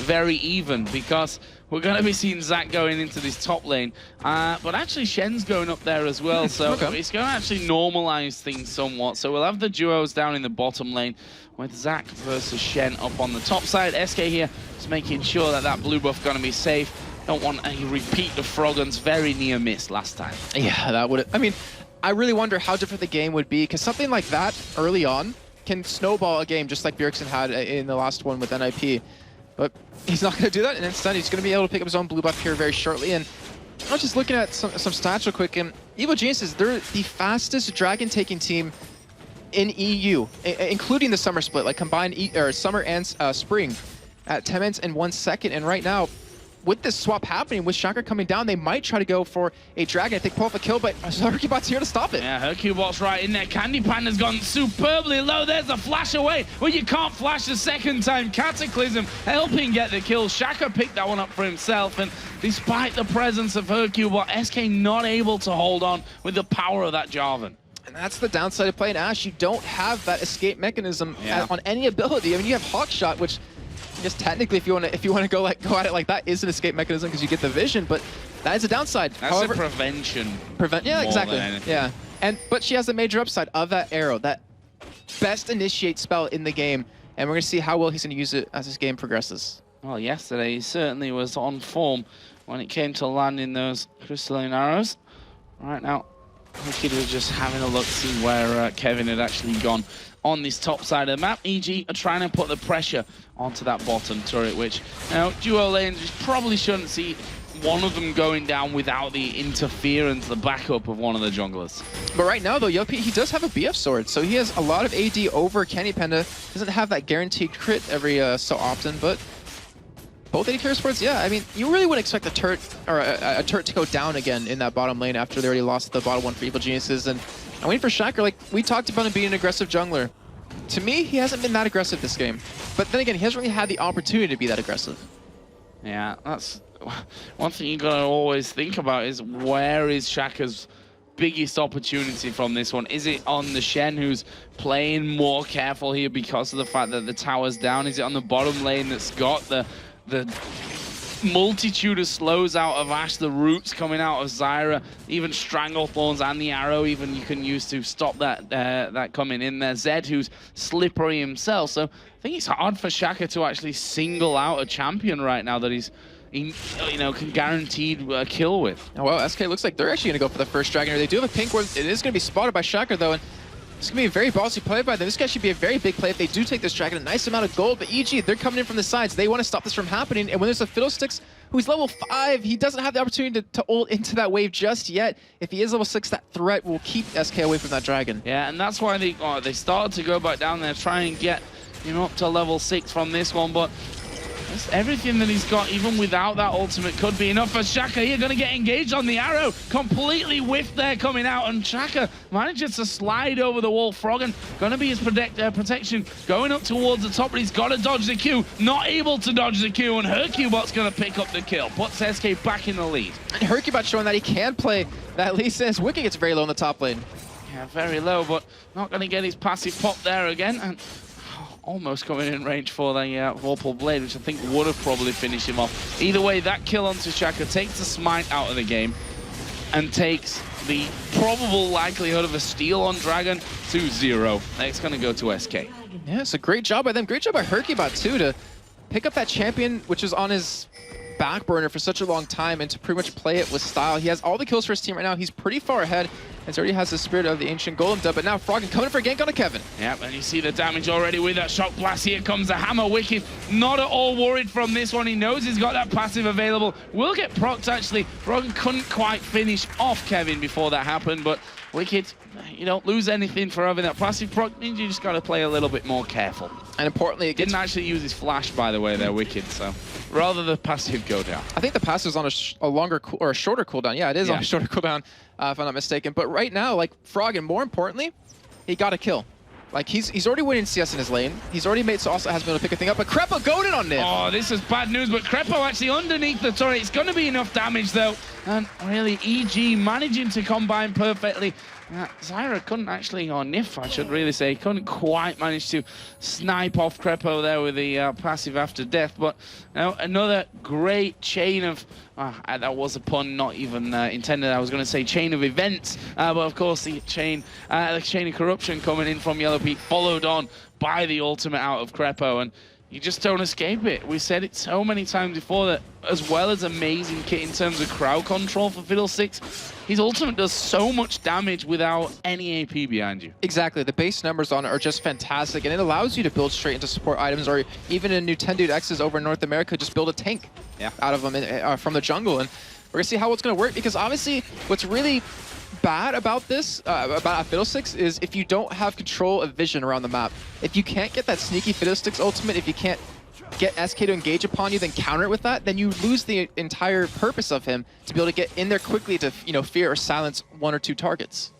very even, because we're going to be seeing Zach going into this top lane. But actually, Shen's going up there as well, so it's going to actually normalize things somewhat. So we'll have the duos down in the bottom lane with Zach versus Shen up on the top side. SK here is making sure that that blue buff going to be safe. Don't want a repeat of Froggen's very near miss last time. Yeah, that would... I mean, I really wonder how different the game would be, because something like that early on can snowball a game just like Bjergsen had in the last one with NIP. But he's not going to do that, and instead he's going to be able to pick up his own blue buff here very shortly. And I was just looking at some stats real quick, and Evil Geniuses, they're the fastest dragon-taking team in EU, including the summer split, like combined summer and spring at 10 minutes and 1 second. And right now, with this swap happening, with Shaker coming down, they might try to go for a dragon if they pull off a kill, but Hercubot's here to stop it. Yeah, Hercubot's right in there. Candypan has gone superbly low. There's a flash away. Well, you can't flash the second time. Cataclysm helping get the kill. Shaka picked that one up for himself, and despite the presence of Hercubot, SK not able to hold on with the power of that Jarvan. And that's the downside of playing Ashe. You don't have that escape mechanism on any ability. I mean, you have Hawkshot, which just technically, if you want to go at it like that, is an escape mechanism because you get the vision, but that is a downside. That's a prevention. Yeah, exactly. Yeah, but she has the major upside of that arrow, that best initiate spell in the game, and we're gonna see how well he's gonna use it as this game progresses. Well, yesterday he certainly was on form when it came to landing those crystalline arrows. Right now, Wicked was just having a look, see where Kevin had actually gone on this top side of the map. EG are trying to put the pressure onto that bottom turret, which, you know, duo lanes, we probably shouldn't see one of them going down without the interference, the backup of one of the junglers. But right now, though, Yopi, he does have a BF sword, so he has a lot of AD over Kenny Panda. Doesn't have that guaranteed crit every so often, but both AD carry supports, yeah, I mean, you really wouldn't expect a turret or a turret to go down again in that bottom lane after they already lost the bottom one for Evil Geniuses. And I'm waiting for Shaker. Like, we talked about him being an aggressive jungler. To me, he hasn't been that aggressive this game. But then again, he hasn't really had the opportunity to be that aggressive. Yeah, that's one thing you gotta always think about is where is Shaka's biggest opportunity from this one? Is it on the Shen, who's playing more careful here because of the fact that the tower's down? Is it on the bottom lane that's got the multitude of slows out of Ashe, the roots coming out of Zyra, even Stranglethorns and the arrow even you can use to stop that coming in there. Zed, who's slippery himself. So I think it's hard for Shaka to actually single out a champion right now that he's, you know, can guaranteed a kill with. Oh, well, SK looks like they're actually going to go for the first dragon. They do have a pink ward. It is going to be spotted by Shaka, though. And It's going to be a very ballsy play by them. This guy should be a very big play if they do take this dragon. A nice amount of gold, but EG, they're coming in from the sides. They want to stop this from happening. And when there's a Fiddlesticks who's level 5, he doesn't have the opportunity to ult into that wave just yet. If he is level 6, that threat will keep SK away from that dragon. Yeah, and that's why they started to go back down there, try and get him up to level 6 from this one, but everything that he's got, even without that ultimate, could be enough for Shaka here. Going to get engaged on the arrow. Completely whiffed there coming out, and Shaka manages to slide over the wall. Froggen going to be his protection going up towards the top, but he's got to dodge the Q. Not able to dodge the Q, and Hercubot's going to pick up the kill. Puts SK back in the lead. And Hercubot showing that he can play that Lee says. Wicked gets very low in the top lane. Yeah, very low, but not going to get his passive pop there again. And almost coming in range for the Vorpal Blade, which I think would have probably finished him off. Either way, that kill onto Shaka takes the smite out of the game and takes the probable likelihood of a steal on Dragon to 0. That's going to go to SK. Yeah, it's a great job by them. Great job by Hercubot, too, to pick up that champion, which was on his back burner for such a long time, and to pretty much play it with style. He has all the kills for his team right now. He's pretty far ahead, and so already has the spirit of the ancient golem dub. But now Froggen coming for a gank on a Kevin. Yep, and you see the damage already with that shock blast. Here comes the hammer. Wicked not at all worried from this one. He knows he's got that passive available. Will get procced, actually. Froggen couldn't quite finish off Kevin before that happened, but Wicked, you don't lose anything for having that passive proc. Means you just got to play a little bit more careful. And importantly, it didn't actually use his flash, by the way, there, Wicked. So rather the passive go down. I think the passive is on a longer or a shorter cooldown. Yeah, it is on a shorter cooldown, if I'm not mistaken. But right now, like Froggen, more importantly, he got a kill. Like he's already winning CS in his lane. He's already made so also has been able to pick a thing up. But Krepo goaded on Niv. Oh, this is bad news. But Krepo actually underneath the turret. It's going to be enough damage though. And really, EG managing to combine perfectly. Zyra couldn't actually, or Nif, I should really say, couldn't quite manage to snipe off Krepo there with the passive after death. But another great chain of, that was a pun, not even intended. I was going to say chain of events, but of course the chain of corruption coming in from Yellow Pete, followed on by the ultimate out of Krepo, and you just don't escape it. We said it so many times before that, as well as amazing kit in terms of crowd control for Fiddlesticks, his ultimate does so much damage without any AP behind you. Exactly. The base numbers on it are just fantastic, and it allows you to build straight into support items, or even in new 10-dude X's over in North America, just build a tank out of them from the jungle. And we're going to see how it's going to work, because obviously what's really bad about this, about Fiddlesticks, is if you don't have control of vision around the map. If you can't get that sneaky Fiddlesticks ultimate, if you can't get SK to engage upon you, then counter it with that, then you lose the entire purpose of him to be able to get in there quickly to, fear or silence 1 or 2 targets.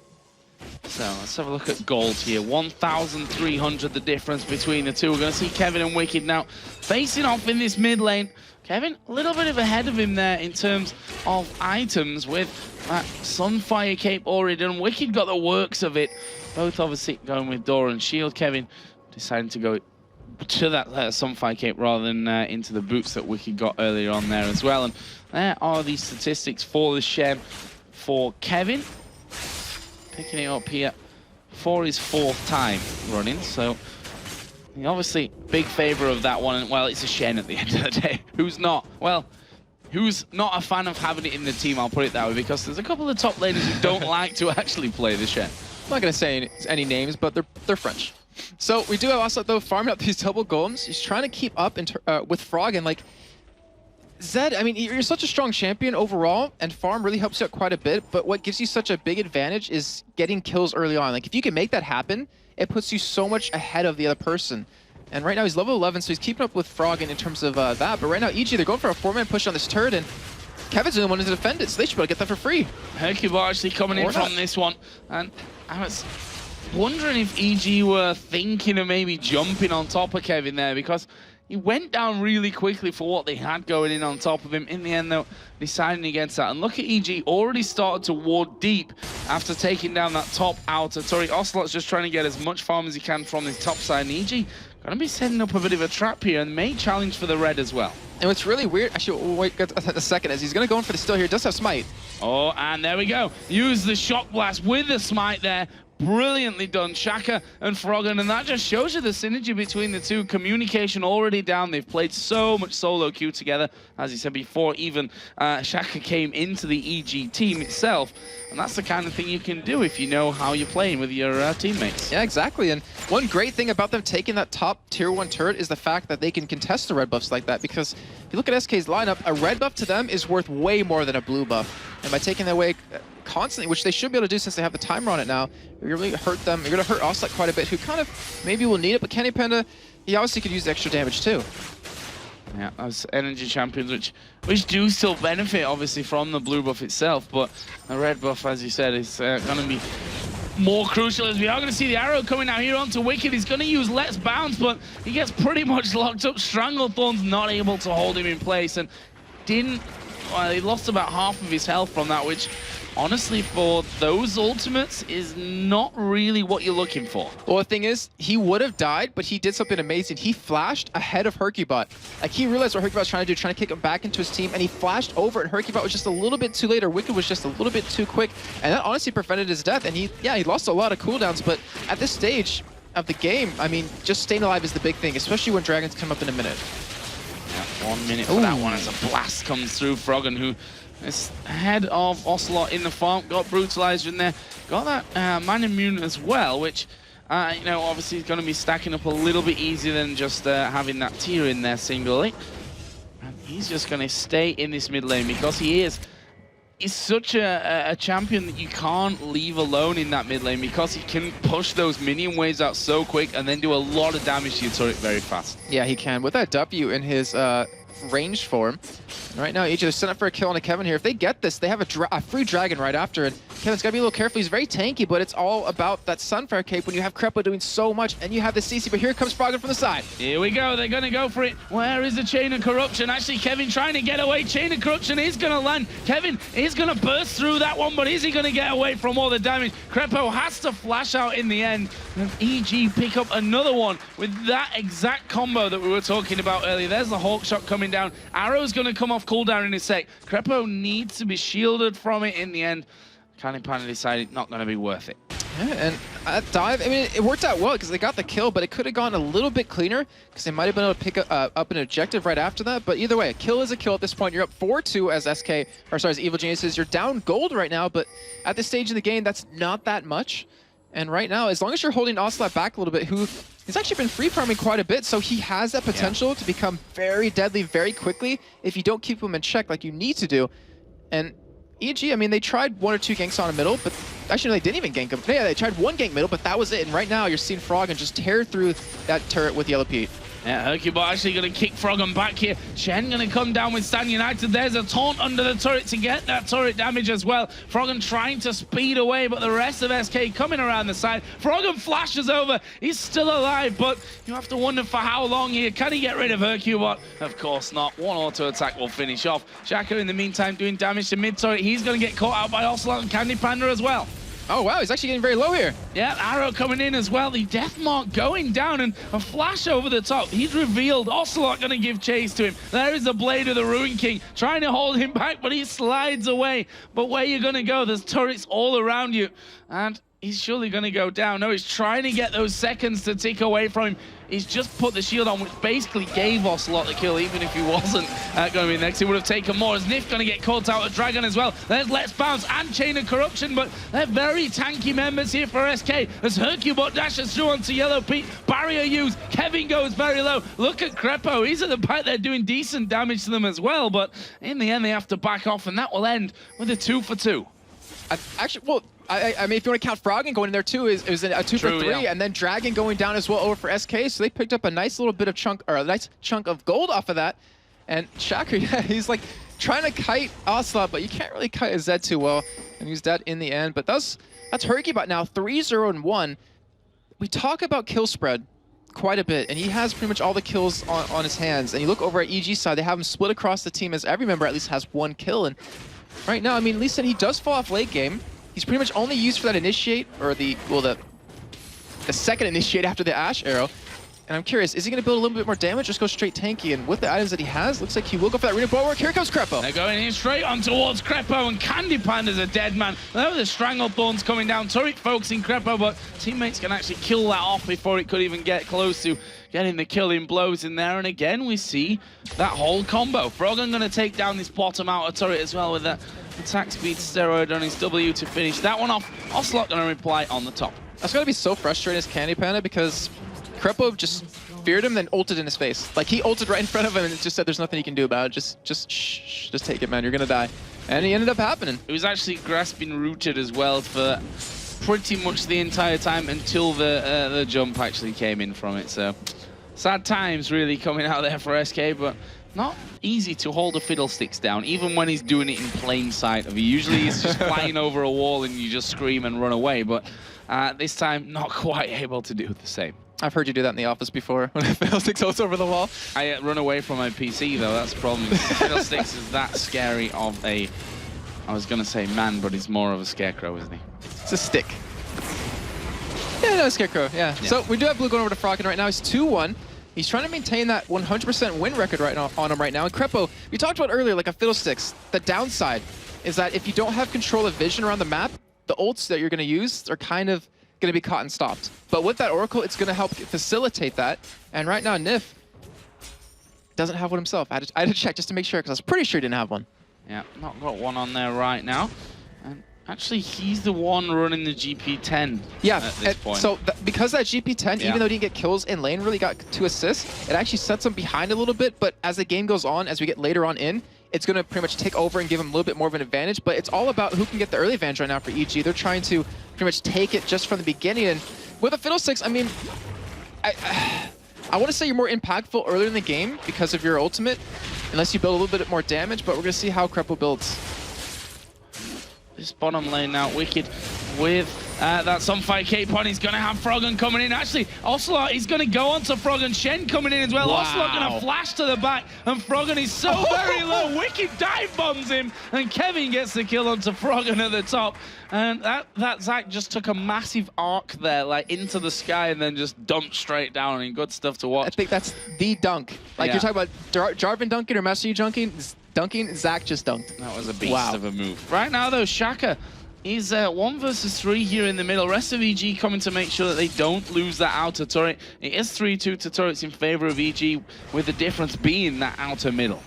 So let's have a look at gold here. 1,300 the difference between the two. We're going to see Kevin and Wicked now facing off in this mid lane. Kevin, a little bit of ahead of him there in terms of items with that Sunfire Cape already done. Wicked got the works of it. Both obviously going with Door and Shield. Kevin deciding to go to that Sunfire Cape rather than into the boots that Wicked got earlier on there as well. And there are these statistics for the Shen for Kevin. Picking it up here for his 4th time running. So obviously big favor of that one. And well, it's a Shen at the end of the day. Who's not? Well, who's not a fan of having it in the team, I'll put it that way, because there's a couple of top laners who don't like to actually play the Shen. I'm not going to say any names, but they're French. So we do have also, though, farming up these double golems. He's trying to keep up with Froggen. Like, Zed, I mean, you're such a strong champion overall, and farm really helps you out quite a bit, but what gives you such a big advantage is getting kills early on. Like, if you can make that happen, it puts you so much ahead of the other person. And right now he's level 11, so he's keeping up with Froggen in terms of that. But right now, EG, they're going for a 4-man push on this turret, and Kevin's the only one to defend it, so they should be able to get that for free. Hercubot actually coming in from this one, and I was wondering if EG were thinking of maybe jumping on top of Kevin there, because he went down really quickly for what they had going in on top of him. In the end, though, deciding against that. And look at EG, already started to ward deep after taking down that top outer turret. Ocelot's just trying to get as much farm as he can from his top side. And EG going to be setting up a bit of a trap here and may challenge for the red as well. And what's really weird, actually, we'll wait a second, as he's going to go in for the steal here. He does have smite. Oh, and there we go. Use the shock blast with the smite there. Brilliantly done, Shaka and Froggen, and that just shows you the synergy between the two. Communication already down. They've played so much solo queue together, as he said before, even Shaka came into the EG team itself, and that's the kind of thing you can do if you know how you're playing with your teammates. Yeah, exactly, and one great thing about them taking that top tier 1 turret is the fact that they can contest the red buffs like that, because if you look at SK's lineup, a red buff to them is worth way more than a blue buff, and by taking that away constantly, which they should be able to do since they have the timer on it now, you're really hurt them. You're going to hurt Ocelot quite a bit, who kind of maybe will need it, but Candy Panda, he obviously could use the extra damage too. Yeah, as energy champions, which do still benefit obviously from the blue buff itself, but the red buff, as you said, is going to be more crucial, as we are going to see the arrow coming out here onto Wicked. He's going to use Let's Bounce, but he gets pretty much locked up. Stranglethorn's not able to hold him in place, and he lost about half of his health from that, which honestly, for those ultimates, is not really what you're looking for. Well, the thing is, he would have died, but he did something amazing. He flashed ahead of Hercubot. Like, he realized what Hercubot was trying to do, trying to kick him back into his team, and he flashed over, and Hercubot was just a little bit too late, or Wicked was just a little bit too quick, and that honestly prevented his death. And he lost a lot of cooldowns, but at this stage of the game, I mean, just staying alive is the big thing, especially when dragons come up in a minute. Yeah, 1 minute for that one as a blast comes through. Froggen, who is ahead of Ocelot in the farm, got Brutalizer in there, got that Man Immune as well, which, you know, obviously is going to be stacking up a little bit easier than just having that tier in there singly. And he's just going to stay in this mid lane because he's such a champion that you can't leave alone in that mid lane, because he can push those minion waves out so quick and then do a lot of damage to your turret very fast. Yeah, he can. With that W in his ranged form. Right now, EG is set up for a kill on a Kevin here. If they get this, they have a free dragon right after, and Kevin's got to be a little careful. He's very tanky, but it's all about that Sunfire Cape when you have Krepo doing so much, and you have the CC, but here comes Froggen from the side. Here we go. They're going to go for it. Where is the Chain of Corruption? Actually, Kevin trying to get away. Chain of Corruption is going to land. Kevin is going to burst through that one, but is he going to get away from all the damage? Krepo has to flash out in the end, and EG pick up another one with that exact combo that we were talking about earlier. There's the Hawk Shot coming down. Arrow's going to come off cooldown in a sec. Krepo needs to be shielded from it in the end. Candy Panda decided not going to be worth it. Yeah, and that dive, I mean, it worked out well because they got the kill, but it could have gone a little bit cleaner because they might have been able to pick up an objective right after that. But either way, a kill is a kill at this point. You're up 4-2 as Evil Geniuses. You're down gold right now, but at this stage in the game, that's not that much. And right now, as long as you're holding Ocelot back a little bit, who has actually been free farming quite a bit, so he has that potential to become very deadly very quickly if you don't keep him in check like you need to do. And EG, I mean, they tried 1 or 2 ganks on a middle, but actually they didn't even gank him. Yeah, they tried 1 gank middle, but that was it. And right now, you're seeing Froggen just tear through that turret with Yellow Pete. Yeah, Hercubot actually going to kick Froggen back here. Shen going to come down with Stan United. There's a taunt under the turret to get that turret damage as well. Froggen trying to speed away, but the rest of SK coming around the side. Froggen flashes over. He's still alive, but you have to wonder for how long here. Can he get rid of Hercubot? Of course not. 1 auto attack will finish off. Shaka in the meantime doing damage to mid turret. He's going to get caught out by Ocelot and Candy Panda as well. Oh, wow, he's actually getting very low here. Yeah, Arrow coming in as well. The Death Mark going down and a flash over the top. He's revealed. Ocelot going to give chase to him. There is the Blade of the Ruin King trying to hold him back, but he slides away. But where you going to go? There's turrets all around you. And he's surely going to go down. No, he's trying to get those seconds to tick away from him. He's just put the shield on, which basically gave Ocelot the kill, even if he wasn't going to be next. He would have taken more. As Nif going to get caught out of Dragon as well. There's Let's Bounce and Chain of Corruption, but they're very tanky members here for SK. As Hercubot dashes through onto Yellow Pete. Barrier used. Kevin goes very low. Look at Krepo. He's at the back there doing decent damage to them as well, but in the end, they have to back off, and that will end with a 2-for-2. Actually, well, I mean, if you want to count Froggen going in there too, it was a 2-for-3, yeah. And then Dragon going down as well over for SK, so they picked up a nice little bit of chunk, or a nice chunk of gold off of that. And Shaka, yeah, he's like trying to kite Ocelot, but you can't really kite his Zed too well, and he's dead in the end. But that's Hercubot now, 3-0-1. We talk about kill spread quite a bit, and he has pretty much all the kills on his hands. And you look over at EG's side, they have him split across the team as every member at least has 1 kill. And right now, I mean, Lee said he does fall off late game. He's pretty much only used for that initiate, or the second initiate after the Ash arrow. And I'm curious, is he going to build a little bit more damage or just go straight tanky? And with the items that he has, looks like he will go for that arena bulwark. Here comes Krepo. They're going in straight on towards Krepo, and Candy Panda's a dead man. There were the Stranglethorns coming down. Turret focusing Krepo, but teammates can actually kill that off before it could even get close to getting the killing blows in there. And again, we see that whole combo. Froggen going to take down this bottom outer turret as well with that attack speed steroid on his W to finish that one off. Ocelot going to reply on the top. That's going to be so frustrating as Candy Panda because Krepo just feared him, then ulted in his face. Like, he ulted right in front of him and just said there's nothing he can do about it. Just take it, man. You're going to die. And he ended up happening. It was actually grasping rooted as well for pretty much the entire time until the jump actually came in from it. So, sad times really coming out there for SK, but not easy to hold the fiddlesticks down, even when he's doing it in plain sight of you. Usually he's just flying over a wall and you just scream and run away, but this time not quite able to do the same. I've heard you do that in the office before, when Fiddlesticks goes over the wall. I run away from my PC, though. That's the problem. Fiddlesticks is that scary of a... I was going to say man, but he's more of a scarecrow, isn't he? It's a stick. Yeah, no, scarecrow, yeah. So we do have Blue going over to Froggen right now. He's 2-1. He's trying to maintain that 100% win record right now on him right now. And Krepo, we talked about earlier, like a Fiddlesticks, the downside is that if you don't have control of vision around the map, the ults that you're going to use are kind of going to be caught and stopped. But with that Oracle, it's going to help facilitate that. And right now, Nif doesn't have one himself. I had to check just to make sure, because I was pretty sure he didn't have one. Yeah, not got one on there right now. And actually, he's the one running the GP10 at this point. So because that GP10, even though he didn't get kills in lane, really got 2 assists, it actually sets him behind a little bit. But as the game goes on, as we get later on in, it's going to pretty much take over and give him a little bit more of an advantage. But it's all about who can get the early advantage right now for EG. They're trying to pretty much take it just from the beginning. And with the Fiddlesticks, I mean, I want to say you're more impactful earlier in the game because of your ultimate, unless you build a little bit more damage. But we're going to see how Krepo builds. This bottom lane now, Wicked with that Sunfire Cape on. He's going to have Froggen coming in. Actually, Ocelot, he's going to go on to Froggen. Shen coming in as well. Wow. Ocelot going to flash to the back, and Froggen is so very low. Wicked dive bombs him, and Kevin gets the kill onto Froggen at the top. And that Zach just took a massive arc there, like into the sky, and then just dumped straight down. I mean, good stuff to watch. I think that's the dunk. Like you're talking about Jarvan dunking or Master Yi dunking, Zach just dunked. That was a beast of a move. Right now, though, Shaka is 1 versus 3 here in the middle. Rest of EG coming to make sure that they don't lose that outer turret. It is 3-2 to turrets in favor of EG, with the difference being that outer middle.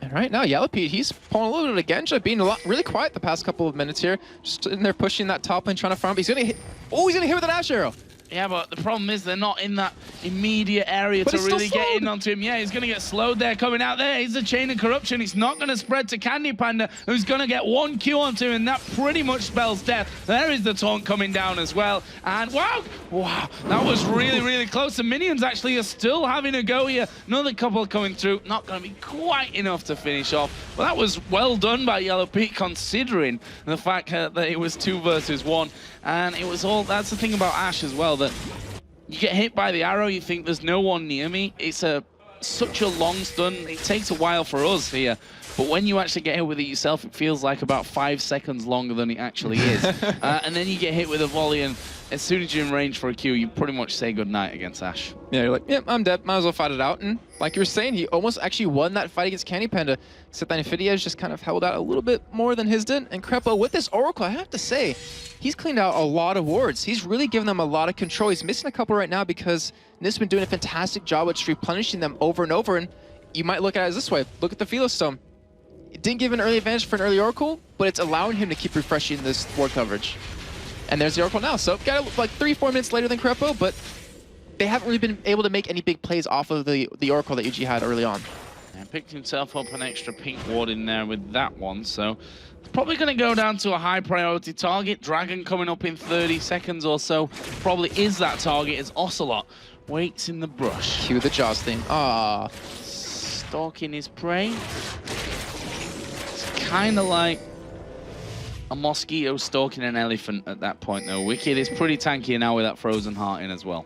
And right now, Yellow Pete, he's pulling a little bit of Genja, being really quiet the past couple of minutes here. Just in there pushing that top lane, trying to farm. He's going to hit. Oh, he's going to hit with an Ash Arrow. Yeah, but the problem is they're not in that immediate area to really get in onto him. Yeah, he's going to get slowed there. Coming out there, he's the Chain of Corruption. It's not going to spread to Candy Panda, who's going to get 1 Q onto him, and that pretty much spells death. There is the taunt coming down as well. And wow, that was really, really close. The minions actually are still having a go here. Another couple coming through. Not going to be quite enough to finish off. But that was well done by Yellow Pete, considering the fact that it was 2 versus 1. And it was all, that's the thing about Ash as well, that you get hit by the arrow, you think there's no one near me. It's such a long stun. It takes a while for us here. But when you actually get hit with it yourself, it feels like about 5 seconds longer than it actually is. And then you get hit with a volley, and as soon as you're in range for a Q, you pretty much say goodnight against Ash. Yeah, you're like, yep, I'm dead. Might as well fight it out. And like you were saying, he almost actually won that fight against Candy Panda. Except that Infidia's just kind of held out a little bit more than his did. And Krepo, with this Oracle, I have to say, he's cleaned out a lot of wards. He's really given them a lot of control. He's missing a couple right now because Nif's been doing a fantastic job at just replenishing them over and over. And you might look at it as this way. Look at the Philostone. It didn't give an early advantage for an early Oracle, but it's allowing him to keep refreshing this ward coverage. And there's the Oracle now. So got like 3-4 minutes later than Krepo, but they haven't really been able to make any big plays off of the Oracle that EG had early on. And picked himself up an extra pink ward in there with that one, so it's probably going to go down to a high priority target. Dragon coming up in 30 seconds or so probably is that target as Ocelot waits in the brush. Cue the Jaws thing. Ah, stalking his prey. It's kind of like a mosquito stalking an elephant at that point, though. Wicked is pretty tanky now with that frozen heart in as well.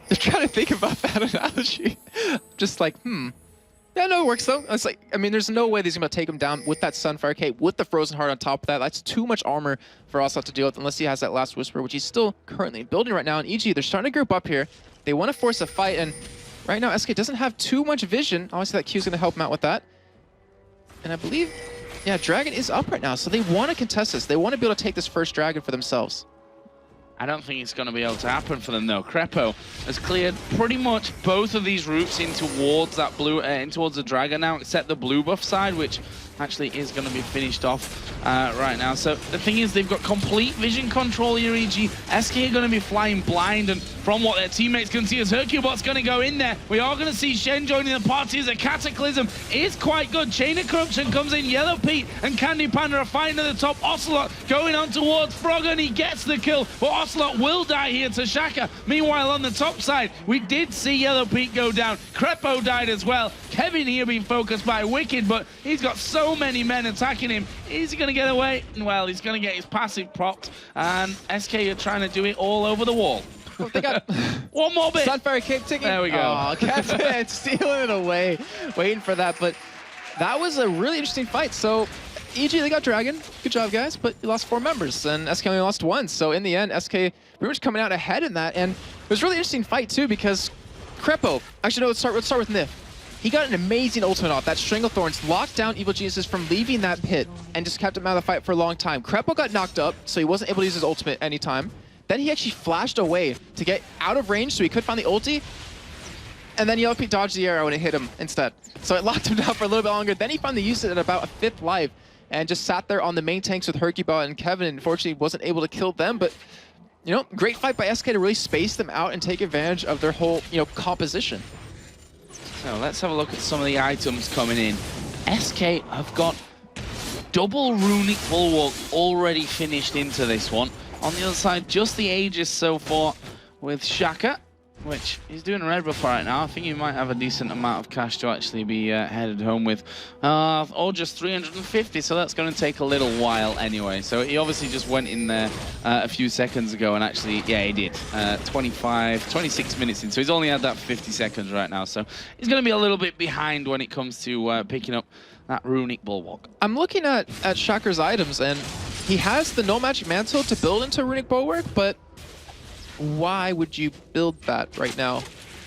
Just trying to think about that analogy. Just like, Yeah, no, it works though. It's like, I mean, there's no way he's gonna take him down with that Sunfire Cape, with the Frozen Heart on top of that. That's too much armor for Ocelot to deal with, unless he has that Last Whisper, which he's still currently building right now. And EG, they're starting to group up here. They want to force a fight, and right now SK doesn't have too much vision. Obviously that Q's going to help him out with that. And I believe, yeah, Dragon is up right now, so they want to contest this. They want to be able to take this first Dragon for themselves. I don't think it's going to be able to happen for them though. Crepo has cleared pretty much both of these routes in towards that blue, in towards the Dragon now, except the blue buff side, which actually is going to be finished off right now. So the thing is, they've got complete vision control here, EG. SK are going to be flying blind, and from what their teammates can see as Hercubot's going to go in there, we are going to see Shen joining the party as a Cataclysm is quite good. Chain of Corruption comes in, Yellow Pete and Candy Panda are fighting at the top. Ocelot going on towards Frog, and he gets the kill, but Ocelot will die here to Shaka. Meanwhile, on the top side, we did see Yellow Pete go down. Crepo died as well. Kevin here being focused by Wicked, but he's got so many men attacking him. Is he going to get away? Well, he's going to get his passive propped, and SK are trying to do it all over the wall. Oh, they got one more bit. Sunfire Cape ticking. There we go. Oh, Kevin stealing it away, waiting for that. But that was a really interesting fight. So, EG, they got Dragon. Good job, guys. But you lost 4 members, and SK only lost 1. So in the end, SK pretty much coming out ahead in that. And it was a really interesting fight too, because Crepo. Actually, no. Let's start with Nif. He got an amazing ultimate off. That Stranglethorns locked down Evil Geniuses from leaving that pit and just kept him out of the fight for a long time. Crepo got knocked up, so he wasn't able to use his ultimate anytime. Then he actually flashed away to get out of range so he could find the ulti. And then Yellow Pete dodged the arrow and it hit him instead. So it locked him down for a little bit longer. Then he finally used it at about a 5th life and just sat there on the main tanks with Hercubot and Kevin, and unfortunately wasn't able to kill them. But, you know, great fight by SK to really space them out and take advantage of their whole, you know, composition. So let's have a look at some of the items coming in. SK have got double Runic Bulwark already finished into this one. On the other side, just the Aegis so far with Shaka, which he's doing a red buff right now. I think he might have a decent amount of cash to actually be headed home with. Or just 350, so that's going to take a little while anyway. So he obviously just went in there a few seconds ago and actually, yeah, he did. 26 minutes in, so he's only had that 50 seconds right now. So he's going to be a little bit behind when it comes to picking up that Runic Bulwark. I'm looking at Shaka's items, and he has the No Magic Mantle to build into Runic Bulwark, but why would you build that right now?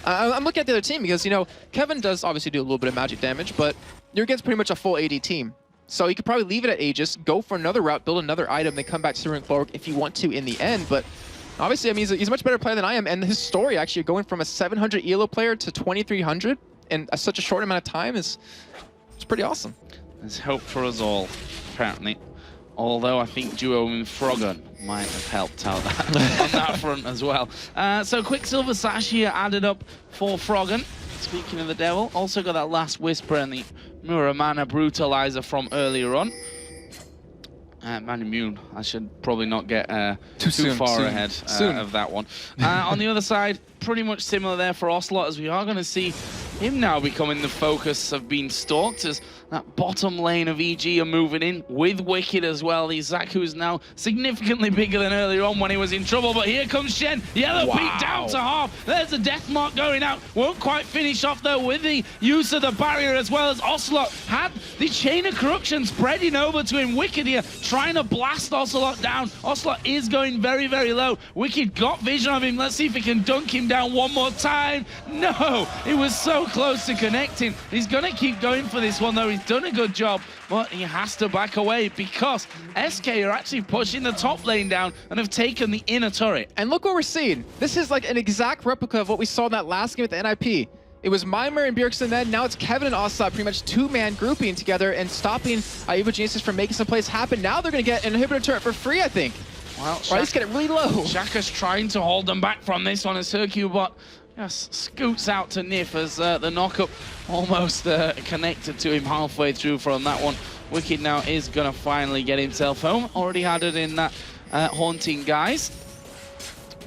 I'm looking at the other team because, you know, Kevin does obviously do a little bit of magic damage, but you're against pretty much a full AD team. So you could probably leave it at Aegis, go for another route, build another item, then come back to Runic Bulwark if you want to in the end. But obviously, I mean, he's a much better player than I am, and his story actually going from a 700 ELO player to 2300 in such a short amount of time is pretty awesome. There's hope for us all, apparently. Although I think duo with Froggen might have helped out that, on that front as well. So Quicksilver Sash here added up for Froggen. Speaking of the devil, also got that last Whisper and the Muramana Brutalizer from earlier on. Man Immune, I should probably not get too far ahead of that one. On the other side, pretty much similar there for Ocelot, as we are going to see him now becoming the focus of being stalked, as that bottom lane of EG are moving in with Wicked as well. The Zaku is now significantly bigger than earlier on when he was in trouble, but here comes Shen. Yellow Pete down to half. There's a death mark going out. Won't quite finish off though with the use of the barrier, as well as Ocelot had the Chain of Corruption spreading over to him. Wicked here trying to blast Ocelot down. Ocelot is going very, very low. Wicked got vision of him. Let's see if he can dunk him down one more time. No, it was so close to connecting. He's going to keep going for this one though. He's done a good job, but he has to back away because SK are actually pushing the top lane down and have taken the inner turret. And look what we're seeing. This is like an exact replica of what we saw in that last game with the NIP. It was Mimer and Bjergsen then. Now it's Kevin and Ocelot pretty much 2-man grouping together and stopping Evil Geniuses from making some plays happen. Now they're going to get an inhibitor turret for free, I think. Well, or at least get it really low. Shaka's trying to hold them back from this one as Hercubot just scoots out to Nif as the knockup almost connected to him halfway through from that one. Wicked now is going to finally get himself home. Already had it in that Haunting Guise,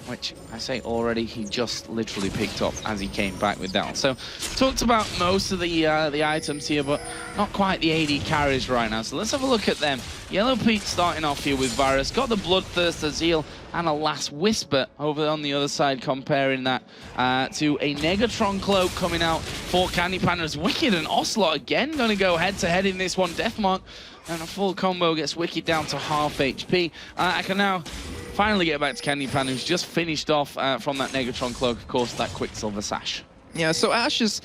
which I say already, he just literally picked up as he came back with that one. So talked about most of the items here, but not quite the AD carries right now. So let's have a look at them. Yellow Pete starting off here with Varus, got the Bloodthirst, the Zeal, and a last Whisper over on the other side, comparing that to a Negatron Cloak coming out for Candy Panda's Wicked, and Ocelot again going to go head-to-head in this one. Deathmark and a full combo gets Wicked down to half HP. I can now finally get back to Candy Panda, who's just finished off from that Negatron cloak, of course, that Quicksilver Sash. Yeah, so Ashe is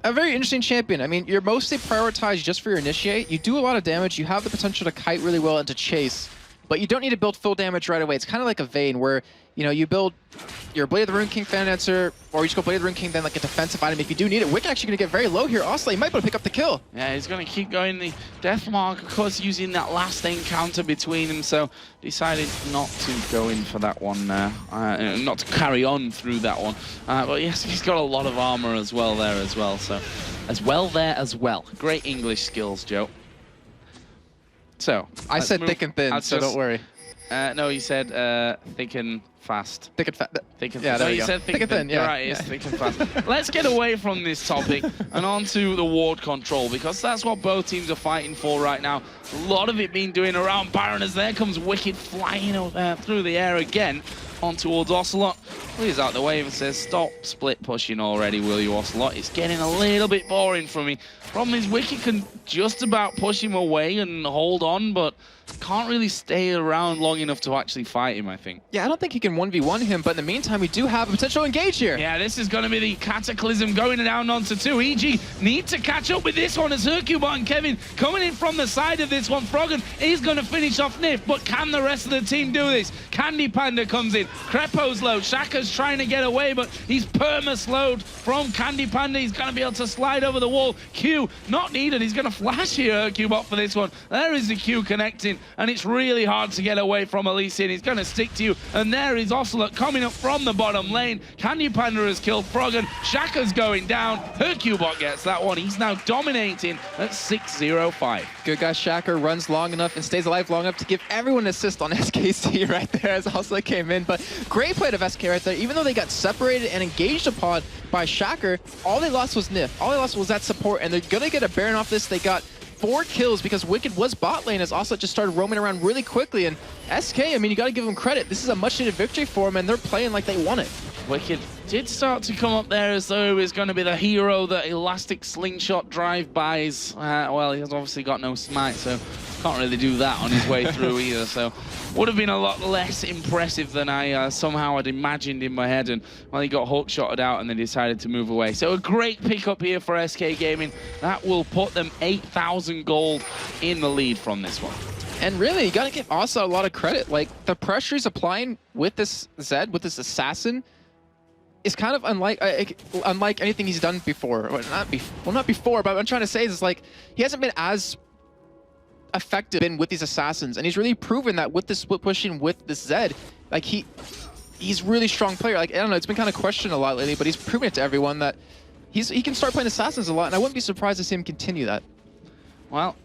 a very interesting champion. I mean, you're mostly prioritized just for your initiate. You do a lot of damage. You have the potential to kite really well and to chase, but you don't need to build full damage right away. It's kind of like a Vayne where, you know, you build your Blade of the Rune King Fan Dancer, or you just go Blade of the Rune King, then like a defensive item if you do need it. Wicked actually going to get very low here. Ocelot, he might be able to pick up the kill. Yeah, he's going to keep going the Death Mark, of course, using that last encounter between them, so decided not to go in for that one, not to carry on through that one. But yes, he's got a lot of armor as well there as well, so as well. Great English skills, Joe. So, I said thick and thin, so don't worry. No, you said thick and fast. Thick and fast. Thick and yeah, so there you said thick and thin. yeah. You're right, it's thick and fast. Let's get away from this topic and on to the ward control, because that's what both teams are fighting for right now. A lot of it being doing around Baron, as there comes Wicked flying through the air again on towards Ocelot. He's out the way and says, stop split pushing already, will you, Ocelot? It's getting a little bit boring for me. Problem is, Wicked can just about push him away and hold on, but can't really stay around long enough to actually fight him, I think. Yeah, I don't think he can 1v1 him, but in the meantime, we do have a potential engage here. Yeah, this is going to be the Cataclysm going down onto 2. EG need to catch up with this one as Hercubot and Kevin coming in from the side of this one. Froggen is going to finish off Nif, but can the rest of the team do this? Candy Panda comes in. Crepo's low. Shaka's trying to get away, but he's perma-slowed from Candy Panda. He's going to be able to slide over the wall. Q, not needed. He's going to flash here, Hercubot, for this one. There is the Q connecting, and it's really hard to get away from Elysian. He's going to stick to you, and there is Ocelot coming up from the bottom lane. Candy Panda has killed Froggen. Shaka's going down. Hercubot gets that one. He's now dominating at 6-0-5. Good guy Shaka runs long enough and stays alive long enough to give everyone an assist on SKC right there as Ocelot came in. But great play of SK right there. Even though they got separated and engaged upon by Shaka, all they lost was Nif. All they lost was that support, and they're going to get a Baron off this. They got 4 kills because Wicked was bot lane as Ocelot just started roaming around really quickly. And SK, I mean, you got to give them credit. This is a much-needed victory for them, and they're playing like they want it. Wicked did start to come up there as though he was going to be the hero that Elastic Slingshot drive-bys. Well, he's obviously got no smite, so can't really do that on his way through either. So would have been a lot less impressive than I somehow had imagined in my head. And well, he got hook-shotted out and then decided to move away. So a great pickup here for SK Gaming. That will put them 8,000 gold in the lead from this one. And really, you got to give Asa a lot of credit. Like, the pressure he's applying with this Zed, with this Assassin, is kind of unlike anything he's done before. Well, not before, but what I'm trying to say is like, he hasn't been as effective with these Assassins, and he's really proven that with this split pushing with this Zed, like he's really strong player. Like, I don't know, it's been kind of questioned a lot lately, but he's proven it to everyone that he can start playing Assassins a lot, and I wouldn't be surprised to see him continue that. Well,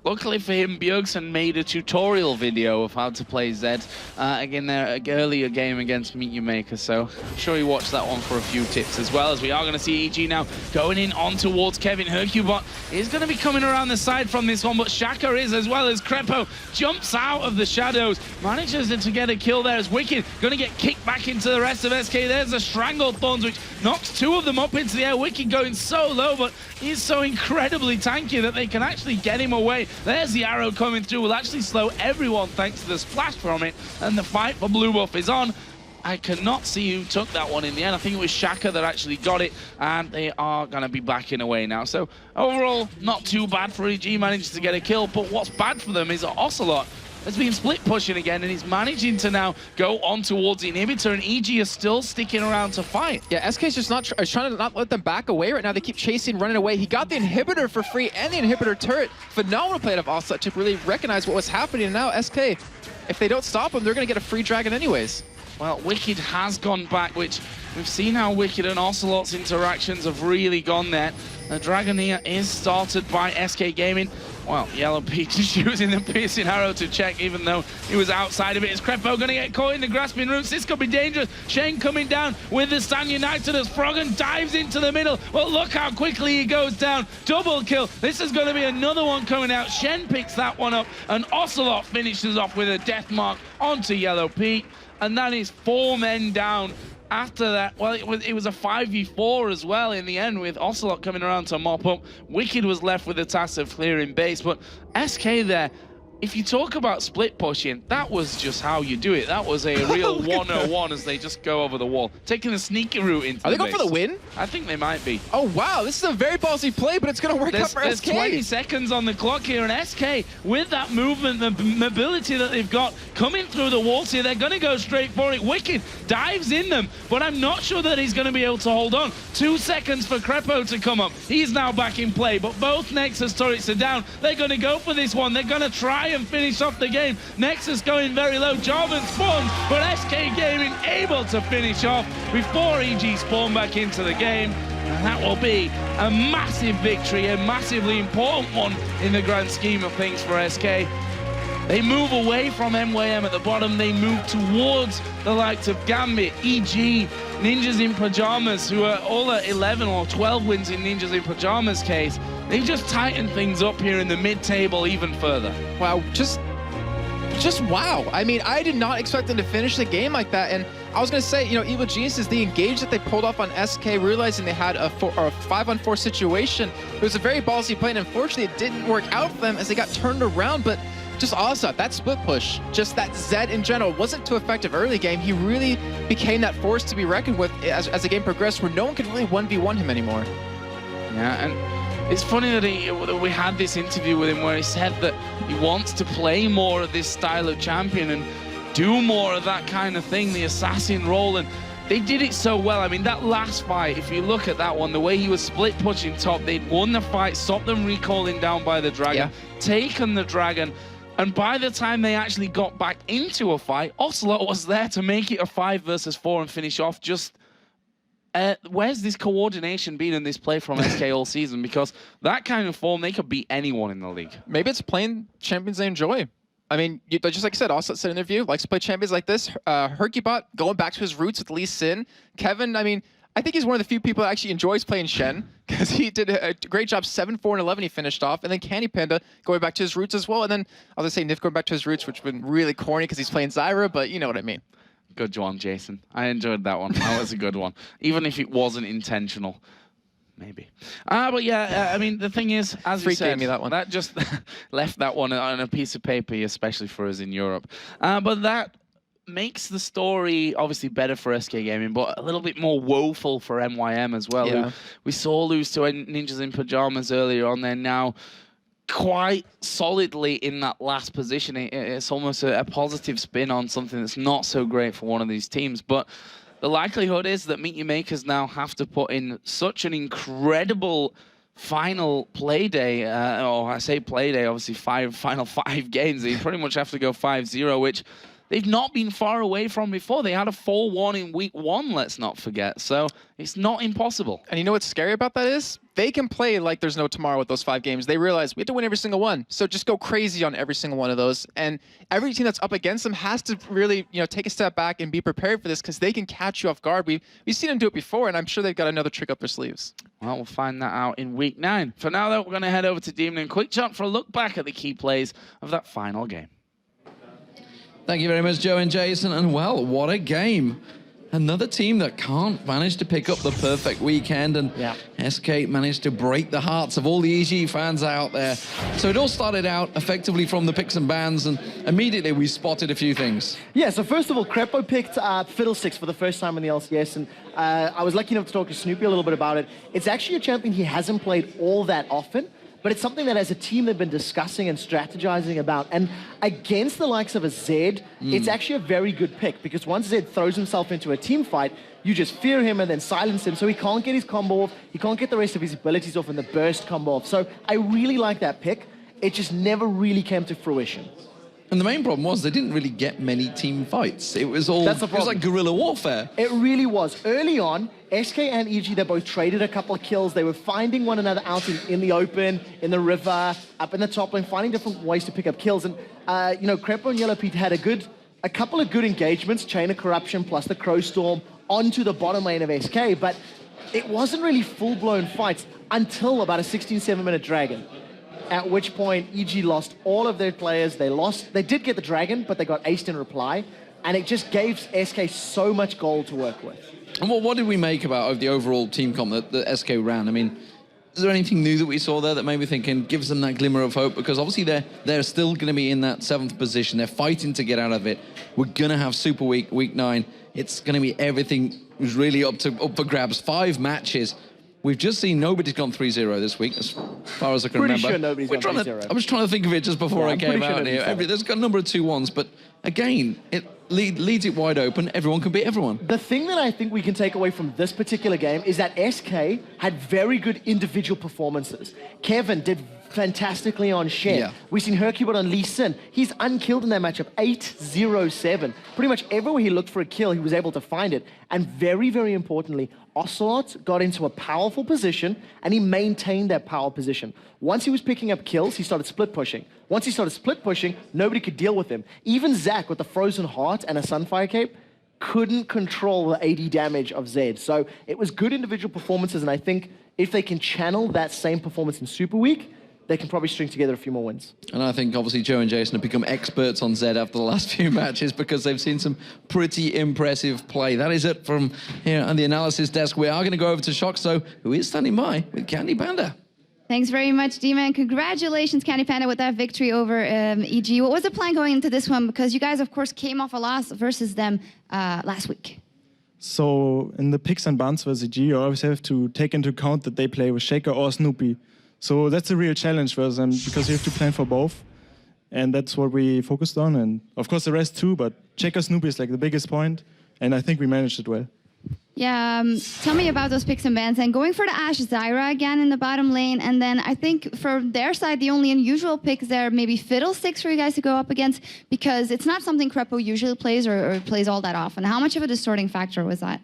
luckily for him, Bjergsen made a tutorial video of how to play Zed again there earlier game against Meet You Maker, so I'm sure you watched that one for a few tips as well. As we are going to see EG now going in on towards Kevin. Hercubot is going to be coming around the side from this one, but Shaka is as well as Crepo jumps out of the shadows, manages to get a kill there as Wicked going to get kicked back into the rest of SK. There's a Strangled Thorns which knocks 2 of them up into the air. Wicked going so low, but he's so incredibly tanky that they can actually get him away. There's the arrow coming through. Will actually slow everyone thanks to the splash from it. And the fight for blue buff is on. I cannot see who took that one in the end. I think it was Shaka that actually got it. And they are going to be backing away now. So overall, not too bad for EG. Manages to get a kill. But what's bad for them is Ocelot has been split pushing again, and he's managing to now go on towards the inhibitor, and EG is still sticking around to fight. Yeah, SK's just not trying to not let them back away right now. They keep chasing, running away. He got the inhibitor for free and the inhibitor turret. Phenomenal play of Ocelot to really recognize what was happening. And now SK, if they don't stop him, they're going to get a free dragon anyways. Well, Wicked has gone back, which we've seen how Wicked and Ocelot's interactions have really gone there. The dragon here is started by SK Gaming. Well, Yellow Peach is using the piercing arrow to check, even though he was outside of it. Is Crepo going to get caught in the grasping roots? This could be dangerous. Shane coming down with the Stand United as Froggen dives into the middle. Well, look how quickly he goes down. Double kill. This is going to be another one coming out. Shen picks that one up, and Ocelot finishes off with a death mark onto Yellow Peach. And that is 4 men down. After that, well, it was a 5v4 as well in the end, with Ocelot coming around to mop up. Wicked was left with the task of clearing base, but SK there, if you talk about split pushing, that was just how you do it. That was a real 101 as they just go over the wall. Taking a sneaky route into Are the they going for the win? I think they might be. Oh, wow. This is a very ballsy play, but it's going to work out for There's SK. 20 seconds on the clock here, and SK, with that movement, the mobility that they've got coming through the walls here, they're going to go straight for it. Wicked dives in them, but I'm not sure that he's going to be able to hold on. 2 seconds for Crepo to come up. He's now back in play, but both Nexus turrets are down. They're going to go for this one. They're going to try and finish off the game. Nexus going very low. Jarvan spawns, but SK Gaming able to finish off before EG spawn back into the game. And that will be a massive victory, a massively important one in the grand scheme of things for SK. They move away from MYM at the bottom. They move towards the likes of Gambit, EG, Ninjas in Pajamas, who are all at 11 or 12 wins in Ninjas in Pajamas case. They just tighten things up here in the mid-table even further. Wow, just wow. I mean, I did not expect them to finish the game like that. And I was going to say, you know, Evil Geniuses, the engage that they pulled off on SK, realizing they had a 5-on-4 situation. It was a very ballsy play, and unfortunately, it didn't work out for them as they got turned around. But just awesome. That split push, just that Zed in general, wasn't too effective early game. He really became that force to be reckoned with as the game progressed, where no one could really 1v1 him anymore. Yeah, and it's funny that we had this interview with him where he said that he wants to play more of this style of champion and do more of that kind of thing, the assassin role, and they did it so well. I mean, that last fight, if you look at that one, the way he was split pushing top, they'd won the fight, stopped them recalling down by the dragon, taken the dragon, and by the time they actually got back into a fight, Ocelot was there to make it a 5 versus 4 and finish off. Just where's this coordination been in this play from SK all season? Because that kind of form, they could beat anyone in the league. Maybe it's playing champions they enjoy. I mean, just like I said, Ocelot said in the interview, likes to play champions like this. Hercubot going back to his roots with Lee Sin. Kevin, I mean, I think he's one of the few people that actually enjoys playing Shen, because he did a great job. 7-4 and 11 he finished off. And then Candy Panda going back to his roots as well. And then I was going to say Nif going back to his roots, which has been really corny because he's playing Zyra, but you know what I mean. Good one, Jason. I enjoyed that one. That was a good one. Even if it wasn't intentional. Maybe. But yeah, I mean, the thing is, as you said, that just left that one on a piece of paper, especially for us in Europe. But that makes the story obviously better for SK Gaming, but a little bit more woeful for MYM as well. Yeah. We saw lose to Ninjas in Pajamas earlier on. They're now quite solidly in that last position. It's almost a positive spin on something that's not so great for one of these teams. But the likelihood is that Meet Your Makers now have to put in such an incredible final play day, or I say play day, obviously final 5 games. They pretty much have to go 5-0, which they've not been far away from before. They had a 4-1 in week 1, let's not forget. So it's not impossible. And you know what's scary about that is? They can play like there's no tomorrow with those 5 games. They realize we have to win every single one. So just go crazy on every single one of those. And every team that's up against them has to really, you know, take a step back and be prepared for this, because they can catch you off guard. We've seen them do it before, and I'm sure they've got another trick up their sleeves. Well, we'll find that out in week 9. For now, though, we're going to head over to Demon and Quick Shot for a look back at the key plays of that final game. Thank you very much, Joe and Jason. And well, what a game. Another team that can't manage to pick up the perfect weekend, and SK managed to break the hearts of all the EG fans out there. So it all started out effectively from the picks and bans, and immediately we spotted a few things. Yeah, so first of all, Crepo picked Fiddlesticks for the first time in the LCS, and I was lucky enough to talk to Snoopy a little bit about it. It's actually a champion he hasn't played all that often, but it's something that as a team they've been discussing and strategizing about. And against the likes of a Zed, it's actually a very good pick, because once Zed throws himself into a team fight, you just fear him and then silence him, so he can't get his combo off, he can't get the rest of his abilities off and the burst combo off. So I really like that pick. It just never really came to fruition. And the main problem was they didn't really get many team fights. It was all, it was like guerrilla warfare. It really was. Early on, SK and EG, they both traded a couple of kills. They were finding one another out in the open, in the river, up in the top lane, finding different ways to pick up kills. And, you know, Crepo and Yellow Pete had a couple of good engagements, Chain of Corruption plus the Crow Storm onto the bottom lane of SK, but it wasn't really full-blown fights until about a 16-7-minute Dragon. At which point, EG lost all of their players. They did get the Dragon, but they got aced in reply. And it just gave SK so much gold to work with. And what did we make about the overall team comp that SK ran? I mean, Is there anything new that we saw there that made me think gives them that glimmer of hope? Because obviously they're still going to be in that 7th position. They're fighting to get out of it. We're going to have Super Week, Week 9. It's going to be everything is really up for grabs. 5 matches. We've just seen nobody's gone 3-0 this week, as far as I can remember. Sure nobody's gone 3-0. I was trying to think of it just before I came out here. There's got a number of 2-1s, but again, it leads it wide open. Everyone can beat everyone. The thing that I think we can take away from this particular game is that SK had very good individual performances. Kevin did fantastically on Shen. Yeah. We've seen Hercubot on Lee Sin. He's unkilled in that matchup, 8-0-7. Pretty much everywhere he looked for a kill, he was able to find it. And very, very importantly, Ocelot got into a powerful position and he maintained that power position. Once he was picking up kills, he started split pushing. Once he started split pushing, nobody could deal with him. Even Zach with the Frozen Heart and a Sunfire Cape couldn't control the AD damage of Zed. So it was good individual performances, and I think if they can channel that same performance in Super Week, they can probably string together a few more wins. And I think obviously Joe and Jason have become experts on Zed after the last few matches because they've seen some pretty impressive play. That is it from here on the analysis desk. We are going to go over to Shock, so who is standing by with Candy Panda. Thanks very much, Dima, and congratulations, Candy Panda, with that victory over EG. What was the plan going into this one? Because you guys, of course, came off a loss versus them last week. So in the picks and bans versus EG, you always have to take into account that they play with Shaker or Snoopy. So that's a real challenge for them because you have to plan for both. And that's what we focused on. And of course the rest too, but Shaker Snoopy is like the biggest point. And I think we managed it well. Yeah, tell me about those picks and bans. And going for the Ashe Zyra again in the bottom lane. And then I think for their side, the only unusual picks there, maybe Fiddlesticks for you guys to go up against, because it's not something Crepo usually plays or plays all that often. How much of a distorting factor was that?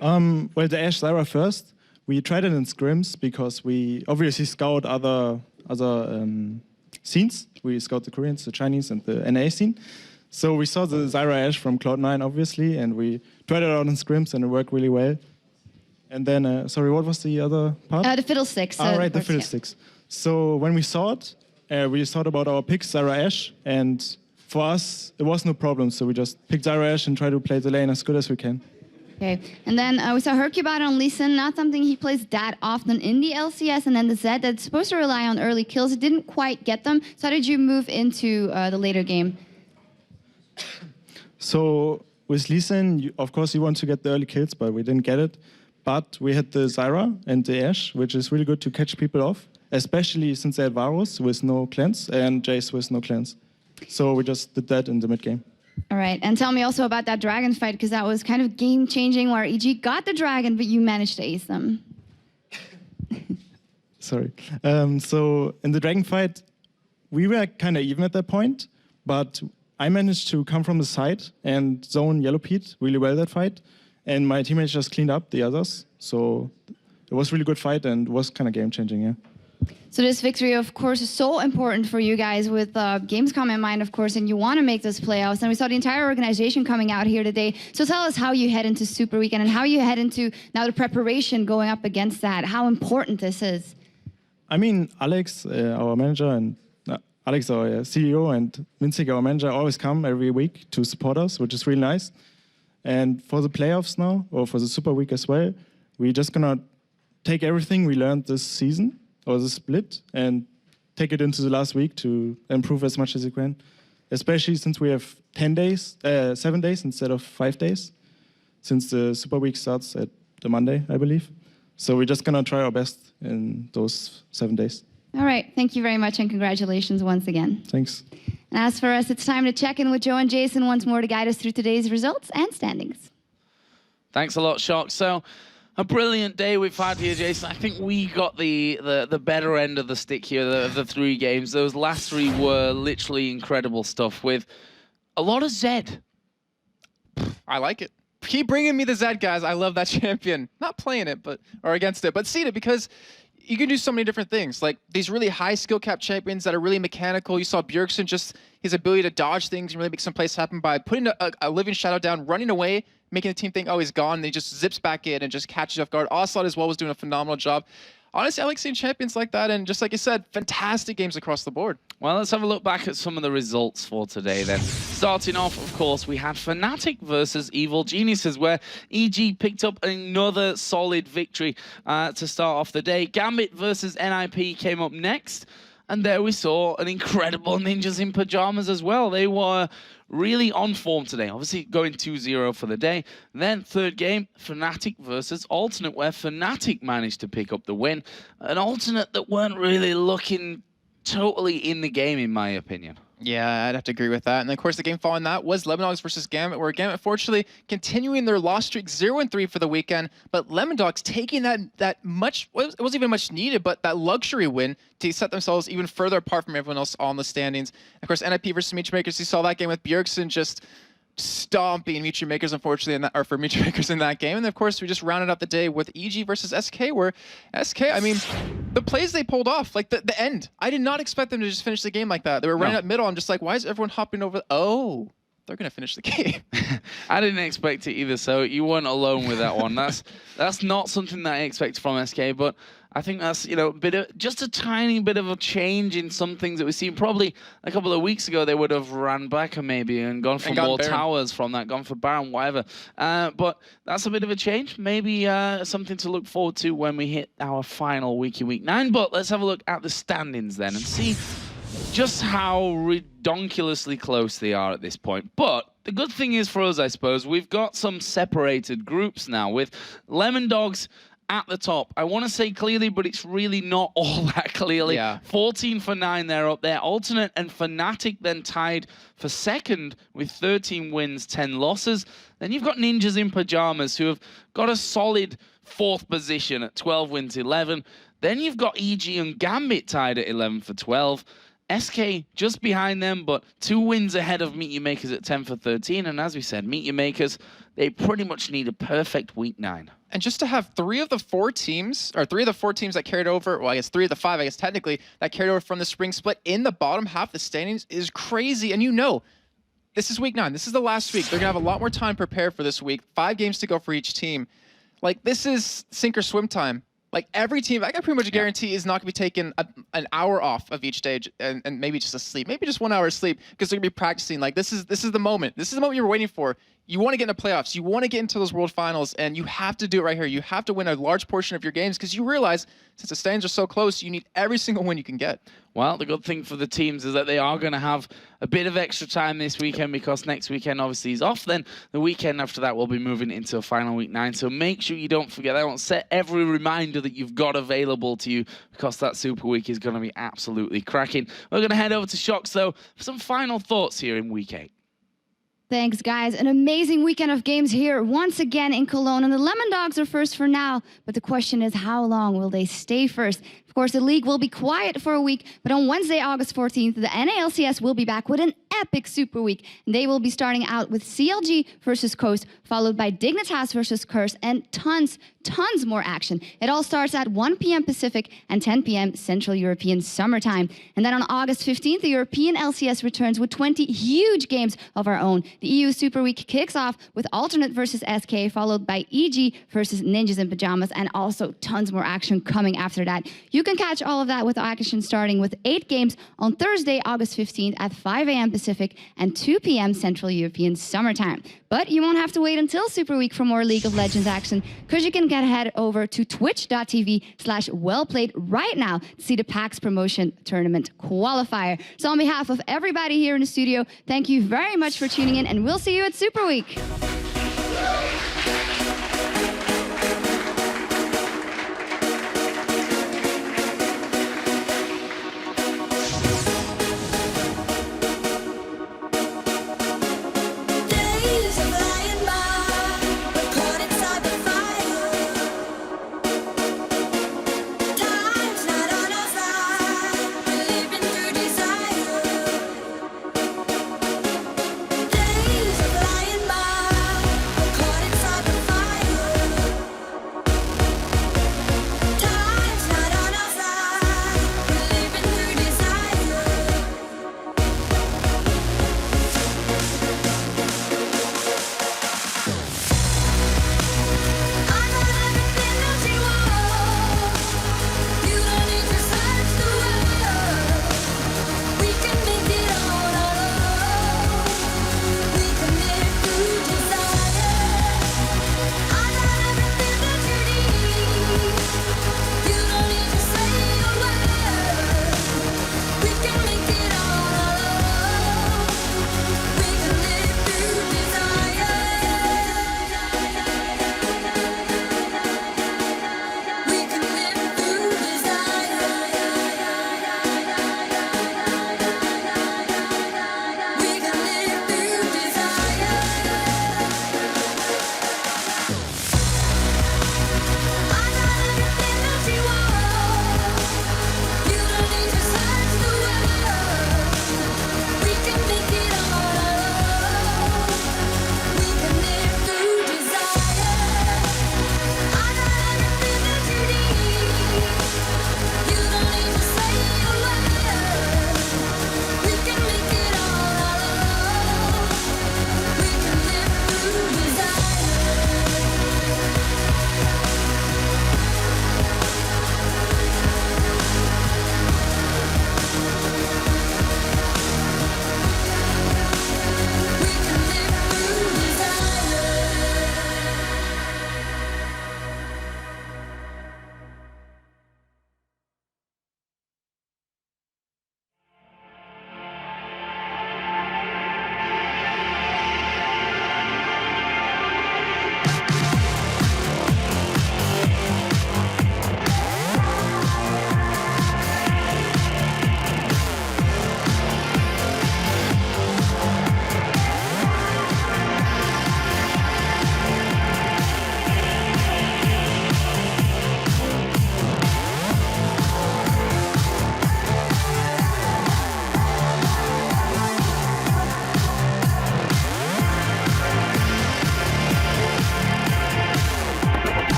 Well, the Ashe Zyra first. We tried it in scrims because we obviously scout other scenes. We scout the Koreans, the Chinese, and the NA scene. So we saw the Zyra Ashe from Cloud9, obviously, and we tried it out in scrims, and it worked really well. And then, sorry, what was the other part? The Fiddlesticks. Right, the Fiddlesticks. Yeah. So when we saw it, we thought about our picks, Zyra Ashe, and for us, it was no problem. So we just picked Zyra Ashe and tried to play the lane as good as we can. Okay, and then we saw Hercubot on Lee Sin, not something he plays that often in the LCS, and then the Zed that's supposed to rely on early kills. It didn't quite get them. So how did you move into the later game? So with Lee Sin, of course, you want to get the early kills, but we didn't get it. But we had the Zyra and the Ashe, which is really good to catch people off, especially since they had Varus with no cleanse and Jace with no cleanse. So we just did that in the mid game. All right, and tell me also about that dragon fight, because that was kind of game-changing, where EG got the dragon, but you managed to ace them. Sorry. So in the dragon fight, we were kind of even at that point, but I managed to come from the side and zone Yellow Pete really well that fight, and my teammates just cleaned up the others. So it was a really good fight and was kind of game-changing, yeah. So this victory, of course, is so important for you guys with Gamescom in mind, of course, and you want to make those playoffs. And we saw the entire organization coming out here today. So tell us how you head into Super Weekend and how you head into now the preparation going up against that, how important this is. I mean, Alex, our manager, and Alex, our CEO, and Vincig, our manager, always come every week to support us, which is really nice. And for the playoffs now, or for the Super Week as well, we're just going to take everything we learned this season, or the split, and take it into the last week to improve as much as you can. Especially since we have 7 days instead of 5 days, since the Super Week starts at the Monday, I believe. So we're just gonna try our best in those 7 days. All right, thank you very much and congratulations once again. Thanks. And as for us, it's time to check in with Joe and Jason once more to guide us through today's results and standings. Thanks a lot, Shock. So, a brilliant day we've had here, Jason. I think we got the better end of the stick here, of the 3 games. Those last 3 were literally incredible stuff with a lot of Zed. I like it. Keep bringing me the Zed, guys. I love that champion. Not playing it, or against it, but seeing it, because you can do so many different things. Like these really high skill cap champions that are really mechanical. You saw Bjergsen, just his ability to dodge things and really make some plays happen by putting a living shadow down, running away, making the team think, oh, he's gone. And he just zips back in and just catches off guard. Ocelot as well was doing a phenomenal job. honestly, I like seeing champions like that. And just like you said, fantastic games across the board. Well, let's have a look back at some of the results for today then. Starting off, of course, we had Fnatic versus Evil Geniuses, where EG picked up another solid victory to start off the day. Gambit versus NIP came up next. And there we saw an incredible Ninjas in Pajamas as well. They were really on form today. Obviously going 2-0 for the day. Then third game, Fnatic versus Alternate, where Fnatic managed to pick up the win. An Alternate that weren't really looking totally in the game, in my opinion. Yeah, I'd have to agree with that. And of course, the game following that was Lemondogs versus Gambit, where Gambit, fortunately, continuing their loss streak 0-3 for the weekend. But Lemondogs taking that much, it wasn't even much needed, but that luxury win to set themselves even further apart from everyone else on the standings. Of course, NIP versus Meat Makers, you saw that game with Bjergsen just stomping Meat Makers, unfortunately, for Meat Makers in that game. And of course, we just rounded up the day with EG versus SK, where SK, I mean, the plays they pulled off, like the end. I did not expect them to just finish the game like that. They were running up middle. I'm just like, why is everyone hopping over? Oh, they're going to finish the game. I didn't expect it either, so you weren't alone with that one. That's not something that I expected from SK, but I think that's, you know, just a tiny bit of a change in some things that we've seen. Probably a couple of weeks ago, they would have ran back maybe and gone for more towers from that, gone for Baron, whatever. But that's a bit of a change. Maybe something to look forward to when we hit our final week in week 9. But let's have a look at the standings then and see just how redonkulously close they are at this point. But the good thing is for us, I suppose, we've got some separated groups now with Lemondogs at the top. I want to say clearly, but it's really not all that clearly. Yeah. 14 for 9, they're up there. Alternate and Fnatic then tied for second with 13 wins, 10 losses. Then you've got Ninjas in Pajamas, who have got a solid 4th position at 12 wins, 11. Then you've got EG and Gambit tied at 11 for 12. SK just behind them, but 2 wins ahead of Meet Your Makers at 10 for 13. And as we said, Meet Your Makers, they pretty much need a perfect week 9. And just to have 3 of the 4 teams, or 3 of the 4 teams that carried over, well, I guess 3 of the 5, I guess technically, that carried over from the spring split in the bottom half of the standings is crazy. And you know, this is week 9. This is the last week. They're going to have a lot more time prepared for this week. 5 games to go for each team. Like, this is sink or swim time. Like, every team, I can pretty much guarantee is not going to be taking an hour off of each stage and maybe just a sleep. Maybe just 1 hour of sleep because they're going to be practicing. Like, this is the moment. This is the moment you were waiting for. You want to get into playoffs. You want to get into those world finals, and you have to do it right here. You have to win a large portion of your games because you realize since the standings are so close, you need every single win you can get. Well, the good thing for the teams is that they are going to have a bit of extra time this weekend because next weekend obviously is off. Then the weekend after that, we'll be moving into a final week 9. So make sure you don't forget that one. Set every reminder that you've got available to you because that Super Week is going to be absolutely cracking. We're going to head over to Shox, though, for some final thoughts here in week 8. Thanks, guys. An amazing weekend of games here once again in Cologne. And the Lemondogs are first for now. But the question is, how long will they stay first? Of course, the league will be quiet for a week. But on Wednesday, August 14th, the LCS will be back with an epic Super Week. And they will be starting out with CLG versus Coast, followed by Dignitas versus Curse, and tons more action. It all starts at 1 p.m. Pacific and 10 p.m. Central European Summertime. And then on August 15th, the European LCS returns with 20 huge games of our own. The EU Super Week kicks off with Alternate versus SK, followed by EG versus Ninjas in Pajamas, and also tons more action coming after that. You can catch all of that with action starting with 8 games on Thursday, August 15th at 5 a.m. Pacific and 2 p.m. Central European Summertime. But you won't have to wait until Super Week for more League of Legends action, because you can head over to twitch.tv/wellplayed right now to see the PAX Promotion Tournament qualifier. So on behalf of everybody here in the studio, thank you very much for tuning in, and we'll see you at Super Week.